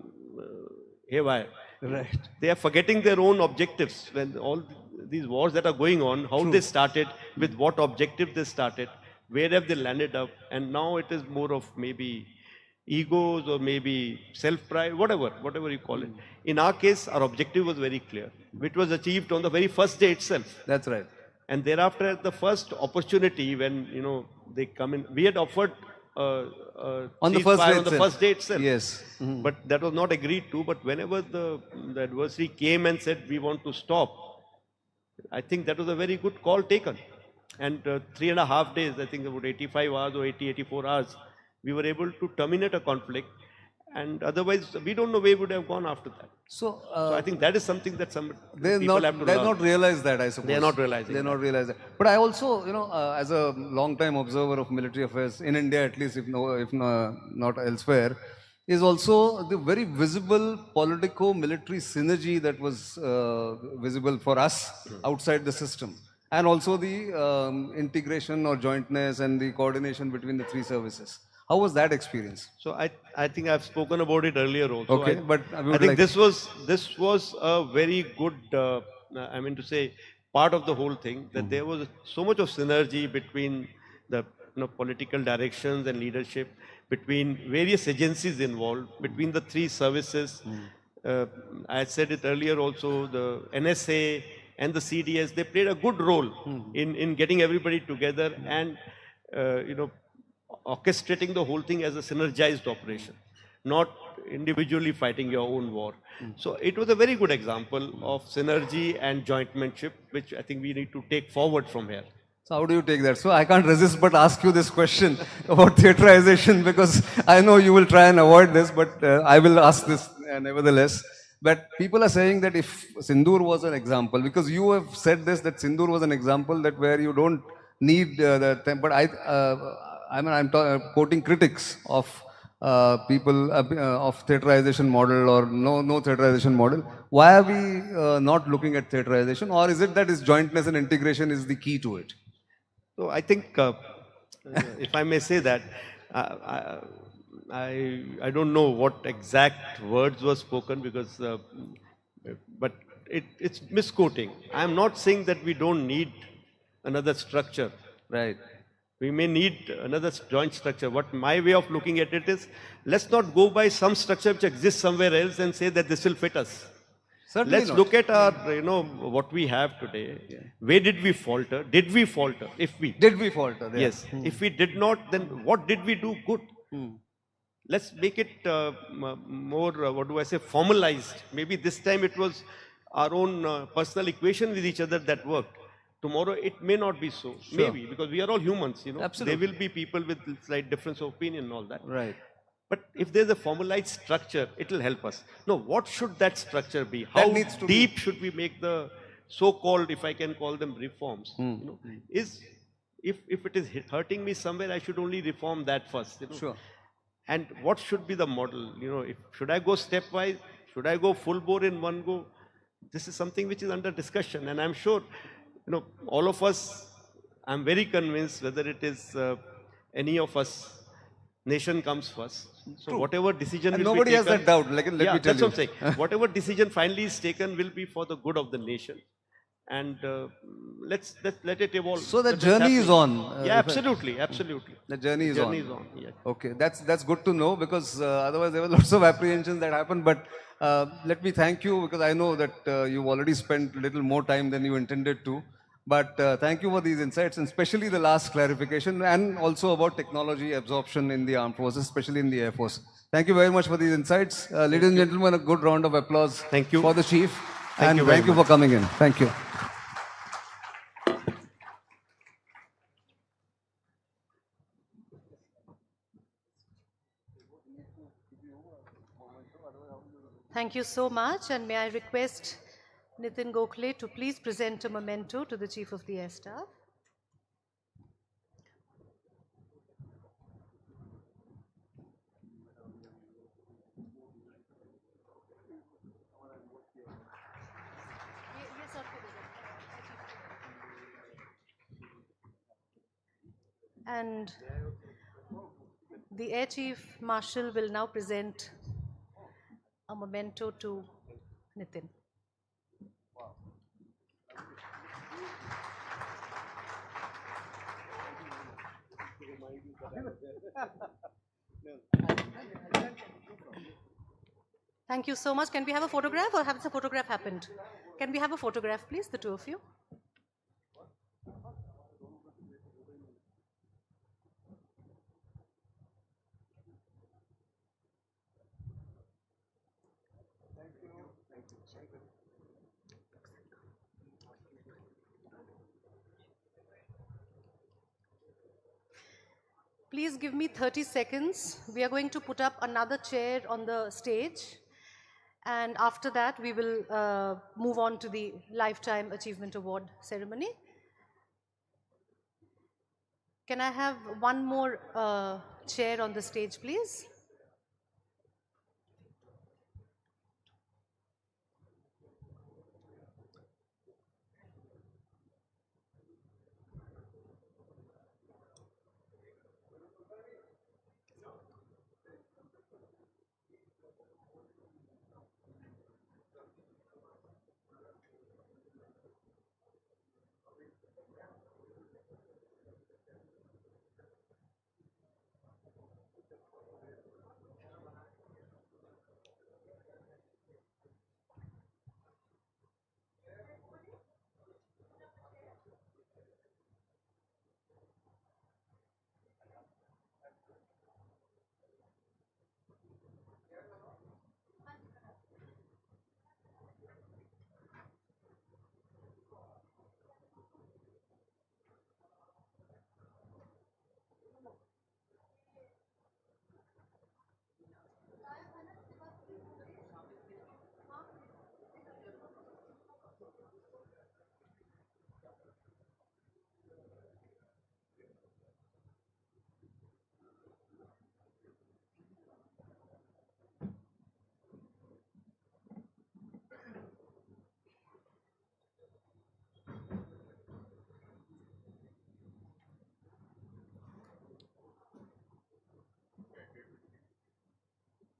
haywire. Right. They are forgetting their own objectives when all these wars that are going on, how they started, with what objective they started, where have they landed up, and now it is more of maybe egos or maybe self-pride, whatever you call it. In our case, our objective was very clear, which was achieved on the very first day itself. That's right. And thereafter, at the first opportunity when they come in, we had offered on the first day itself. Yes. But that was not agreed to. But whenever the adversary came and said we want to stop, I think that was a very good call taken. And 3.5 days, I think about 85 hours or 84 hours, we were able to terminate a conflict. And otherwise, we don't know where we would have gone after that. So I think that is something that some they've people have to learn. not realized that, I suppose. They're not realizing. They're not realizing. But I also, as a long-time observer of military affairs in India, at least, if not elsewhere, is also the very visible politico-military synergy that was visible for us outside the system, and also the integration or jointness and the coordination between the three services. How was that experience? So I think I've spoken about it earlier also. Okay, but I think this was a very good, I mean to say, part of the whole thing, that there was so much of synergy between the political directions and leadership, between various agencies involved, between the three services. I said it earlier also, the NSA and the CDS, they played a good role in getting everybody together and orchestrating the whole thing as a synergized operation, not individually fighting your own war. So it was a very good example of synergy and jointmanship, which I think we need to take forward from here. So how do you take that? So I can't resist but ask you this question about theaterization, because I know you will try and avoid this, but I will ask this nevertheless. But people are saying that if Sindoor was an example, because you have said this, that Sindoor was an example that where you don't need but I'm quoting critics of people of theaterization model or no theaterization model. Why are we not looking at theaterization, or is it that its jointness and integration is the key to it? So I think, if I may say that, I don't know what exact words were spoken, because, but it's misquoting. I am not saying that we don't need another structure. Right. We may need another joint structure. What my way of looking at it is, let's not go by some structure which exists somewhere else and say that this will fit us. Certainly let's not. look at our, what we have today. Yeah. Where did we falter? Did we falter? Did we falter? Yeah. Yes. If we did not, then what did we do good? Let's make it more, formalized. Maybe this time it was our own personal equation with each other that worked. Tomorrow it may not be so, maybe, because we are all humans, Absolutely. There will be people with slight difference of opinion and all that. Right. But if there's a formalized structure, it will help us. No, what should that structure be? How deep should we make the so-called, if I can call them, reforms? If it is hurting me somewhere, I should only reform that first. Sure. And what should be the model? Should I go stepwise? Should I go full bore in one go? This is something which is under discussion, and I'm sure all of us, I'm very convinced, whether it is any of us, nation comes first. So whatever decision and will nobody be taken, has that doubt. Let me tell you. That's what I'm saying. Whatever decision finally is taken will be for the good of the nation. And let's let it evolve. So the journey is on. Yeah, absolutely. The journey is on. Yeah. Okay, that's good to know, because otherwise there were lots of apprehensions that happened. But let me thank you, because I know that you've already spent a little more time than you intended to. But thank you for these insights, and especially the last clarification, and also about technology absorption in the armed forces, especially in the Air Force. Thank you very much for these insights. Ladies and gentlemen, a good round of applause for the Chief. Thank you for coming in. Thank you. Thank you so much, and may I request Nitin Gokhale to please present a memento to the Chief of the Air Staff. And the Air Chief Marshal will now present a memento to Nitin. Thank you so much. Can we have a photograph, or has the photograph happened? Can we have a photograph, please, the two of you? Please give me 30 seconds. We are going to put up another chair on the stage. And after that, we will move on to the Lifetime Achievement Award ceremony. Can I have one more chair on the stage, please?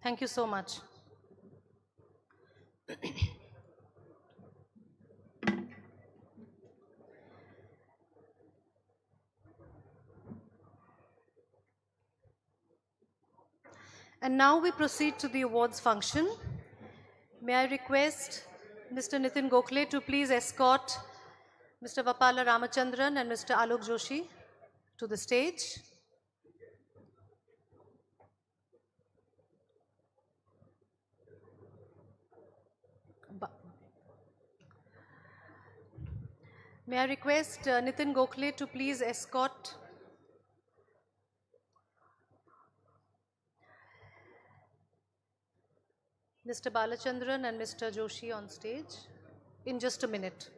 Thank you so much. And now we proceed to the awards function. May I request Mr. Nitin Gokhale to please escort Mr. Vapala Ramachandran and Mr. Alok Joshi to the stage. May I request Nitin Gokhale to please escort Mr. Balachandran and Mr. Joshi on stage in just a minute.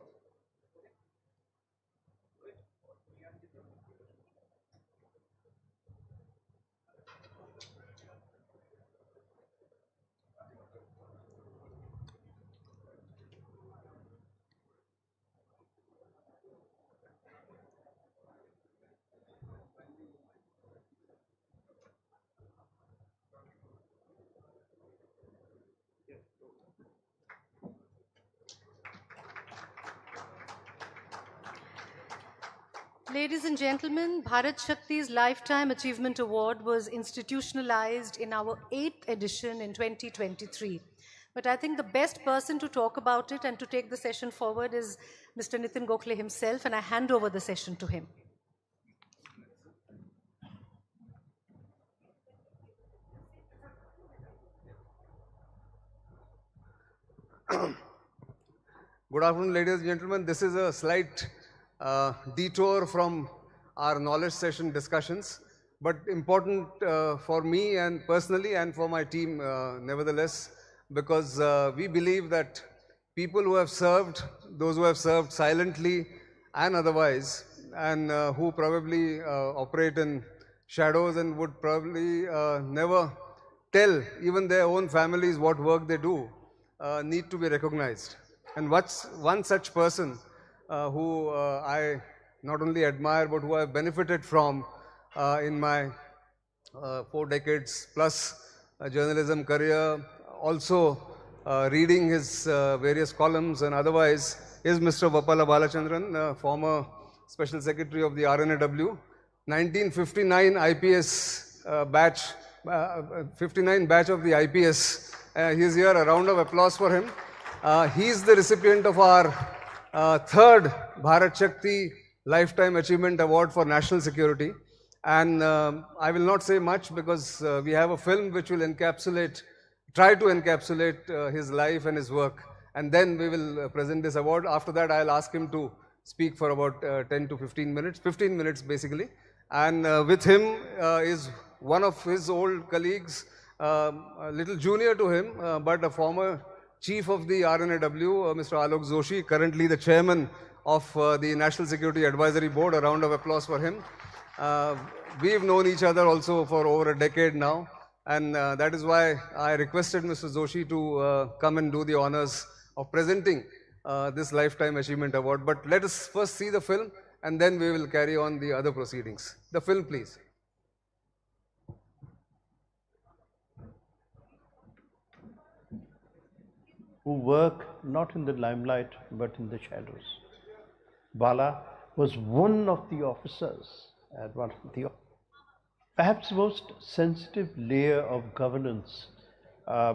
Ladies and gentlemen, Bharat Shakti's Lifetime Achievement Award was institutionalized in our 8th edition in 2023. But I think the best person to talk about it and to take the session forward is Mr. Nitin Gokhale himself, and I hand over the session to him. Good afternoon, ladies and gentlemen. This is a slight detour from our knowledge session discussions, but important for me and personally and for my team nevertheless, because we believe that people who have served, those who have served silently and otherwise, and who probably operate in shadows and would probably never tell even their own families what work they do, need to be recognized. And what's one such person who I not only admire but who I have benefited from in my 4 decades plus journalism career, also reading his various columns and otherwise, is Mr. Vappala Balachandran, former Special Secretary of the RNAW, 1959 IPS batch, 59 batch of the IPS. He's here, a round of applause for him. He's the recipient of our third Bharat Shakti Lifetime Achievement Award for National Security. And I will not say much because we have a film which will try to encapsulate his life and his work. And then we will present this award. After that, I'll ask him to speak for about 10 to 15 minutes, 15 minutes basically. And with him is one of his old colleagues, a little junior to him, but a former chief of the RNAW, Mr. Alok Joshi, currently the chairman of the National Security Advisory Board. A round of applause for him. We've known each other also for over a decade now, and that is why I requested Mr. Joshi to come and do the honors of presenting this Lifetime Achievement Award. But let us first see the film, and then we will carry on the other proceedings. The film, please. Who work not in the limelight but in the shadows. Bala was one of the officers at one of the perhaps most sensitive layer of governance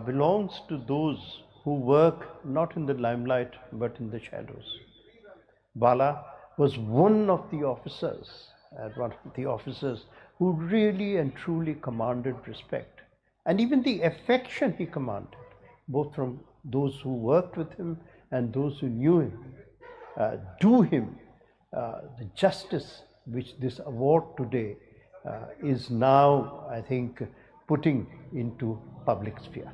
belongs to those who work not in the limelight but in the shadows. Bala was one of the officers at one of the officers who really and truly commanded respect and even the affection he commanded, both from those who worked with him and those who knew him, do him the justice which this award today is now, I think, putting into public sphere.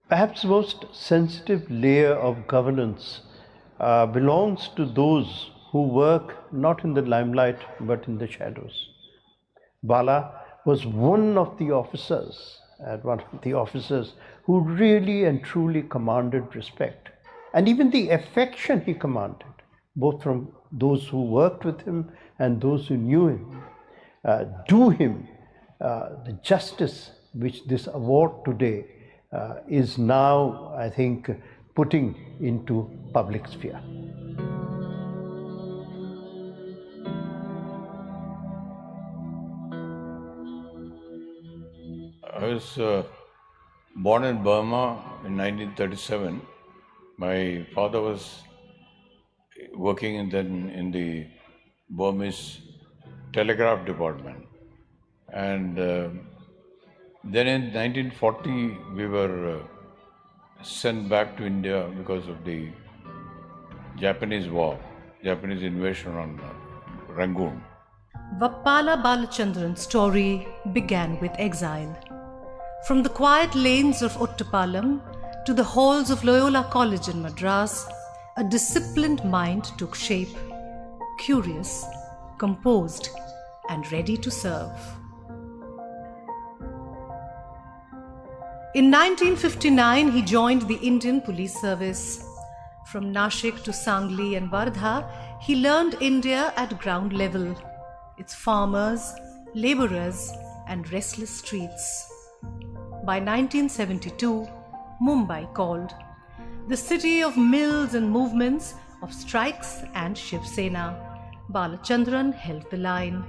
Perhaps most sensitive layer of governance belongs to those who work not in the limelight but in the shadows. Bala was one of the officers at one of the officers who really and truly commanded respect and even the affection he commanded, both from those who worked with him and those who knew him, do him the justice which this award today is now, I think, putting into public sphere. I was born in Burma in 1937. My father was working in the Burmese telegraph department. And then in 1940, we were sent back to India because of the Japanese war, Japanese invasion on Rangoon. Vappala Balachandran's story began with exile. From the quiet lanes of Ottapalam to the halls of Loyola College in Madras, a disciplined mind took shape, curious, composed, and ready to serve. In 1959, he joined the Indian Police Service. From Nashik to Sangli and Wardha, he learned India at ground level, its farmers, laborers, and restless streets. By 1972, Mumbai called, the city of mills and movements, of strikes and Shiv Sena. Balachandran held the line,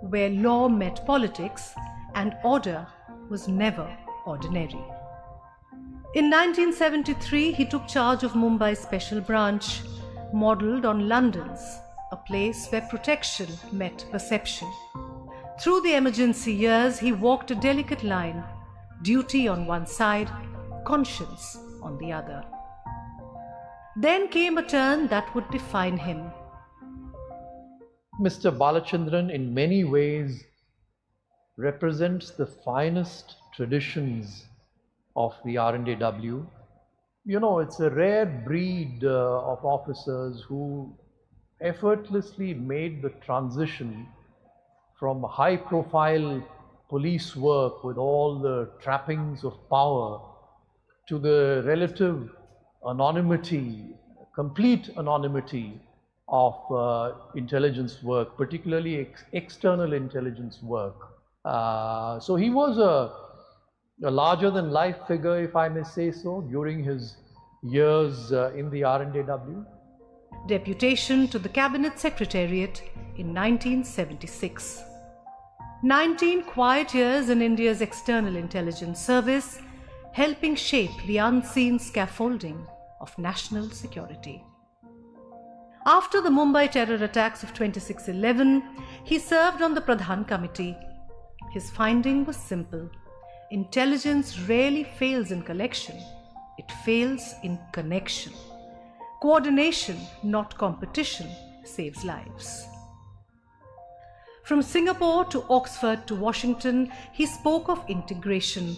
where law met politics and order was never ordinary. In 1973, he took charge of Mumbai's special branch, modelled on London's, a place where protection met perception. Through the emergency years, he walked a delicate line, duty on one side, conscience on the other. Then came a turn that would define him. Mr. Balachandran, in many ways, represents the finest traditions of the R&AW. You know, it's a rare breed of officers who effortlessly made the transition from high-profile police work with all the trappings of power to the relative anonymity, complete anonymity of intelligence work, particularly external intelligence work. So he was a larger-than-life figure, if I may say so, during his years in the R&AW. Deputation to the Cabinet Secretariat in 1976. 19 quiet years in India's external intelligence service, helping shape the unseen scaffolding of national security. After the Mumbai terror attacks of 26/11, he served on the Pradhan Committee. His finding was simple. Intelligence rarely fails in collection, it fails in connection. Coordination, not competition, saves lives. From Singapore to Oxford to Washington, he spoke of integration.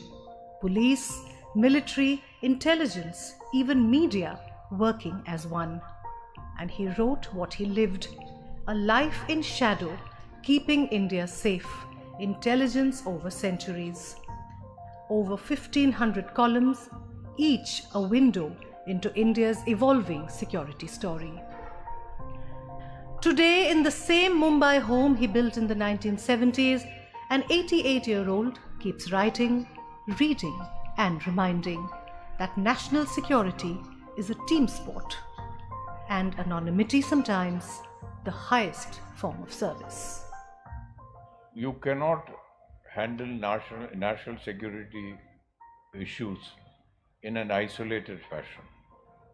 Police, military, intelligence, even media working as one. And he wrote what he lived, a life in shadow, keeping India safe, intelligence over centuries. Over 1,500 columns, each a window into India's evolving security story. Today, in the same Mumbai home he built in the 1970s, an 88-year-old keeps writing, reading, and reminding that national security is a team sport, and anonymity sometimes the highest form of service. You cannot handle national security issues in an isolated fashion.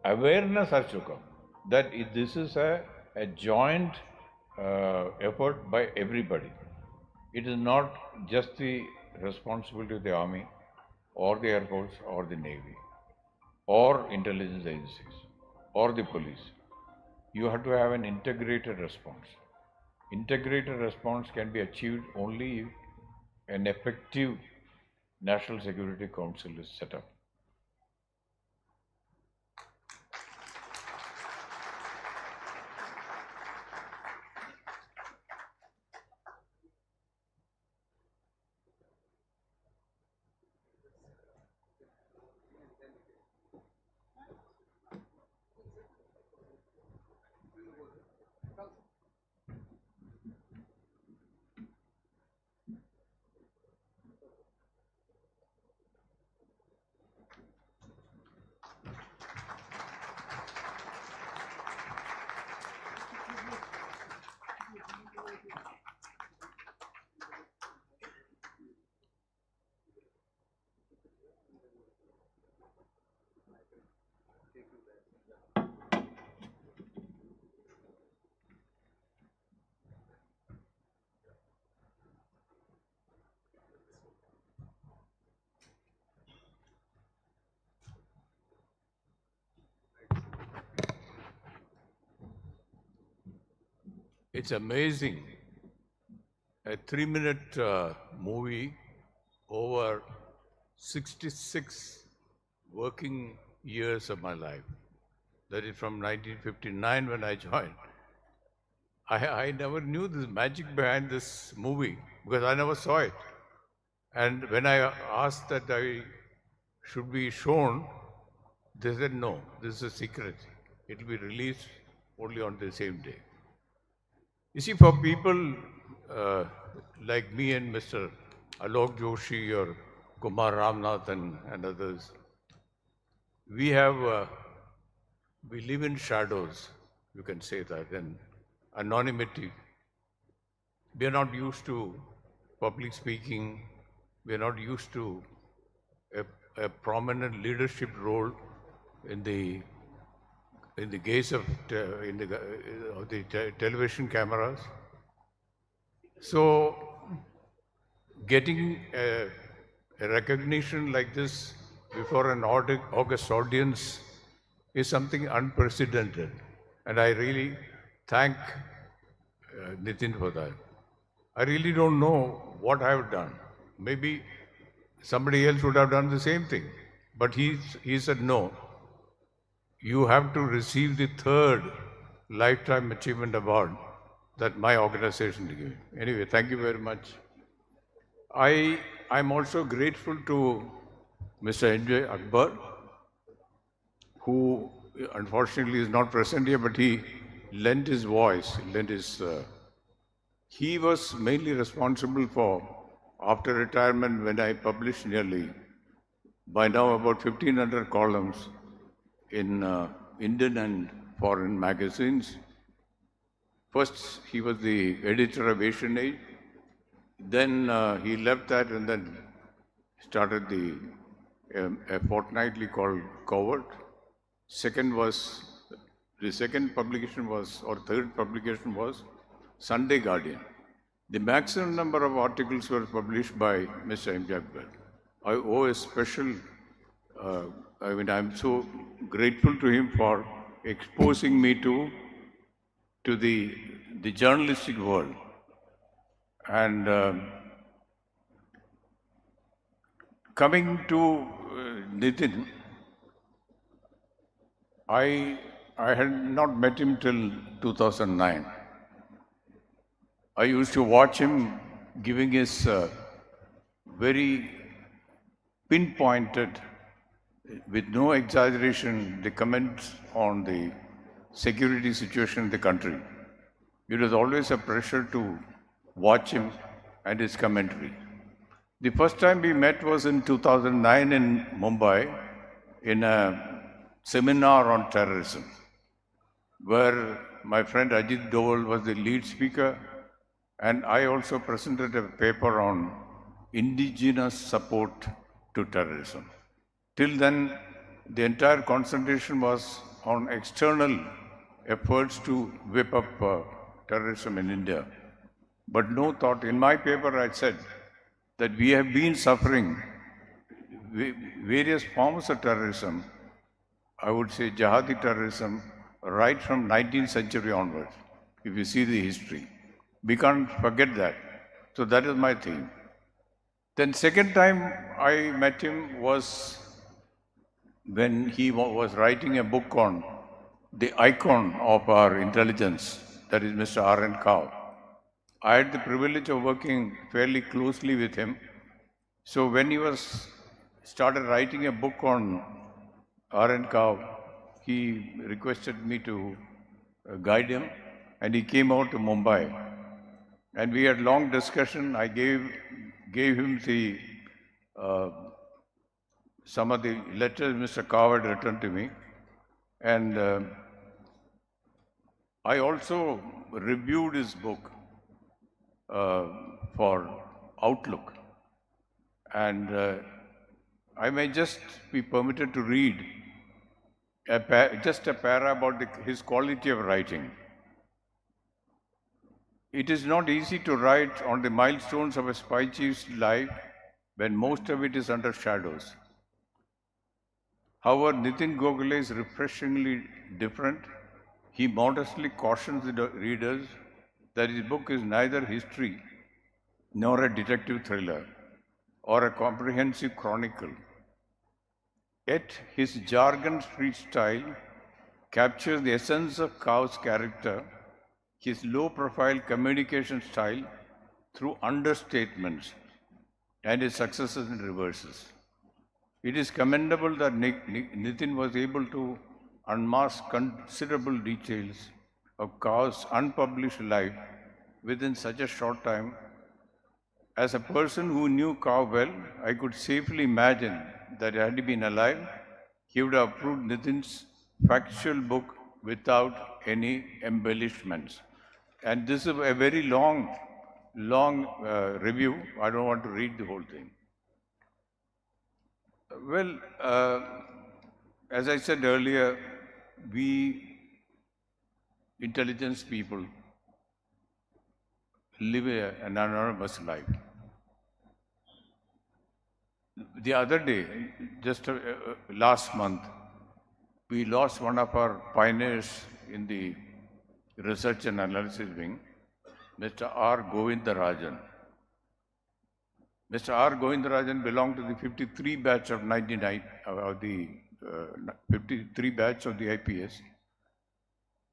Awareness has to come that this is a joint effort by everybody. It is not just the responsibility of the Army or the Air Force or the Navy or intelligence agencies or the police. You have to have an integrated response. Integrated response can be achieved only if an effective National Security Council is set up. It's amazing. A 3-minute movie over 66 working years of my life. That is from 1959 when I joined. I never knew this magic behind this movie because I never saw it. And when I asked that I should be shown, they said, no, this is a secret. It will be released only on the same day. You see, for people like me and Mr. Alok Joshi or Kumar Ramnath and others, we live in shadows, you can say that, and anonymity. We are not used to public speaking. We are not used to a prominent leadership role in the gaze of the television cameras. So, getting a recognition like this before an august audience is something unprecedented, and I really thank Nitin for that. I really don't know what I have done. Maybe somebody else would have done the same thing. But he said, no, you have to receive the 3rd Lifetime Achievement Award that my organization is giving. Anyway, thank you very much. I'm also grateful to Mr. N.J. Akbar, who unfortunately is not present here, but he lent his voice, he was mainly responsible for, after retirement, when I published nearly, by now about 1,500 columns in Indian and foreign magazines. First, he was the editor of Asian Age. Then he left that and then started a fortnightly called Covert. The second publication was, or third publication was, Sunday Guardian. The maximum number of articles were published by Mr. M. Akbar. I owe a special, I'm so grateful to him for exposing me to the journalistic world. And coming to Nitin, I had not met him till 2009. I used to watch him giving his very pinpointed, with no exaggeration, the comments on the security situation in the country. It was always a pleasure to watch him and his commentary. The first time we met was in 2009 in Mumbai in a seminar on terrorism, where my friend Ajit Doval was the lead speaker, and I also presented a paper on indigenous support to terrorism. Till then, the entire concentration was on external efforts to whip up terrorism in India. But no thought. In my paper, I said that we have been suffering various forms of terrorism, I would say jihadi terrorism, right from 19th century onwards, if you see the history. We can't forget that. So that is my theme. Then second time I met him was when he was writing a book on the icon of our intelligence, that is Mr. R.N. Kao. I had the privilege of working fairly closely with him. So when he started writing a book on R.N. Kao, he requested me to guide him, and he came out to Mumbai. And we had long discussion. I gave him some of the letters Mr. Kao had written to me. And I also reviewed his book for Outlook. And I may just be permitted to read just a para about his quality of writing. It is not easy to write on the milestones of a spy chief's life when most of it is under shadows. However, Nitin Gokhale is refreshingly different. He modestly cautions the readers that his book is neither history nor a detective thriller or a comprehensive chronicle. Yet his jargon-free style captures the essence of Kao's character, his low-profile communication style through understatements, and his successes and reverses. It is commendable that Nitin was able to unmask considerable details of Kao's unpublished life within such a short time As a person who knew Cow well, I could safely imagine that had he been alive, he would have approved Nitin's factual book without any embellishments. And this is a very long review. I don't want to read the whole thing. Well, as I said earlier, we intelligence people live an anonymous life. The other day, just last month, we lost one of our pioneers in the research and analysis wing, Mr. R. Govindarajan. Mr. R. Govindarajan belonged to the 53 batch of 53 batch of the IPS,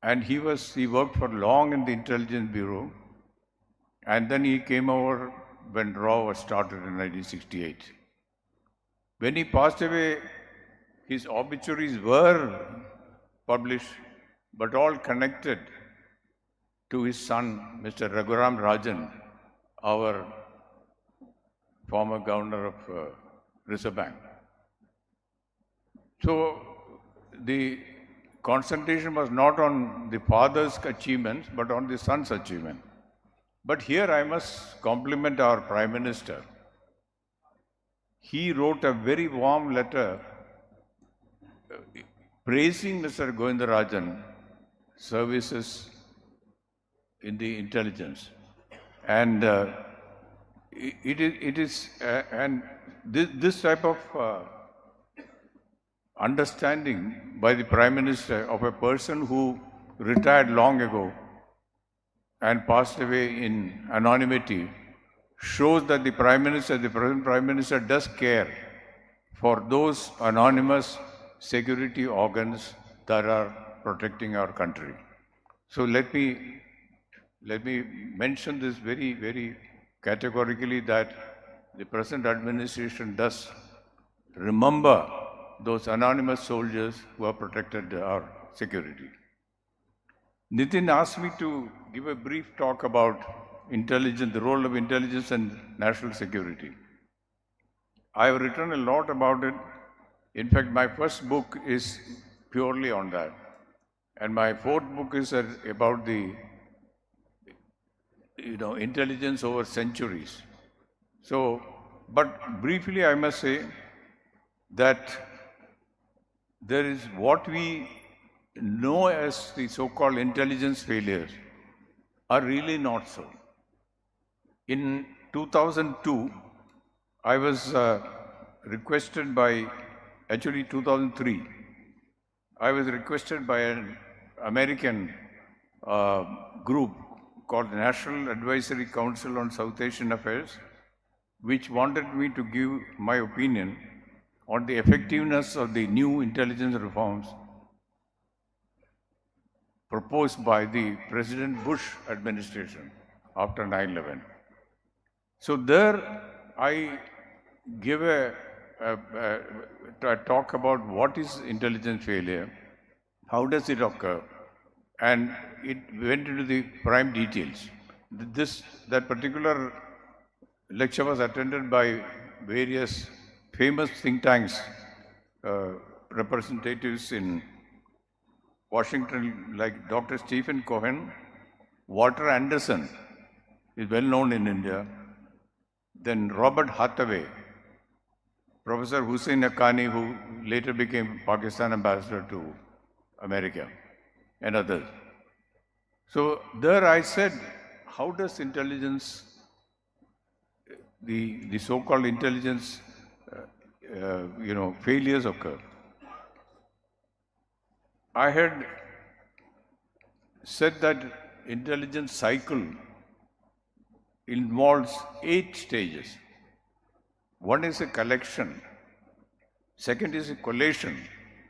and he worked for long in the Intelligence Bureau, and then he came over when RAW was started in 1968. When he passed away, his obituaries were published, but all connected to his son, Mr. Raghuram Rajan, our former governor of Reserve Bank. So the concentration was not on the father's achievements, but on the son's achievement. But here I must compliment our Prime Minister. He wrote a very warm letter praising Mr. Govindarajan's services in the intelligence. And this type of understanding by the Prime Minister of a person who retired long ago and passed away in anonymity shows that the present Prime Minister does care for those anonymous security organs that are protecting our country. So let me mention this very, very categorically that the present administration does remember those anonymous soldiers who have protected our security. Nitin asked me to give a brief talk about intelligence, the role of intelligence and national security. I have written a lot about it. In fact, my first book is purely on that. And my fourth book is about the intelligence over centuries. So, but briefly I must say that there is what we know as the so-called intelligence failures are really not so. In 2002, I was requested by, actually 2003, I was requested by an American group called the National Advisory Council on South Asian Affairs, which wanted me to give my opinion on the effectiveness of the new intelligence reforms proposed by the President Bush administration after 9/11. So there I give a talk about what is intelligence failure, how does it occur, and it went into the prime details. That particular lecture was attended by various famous think tanks, representatives in Washington, like Dr. Stephen Cohen, Walter Anderson is well known in India, then Robert Hathaway, Professor Hussein Haqqani, who later became Pakistan ambassador to America, and others. So there I said, how does intelligence, the so-called intelligence, failures occur? I had said that intelligence cycle involves 8 stages. One is a collection. Second is a collation.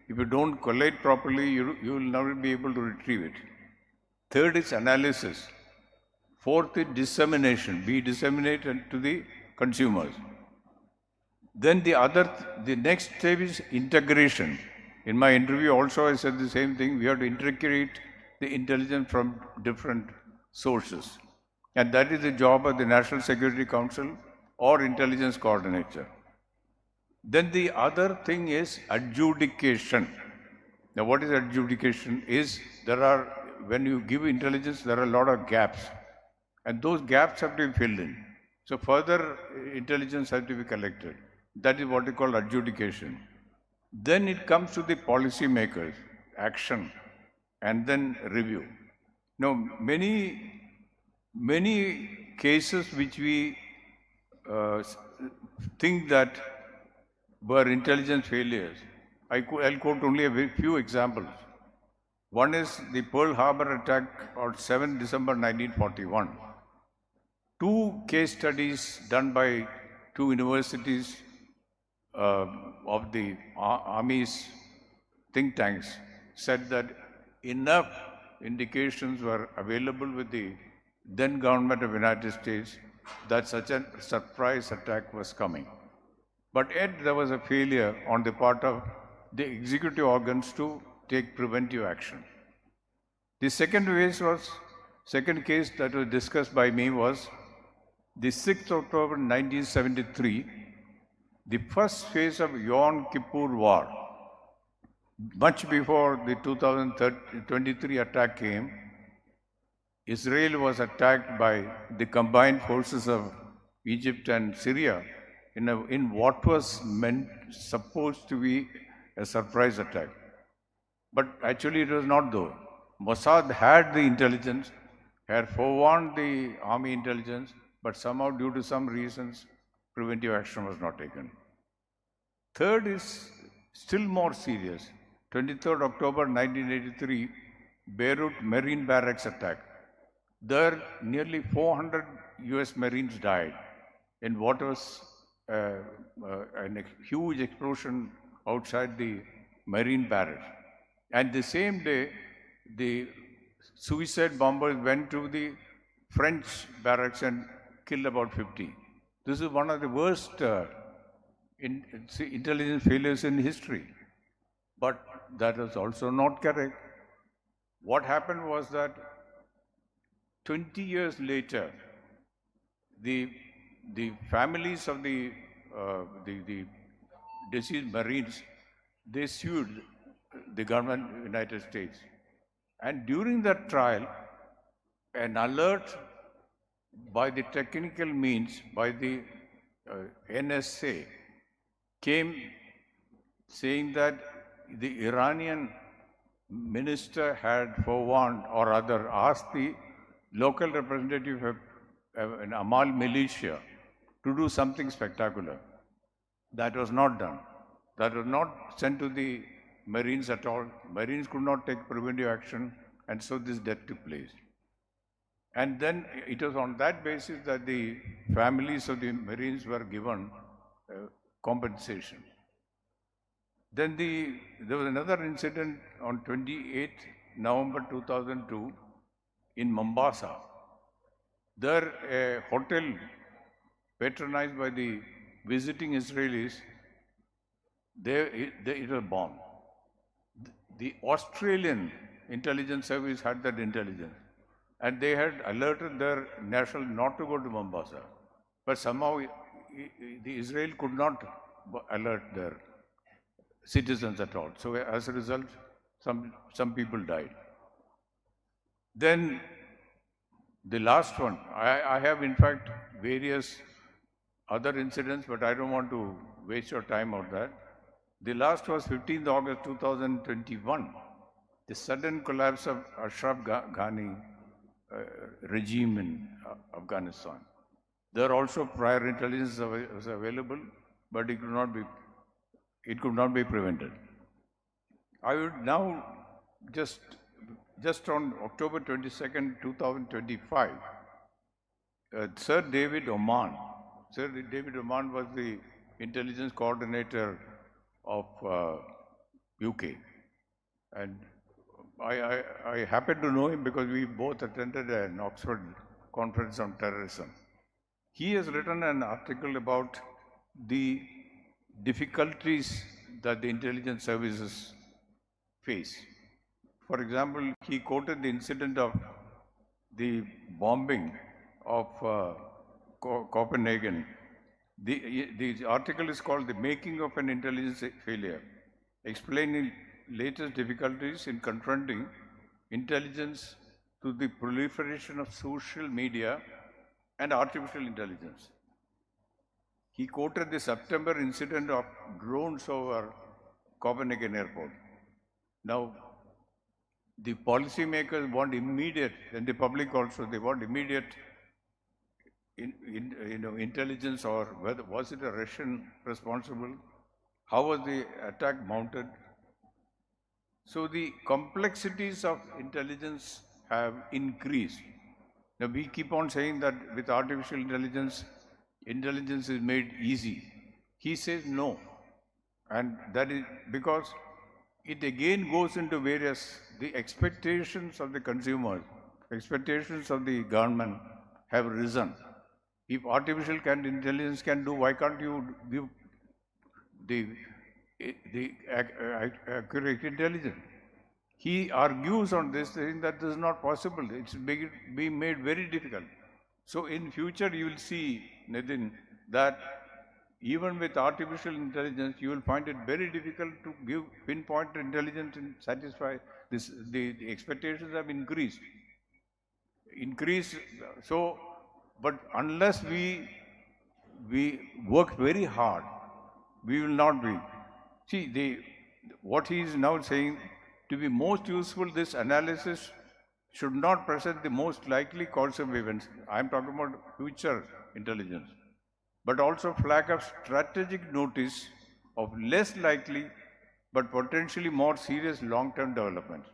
If you don't collate properly, you will never be able to retrieve it. Third is analysis. Fourth is dissemination. Be disseminated to the consumers. Then the next step is integration. In my interview also I said the same thing. We have to integrate the intelligence from different sources. And that is the job of the National Security Council or Intelligence Coordinator. Then the other thing is adjudication. Now, what is adjudication? When you give intelligence, there are a lot of gaps, and those gaps have to be filled in. So further intelligence has to be collected. That is what we call adjudication. Then it comes to the policymakers, action, and then review. Now, many cases which we think that were intelligence failures, I'll quote only a few examples. One is the Pearl Harbor attack on 7 December 1941. Two case studies done by two universities of the Army's think tanks said that enough indications were available with the then government of the United States that such a surprise attack was coming. But yet there was a failure on the part of the executive organs to take preventive action. The second case that was discussed by me was the 6th October 1973, the first phase of Yom Kippur War. Much before the 2023 attack came, Israel was attacked by the combined forces of Egypt and Syria in what was supposed to be a surprise attack. But actually it was not though. Mossad had the intelligence, had forewarned the army intelligence, but somehow due to some reasons, preventive action was not taken. Third is still more serious. 23rd October 1983, Beirut Marine Barracks attack. There, nearly 400 US Marines died in what was a huge explosion outside the Marine barracks. And the same day, the suicide bombers went to the French barracks and killed about 50. This is one of the worst intelligence failures in history. But that is also not correct. What happened was that 20 years later, the families of the deceased Marines, they sued the government of the United States. And during that trial, an alert by the technical means, by the NSA, came saying that the Iranian minister had forewarned or rather asked the local representative of an Amal militia to do something spectacular. That was not done. That was not sent to the Marines at all. Marines could not take preventive action, and so this death took place. And then it was on that basis that the families of the Marines were given compensation. Then there was another incident on 28 November 2002 in Mombasa. There, a hotel patronized by the visiting Israelis, it was bombed. The Australian intelligence service had that intelligence, and they had alerted their national not to go to Mombasa. But somehow the Israel could not alert their citizens at all. So as a result, some people died. Then the last one, I have in fact various other incidents, but I don't want to waste your time on that. The last was 15th August 2021, the sudden collapse of Ashraf Ghani regime in Afghanistan. There also prior intelligence was available, but it could not be prevented. I would now just on October 22nd, 2025, Sir David Oman was the intelligence coordinator of UK, and I happen to know him because we both attended an Oxford conference on terrorism. He has written an article about the difficulties that the intelligence services face. For example, he quoted the incident of the bombing of Copenhagen. The article is called "The Making of an Intelligence Failure," explaining latest difficulties in confronting intelligence through the proliferation of social media and artificial intelligence. He quoted the September incident of drones over Copenhagen airport. Now, the policymakers want immediate, and the public also, they want immediate intelligence, or whether was it a Russian responsible? How was the attack mounted? So the complexities of intelligence have increased. Now we keep on saying that with artificial intelligence, intelligence is made easy. He says no. And that is because it again goes into the expectations of the consumers, expectations of the government have risen. If artificial intelligence can do, why can't you give the accurate intelligence? He argues on this, saying that this is not possible. It's being made very difficult. So in future, you will see, Nitin, that even with artificial intelligence, you will find it very difficult to give pinpoint intelligence and satisfy this. The expectations have increased. So, but unless we work very hard, we will not be. See, what he is now saying, to be most useful, this analysis should not present the most likely course of events. I am talking about future intelligence, but also flag up strategic notice of less likely but potentially more serious long-term developments.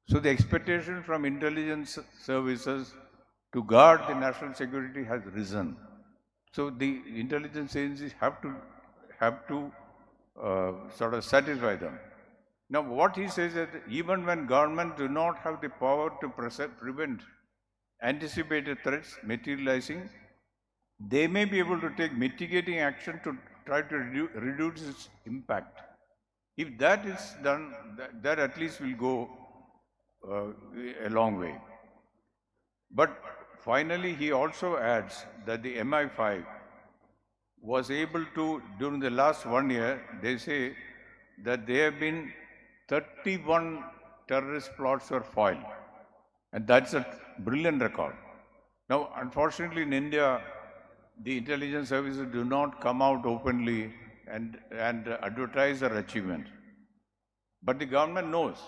So the expectation from intelligence services to guard the national security has risen. So the intelligence agencies have to sort of satisfy them. Now what he says is that even when governments do not have the power to prevent anticipated threats materializing, they may be able to take mitigating action to try to reduce its impact. If that is done, that at least will go a long way. But finally, he also adds that the MI5 was able to, during the last 1 year, they say that there have been 31 terrorist plots were foiled. And that's a brilliant record. Now, unfortunately, in India, the intelligence services do not come out openly and advertise their achievement. But the government knows.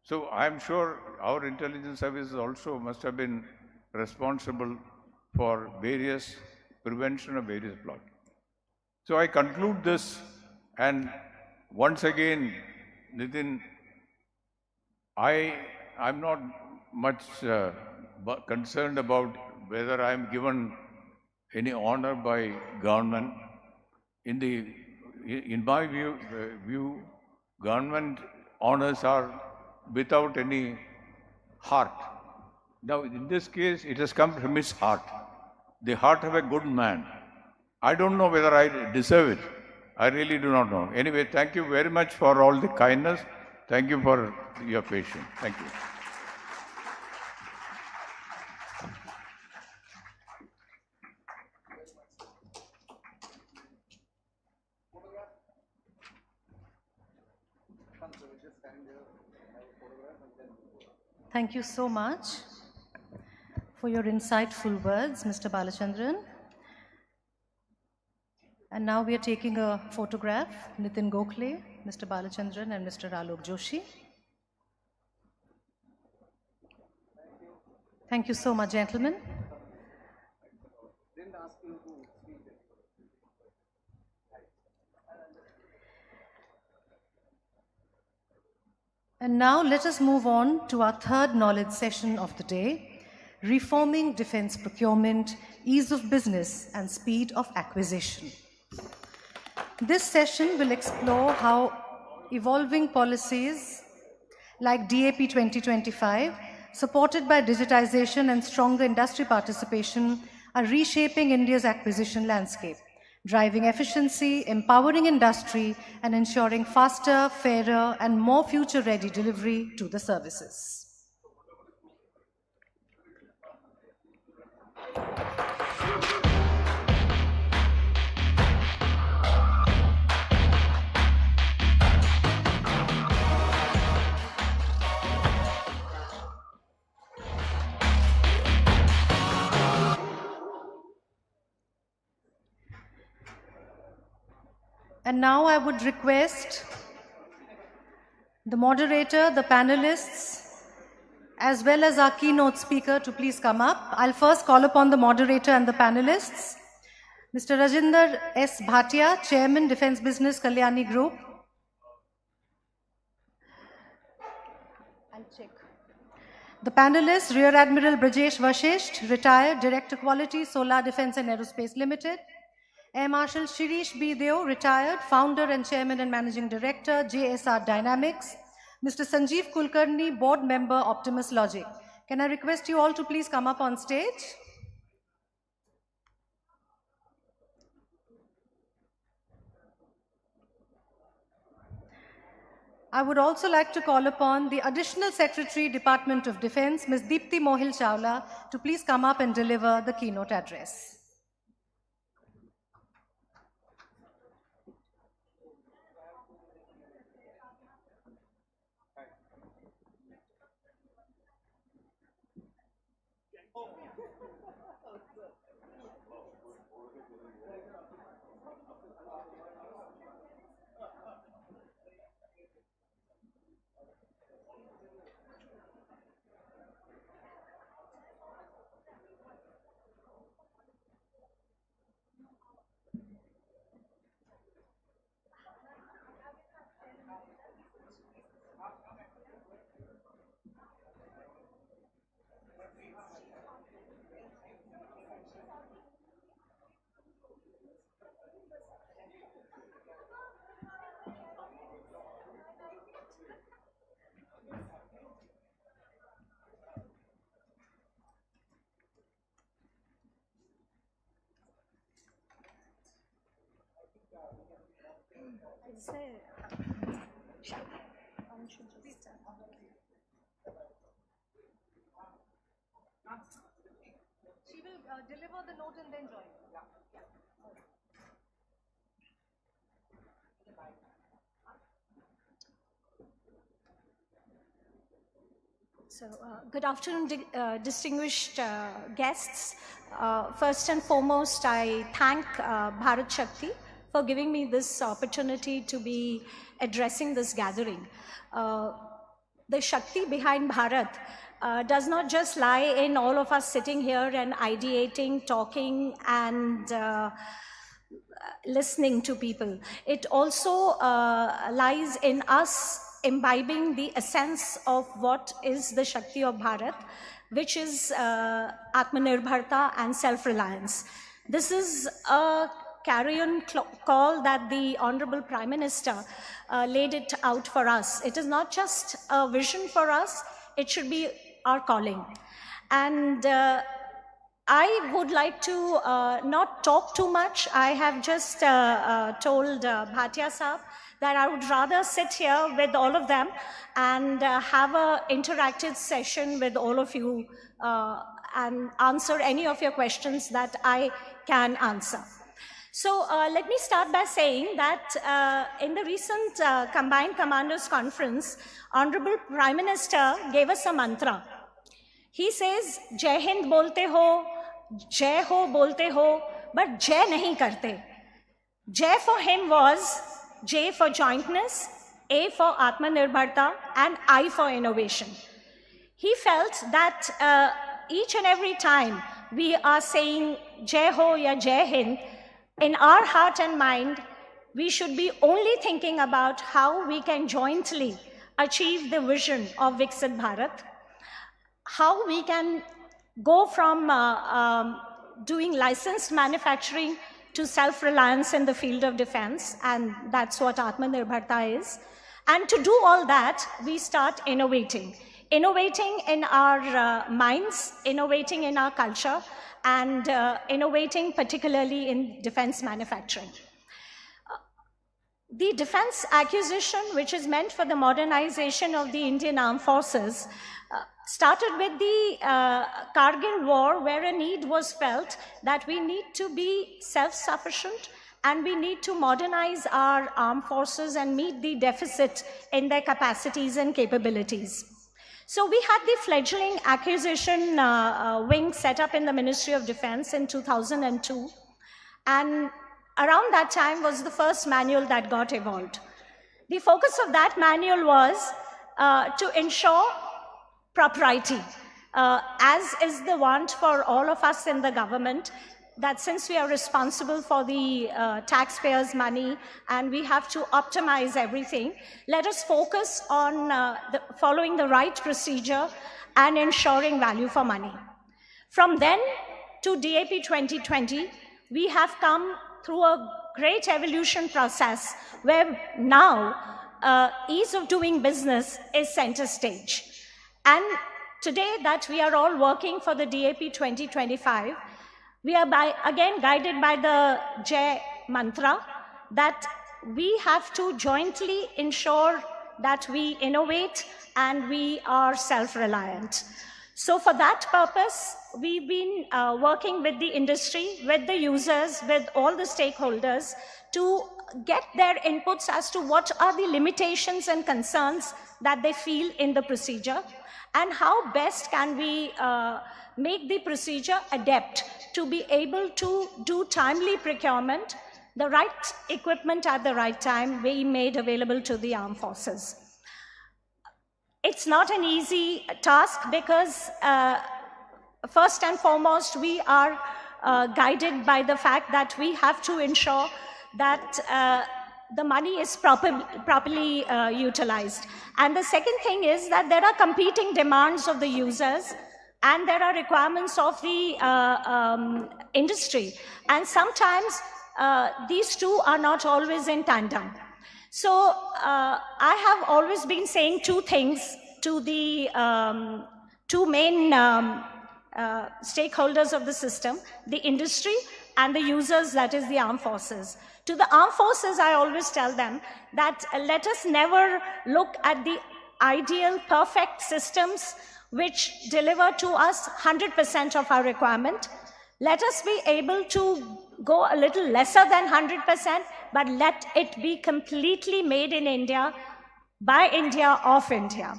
So I'm sure our intelligence services also must have been responsible for prevention of various plots. So I conclude this, and once again, Nitin, I'm not much concerned about whether I'm given any honor by government. In my view, government honors are without any heart. Now, in this case, it has come from his heart, the heart of a good man. I don't know whether I deserve it. I really do not know. Anyway, thank you very much for all the kindness. Thank you for your patience. Thank you. Thank you so much for your insightful words, Mr. Balachandran. And now we are taking a photograph, Nitin Gokhale, Mr. Balachandran and Mr. Alok Joshi. Thank you so much, gentlemen. And now let us move on to our third knowledge session of the day, reforming defense procurement, ease of business and speed of acquisition. This session will explore how evolving policies like DAP 2025, supported by digitization and stronger industry participation, are reshaping India's acquisition landscape, driving efficiency, empowering industry, and ensuring faster, fairer, and more future-ready delivery to the services. And now I would request the moderator, the panelists, as well as our keynote speaker to please come up. I'll first call upon the moderator and the panelists. Mr. Rajinder S. Bhatia, Chairman, Defence Business Kalyani Group. I'll check. The panelists, Rear Admiral Brajesh Vashisht, retired, Director Quality, Solar Defence and Aerospace Limited. Air Marshal Shirish B. Deo, retired, Founder and Chairman and Managing Director, JSR Dynamics. Mr. Sanjeev Kulkarni, Board Member, Optimus Logic. Can I request you all to please come up on stage? I would also like to call upon the Additional Secretary, Department of Defence, Ms. Deepthi Mohil Chawla, to please come up and deliver the keynote address. She will deliver the note and then join. So, good afternoon, distinguished guests. First and foremost, I thank Bharat Shakti for giving me this opportunity to be addressing this gathering. The Shakti behind Bharat does not just lie in all of us sitting here and ideating, talking, and listening to people. It also lies in us imbibing the essence of what is the Shakti of Bharat, which is Atmanirbharta and self-reliance. This is a carrion call that the Honorable Prime Minister laid it out for us. It is not just a vision for us, it should be our calling. And I would like to not talk too much. I have just told Bhatia Saab that I would rather sit here with all of them and have an interactive session with all of you and answer any of your questions that I can answer. So let me start by saying that in the recent Combined Commanders Conference, Honorable Prime Minister gave us a mantra. He says, Jai Hind bolte ho bolte ho, but Jai nahi karte. Jai for him was J for jointness, A for Atmanirbharta, and I for innovation. He felt that each and every time we are saying Jai Ho ya Jai Hind, in our heart and mind, we should be only thinking about how we can jointly achieve the vision of Viksit Bharat, how we can go from doing licensed manufacturing to self-reliance in the field of defense, and that's what Atmanirbharta is. And to do all that, we start innovating. Innovating in our minds, innovating in our culture, and innovating particularly in defense manufacturing. The defense acquisition, which is meant for the modernization of the Indian Armed Forces, started with the Kargil war, where a need was felt that we need to be self-sufficient and we need to modernize our armed forces and meet the deficit in their capacities and capabilities. So we had the fledgling acquisition wing set up in the Ministry of Defense in 2002. And around that time was the first manual that got evolved. The focus of that manual was to ensure propriety, as is the want for all of us in the government, that since we are responsible for the taxpayers' money and we have to optimize everything, let us focus on following the right procedure and ensuring value for money. From then to DAP 2020, we have come through a great evolution process where now ease of doing business is center stage. And today that we are all working for the DAP 2025, we are again guided by the Jai mantra that we have to jointly ensure that we innovate and we are self-reliant. So for that purpose, we've been working with the industry, with the users, with all the stakeholders to get their inputs as to what are the limitations and concerns that they feel in the procedure and how best can we make the procedure adept to be able to do timely procurement, the right equipment at the right time being made available to the armed forces. It's not an easy task because first and foremost, we are guided by the fact that we have to ensure that the money is properly utilized. And the second thing is that there are competing demands of the users and there are requirements of the industry. And sometimes these two are not always in tandem. So I have always been saying two things to the two main stakeholders of the system, the industry and the users, that is the armed forces. To the armed forces, I always tell them that let us never look at the ideal, perfect systems which deliver to us 100% of our requirement. Let us be able to go a little lesser than 100%, but let it be completely made in India, by India, of India.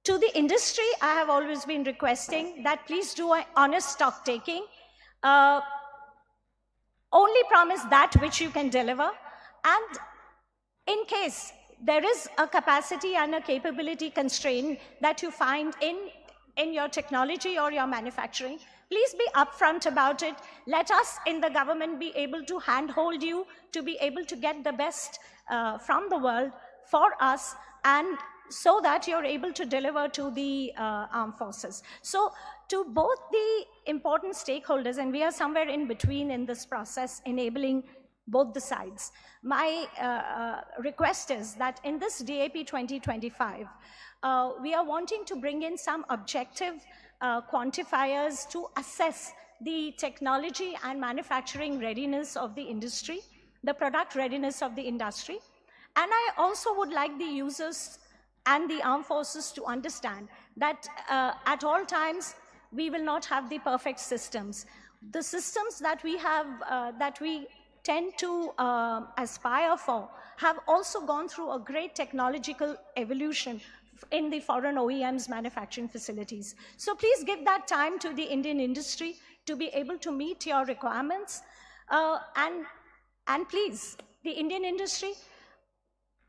To the industry, I have always been requesting that please do an honest stock taking. Only promise that which you can deliver. And in case there is a capacity and a capability constraint that you find in your technology or your manufacturing, please be upfront about it. Let us in the government be able to handhold you to be able to get the best from the world for us, and so that you're able to deliver to the armed forces. So to both the important stakeholders, and we are somewhere in between in this process, enabling both the sides, my request is that in this DAP 2025, we are wanting to bring in some objective quantifiers to assess the technology and manufacturing readiness of the industry, the product readiness of the industry. And I also would like the users and the armed forces to understand that at all times, we will not have the perfect systems. The systems that we have, that we tend to aspire for, have also gone through a great technological evolution in the foreign OEMs manufacturing facilities. So please give that time to the Indian industry to be able to meet your requirements. And please, the Indian industry,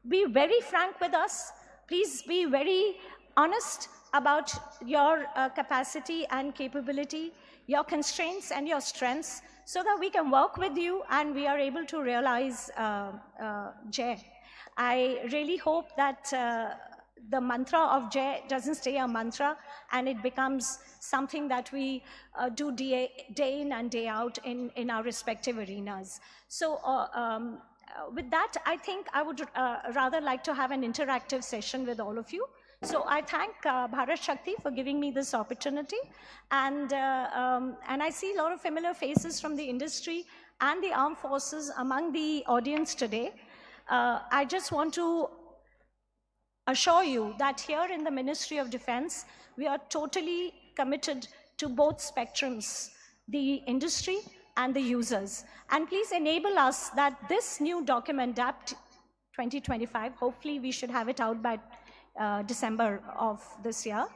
be very frank with us. Please be very honest about your capacity and capability, your constraints and your strengths, so that we can work with you and we are able to realize Jai. I really hope that the mantra of Jai doesn't stay a mantra and it becomes something that we do day in and day out in our respective arenas. So with that, I think I would rather like to have an interactive session with all of you. So I thank Bharat Shakti for giving me this opportunity. And I see a lot of familiar faces from the industry and the armed forces among the audience today. I just want to assure you that here in the Ministry of Defense, we are totally committed to both spectrums, the industry and the users. And please enable us that this new document, DAP 2025, hopefully we should have it out by December of this year,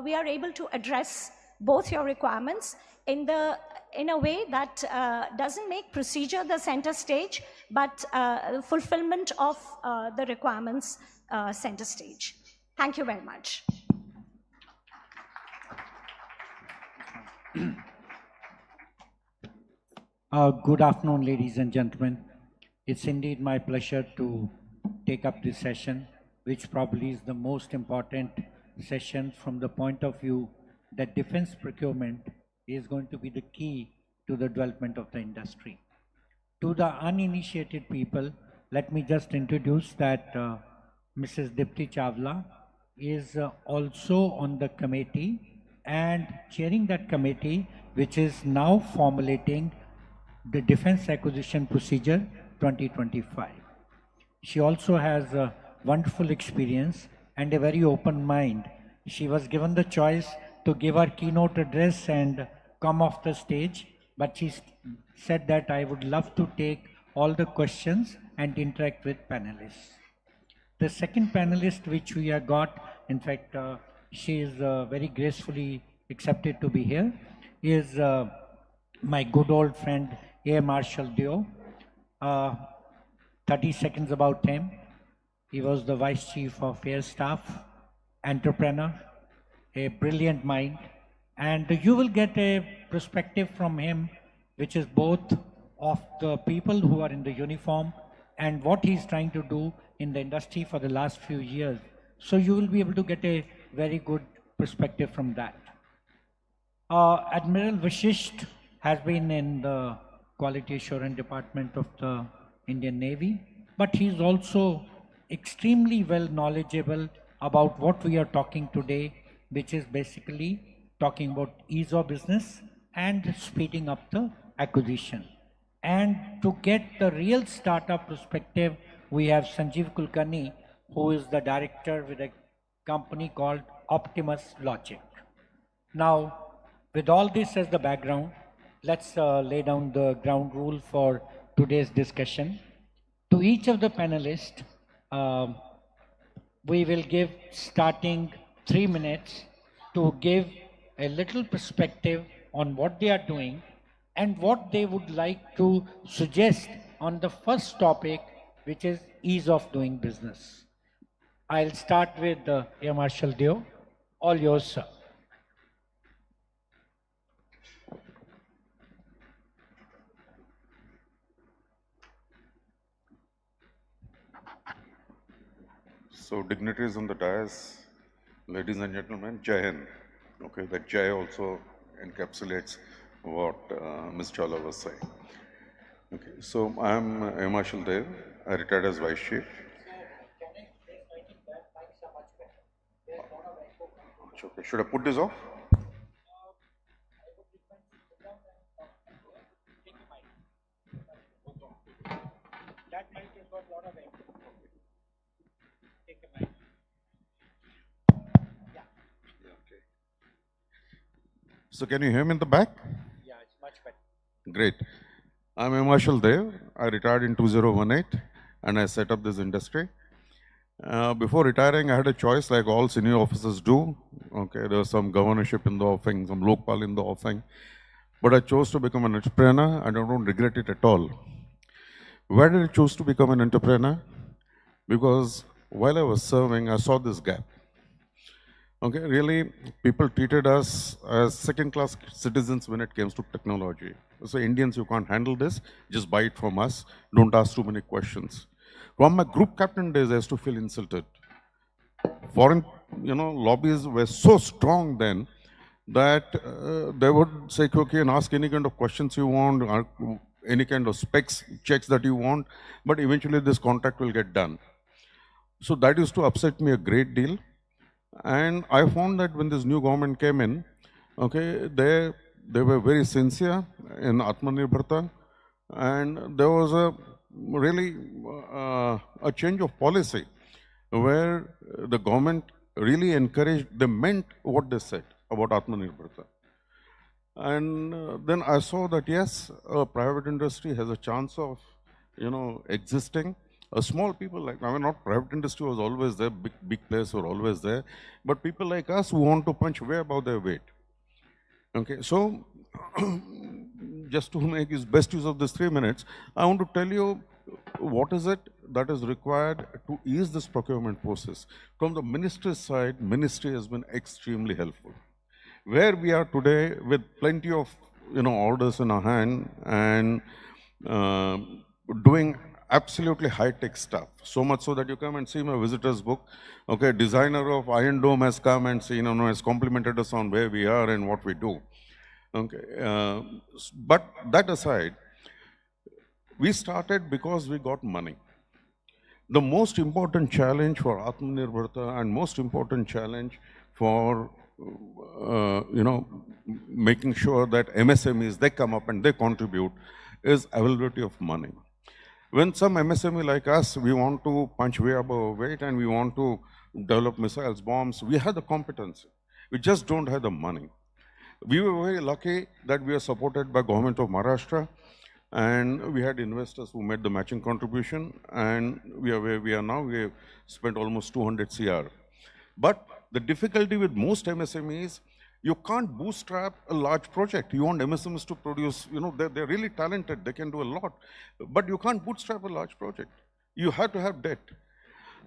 we are able to address both your requirements in a way that doesn't make procedure the center stage, but fulfillment of the requirements center stage. Thank you very much. Good afternoon, ladies and gentlemen. It's indeed my pleasure to take up this session, which probably is the most important session from the point of view that defense procurement is going to be the key to the development of the industry. To the uninitiated people, let me just introduce that Mrs. Dipti Chawla is also on the committee and chairing that committee, which is now formulating the Defense Acquisition Procedure 2025. She also has a wonderful experience and a very open mind. She was given the choice to give her keynote address and come off the stage, but she said that I would love to take all the questions and interact with panelists. The second panelist which we have got, in fact, she is very gracefully accepted to be here, is my good old friend Air Marshal Dio. 30 seconds about him. He was the Vice Chief of Air Staff, entrepreneur, a brilliant mind, and you will get a perspective from him which is both of the people who are in the uniform and what he's trying to do in the industry for the last few years. So you will be able to get a very good perspective from that. Admiral Vashisht has been in the Quality Assurance Department of the Indian Navy, but he's also extremely well knowledgeable about what we are talking today, which is basically talking about ease of business and speeding up the acquisition. And to get the real startup perspective, we have Sanjeev Kulkarni, who is the director with a company called Optimus Logic. Now, with all this as the background, let's lay down the ground rule for today's discussion. To each of the panelists, we will give starting 3 minutes to give a little perspective on what they are doing and what they would like to suggest on the first topic, which is ease of doing business. I'll start with Air Marshal Dio. All yours, sir. So dignitaries on the dais, ladies and gentlemen, Jai Hind. Okay, that Jai also encapsulates what Ms. Chawla was saying. Okay, so I'm Air Marshal Dev. I retired as Vice Chief. Okay, should I put this off? So can you hear me in the back? Yeah, it's much better. Great. I'm a Marshal Dev. I retired in 2018 and I set up this industry. Before retiring, I had a choice like all senior officers do. Okay, there was some governorship in the offing, some lokpal in the offing. But I chose to become an entrepreneur and I don't regret it at all. Why did I choose to become an entrepreneur? Because while I was serving, I saw this gap. Okay, really, people treated us as second-class citizens when it comes to technology. So Indians, you can't handle this, just buy it from us, don't ask too many questions. From my group captain days, I used to feel insulted. Foreign, lobbies were so strong then that they would say, okay, and ask any kind of questions you want, or any kind of specs, checks that you want, but eventually this contract will get done. So that used to upset me a great deal. And I found that when this new government came in, okay, they were very sincere in Atmanirbharta, and there was a really a change of policy. where the government really encouraged, they meant what they said about Atmanirbharta. And then I saw that yes, private industry has a chance of, existing. Small people like, not private industry was always there, big players were always there, but people like us who want to punch way above their weight. Okay, so just to make best use of this 3 minutes, I want to tell you what is it that is required to ease this procurement process. From the ministry's side, ministry has been extremely helpful. Where we are today with plenty of orders in our hand and doing absolutely high-tech stuff. So much so that you come and see my visitor's book. Okay, designer of Iron Dome has come and has complimented us on where we are and what we do. Okay, but that aside, we started because we got money. The most important challenge for Atmanirbharta and most important challenge for making sure that MSMEs, they come up and they contribute, is availability of money. When some MSME like us, we want to punch way above our weight and we want to develop missiles, bombs, we have the competency. We just don't have the money. We were very lucky that we are supported by Government of Maharashtra, and we had investors who made the matching contribution, and we are where we are now. We have spent almost 200 CR. But the difficulty with most MSMEs, you can't bootstrap a large project. You want MSMEs to produce, they're really talented, they can do a lot, but you can't bootstrap a large project. You have to have debt.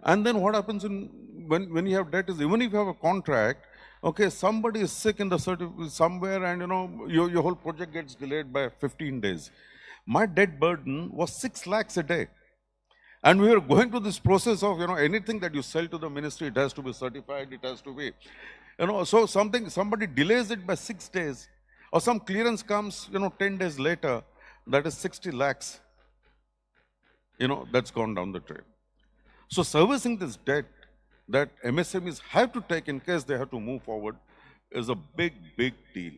And then what happens when you have debt is, even if you have a contract, okay, somebody is sick in the somewhere and your whole project gets delayed by 15 days. My debt burden was 6 lakhs a day. And we were going through this process of, anything that you sell to the ministry, it has to be certified, it has to be, so somebody delays it by 6 days, or some clearance comes, 10 days later, that is 60 lakhs, that's gone down the drain. So servicing this debt that MSMEs have to take in case they have to move forward is a big, big deal.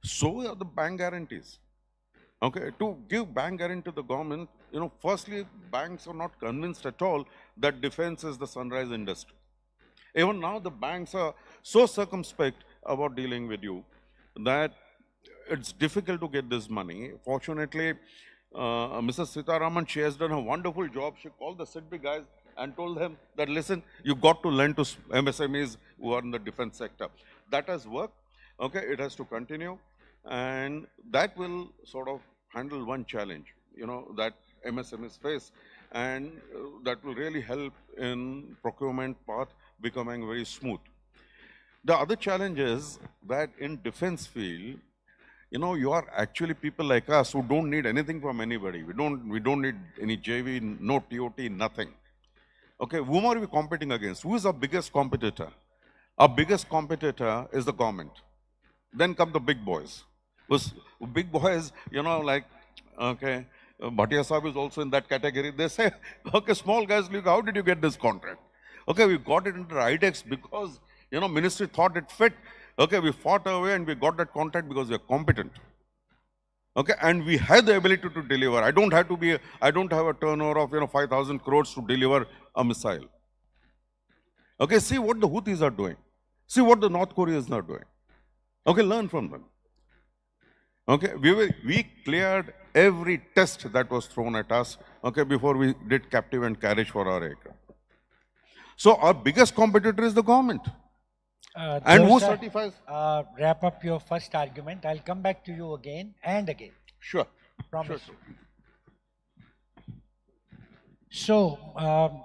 So are the bank guarantees. Okay, to give bank guarantee to the government, firstly, banks are not convinced at all that defense is the sunrise industry. Even now, the banks are so circumspect about dealing with you that it's difficult to get this money. Fortunately, Mrs. Sitaraman, she has done a wonderful job. She called the SIDBI guys and told them that, listen, you got to lend to MSMEs who are in the defense sector. That has worked. Okay, it has to continue. And that will sort of handle one challenge, that MSMEs face, and that will really help in procurement path becoming very smooth. The other challenge is that in defense field, you are actually people like us who don't need anything from anybody. We don't need any JV, no TOT, nothing. Okay, whom are we competing against? Who is our biggest competitor? Our biggest competitor is the government. Then come the big boys. Big boys, okay, Bhatia Sahib is also in that category. They say, okay, small guys, look, how did you get this contract? Okay, we got it under IDEX because, ministry thought it fit. Okay, we fought our way and we got that contract because we are competent. Okay, and we have the ability to deliver. I don't have a turnover of, 5,000 crores to deliver a missile. Okay, see what the Houthis are doing. See what the North Koreans are doing. Okay, learn from them. Okay, we cleared every test that was thrown at us, okay, before we did captive and carriage for our aircraft. So our biggest competitor is the government. And who certifies? Wrap up your first argument. I'll come back to you again and again. Sure. Promise. Sure. So,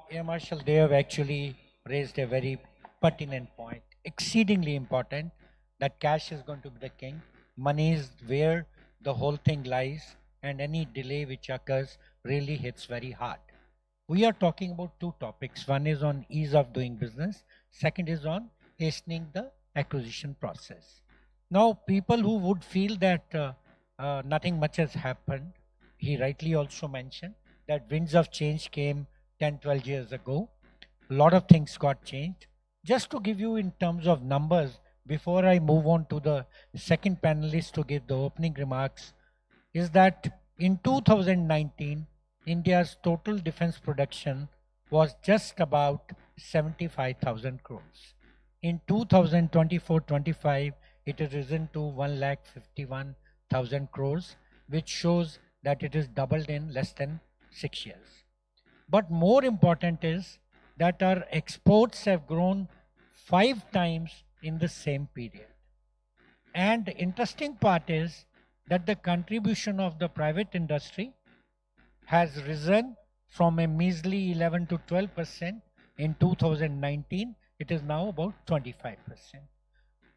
Air Marshal, they have actually raised a very pertinent point, exceedingly important, that cash is going to be the king. Money is where the whole thing lies, and any delay which occurs really hits very hard. We are talking about two topics. One is on ease of doing business. Second is on hastening the acquisition process. Now, people who would feel that nothing much has happened, he rightly also mentioned that winds of change came 10, 12 years ago. A lot of things got changed. Just to give you in terms of numbers, before I move on to the second panelist to give the opening remarks, is that in 2019, India's total defense production was just about 75,000 crores. In 2024-25, it has risen to 1,51,000 crores, which shows that it is doubled in less than 6 years. But more important is that our exports have grown 5 times in the same period. And the interesting part is that the contribution of the private industry has risen from a measly 11 to 12% in 2019. It is now about 25%.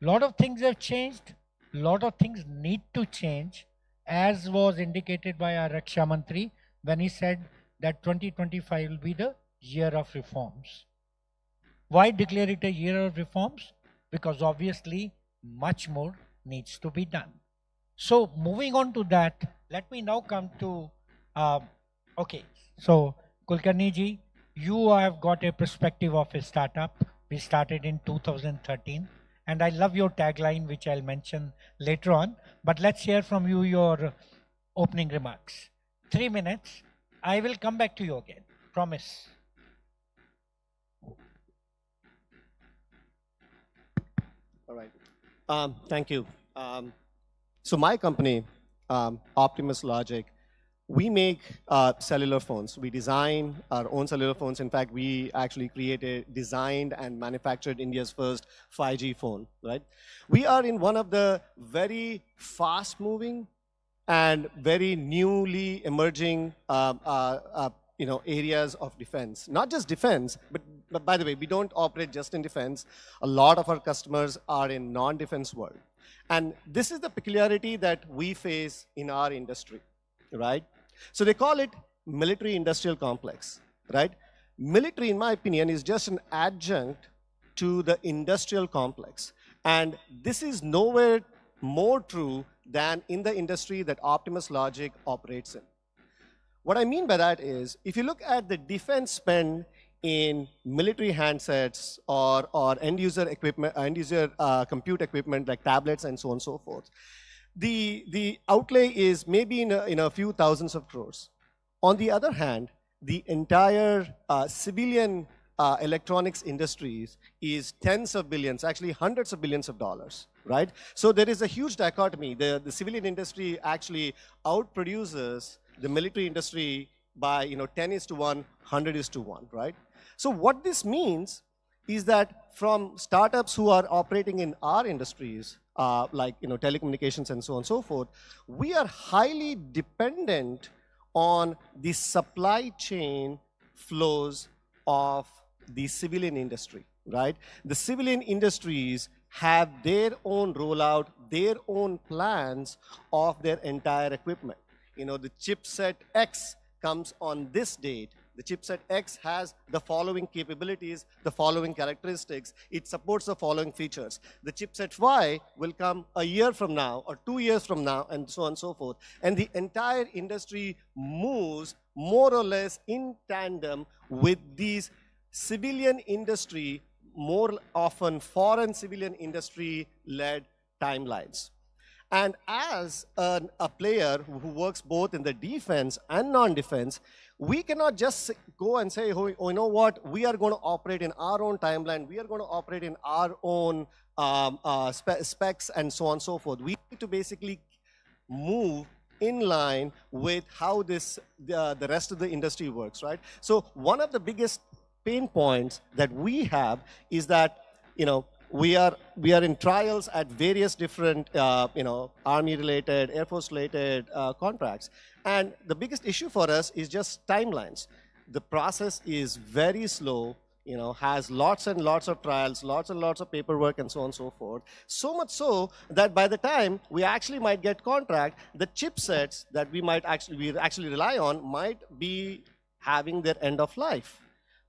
Lot of things have changed. Lot of things need to change, as was indicated by our Raksha Mantri when he said that 2025 will be the year of reforms. Why declare it a year of reforms? Because obviously much more needs to be done. So moving on to that, let me now come to, okay, so Kulkarni ji, you have got a perspective of a startup. We started in 2013, and I love your tagline, which I'll mention later on, but let's hear from you your opening remarks. 3 minutes. I will come back to you again, promise. All right. Thank you. So my company, Optimus Logic, we make cellular phones. We design our own cellular phones. In fact, we actually designed and manufactured India's first 5G phone, right? We are in one of the very fast-moving and very newly emerging areas of defense. Not just defense, but by the way, we don't operate just in defense. A lot of our customers are in non-defense world. And this is the peculiarity that we face in our industry, right? So they call it military-industrial complex, right? Military, in my opinion, is just an adjunct to the industrial complex. And this is nowhere more true than in the industry that Optimus Logic operates in. What I mean by that is, if you look at the defense spend in military handsets or end-user equipment, end-user compute equipment like tablets and so on and so forth, the outlay is maybe in a few thousands of crores. On the other hand, the entire civilian electronics industries is tens of billions, actually hundreds of billions of dollars, right? So there is a huge dichotomy. The civilian industry actually outproduces the military industry by 10:1, 100:1, right? So what this means is that from startups who are operating in our industries, like telecommunications and so on and so forth, we are highly dependent on the supply chain flows of the civilian industry, right? The civilian industries have their own rollout, their own plans of their entire equipment. The chipset X comes on this date. The chipset X has the following capabilities, the following characteristics. It supports the following features. The chipset Y will come a year from now or 2 years from now, and so on and so forth. And the entire industry moves more or less in tandem with these civilian industry, more often foreign civilian industry-led timelines. And as a player who works both in the defense and non-defense, we cannot just go and say, oh, you know what, we are going to operate in our own timeline, we are going to operate in our own specs and so on and so forth. We need to basically move in line with how the rest of the industry works, right? So one of the biggest pain points that we have is that, we are in trials at various different, Army-related, Air Force-related contracts. And the biggest issue for us is just timelines. The process is very slow, has lots and lots of trials, lots and lots of paperwork, and so on and so forth. So much so that by the time we actually might get contract, the chipsets that we actually rely on might be having their end of life,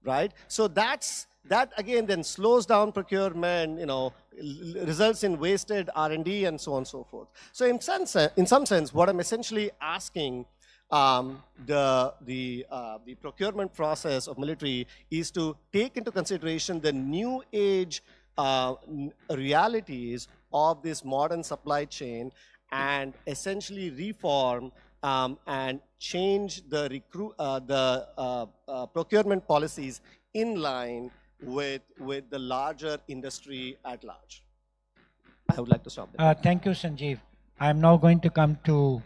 right? So that again then slows down procurement, results in wasted R&D and so on and so forth. So in some sense, what I'm essentially asking the procurement process of military is to take into consideration the new age realities of this modern supply chain and essentially reform and change the procurement policies in line with the larger industry at large. I would like to stop there. Thank you, Sanjeev. I am now going to come to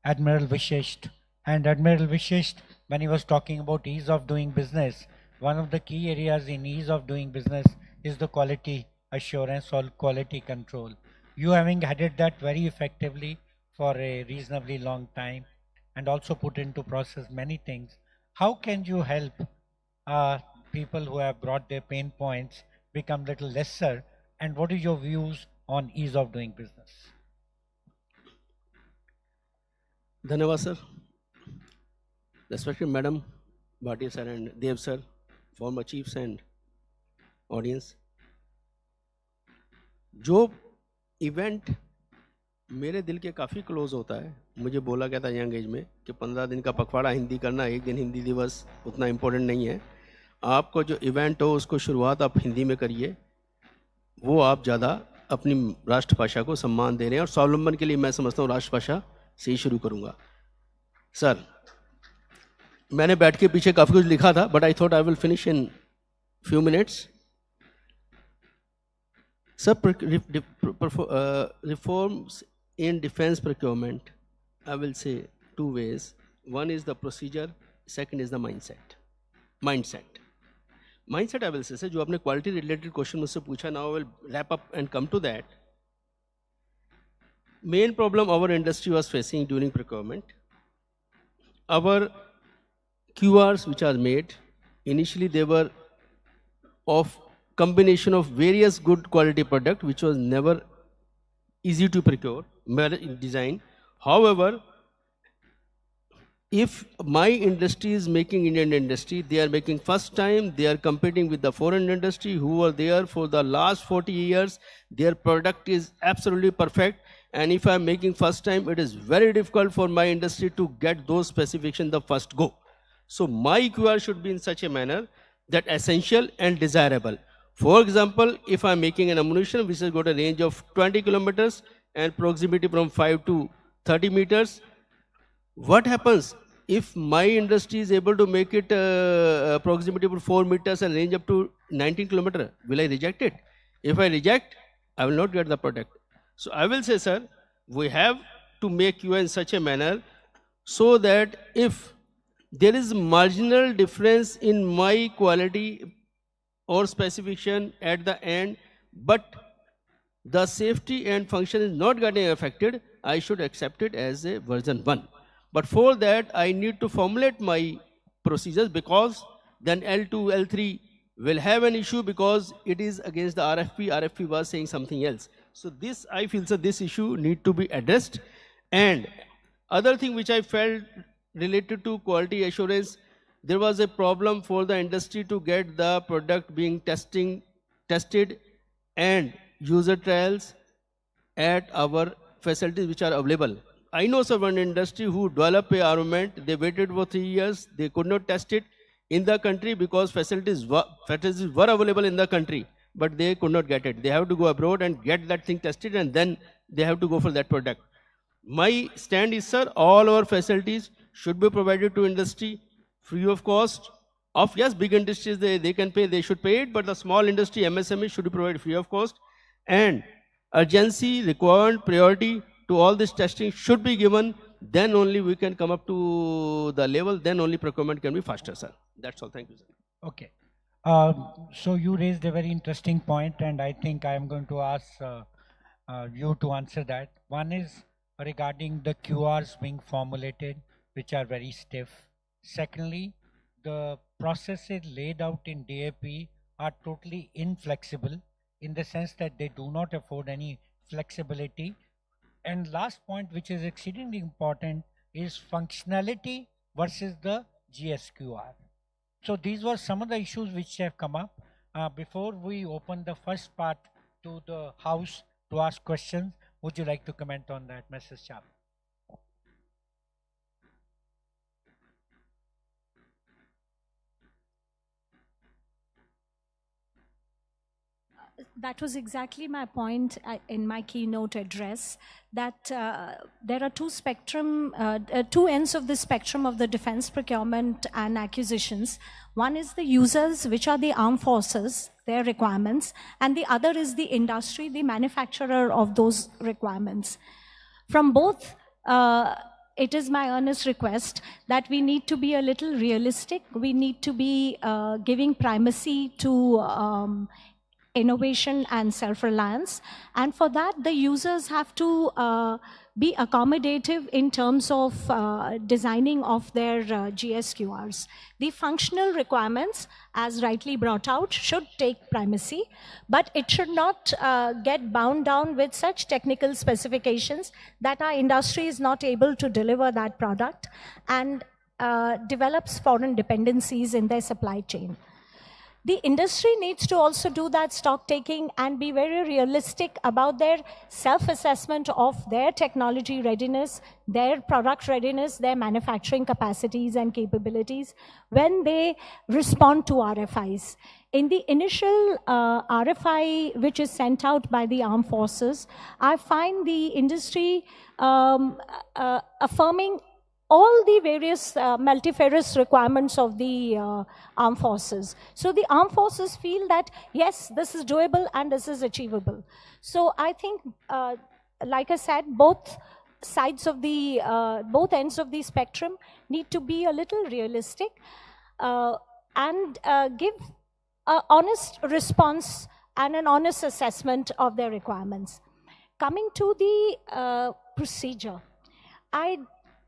Admiral Vishisht. And Admiral Vishisht, when he was talking about ease of doing business, one of the key areas in ease of doing business is the quality assurance or quality control. You having headed that very effectively for a reasonably long time and also put into process many things. How can you help people who have brought their pain points become little lesser, and what is your views on ease of doing business? धन्यवाद sir. Respected Madam Bhatia sir and Dev sir, former chiefs and audience. जो event मेरे दिल के काफ़ी close होता है, मुझे बोला गया था यंग एज में कि 15 दिन का पखवाड़ा हिंदी करना, एक दिन हिंदी दिवस उतना इम्पोर्टेंट नहीं है. आपको जो इवेंट हो उसको शुरुआत आप हिंदी में करिए, वो आप ज़्यादा अपनी राष्ट्रभाषा को सम्मान दे रहे हैं. और स्वावलंबन के लिए मैं समझता हूँ राष्ट्रभाषा से ही शुरू करूँगा. सर, मैंने बैठ के पीछे काफ़ी कुछ लिखा था, but I thought I will finish in few minutes. Sir, reforms in defense procurement, I will say two ways. One is the procedure, second is the mindset. Mindset, I will say, sir, जो आपने quality related question मुझसे पूछा, now I will wrap up and come to that. Main problem our industry was facing during procurement, our QRs which are made, initially they were of combination of various good quality product which was never easy to procure, design. However, if my industry is making Indian industry, they are making first time, they are competing with the foreign industry who were there for the last 40 years, their product is absolutely perfect, and if I am making first time, it is very difficult for my industry to get those specifications the first go. So my QR should be in such a manner that essential and desirable. For example, if I'm making an ammunition which has got a range of 20 kilometers and proximity from 5 to 30 meters, what happens if my industry is able to make it proximity for 4 meters and range up to 19 kilometers? Will I reject it? If I reject, I will not get the product. So I will say, sir, we have to make you in such a manner so that if there is marginal difference in my quality or specification at the end, but the safety and function is not getting affected, I should accept it as a version 1. But for that, I need to formulate my procedures, because then L2, L3 will have an issue because it is against the RFP. RFP was saying something else. So this, I feel, so this issue need to be addressed. And other thing which I felt related to quality assurance, there was a problem for the industry to get the product being tested and user trials at our facilities which are available. I know someone industry who developed a armament, they waited for 3 years, they could not test it in the country because facilities were available in the country, but they could not get it. They have to go abroad and get that thing tested, and then they have to go for that product. My stand is, sir, all our facilities should be provided to industry free of cost. Of yes, big industries, they can pay, they should pay it, but the small industry, MSME, should be provided free of cost. And urgency, requirement, priority to all this testing should be given. Then only we can come up to the level, then only procurement can be faster, sir. That's all. Thank you, sir. Okay. So you raised a very interesting point, and I think I am going to ask you to answer that. One is regarding the QRs being formulated, which are very stiff. Secondly, the processes laid out in DAP are totally inflexible in the sense that they do not afford any flexibility. And last point, which is exceedingly important, is functionality versus the GSQR. So these were some of the issues which have come up. Before we open the first part to the House to ask questions, would you like to comment on that, Mrs. Chap? That was exactly my point in my keynote address, that there are two ends of the spectrum of the defense procurement and acquisitions. One is the users, which are the armed forces, their requirements, and the other is the industry, the manufacturer of those requirements. From both, it is my earnest request that we need to be a little realistic. We need to be giving primacy to innovation and self-reliance. And for that, the users have to be accommodative in terms of designing of their GSQRs. The functional requirements, as rightly brought out, should take primacy, but it should not get bound down with such technical specifications that our industry is not able to deliver that product and develops foreign dependencies in their supply chain. The industry needs to also do that stock taking and be very realistic about their self-assessment of their technology readiness, their product readiness, their manufacturing capacities and capabilities when they respond to RFIs. In the initial RFI, which is sent out by the armed forces, I find the industry affirming all the various multifarious requirements of the armed forces. So the armed forces feel that, yes, this is doable and this is achievable. So I think, like I said, both ends of the spectrum need to be a little realistic and give an honest response and an honest assessment of their requirements. Coming to the procedure,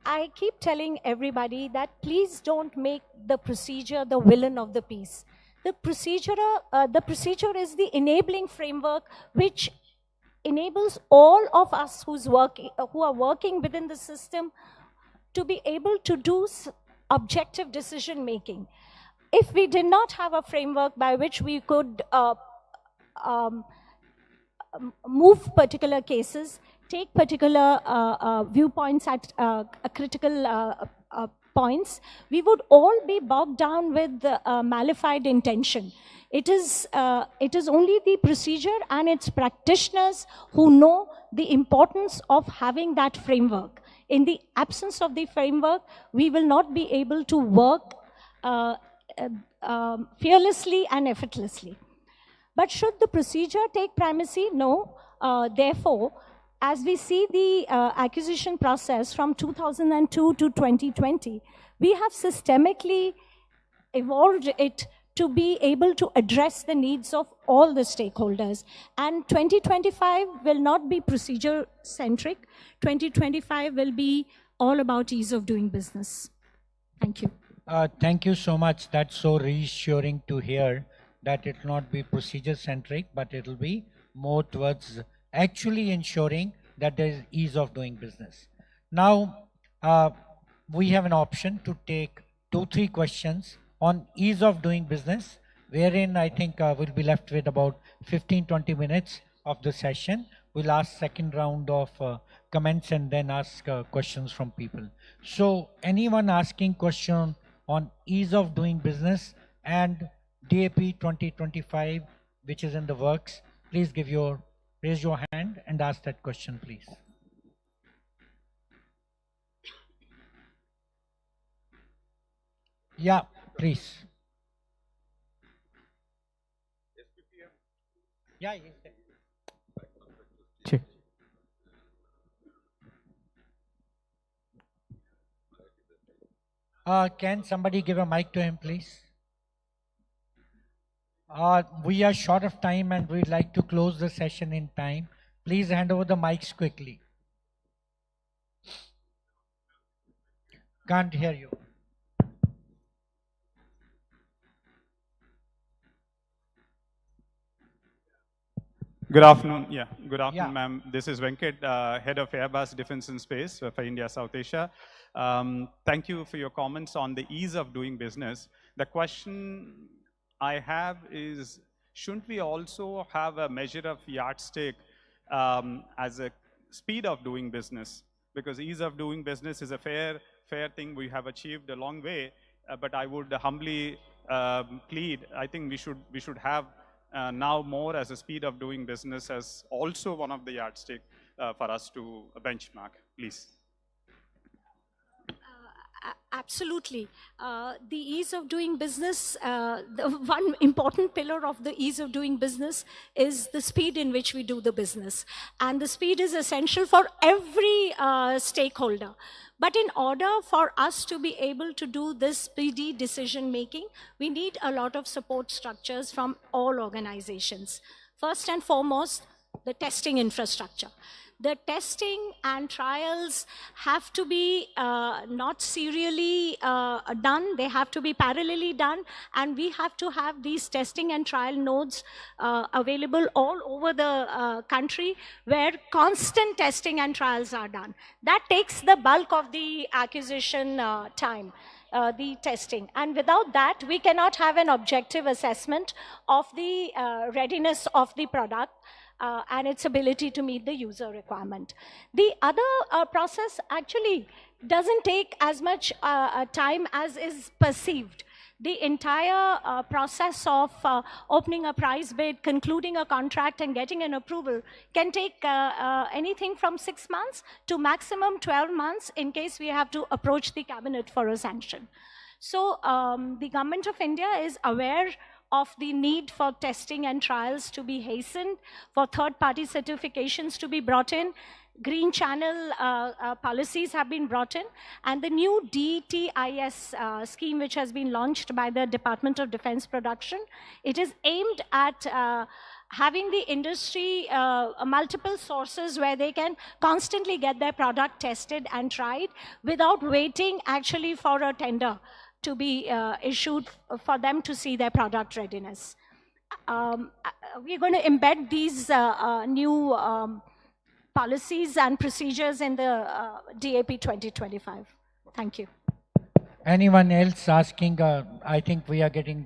I keep telling everybody that please don't make the procedure the villain of the piece. The procedure is the enabling framework which enables all of us who are working within the system to be able to do objective decision making. If we did not have a framework by which we could move particular cases, take particular viewpoints at critical points, we would all be bogged down with malified intention. It is only the procedure and its practitioners who know the importance of having that framework. In the absence of the framework, we will not be able to work fearlessly and effortlessly. But should the procedure take primacy? No. Therefore, as we see the acquisition process from 2002 to 2020, we have systemically evolved it to be able to address the needs of all the stakeholders. And 2025 will not be procedure-centric. 2025 will be all about ease of doing business. Thank you. Thank you so much. That's so reassuring to hear that it will not be procedure-centric, but it will be more towards actually ensuring that there is ease of doing business. Now, we have an option to take 2-3 questions on ease of doing business, wherein I think we'll be left with about 15-20 minutes of the session. We'll ask second round of comments and then ask questions from people. So anyone asking question on ease of doing business and DAP 2025, which is in the works, please raise your hand and ask that question, please. Yeah, please. Yeah, yes. Sure. Can somebody give a mic to him, please? We are short of time and we'd like to close the session in time. Please hand over the mics quickly. Can't hear you. Good afternoon. Yeah, good afternoon, ma'am. This is Venkat, Head of Airbus Defense and Space for India, South Asia. Thank you for your comments on the ease of doing business. The question I have is, shouldn't we also have a measure of yardstick as a speed of doing business? Because ease of doing business is a fair thing. We have achieved a long way, but I would humbly plead, I think we should have now more as a speed of doing business as also one of the yardstick for us to benchmark, please. Absolutely. The ease of doing business, the one important pillar of the ease of doing business is the speed in which we do the business. And the speed is essential for every stakeholder. But in order for us to be able to do this speedy decision making, we need a lot of support structures from all organizations. First and foremost, the testing infrastructure. The testing and trials have to be not serially done, they have to be parallelly done, and we have to have these testing and trial nodes available all over the country where constant testing and trials are done. That takes the bulk of the acquisition time. The testing, and without that we cannot have an objective assessment of the readiness of the product and its ability to meet the user requirement. The other process actually doesn't take as much time as is perceived. The entire process of opening a price bid, concluding a contract and getting an approval can take anything from 6 months to maximum 12 months in case we have to approach the cabinet for a sanction. So the government of India is aware of the need for testing and trials to be hastened, for third-party certifications to be brought in. Green channel policies have been brought in, and the new DTIS scheme, which has been launched by the Department of Defense Production, it is aimed at having the industry multiple sources where they can constantly get their product tested and tried without waiting actually for a tender to be issued for them to see their product readiness. We're going to embed these new policies and procedures in the DAP 2025. Thank you. Anyone else asking? I think we are getting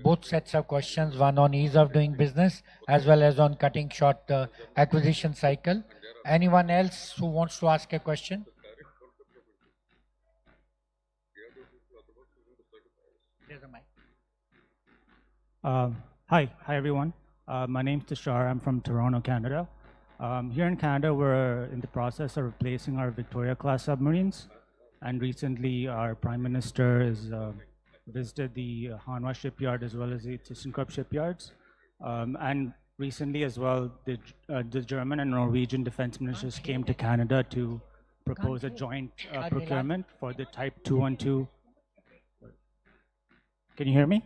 both sets of questions, one on ease of doing business as well as on cutting short the acquisition cycle. Anyone else who wants to ask a question? There's a mic. Hi everyone. My name's Tushar. I'm from Toronto, Canada. Here in Canada, we're in the process of replacing our Victoria-class submarines. And recently, our Prime Minister has visited the Hanwha shipyard as well as the ThyssenKrupp shipyards. And recently as well, the German and Norwegian defense ministers came to Canada to propose a joint procurement for the Type 212. Can you hear me?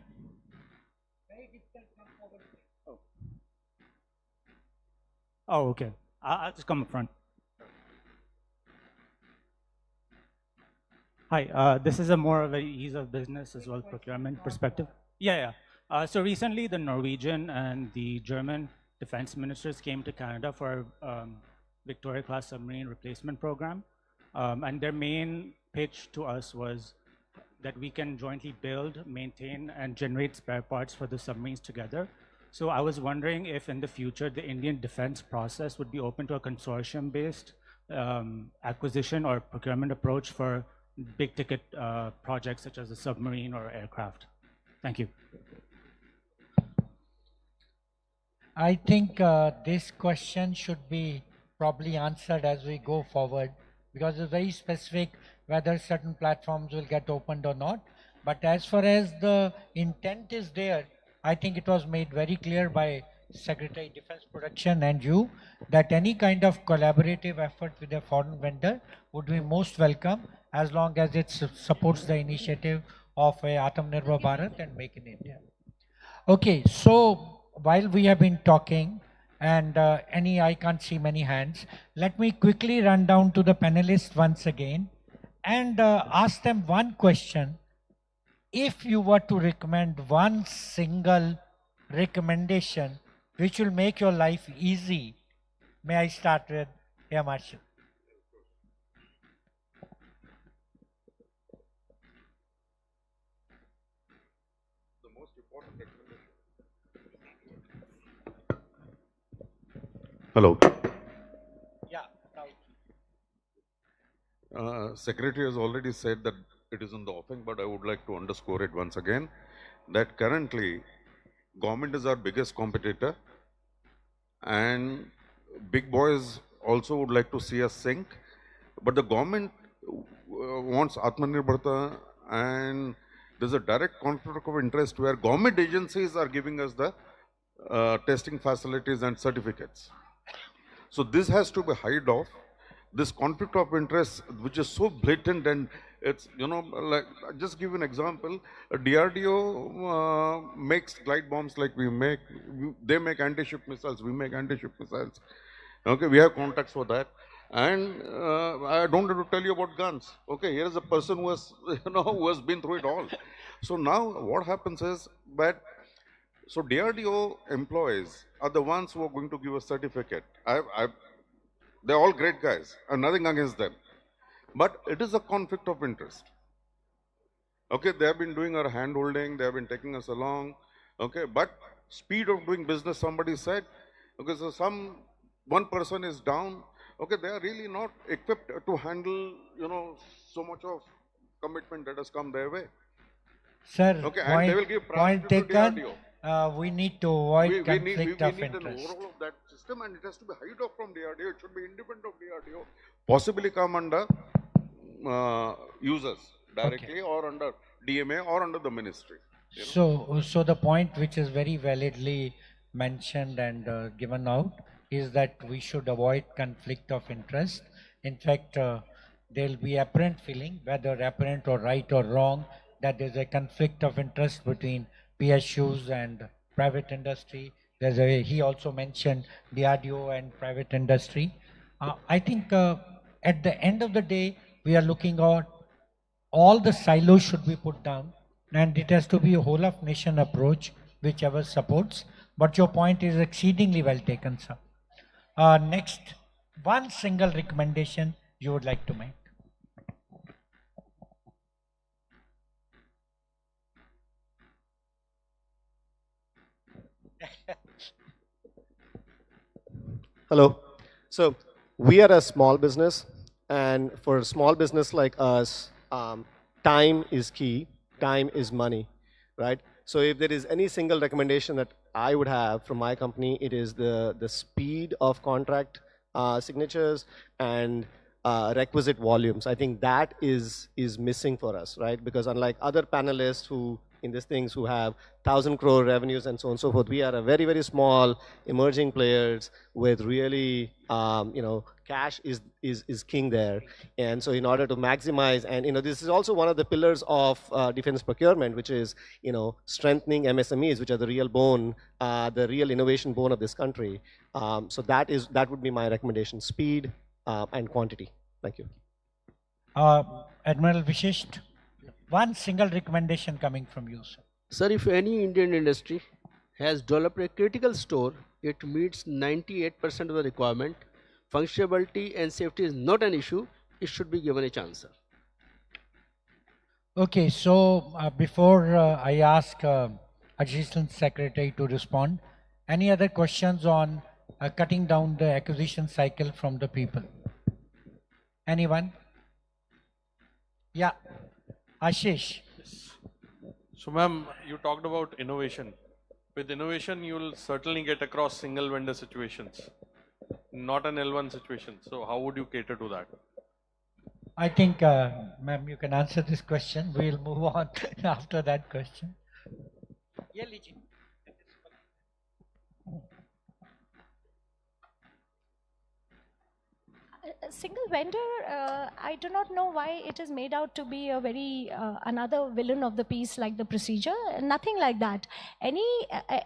Oh, okay. I'll just come up front. Hi, this is a more of a ease of business as well as procurement perspective. Yeah. So recently the Norwegian and the German defense ministers came to Canada for Victoria-class submarine replacement program. And their main pitch to us was that we can jointly build, maintain, and generate spare parts for the submarines together. So I was wondering if in the future the Indian defense process would be open to a consortium-based acquisition or procurement approach for big ticket projects such as a submarine or aircraft. Thank you. I think this question should be probably answered as we go forward, because it's very specific whether certain platforms will get opened or not. But as far as the intent is there, I think it was made very clear by Secretary Defense Production and you that any kind of collaborative effort with a foreign vendor would be most welcome as long as it supports the initiative of a Atmanirbhar Bharat and Make in India. Okay, so while we have been talking and I can't see many hands, let me quickly run down to the panelists once again and ask them one question. If you were to recommend one single recommendation which will make your life easy, may I start with Marshall? The most important recommendation. Hello. Yeah. Secretary has already said that it is in the offing, but I would like to underscore it once again, that currently Government is our biggest competitor, and big boys also would like to see us sink. But the government wants Atmanirbharta, and there's a direct conflict of interest where government agencies are giving us the testing facilities and certificates. So this has to be hived off. This conflict of interest, which is so blatant, and it's, you know, like, I'll just give an example. DRDO makes glide bombs like we make. They make anti-ship missiles. We make anti-ship missiles. Okay, we have contacts for that. And I don't have to tell you about guns. Okay, here is a person who has, you know, who has been through it all. So now what happens is that, so DRDO employees are the ones who are going to give a certificate. They're all great guys, and nothing against them. But it is a conflict of interest. Okay, they have been doing our hand holding, they have been taking us along. Okay, but speed of doing business, somebody said, okay, so one person is down. Okay, they are really not equipped to handle, you know, so much of commitment that has come their way. Sir, okay, and they will give point taken. We need to avoid conflict we of need an interest. overall of that system, and it has to be hived off from DRDO. It should be independent of DRDO. Possibly come under users directly, or under DMA, or under the ministry. So the point which is very validly mentioned and given out is that we should avoid conflict of interest. In fact, there will be apparent feeling, whether apparent or right or wrong, that there's a conflict of interest between PSUs and private industry. He also mentioned DRDO and private industry. I think at the end of the day, we are looking at all the silos should be put down, and it has to be a whole of nation approach, whichever supports. But your point is exceedingly well taken, sir. Next, one single recommendation you would like to make. Hello. So we are a small business, and for a small business like us, time is key. Time is money, right? So if there is any single recommendation that I would have from my company, it is the speed of contract signatures and requisite volumes. I think that is missing for us, right? Because unlike other panelists who in these things who have 1,000 crore revenues and so on and so forth, we are a very, very small emerging players with really, you know, cash is king there. And so in order to maximize, and, you know, this is also one of the pillars of defense procurement, which is, you know, strengthening MSMEs, which are the real bone, the real innovation bone of this country. So that would be my recommendation: speed and quantity. Thank you. Admiral Vishisht, one single recommendation coming from you, sir. Sir, if any Indian industry has developed a critical store, it meets 98% of the requirement. Functionality and safety is not an issue. It should be given a chance, sir. Okay, so before I ask Assistant Secretary to respond, any other questions on cutting down the acquisition cycle from the people? Anyone? Yeah, Ashish. So ma'am, you talked about innovation. With innovation, you will certainly get across single vendor situations, not an L1 situation. So how would you cater to that? I think, ma'am, you can answer this question. We'll move on after that question. Yeah, Lijin. Single vendor, I do not know why it is made out to be a very another villain of the piece, like the procedure. Nothing like that. Any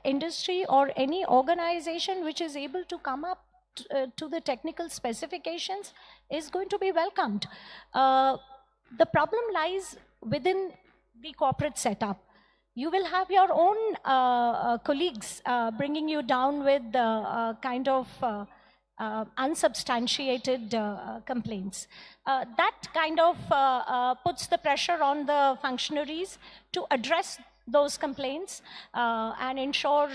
industry or any organization which is able to come up to the technical specifications is going to be welcomed. The problem lies within the corporate setup. You will have your own colleagues bringing you down with kind of unsubstantiated complaints. That kind of puts the pressure on the functionaries to address those complaints and ensure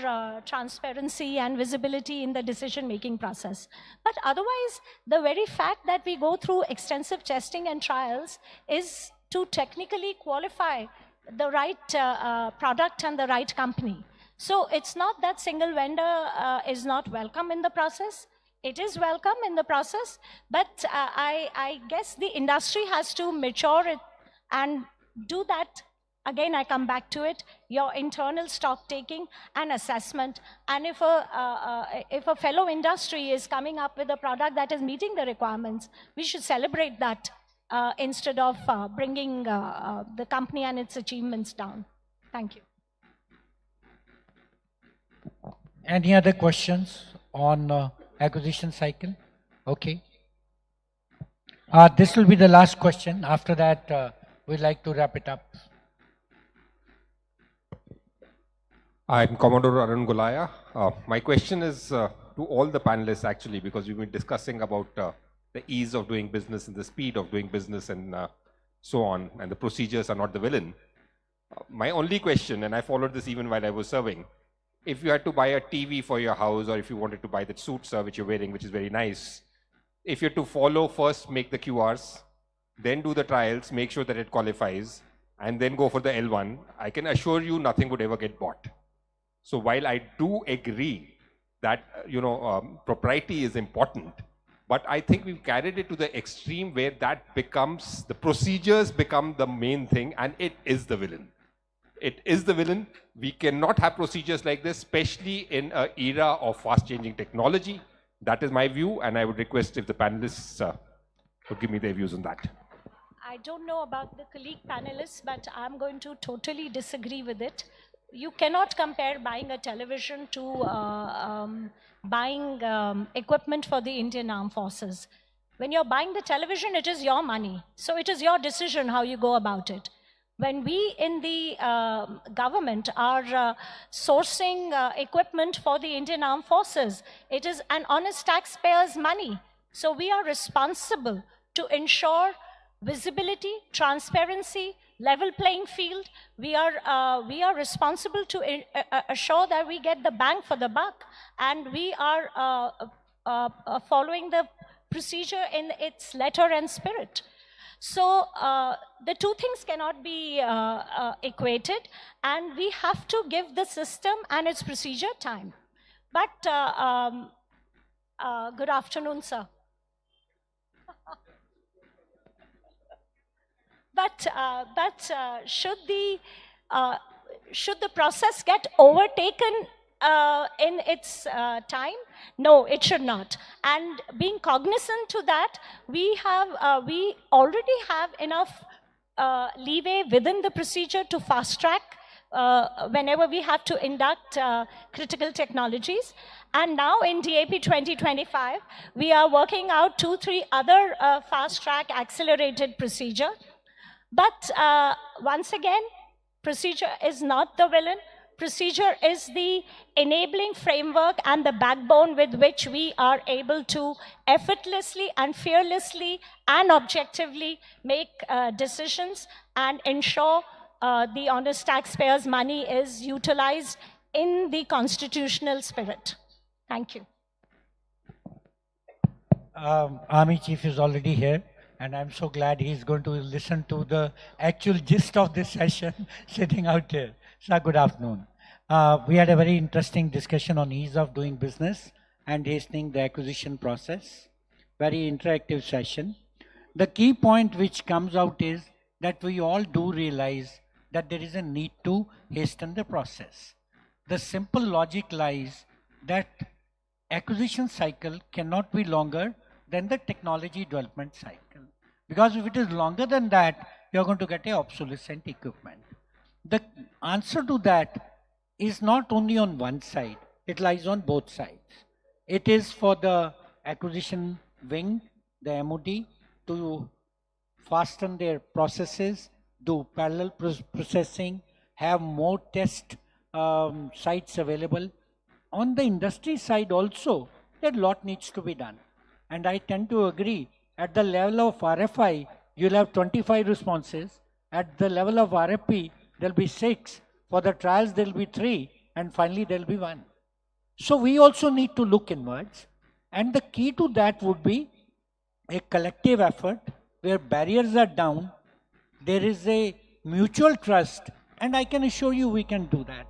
transparency and visibility in the decision-making process. But otherwise, the very fact that we go through extensive testing and trials is to technically qualify the right product and the right company. So it's not that single vendor is not welcome in the process. It is welcome in the process, but I guess the industry has to mature it and do that. Again, I come back to it, your internal stock taking and assessment. And if a fellow industry is coming up with a product that is meeting the requirements, we should celebrate that instead of bringing the company and its achievements down. Thank you. Any other questions on acquisition cycle? Okay. This will be the last question. After that, we'd like to wrap it up. I'm Commodore Arun Gulaya. My question is to all the panelists actually, because we've been discussing about the ease of doing business and the speed of doing business and so on, and the procedures are not the villain. My only question, and I followed this even while I was serving, if you had to buy a TV for your house, or if you wanted to buy that suit, sir, which you're wearing, which is very nice, if you had to follow first, make the QRs, then do the trials, make sure that it qualifies, and then go for the L1, I can assure you nothing would ever get bought. So while I do agree that, propriety is important, but I think we've carried it to the extreme where that becomes, the procedures become the main thing, and it is the villain. It is the villain. We cannot have procedures like this, especially in an era of fast-changing technology. That is my view, and I would request if the panelists would give me their views on that. I don't know about the colleague panelists, but I'm going to totally disagree with it. You cannot compare buying a television to buying equipment for the Indian Armed Forces. When you're buying the television, it is your money. So it is your decision how you go about it. When we in the government are sourcing equipment for the Indian Armed Forces, it is an honest taxpayer's money. So we are responsible to ensure visibility, transparency, level playing field. We are responsible to assure that we get the bang for the buck, and we are following the procedure in its letter and spirit. So the two things cannot be equated, and we have to give the system and its procedure time. But good afternoon, sir. But should the process get overtaken in its time? No, it should not. And being cognizant to that, we already have enough leeway within the procedure to fast track whenever we have to induct critical technologies. And now in DAP 2025, we are working out 2-3 other fast track accelerated procedure. But once again, procedure is not the villain. Procedure is the enabling framework and the backbone with which we are able to effortlessly and fearlessly and objectively make decisions and ensure the honest taxpayer's money is utilized in the constitutional spirit. Thank you. Army Chief is already here, and I'm so glad he's going to listen to the actual gist of this session sitting out here. Sir, good afternoon. We had a very interesting discussion on ease of doing business and hastening the acquisition process. Very interactive session. The key point which comes out is that we all do realize that there is a need to hasten the process. The simple logic lies that acquisition cycle cannot be longer than the technology development cycle. Because if it is longer than that, you're going to get a obsolescent equipment. The answer to that is not only on one side, it lies on both sides. It is for the acquisition wing, the MOD, to fasten their processes, do parallel processing, have more test sites available. On the industry side also, a lot needs to be done. And I tend to agree, at the level of RFI, you'll have 25 responses. At the level of RFP, there'll be 6. For the trials, there'll be 3. And finally, there'll be 1. So we also need to look inwards. And the key to that would be a collective effort where barriers are down. There is a mutual trust. And I can assure you we can do that.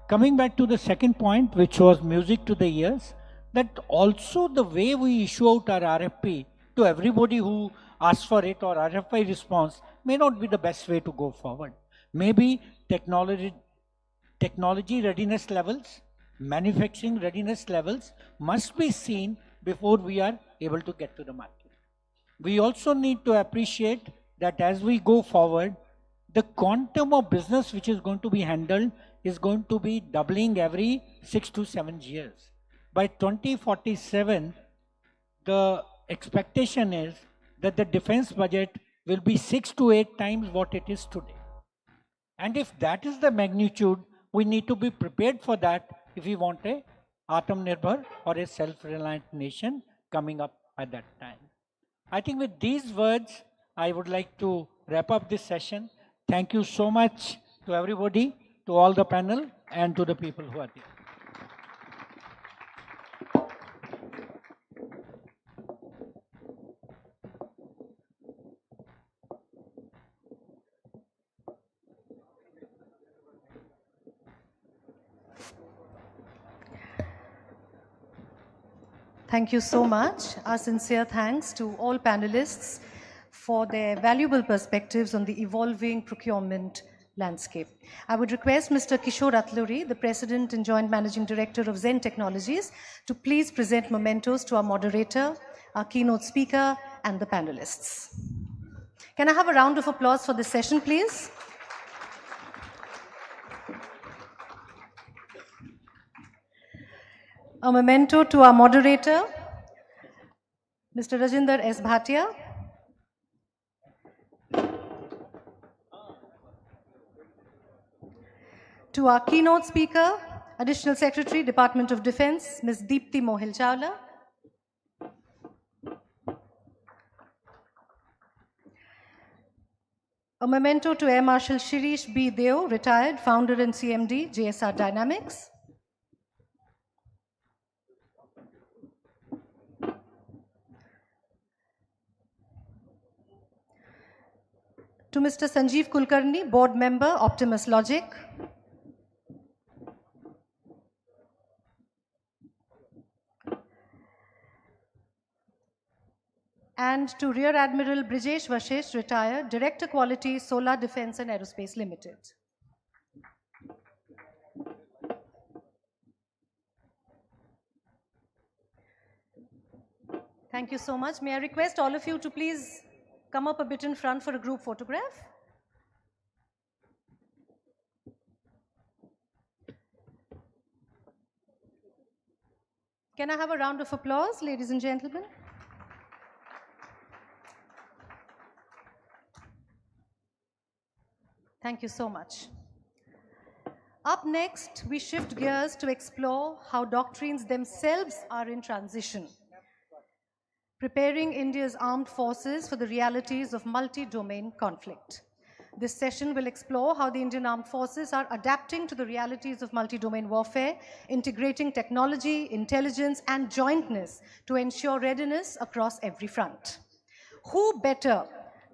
coming back to the second point, which was music to the ears, that also the way we issue out our RFP to everybody who asks for it or RFI response may not be the best way to go forward. Maybe technology readiness levels, manufacturing readiness levels must be seen before we are able to get to the market. We also need to appreciate that as we go forward, the quantum of business which is going to be handled is going to be doubling every 6 to 7 years. By 2047, the expectation is that the defense budget will be 6 to 8 times what it is today. And if that is the magnitude, we need to be prepared for that if we want a Atmanirbhar or a self-reliant nation coming up at that time. I think with these words, I would like to wrap up this session. Thank you so much to everybody, to all the panel, and to the people who are there. Thank you so much. Our sincere thanks to all panelists for their valuable perspectives on the evolving procurement landscape. I would request Mr. Kishore Atluri, the President and Joint Managing Director of Zen Technologies, to please present mementos to our moderator, our keynote speaker, and the panelists. Can I have a round of applause for this session, please? A memento to our moderator, Mr. Rajinder S. Bhatia. To our keynote speaker, Additional Secretary, Department of Defense, Ms. Deepti Mohil Chawla. A memento to Air Marshal Shirish B. Deo, retired, founder and CMD, JSR Dynamics. To Mr. Sanjeev Kulkarni, Board Member, Optimus Logic. And to Rear Admiral Brijesh Vashesh, retired, Director Quality, Solar Defense and Aerospace Limited. Thank you so much. May I request all of you to please come up a bit in front for a group photograph? Can I have a round of applause, ladies and gentlemen? Thank you so much. Up next, we shift gears to explore how doctrines themselves are in transition, preparing India's armed forces for the realities of multi-domain conflict. This session will explore how the Indian armed forces are adapting to the realities of multi-domain warfare, integrating technology, intelligence, and jointness to ensure readiness across every front. Who better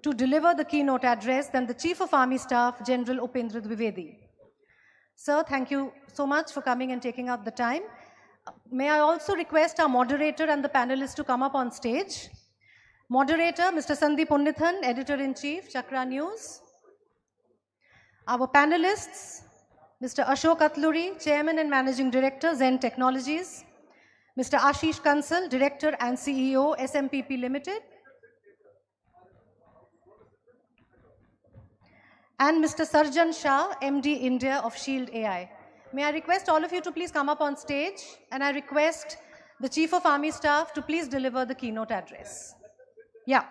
to deliver the keynote address than the Chief of Army Staff, General Upendra Dwivedi. Sir, thank you so much for coming and taking out the time. May I also request our moderator and the panelists to come up on stage. Moderator, Mr. Sandeep Unnithan, Editor-in-Chief, Chakra News. Our panelists, Mr. Ashok Atluri, Chairman and Managing Director, Zen Technologies. Mr. Ashish Kansal, Director and CEO, SMPP Limited. And Mr. Sarjan Shah, MD India of Shield AI. May I request all of you to please come up on stage, and I request the Chief of Army Staff to please deliver the keynote address. Yeah.